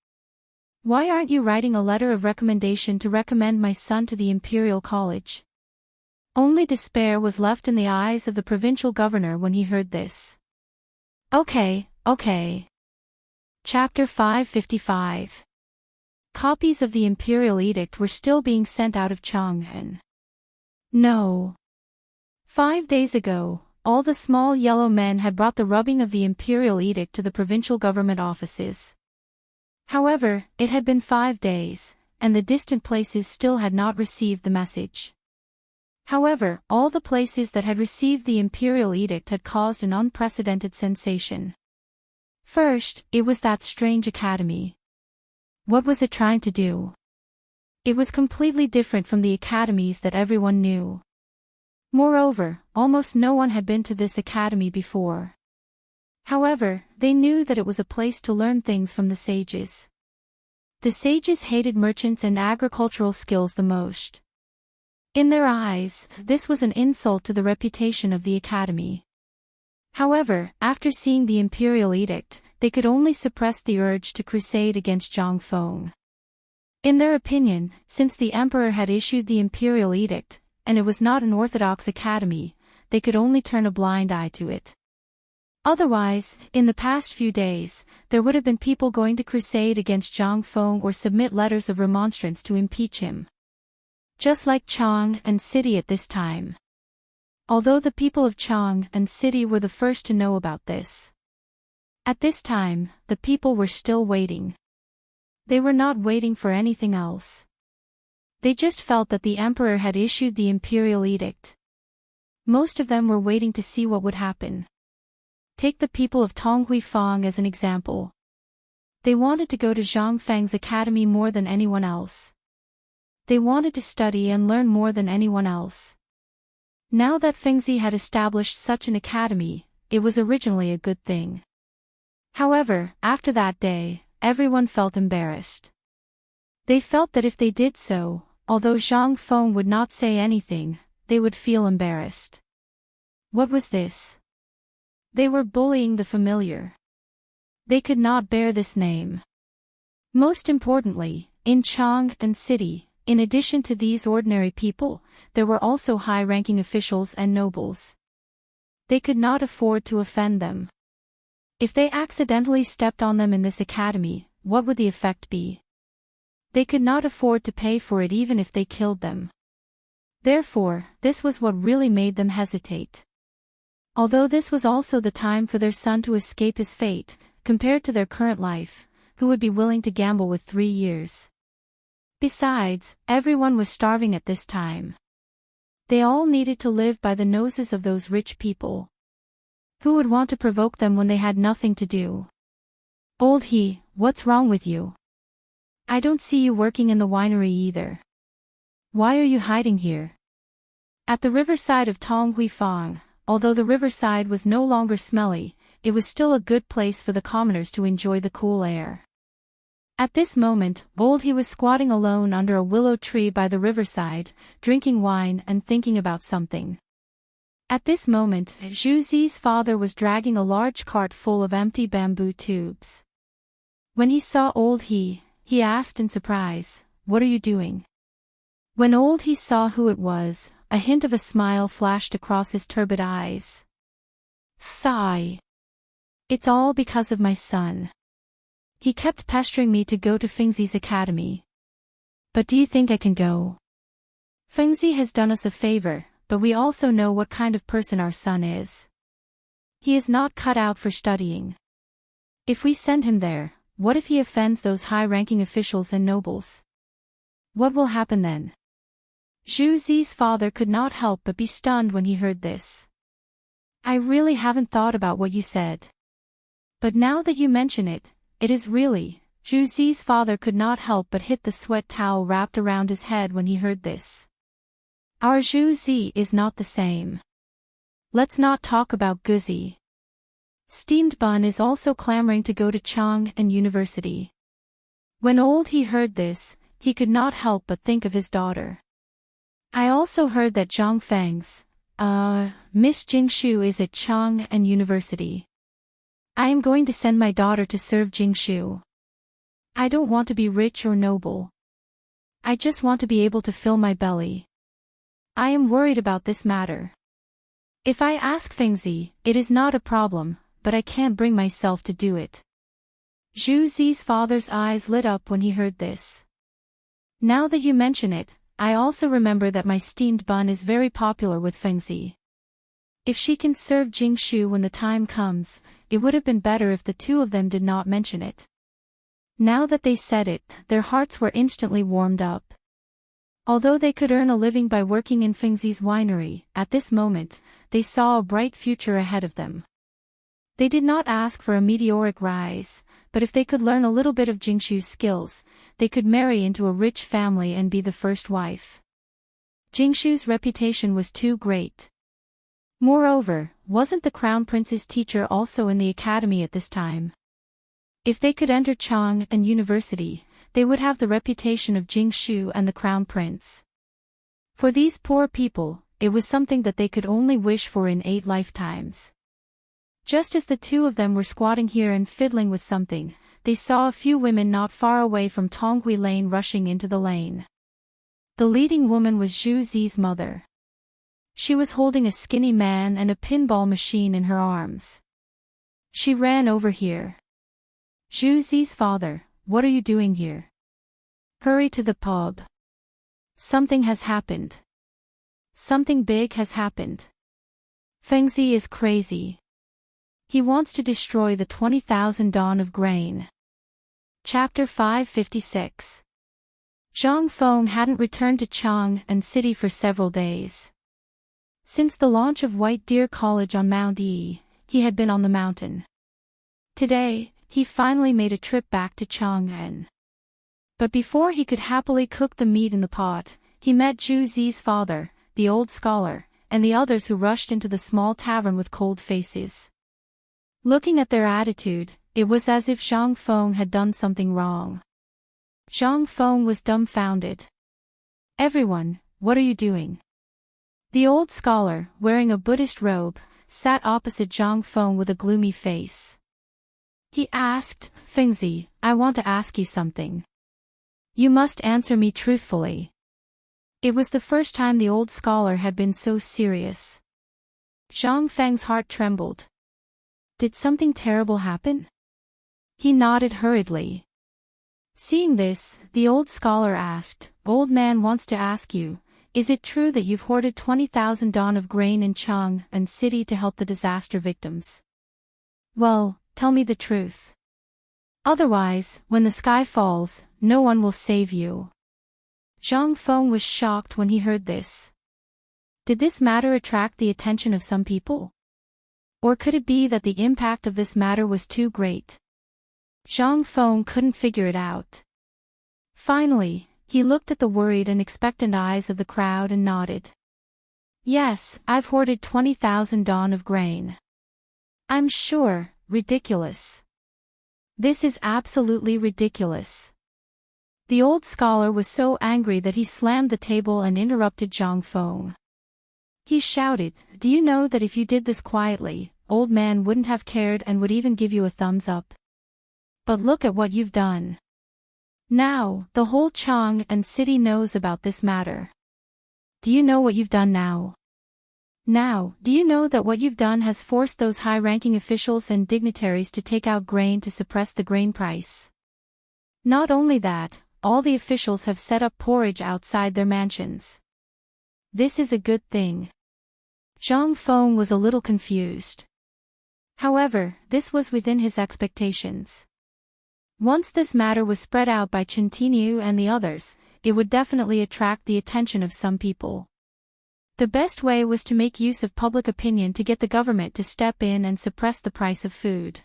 Why aren't you writing a letter of recommendation to recommend my son to the Imperial College? Only despair was left in the eyes of the provincial governor when he heard this. Okay. Chapter 555. Copies of the Imperial Edict were still being sent out of Chang'an. No. 5 days ago, all the small yellow men had brought the rubbing of the Imperial Edict to the provincial government offices. However, it had been 5 days, and the distant places still had not received the message. However, all the places that had received the Imperial Edict had caused an unprecedented sensation. First, it was that strange academy. What was it trying to do? It was completely different from the academies that everyone knew. Moreover, almost no one had been to this academy before. However, they knew that it was a place to learn things from the sages. The sages hated merchants and agricultural skills the most. In their eyes, this was an insult to the reputation of the academy. However, after seeing the Imperial Edict, they could only suppress the urge to crusade against Zhang Feng. In their opinion, since the emperor had issued the Imperial Edict, and it was not an orthodox academy, they could only turn a blind eye to it. Otherwise, in the past few days, there would have been people going to crusade against Zhang Feng or submit letters of remonstrance to impeach him. Just like Chang'an City at this time. Although the people of Chang'an City were the first to know about this. At this time, the people were still waiting. They were not waiting for anything else. They just felt that the emperor had issued the Imperial Edict. Most of them were waiting to see what would happen. Take the people of Tonghuifang as an example. They wanted to go to Zhang Feng's academy more than anyone else. They wanted to study and learn more than anyone else. Now that Fengzi had established such an academy, it was originally a good thing. However, after that day, everyone felt embarrassed. They felt that if they did so, although Zhang Feng would not say anything, they would feel embarrassed. What was this? They were bullying the familiar. They could not bear this name. Most importantly, in Chang'an City, in addition to these ordinary people, there were also high-ranking officials and nobles. They could not afford to offend them. If they accidentally stepped on them in this academy, what would the effect be? They could not afford to pay for it even if they killed them. Therefore, this was what really made them hesitate. Although this was also the time for their son to escape his fate, compared to their current life, who would be willing to gamble with 3 years? Besides, everyone was starving at this time. They all needed to live by the noses of those rich people. Who would want to provoke them when they had nothing to do? Old he, what's wrong with you? I don't see you working in the winery either. Why are you hiding here? At the riverside of Tonghuifang, although the riverside was no longer smelly, it was still a good place for the commoners to enjoy the cool air. At this moment, old he was squatting alone under a willow tree by the riverside, drinking wine and thinking about something. At this moment, Zhu Zi's father was dragging a large cart full of empty bamboo tubes. When he saw old he asked in surprise, "What are you doing?" When old he saw who it was, a hint of a smile flashed across his turbid eyes. Sigh. It's all because of my son. He kept pestering me to go to Fengzi's academy. But do you think I can go? Fengzi has done us a favor, but we also know what kind of person our son is. He is not cut out for studying. If we send him there, what if he offends those high-ranking officials and nobles? What will happen then? Zhu Zi's father could not help but be stunned when he heard this. I really haven't thought about what you said. But now that you mention it, it is really. Zhu Zi's father could not help but hit the sweat towel wrapped around his head when he heard this. Our Zhu Zi is not the same. Let's not talk about Guzi. Steamed Bun is also clamoring to go to Chang'an University. When old he heard this, he could not help but think of his daughter. I also heard that Zhang Feng's, Miss Jingshu is at Chang'an University. I am going to send my daughter to serve Jingshu. I don't want to be rich or noble. I just want to be able to fill my belly. I am worried about this matter. If I ask Fengzi, it is not a problem, but I can't bring myself to do it. Zhu Zi's father's eyes lit up when he heard this. Now that you mention it, I also remember that my steamed bun is very popular with Fengzi. If she can serve Jingshu when the time comes, it would have been better if the two of them did not mention it. Now that they said it, their hearts were instantly warmed up. Although they could earn a living by working in Fengzi's winery, at this moment, they saw a bright future ahead of them. They did not ask for a meteoric rise, but if they could learn a little bit of Jingshu's skills, they could marry into a rich family and be the first wife. Jingshu's reputation was too great. Moreover, wasn't the Crown Prince's teacher also in the academy at this time? If they could enter Chang'an University, they would have the reputation of Jingshu and the Crown Prince. For these poor people, it was something that they could only wish for in 8 lifetimes. Just as the two of them were squatting here and fiddling with something, they saw a few women not far away from Tonghui Lane rushing into the lane. The leading woman was Zhu Zi's mother. She was holding a skinny man and a pinball machine in her arms. She ran over here. Zhu Zi's father, what are you doing here? Hurry to the pub. Something has happened. Something big has happened. Fengzi is crazy. He wants to destroy the 20,000 dawn of grain. Chapter 556. Zhang Feng hadn't returned to Chang'an City for several days. Since the launch of White Deer College on Mount E, he had been on the mountain. Today, he finally made a trip back to Chang'an. But before he could happily cook the meat in the pot, he met Zhu Zi's father, the old scholar, and the others who rushed into the small tavern with cold faces. Looking at their attitude, it was as if Zhang Feng had done something wrong. Zhang Feng was dumbfounded. Everyone, what are you doing? The old scholar, wearing a Buddhist robe, sat opposite Zhang Feng with a gloomy face. He asked, "Fengzi, I want to ask you something. You must answer me truthfully." It was the first time the old scholar had been so serious. Zhang Feng's heart trembled. Did something terrible happen? He nodded hurriedly. Seeing this, the old scholar asked, "Old man wants to ask you, is it true that you've hoarded 20,000 don of grain in Chang'an City to help the disaster victims? Well, tell me the truth. Otherwise, when the sky falls, no one will save you." Zhang Feng was shocked when he heard this. Did this matter attract the attention of some people? Or could it be that the impact of this matter was too great? Zhang Feng couldn't figure it out. Finally, he looked at the worried and expectant eyes of the crowd and nodded. "Yes, I've hoarded 20,000 don of grain." "I'm sure, ridiculous. This is absolutely ridiculous." The old scholar was so angry that he slammed the table and interrupted Zhang Feng. He shouted, "Do you know that if you did this quietly, old man wouldn't have cared and would even give you a thumbs up? But look at what you've done. Now, the whole Chang'an City knows about this matter. Do you know what you've done now? Now, do you know that what you've done has forced those high-ranking officials and dignitaries to take out grain to suppress the grain price? Not only that, all the officials have set up porridge outside their mansions. This is a good thing." Zhang Feng was a little confused. However, this was within his expectations. Once this matter was spread out by Chen Tinyu and the others, it would definitely attract the attention of some people. The best way was to make use of public opinion to get the government to step in and suppress the price of food.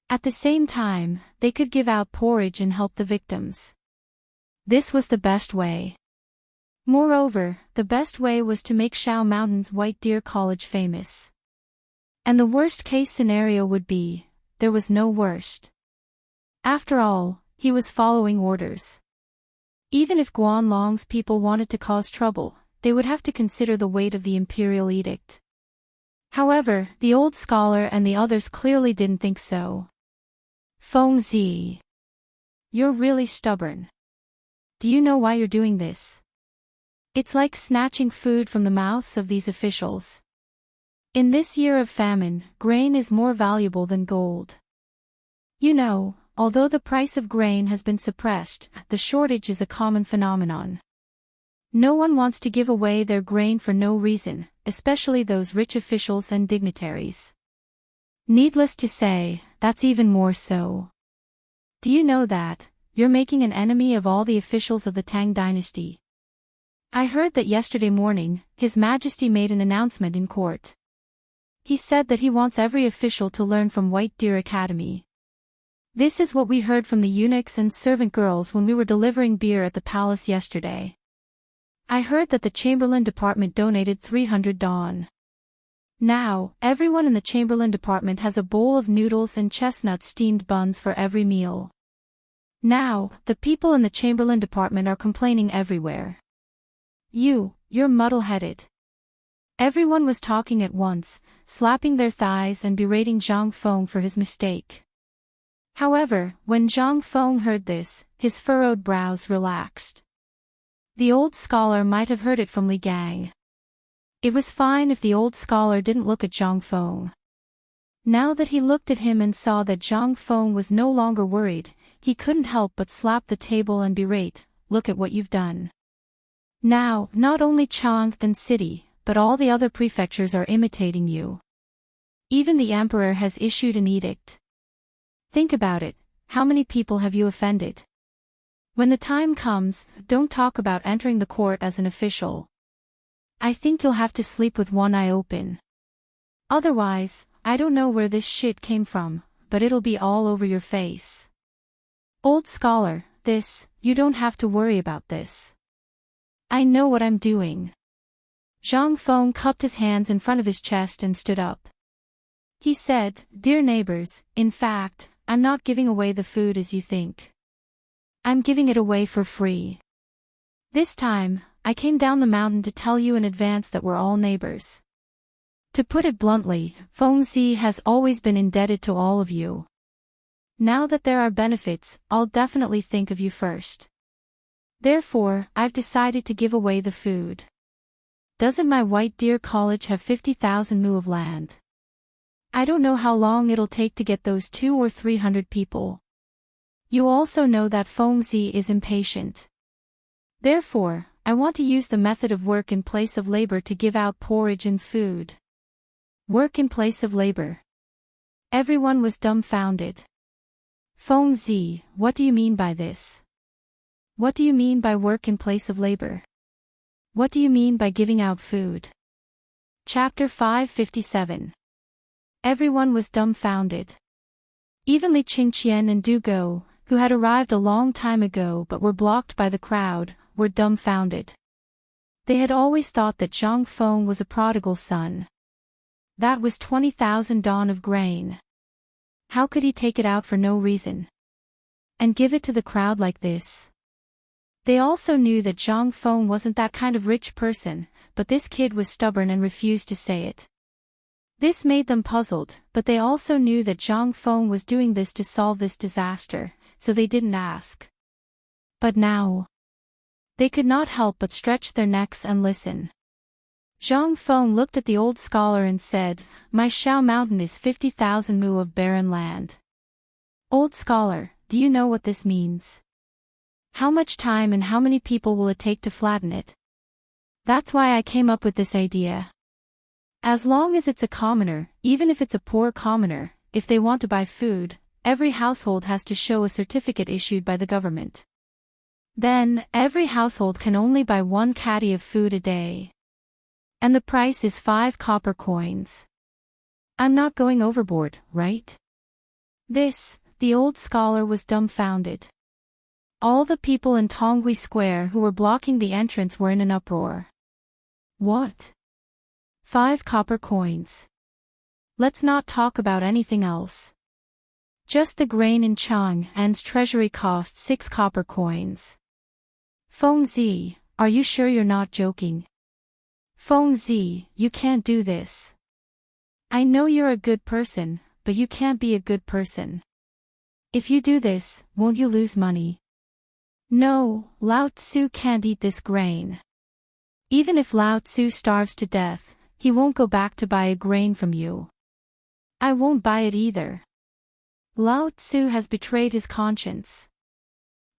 At the same time, they could give out porridge and help the victims. This was the best way. Moreover, the best way was to make Shao Mountain's White Deer College famous. And the worst-case scenario would be, there was no worst. After all, he was following orders. Even if Guanlong's people wanted to cause trouble, they would have to consider the weight of the imperial edict. However, the old scholar and the others clearly didn't think so. "Fengzi, you're really stubborn. Do you know why you're doing this? It's like snatching food from the mouths of these officials. In this year of famine, grain is more valuable than gold. You know, although the price of grain has been suppressed, the shortage is a common phenomenon. No one wants to give away their grain for no reason, especially those rich officials and dignitaries. Needless to say, that's even more so. Do you know that you're making an enemy of all the officials of the Tang dynasty? I heard that yesterday morning, His Majesty made an announcement in court. He said that he wants every official to learn from White Deer Academy. This is what we heard from the eunuchs and servant girls when we were delivering beer at the palace yesterday. I heard that the Chamberlain Department donated 300 don. Now, everyone in the Chamberlain Department has a bowl of noodles and chestnut steamed buns for every meal. Now, the people in the Chamberlain Department are complaining everywhere. You're muddle-headed." Everyone was talking at once, slapping their thighs and berating Zhang Feng for his mistake. However, when Zhang Feng heard this, his furrowed brows relaxed. The old scholar might have heard it from Li Gang. It was fine if the old scholar didn't look at Zhang Feng. Now that he looked at him and saw that Zhang Feng was no longer worried, he couldn't help but slap the table and berate, "Look at what you've done. Now, not only Chang'an City, but all the other prefectures are imitating you. Even the emperor has issued an edict. Think about it, how many people have you offended? When the time comes, don't talk about entering the court as an official. I think you'll have to sleep with one eye open. Otherwise, I don't know where this shit came from, but it'll be all over your face." "Old scholar, you don't have to worry about this. I know what I'm doing." Zhang Feng cupped his hands in front of his chest and stood up. He said, "Dear neighbors, in fact, I'm not giving away the food as you think. I'm giving it away for free. This time, I came down the mountain to tell you in advance that we're all neighbors. To put it bluntly, Fengzi has always been indebted to all of you. Now that there are benefits, I'll definitely think of you first. Therefore, I've decided to give away the food. Doesn't my White Deer College have 50,000 mu of land? I don't know how long it'll take to get those 200 or 300 people. You also know that Fengzi is impatient. Therefore, I want to use the method of work in place of labor to give out porridge and food. Work in place of labor. Everyone was dumbfounded. Fengzi, what do you mean by this? What do you mean by work in place of labor? What do you mean by giving out food? Chapter 557. Everyone was dumbfounded. Even Li Qingqian and Du Go, who had arrived a long time ago but were blocked by the crowd, were dumbfounded. They had always thought that Zhang Feng was a prodigal son. That was 20,000 dawn of grain. How could he take it out for no reason? And give it to the crowd like this? They also knew that Zhang Feng wasn't that kind of rich person, but this kid was stubborn and refused to say it. This made them puzzled, but they also knew that Zhang Feng was doing this to solve this disaster, so they didn't ask. But now, they could not help but stretch their necks and listen. Zhang Feng looked at the old scholar and said, "My Shao Mountain is 50,000 mu of barren land." Old scholar, do you know what this means? How much time and how many people will it take to flatten it? That's why I came up with this idea. As long as it's a commoner, even if it's a poor commoner, if they want to buy food, every household has to show a certificate issued by the government. Then, every household can only buy 1 caddy of food a day. And the price is 5 copper coins. I'm not going overboard, right? The old scholar was dumbfounded. All the people in Tonghui Square who were blocking the entrance were in an uproar. What? 5 copper coins. Let's not talk about anything else. Just the grain in Chang'an's treasury cost 6 copper coins. Fengzi, are you sure you're not joking? Fengzi, you can't do this. I know you're a good person, but you can't be a good person. If you do this, won't you lose money? No, Lao Tzu can't eat this grain. Even if Lao Tzu starves to death, he won't go back to buy a grain from you. I won't buy it either. Lao Tzu has betrayed his conscience.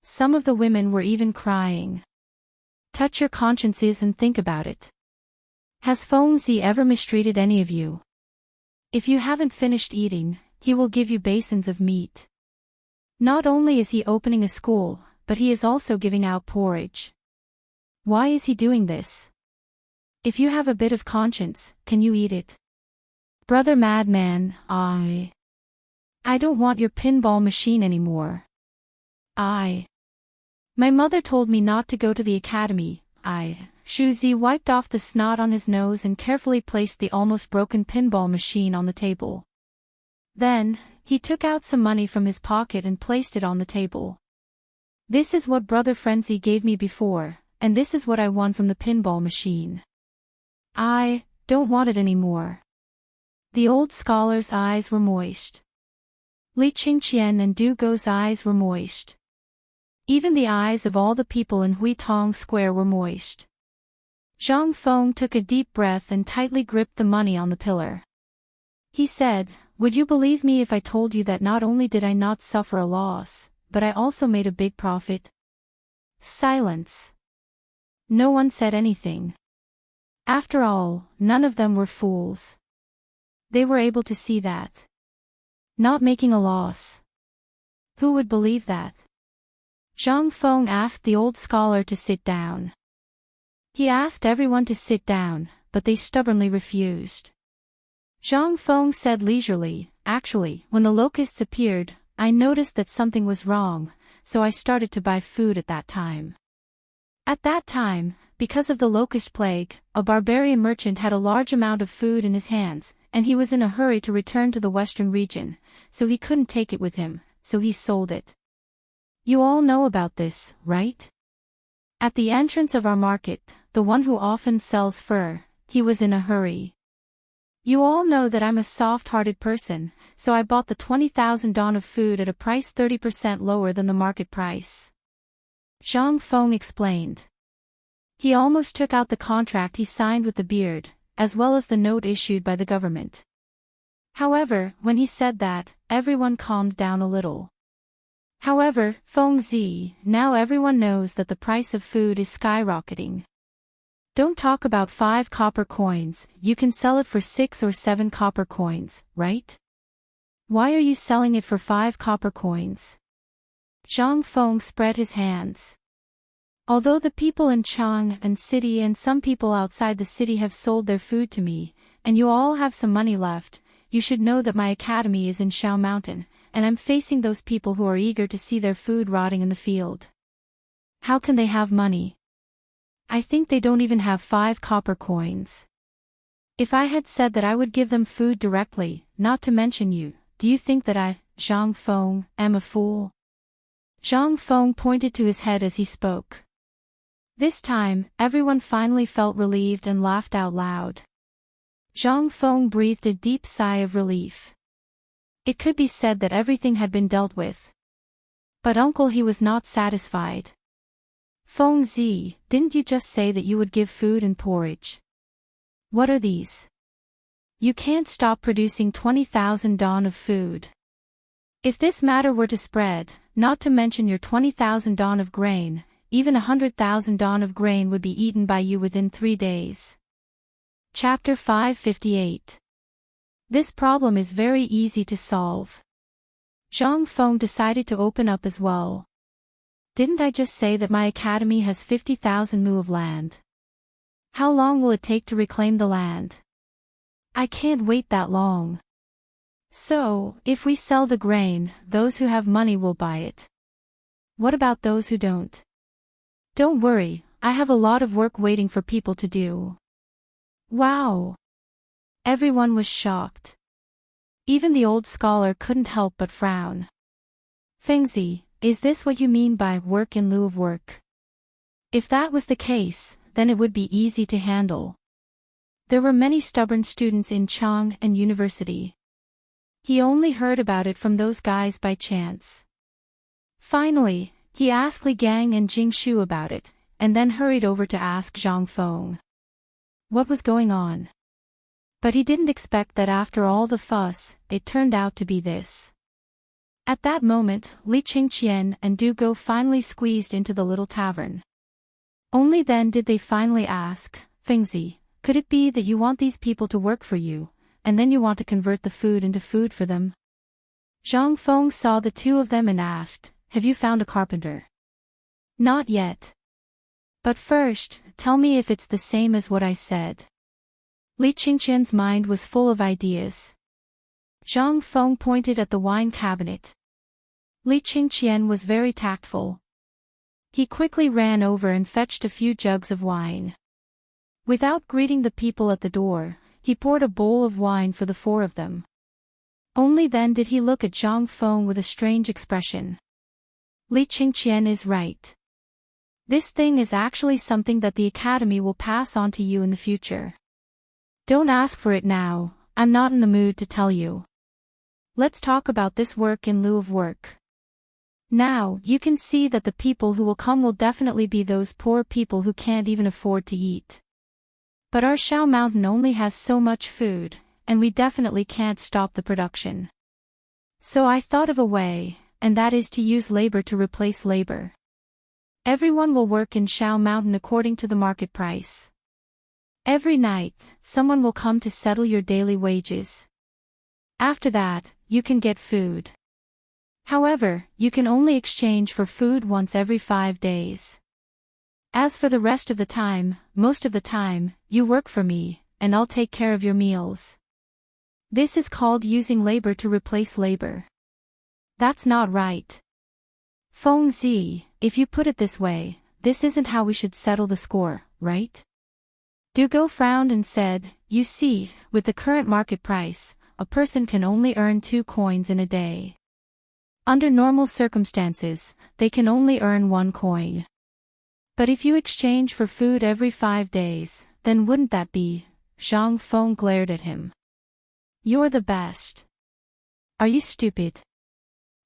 Some of the women were even crying. Touch your consciences and think about it. Has Fengzi ever mistreated any of you? If you haven't finished eating, he will give you basins of meat. Not only is he opening a school, but he is also giving out porridge. Why is he doing this? If you have a bit of conscience, can you eat it? Brother Madman, I don't want your pinball machine anymore. My mother told me not to go to the academy. Shuzi wiped off the snot on his nose and carefully placed the almost broken pinball machine on the table. Then, he took out some money from his pocket and placed it on the table. This is what Brother Frenzy gave me before, and this is what I won from the pinball machine. I don't want it anymore. The old scholar's eyes were moist. Li Qingqian and Du Go's eyes were moist. Even the eyes of all the people in Huitong Square were moist. Zhang Feng took a deep breath and tightly gripped the money on the pillar. He said, "Would you believe me if I told you that not only did I not suffer a loss, but I also made a big profit?" Silence. No one said anything. After all, none of them were fools. They were able to see that. Not making a loss. Who would believe that? Zhang Feng asked the old scholar to sit down. He asked everyone to sit down, but they stubbornly refused. Zhang Feng said leisurely, "Actually, when the locusts appeared, I noticed that something was wrong, so I started to buy food at that time. At that time, because of the locust plague, a barbarian merchant had a large amount of food in his hands, and he was in a hurry to return to the western region, so he couldn't take it with him, so he sold it. You all know about this, right?" At the entrance of our market, the one who often sells fur, he was in a hurry. You all know that I'm a soft-hearted person, so I bought the 20,000 don of food at a price 30% lower than the market price. Zhang Feng explained. He almost took out the contract he signed with the beard, as well as the note issued by the government. However, when he said that, everyone calmed down a little. However, Feng Zi, now everyone knows that the price of food is skyrocketing. Don't talk about 5 copper coins, you can sell it for 6 or 7 copper coins, right? Why are you selling it for 5 copper coins? Zhang Feng spread his hands. Although the people in Chang'an city and some people outside the city have sold their food to me, and you all have some money left, you should know that my academy is in Shao Mountain, and I'm facing those people who are eager to see their food rotting in the field. How can they have money? I think they don't even have 5 copper coins. If I had said that I would give them food directly, not to mention you, do you think that I, Zhang Feng, am a fool? Zhang Feng pointed to his head as he spoke. This time, everyone finally felt relieved and laughed out loud. Zhang Feng breathed a deep sigh of relief. It could be said that everything had been dealt with. But uncle, he was not satisfied. Feng Zi, didn't you just say that you would give food and porridge? What are these? You can't stop producing 20,000 don of food. If this matter were to spread, not to mention your 20,000 don of grain, even 100,000 don of grain would be eaten by you within 3 days. Chapter 558. This problem is very easy to solve. Zhang Feng decided to open up as well. Didn't I just say that my academy has 50,000 mu of land? How long will it take to reclaim the land? I can't wait that long. So, if we sell the grain, those who have money will buy it. What about those who don't? Don't worry, I have a lot of work waiting for people to do. Wow! Everyone was shocked. Even the old scholar couldn't help but frown. Fengzi, is this what you mean by work in lieu of work? If that was the case, then it would be easy to handle. There were many stubborn students in Chang'an University. He only heard about it from those guys by chance. Finally, he asked Li Gang and Jing Shu about it, and then hurried over to ask Zhang Feng what was going on. But he didn't expect that after all the fuss, it turned out to be this. At that moment, Li Qingqian and Du Go finally squeezed into the little tavern. Only then did they finally ask, Fengzi, could it be that you want these people to work for you, and then you want to convert the food into food for them? Zhang Feng saw the two of them and asked, have you found a carpenter? Not yet. But first, tell me if it's the same as what I said. Li Qingqian's mind was full of ideas. Zhang Feng pointed at the wine cabinet. Li Qingqian was very tactful. He quickly ran over and fetched a few jugs of wine. Without greeting the people at the door, he poured a bowl of wine for the 4 of them. Only then did he look at Zhang Feng with a strange expression. Li Qingqian is right. This thing is actually something that the academy will pass on to you in the future. Don't ask for it now, I'm not in the mood to tell you. Let's talk about this work in lieu of work. Now, you can see that the people who will come will definitely be those poor people who can't even afford to eat. But our Shao Mountain only has so much food, and we definitely can't stop the production. So I thought of a way, and that is to use labor to replace labor. Everyone will work in Shao Mountain according to the market price. Every night, someone will come to settle your daily wages. After that, you can get food. However, you can only exchange for food once every 5 days. As for the rest of the time, most of the time, you work for me, and I'll take care of your meals. This is called using labor to replace labor. That's not right. Feng Zi, if you put it this way, this isn't how we should settle the score, right? Du Go frowned and said, you see, with the current market price, a person can only earn 2 coins in a day. Under normal circumstances, they can only earn 1 coin. But if you exchange for food every 5 days, then wouldn't that be? Zhang Feng glared at him. You're the best. Are you stupid?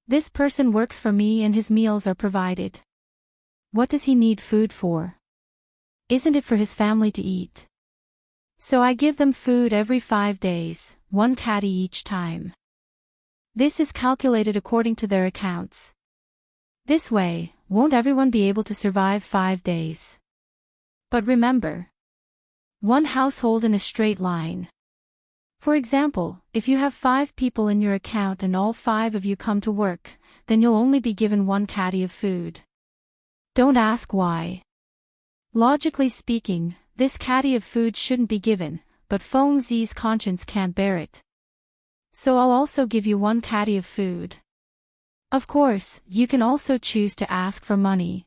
This person works for me and his meals are provided. What does he need food for? Isn't it for his family to eat? So I give them food every 5 days, 1 catty each time. This is calculated according to their accounts. This way, won't everyone be able to survive 5 days? But remember, one household in a straight line. For example, if you have 5 people in your account and all 5 of you come to work, then you'll only be given 1 catty of food. Don't ask why. Logically speaking, this catty of food shouldn't be given, but Feng Zi's conscience can't bear it. So I'll also give you 1 catty of food. Of course, you can also choose to ask for money.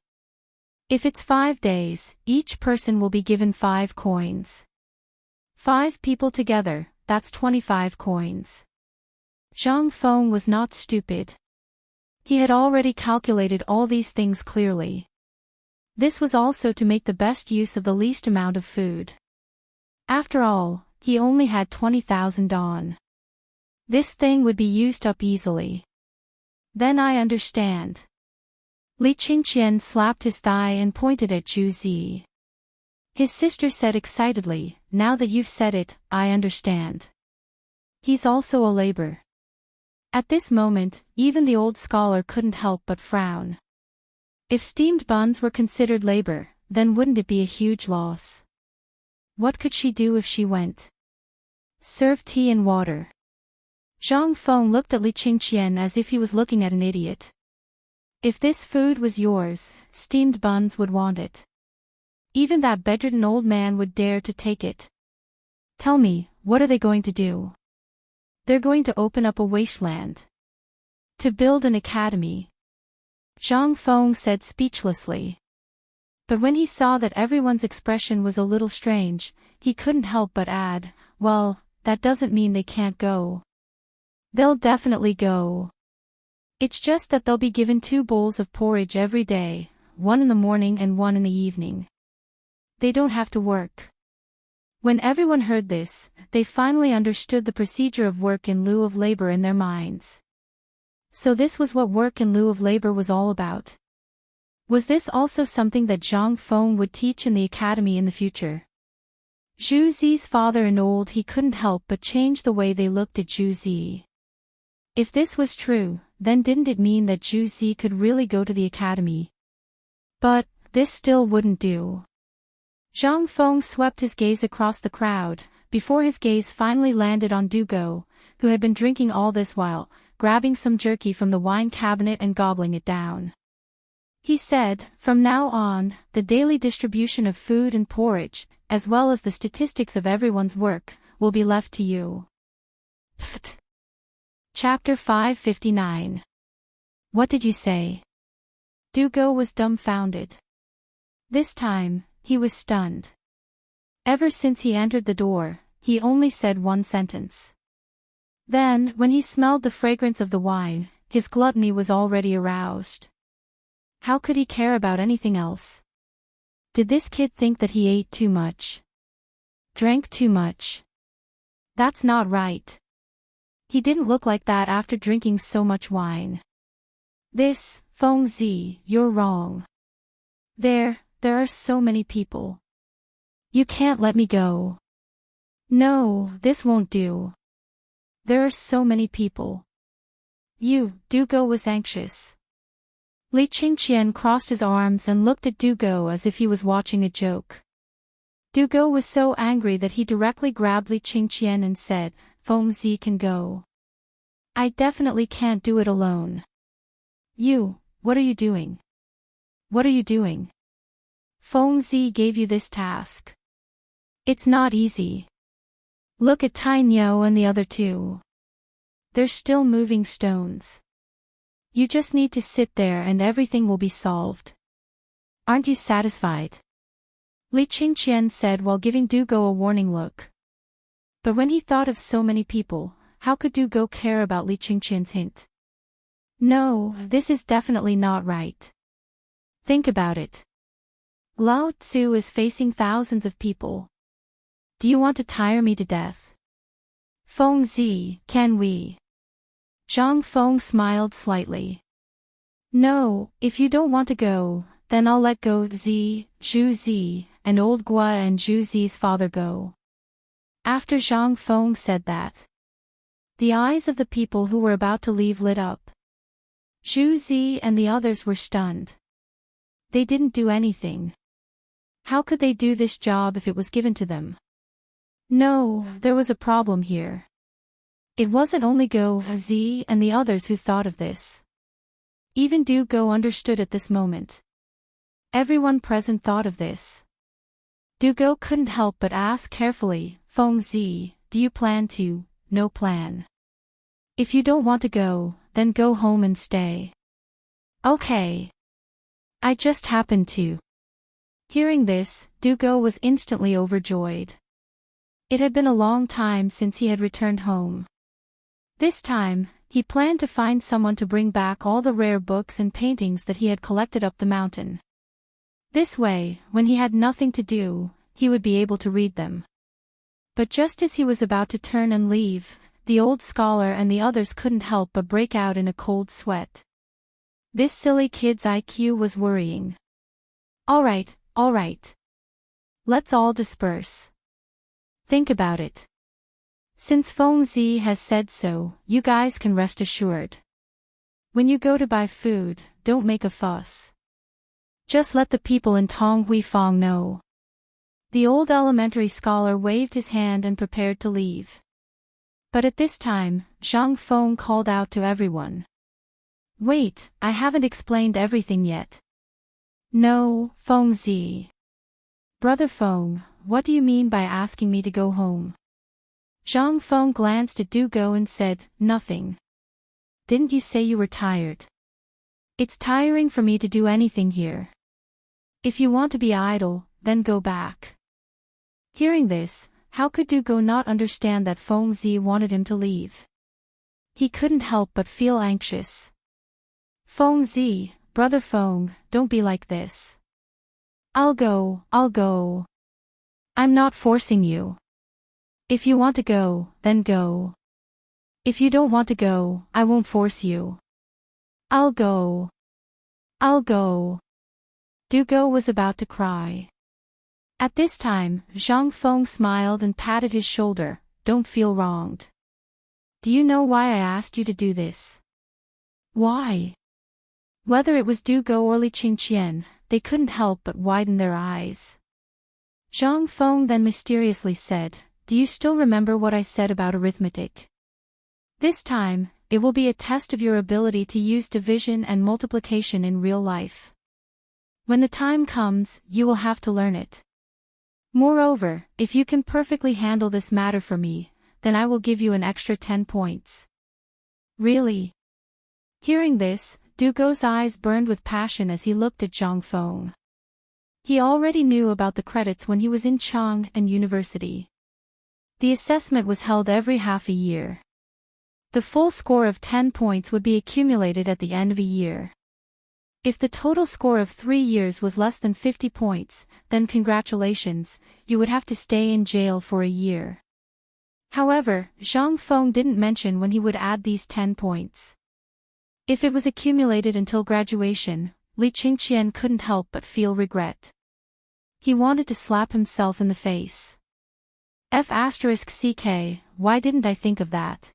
If it's 5 days, each person will be given 5 coins. 5 people together, that's 25 coins. Zhang Feng was not stupid. He had already calculated all these things clearly. This was also to make the best use of the least amount of food. After all, he only had 20,000 dong. This thing would be used up easily. Then I understand. Li Qingqian slapped his thigh and pointed at Zhu Zi. His sister said excitedly, now that you've said it, I understand. He's also a labor. At this moment, even the old scholar couldn't help but frown. If steamed buns were considered labor, then wouldn't it be a huge loss? What could she do if she went? Serve tea and water. Zhang Feng looked at Li Qingqian as if he was looking at an idiot. If this food was yours, steamed buns would want it. Even that bedridden old man would dare to take it. Tell me, what are they going to do? They're going to open up a wasteland. To build an academy. Zhang Feng said speechlessly. But when he saw that everyone's expression was a little strange, he couldn't help but add, well, that doesn't mean they can't go. They'll definitely go. It's just that they'll be given 2 bowls of porridge every day, 1 in the morning and 1 in the evening. They don't have to work. When everyone heard this, they finally understood the procedure of work in lieu of labor in their minds. So this was what work in lieu of labor was all about. Was this also something that Zhang Feng would teach in the academy in the future? Zhu Zi's father and old he couldn't help but change the way they looked at Zhu Zi. If this was true, then didn't it mean that Zhu Zi could really go to the academy? But, this still wouldn't do. Zhang Feng swept his gaze across the crowd, before his gaze finally landed on Du Go, who had been drinking all this while, grabbing some jerky from the wine cabinet and gobbling it down. He said, from now on, the daily distribution of food and porridge, as well as the statistics of everyone's work, will be left to you. Pfft. Chapter 559. What did you say? Du Go was dumbfounded. This time, he was stunned. Ever since he entered the door, he only said 1 sentence. Then, when he smelled the fragrance of the wine, his gluttony was already aroused. How could he care about anything else? Did this kid think that he ate too much? Drank too much? That's not right. He didn't look like that after drinking so much wine. This, Feng Zi, you're wrong. There are so many people. You can't let me go. No, this won't do. There are so many people. Du Go was anxious. Li Qingqian crossed his arms and looked at Du Go as if he was watching a joke. Du Go was so angry that he directly grabbed Li Qingqian and said, Feng Zi can go. I definitely can't do it alone. What are you doing? What are you doing? Feng Zi gave you this task. It's not easy. Look at Tai Niu and the other 2. They're still moving stones. You just need to sit there and everything will be solved. Aren't you satisfied? Li Qingqian said while giving Du Go a warning look. But when he thought of so many people, how could Du Go care about Li Qingqian's hint? No, this is definitely not right. Think about it. Lao Tzu is facing thousands of people. Do you want to tire me to death? Feng Zi, can we? Zhang Feng smiled slightly. No, if you don't want to go, then I'll let go Zi, Zhu Zi, and old Gua and Zhu Zi's father go. After Zhang Feng said that, the eyes of the people who were about to leave lit up. Zhu Zi and the others were stunned. They didn't do anything. How could they do this job if it was given to them? No, there was a problem here. It wasn't only Go Zi and the others who thought of this. Even Du Go understood at this moment. Everyone present thought of this. Du Go couldn't help but ask carefully, Feng Zi, do you plan to? No plan. If you don't want to go, then go home and stay. Okay. I just happened to. Hearing this, Du Go was instantly overjoyed. It had been a long time since he had returned home. This time, he planned to find someone to bring back all the rare books and paintings that he had collected up the mountain. This way, when he had nothing to do, he would be able to read them. But just as he was about to turn and leave, the old scholar and the others couldn't help but break out in a cold sweat. This silly kid's IQ was worrying. All right. Let's all disperse. Think about it. Since Feng Zi has said so, you guys can rest assured. When you go to buy food, don't make a fuss. Just let the people in Tong Hui Fong know. The old elementary scholar waved his hand and prepared to leave. But at this time, Zhang Feng called out to everyone. Wait, I haven't explained everything yet. No, Feng Zi. Brother Feng, what do you mean by asking me to go home? Zhang Feng glanced at Du Go and said, nothing. Didn't you say you were tired? It's tiring for me to do anything here. If you want to be idle, then go back. Hearing this, how could Du Go not understand that Feng Zi wanted him to leave? He couldn't help but feel anxious. Feng Zi, Brother Feng, don't be like this. I'll go. I'm not forcing you. If you want to go, then go. If you don't want to go, I won't force you. I'll go. Du Go was about to cry. At this time, Zhang Feng smiled and patted his shoulder. Don't feel wronged. Do you know why I asked you to do this? Why? Whether it was Du Go or Li Qingqian, they couldn't help but widen their eyes. Zhang Feng then mysteriously said, do you still remember what I said about arithmetic? This time, it will be a test of your ability to use division and multiplication in real life. When the time comes, you will have to learn it. Moreover, if you can perfectly handle this matter for me, then I will give you an extra 10 points. Really? Hearing this, Du Go's eyes burned with passion as he looked at Zhang Feng. He already knew about the credits when he was in Chang'an University. The assessment was held every half a year. The full score of 10 points would be accumulated at the end of a year. If the total score of 3 years was less than 50 points, then congratulations, you would have to stay in jail for a year. However, Zhang Feng didn't mention when he would add these 10 points. If it was accumulated until graduation, Li Qingqian couldn't help but feel regret. He wanted to slap himself in the face. F***ck, why didn't I think of that?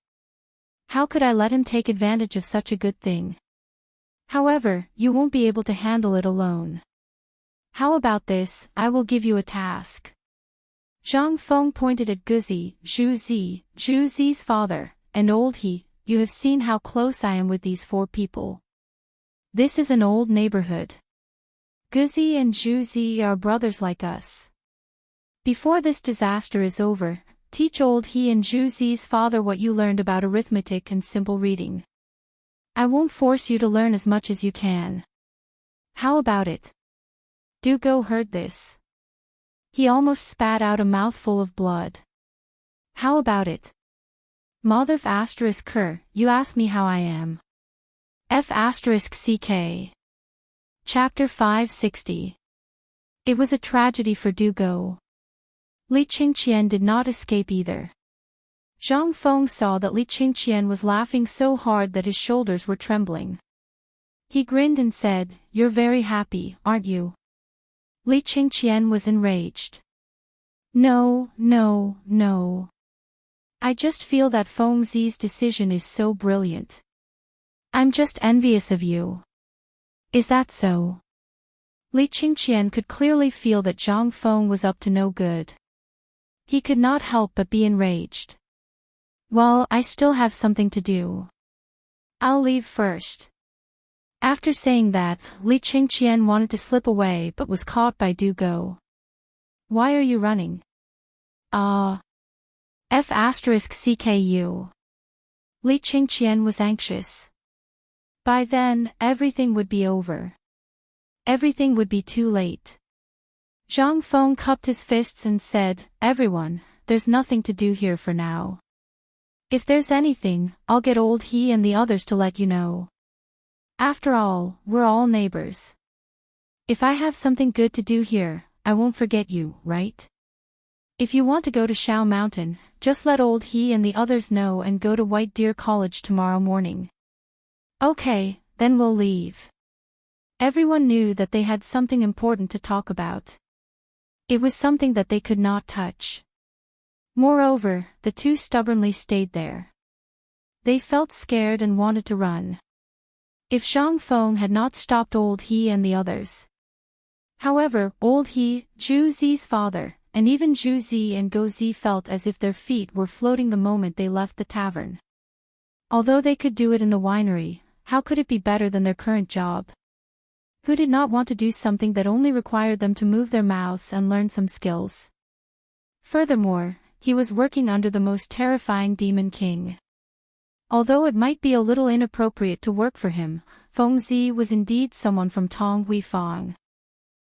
How could I let him take advantage of such a good thing? However, you won't be able to handle it alone. How about this, I will give you a task. Zhang Feng pointed at Guzi, Zhu Zi's father, and old He. You have seen how close I am with these 4 people. This is an old neighborhood. Guzi and Zhu Zi are brothers like us. Before this disaster is over, teach old He and Zhu Zi's father what you learned about arithmetic and simple reading. I won't force you to learn as much as you can. How about it? Du Go heard this. He almost spat out a mouthful of blood. How about it? Motherf***, you ask me how I am. F***ck. Chapter 560. It was a tragedy for Du Go. Li Qingqian did not escape either. Zhang Feng saw that Li Qingqian was laughing so hard that his shoulders were trembling. He grinned and said, "You're very happy, aren't you?" Li Qingqian was enraged. No, no, no. I just feel that Feng Zi's decision is so brilliant. I'm just envious of you. Is that so? Li Qingqian could clearly feel that Zhang Feng was up to no good. He could not help but be enraged. Well, I still have something to do. I'll leave first. After saying that, Li Qingqian wanted to slip away but was caught by Du Go. Why are you running? F***CKU. Li Qingqian was anxious. By then, everything would be over. Everything would be too late. Zhang Feng cupped his fists and said, "Everyone, there's nothing to do here for now. If there's anything, I'll get old He and the others to let you know. After all, we're all neighbors. If I have something good to do here, I won't forget you, right? If you want to go to Shao Mountain, just let old He and the others know and go to White Deer College tomorrow morning." Okay, then we'll leave. Everyone knew that they had something important to talk about. It was something that they could not touch. Moreover, the two stubbornly stayed there. They felt scared and wanted to run. If Zhang Feng had not stopped old He and the others. However, old He, Zhu Zi's father, and even Zhu Zi and Go Zi felt as if their feet were floating the moment they left the tavern. Although they could do it in the winery, how could it be better than their current job? Who did not want to do something that only required them to move their mouths and learn some skills? Furthermore, he was working under the most terrifying demon king. Although it might be a little inappropriate to work for him, Feng Zi was indeed someone from Tong Hui Fang.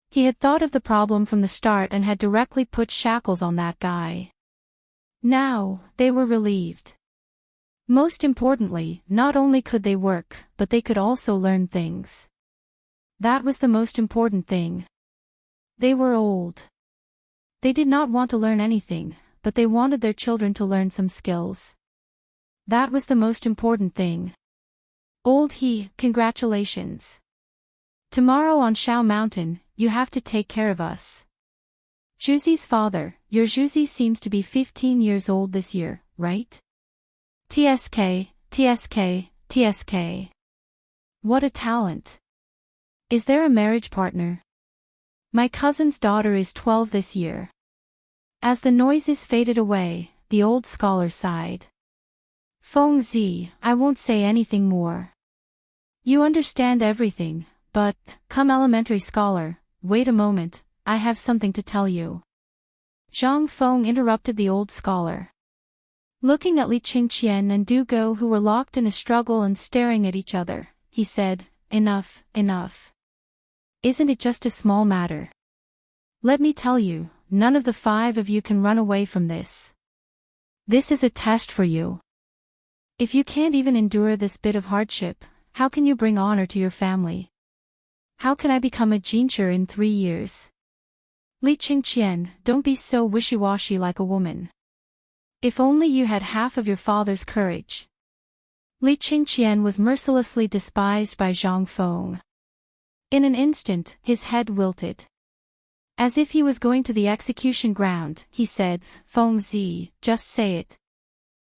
He had thought of the problem from the start and had directly put shackles on that guy. Now, they were relieved. Most importantly, not only could they work, but they could also learn things. That was the most important thing. They were old. They did not want to learn anything, but they wanted their children to learn some skills. That was the most important thing. Old He, congratulations. Tomorrow on Shao Mountain, you have to take care of us. Zhuzi's father, your Zhuzi seems to be 15 years old this year, right? TSK, TSK, TSK. What a talent. Is there a marriage partner? My cousin's daughter is 12 this year. As the noises faded away, the old scholar sighed. Feng Zi, I won't say anything more. You understand everything, but, come elementary scholar, wait a moment, I have something to tell you. Zhang Feng interrupted the old scholar. Looking at Li Qingqian and Du Go who were locked in a struggle and staring at each other, he said, Enough, enough. Isn't it just a small matter? Let me tell you, none of the 5 of you can run away from this. This is a test for you. If you can't even endure this bit of hardship, how can you bring honor to your family? How can I become a jincher in 3 years? Li Qingqian, don't be so wishy-washy like a woman. If only you had half of your father's courage. Li Qingqian was mercilessly despised by Zhang Feng. In an instant, his head wilted. As if he was going to the execution ground, he said, Feng Zi, just say it.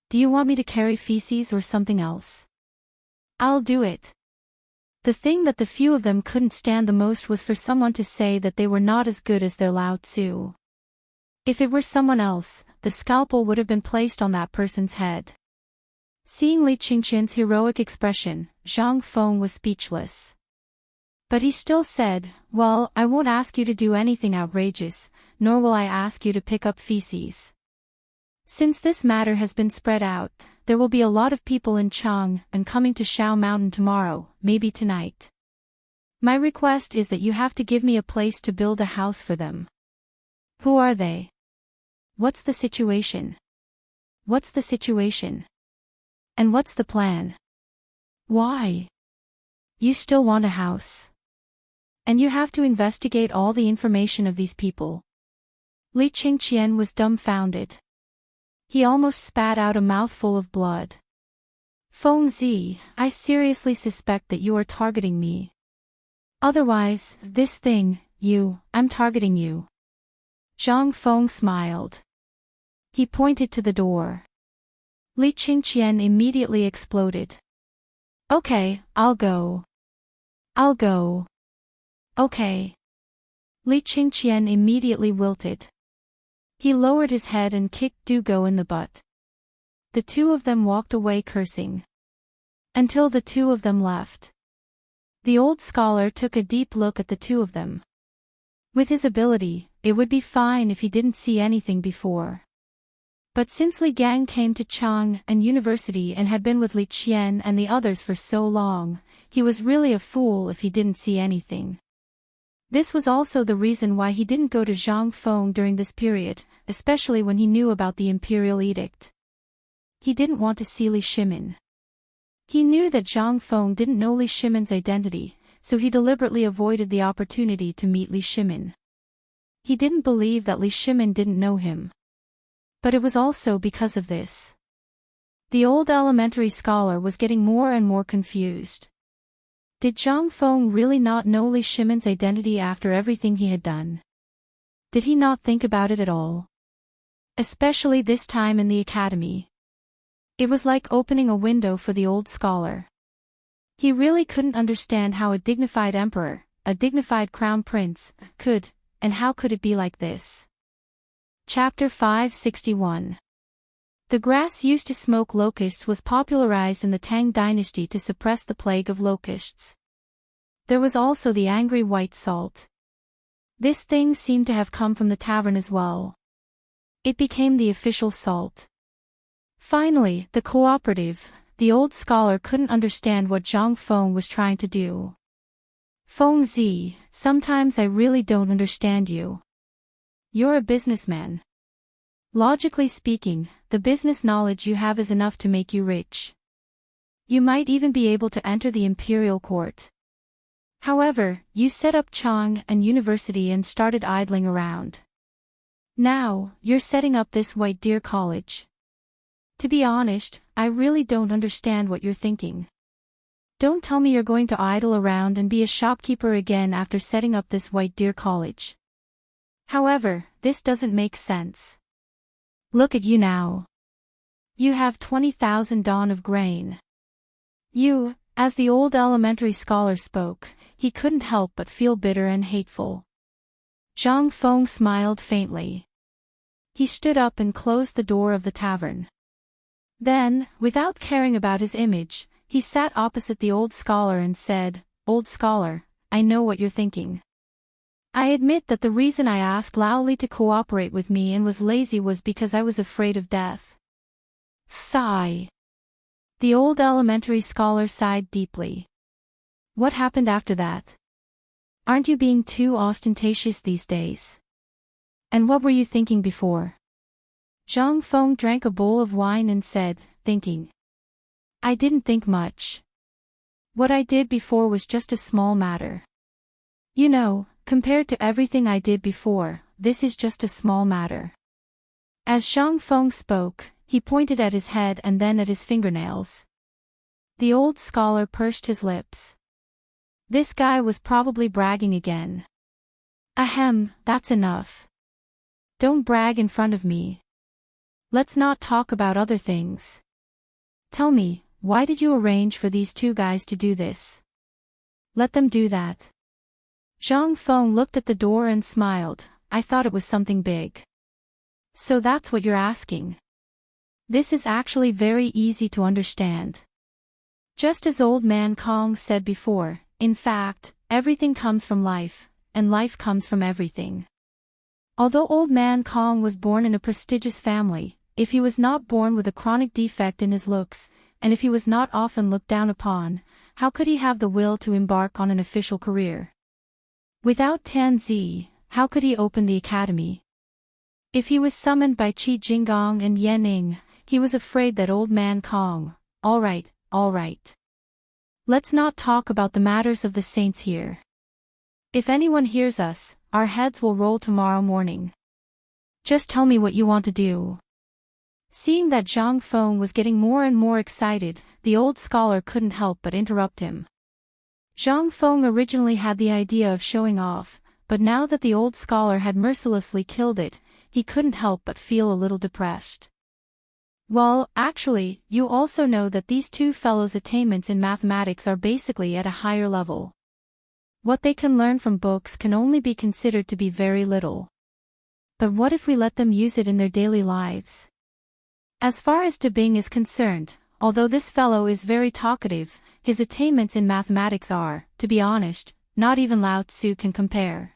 Do you want me to carry feces or something else? I'll do it. The thing that the few of them couldn't stand the most was for someone to say that they were not as good as their Lao Tzu. If it were someone else, the scalpel would have been placed on that person's head. Seeing Li Qingqian's heroic expression, Zhang Feng was speechless. But he still said, well, I won't ask you to do anything outrageous, nor will I ask you to pick up feces. Since this matter has been spread out, there will be a lot of people in Chang and coming to Shao Mountain tomorrow, maybe tonight. My request is that you have to give me a place to build a house for them. Who are they? What's the situation? What's the situation? And what's the plan? Why? You still want a house? And you have to investigate all the information of these people. Li Qingqian was dumbfounded. He almost spat out a mouthful of blood. Feng Zi, I seriously suspect that you are targeting me. Otherwise, this thing, I'm targeting you. Zhang Feng smiled. He pointed to the door. Li Qingqian immediately exploded. Okay, I'll go. Okay. Li Qingqian immediately wilted. He lowered his head and kicked Dugo in the butt. The two of them walked away cursing. Until the two of them left. The old scholar took a deep look at the two of them. With his ability, it would be fine if he didn't see anything before. But since Li Gang came to Chang'an University and had been with Li Qian and the others for so long, he was really a fool if he didn't see anything. This was also the reason why he didn't go to Zhang Feng during this period, especially when he knew about the imperial edict. He didn't want to see Li Shimin. He knew that Zhang Feng didn't know Li Shimin's identity, so he deliberately avoided the opportunity to meet Li Shimin. He didn't believe that Li Shimin didn't know him. But it was also because of this. The old elementary scholar was getting more and more confused. Did Zhang Feng really not know Li Shimin's identity after everything he had done? Did he not think about it at all? Especially this time in the academy. It was like opening a window for the old scholar. He really couldn't understand how a dignified emperor, a dignified crown prince, could, and how could it be like this? Chapter 561. The grass used to smoke locusts was popularized in the Tang dynasty to suppress the plague of locusts. There was also the angry white salt. This thing seemed to have come from the tavern as well. It became the official salt. Finally, the cooperative, the old scholar couldn't understand what Zhang Feng was trying to do. Feng Zi, sometimes I really don't understand you. You're a businessman. Logically speaking, the business knowledge you have is enough to make you rich. You might even be able to enter the imperial court. However, you set up Chang'an University and started idling around. Now, you're setting up this White Deer College. To be honest, I really don't understand what you're thinking. Don't tell me you're going to idle around and be a shopkeeper again after setting up this White Deer College. However, this doesn't make sense. Look at you now. You have 20,000 dawn of grain. As the old elementary scholar spoke, he couldn't help but feel bitter and hateful. Zhang Feng smiled faintly. He stood up and closed the door of the tavern. Then, without caring about his image, he sat opposite the old scholar and said, "Old scholar, I know what you're thinking. I admit that the reason I asked Lao Li to cooperate with me and was lazy was because I was afraid of death." Sigh. The old elementary scholar sighed deeply. What happened after that? Aren't you being too ostentatious these days? And what were you thinking before? Zhang Feng drank a bowl of wine and said, thinking. I didn't think much. What I did before was just a small matter. You know, compared to everything I did before, this is just a small matter. As Zhang Feng spoke, he pointed at his head and then at his fingernails. The old scholar pursed his lips. This guy was probably bragging again. Ahem, that's enough. Don't brag in front of me. Let's not talk about other things. Tell me, why did you arrange for these two guys to do this? Let them do that. Zhang Feng looked at the door and smiled. I thought it was something big. So that's what you're asking. This is actually very easy to understand. Just as Old Man Kong said before, in fact, everything comes from life, and life comes from everything. Although Old Man Kong was born in a prestigious family, if he was not born with a chronic defect in his looks, and if he was not often looked down upon, how could he have the will to embark on an official career? Without Tianzi, how could he open the academy? If he was summoned by Qi Jinggong and Yan Ning, he was afraid that Old Man Kong, all right. Let's not talk about the matters of the saints here. If anyone hears us, our heads will roll tomorrow morning. Just tell me what you want to do. Seeing that Zhang Feng was getting more and more excited, the old scholar couldn't help but interrupt him. Zhang Feng originally had the idea of showing off, but now that the old scholar had mercilessly killed it, he couldn't help but feel a little depressed. Well, actually, you also know that these two fellows' attainments in mathematics are basically at a higher level. What they can learn from books can only be considered to be very little. But what if we let them use it in their daily lives? As far as De Bing is concerned, although this fellow is very talkative, his attainments in mathematics are, to be honest, not even Lao Tzu can compare.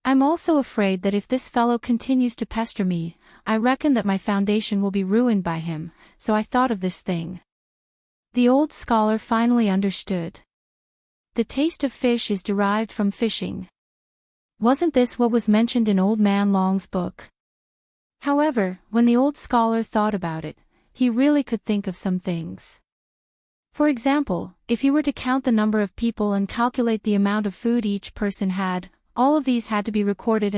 I'm also afraid that if this fellow continues to pester me, I reckon that my foundation will be ruined by him, so I thought of this thing. The old scholar finally understood. The taste of fish is derived from fishing. Wasn't this what was mentioned in Old Man Long's book? However, when the old scholar thought about it, he really could think of some things. For example, if he were to count the number of people and calculate the amount of food each person had, all of these had to be recorded,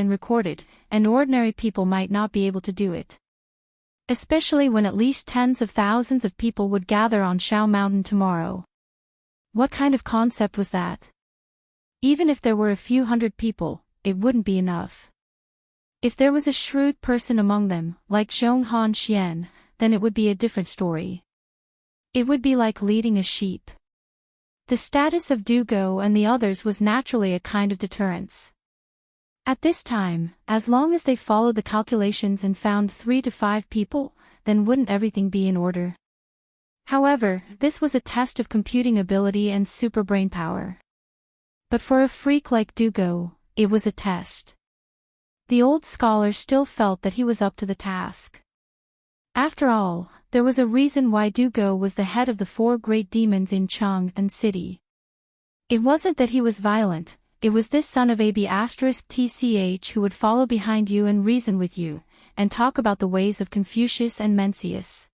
and ordinary people might not be able to do it. Especially when at least tens of thousands of people would gather on Shao Mountain tomorrow. What kind of concept was that? Even if there were a few hundred people, it wouldn't be enough. If there was a shrewd person among them, like Zhong Han Xian, then it would be a different story. It would be like leading a sheep. The status of Dugo and the others was naturally a kind of deterrence. At this time, as long as they followed the calculations and found 3 to 5 people, then wouldn't everything be in order? However, this was a test of computing ability and super brain power. But for a freak like Dugo, it was a test. The old scholar still felt that he was up to the task. After all, there was a reason why Dugo was the head of the 4 great demons in Chang'an City. It wasn't that he was violent, it was this son of AB*TCH who would follow behind you and reason with you, and talk about the ways of Confucius and Mencius.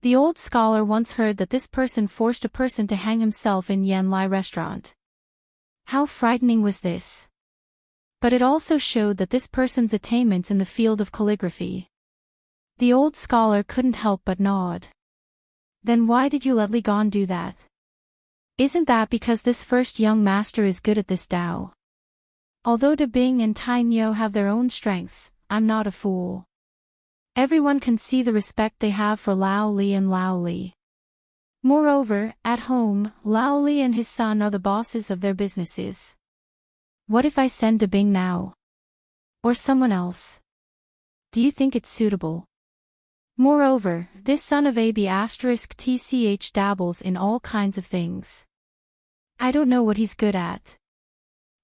The old scholar once heard that this person forced a person to hang himself in Yanlai restaurant. How frightening was this? But it also showed that this person's attainments in the field of calligraphy. The old scholar couldn't help but nod. Then why did you let Li Gan do that? Isn't that because this first young master is good at this Tao? Although De Bing and Tai Nyo have their own strengths, I'm not a fool. Everyone can see the respect they have for Lao Li and Lao Li. Moreover, at home, Lao Li and his son are the bosses of their businesses. What if I send De Bing now? Or someone else? Do you think it's suitable? Moreover, this son of AB*TCH dabbles in all kinds of things. I don't know what he's good at.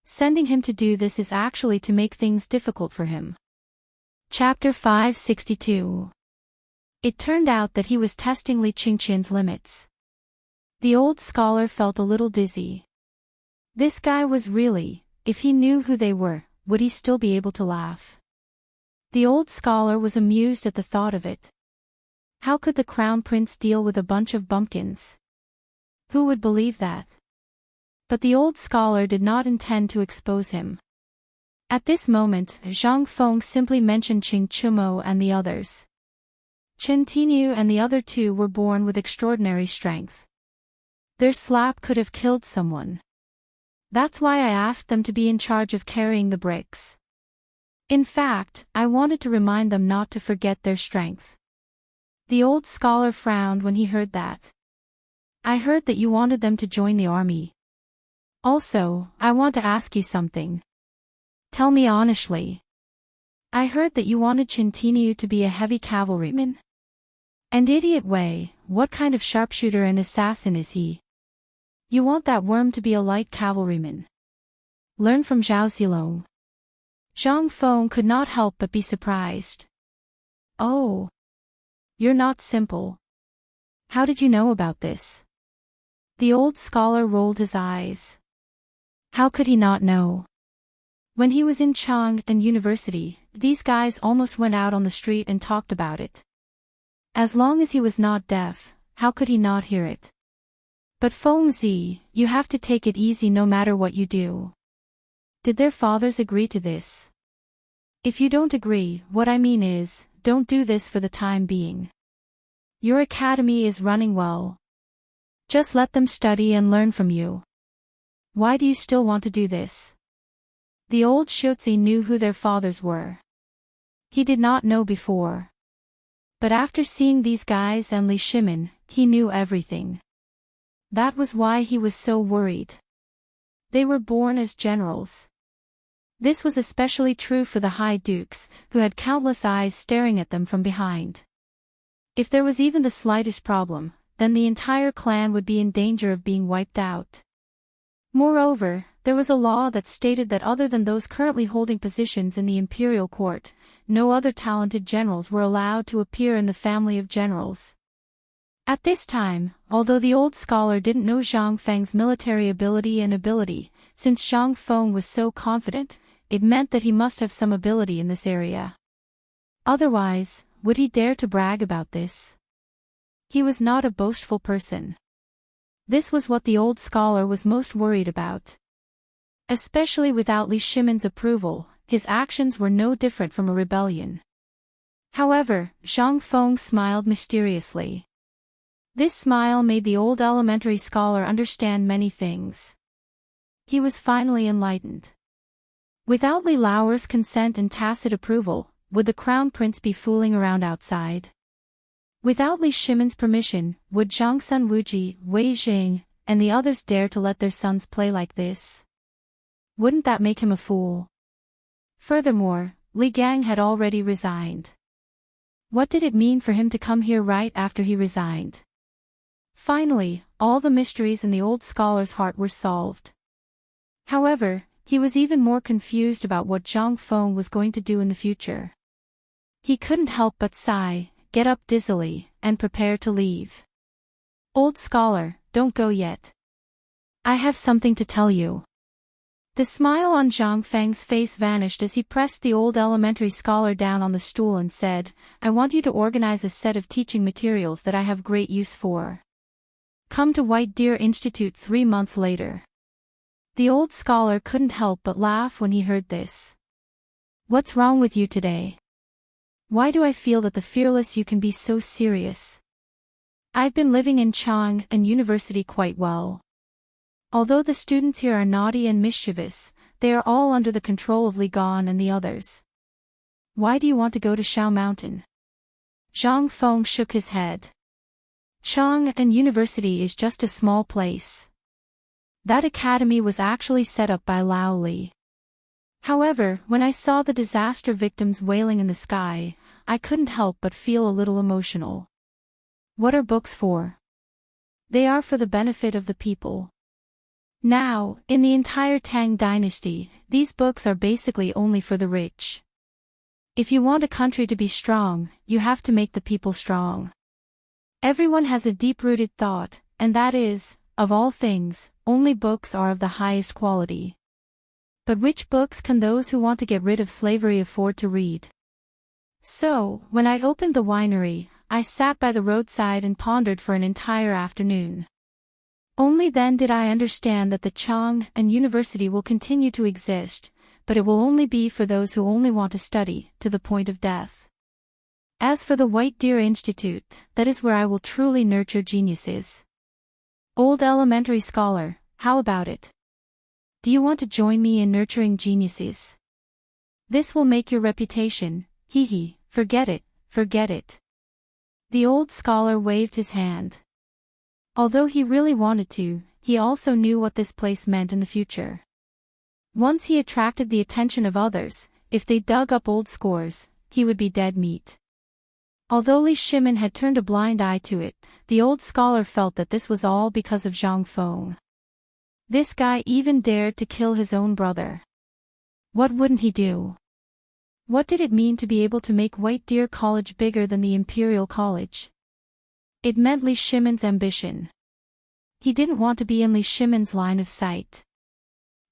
Sending him to do this is actually to make things difficult for him. Chapter 562. It turned out that he was testing Li Qingqian's limits. The old scholar felt a little dizzy. This guy was really, if he knew who they were, would he still be able to laugh? The old scholar was amused at the thought of it. How could the crown prince deal with a bunch of bumpkins? Who would believe that? But the old scholar did not intend to expose him. At this moment, Zhang Feng simply mentioned Qing Chumo and the others. Chen Tinu and the other 2 were born with extraordinary strength. Their slap could have killed someone. That's why I asked them to be in charge of carrying the bricks. In fact, I wanted to remind them not to forget their strength. The old scholar frowned when he heard that. I heard that you wanted them to join the army. Also, I want to ask you something. Tell me honestly. I heard that you wanted Chintinu to be a heavy cavalryman. And idiot Wei, what kind of sharpshooter and assassin is he? You want that worm to be a light cavalryman. Learn from Zhao Zilong. Zhang Feng could not help but be surprised. Oh. You're not simple. How did you know about this? The old scholar rolled his eyes. How could he not know? When he was in Chang'an University, these guys almost went out on the street and talked about it. As long as he was not deaf, how could he not hear it? But Feng Zi, you have to take it easy no matter what you do. Did their fathers agree to this? If you don't agree, what I mean is, don't do this for the time being. Your academy is running well. Just let them study and learn from you. Why do you still want to do this? The old Shotzi knew who their fathers were. He did not know before. But after seeing these guys and Li Shimin, he knew everything. That was why he was so worried. They were born as generals. This was especially true for the High Dukes, who had countless eyes staring at them from behind. If there was even the slightest problem, then the entire clan would be in danger of being wiped out. Moreover, there was a law that stated that other than those currently holding positions in the imperial court, no other talented generals were allowed to appear in the family of generals. At this time, although the old scholar didn't know Zhang Feng's military ability, since Zhang Feng was so confident, it meant that he must have some ability in this area. Otherwise, would he dare to brag about this? He was not a boastful person. This was what the old scholar was most worried about. Especially without Li Shimin's approval, his actions were no different from a rebellion. However, Zhang Feng smiled mysteriously. This smile made the old elementary scholar understand many things. He was finally enlightened. Without Li Laoer's consent and tacit approval, would the crown prince be fooling around outside? Without Li Shimin's permission, would Zhang Sun Wuji, Wei Jing, and the others dare to let their sons play like this? Wouldn't that make him a fool? Furthermore, Li Gang had already resigned. What did it mean for him to come here right after he resigned? Finally, all the mysteries in the old scholar's heart were solved. However, he was even more confused about what Zhang Feng was going to do in the future. He couldn't help but sigh, get up dizzily, and prepare to leave. Old scholar, don't go yet. I have something to tell you. The smile on Zhang Feng's face vanished as he pressed the old elementary scholar down on the stool and said, I want you to organize a set of teaching materials that I have great use for. Come to White Deer Institute 3 months later. The old scholar couldn't help but laugh when he heard this. What's wrong with you today? Why do I feel that the fearless you can be so serious? I've been living in Chang'an University quite well. Although the students here are naughty and mischievous, they are all under the control of Li Gan and the others. Why do you want to go to Shao Mountain? Zhang Feng shook his head. Chang'an University is just a small place. That academy was actually set up by Lao Li. However, when I saw the disaster victims wailing in the sky, I couldn't help but feel a little emotional. What are books for? They are for the benefit of the people. Now, in the entire Tang dynasty, these books are basically only for the rich. If you want a country to be strong, you have to make the people strong. Everyone has a deep-rooted thought, and that is, of all things, only books are of the highest quality. But which books can those who want to get rid of slavery afford to read? So, when I opened the winery, I sat by the roadside and pondered for an entire afternoon. Only then did I understand that the Chang'an University will continue to exist, but it will only be for those who only want to study, to the point of death. As for the White Deer Institute, that is where I will truly nurture geniuses. Old elementary scholar, how about it? Do you want to join me in nurturing geniuses? This will make your reputation, forget it, forget it. The old scholar waved his hand. Although he really wanted to, he also knew what this place meant in the future. Once he attracted the attention of others, if they dug up old scores, he would be dead meat. Although Li Shimin had turned a blind eye to it, the old scholar felt that this was all because of Zhang Feng. This guy even dared to kill his own brother. What wouldn't he do? What did it mean to be able to make White Deer College bigger than the Imperial College? It meant Li Shimin's ambition. He didn't want to be in Li Shimin's line of sight.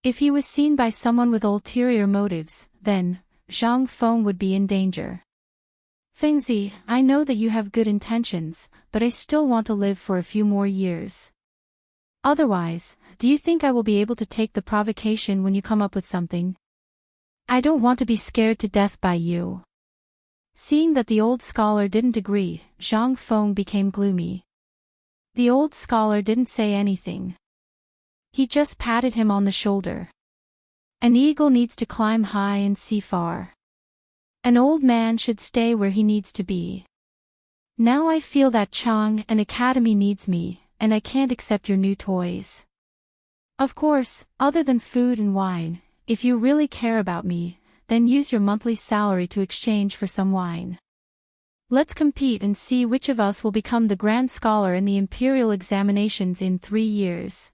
If he was seen by someone with ulterior motives, then, Zhang Feng would be in danger. Fengzi, I know that you have good intentions, but I still want to live for a few more years. Otherwise, do you think I will be able to take the provocation when you come up with something? I don't want to be scared to death by you. Seeing that the old scholar didn't agree, Zhang Feng became gloomy. The old scholar didn't say anything. He just patted him on the shoulder. An eagle needs to climb high and see far. An old man should stay where he needs to be. Now I feel that Chang and Academy needs me, and I can't accept your new toys. Of course, other than food and wine, if you really care about me, then use your monthly salary to exchange for some wine. Let's compete and see which of us will become the grand scholar in the imperial examinations in 3 years.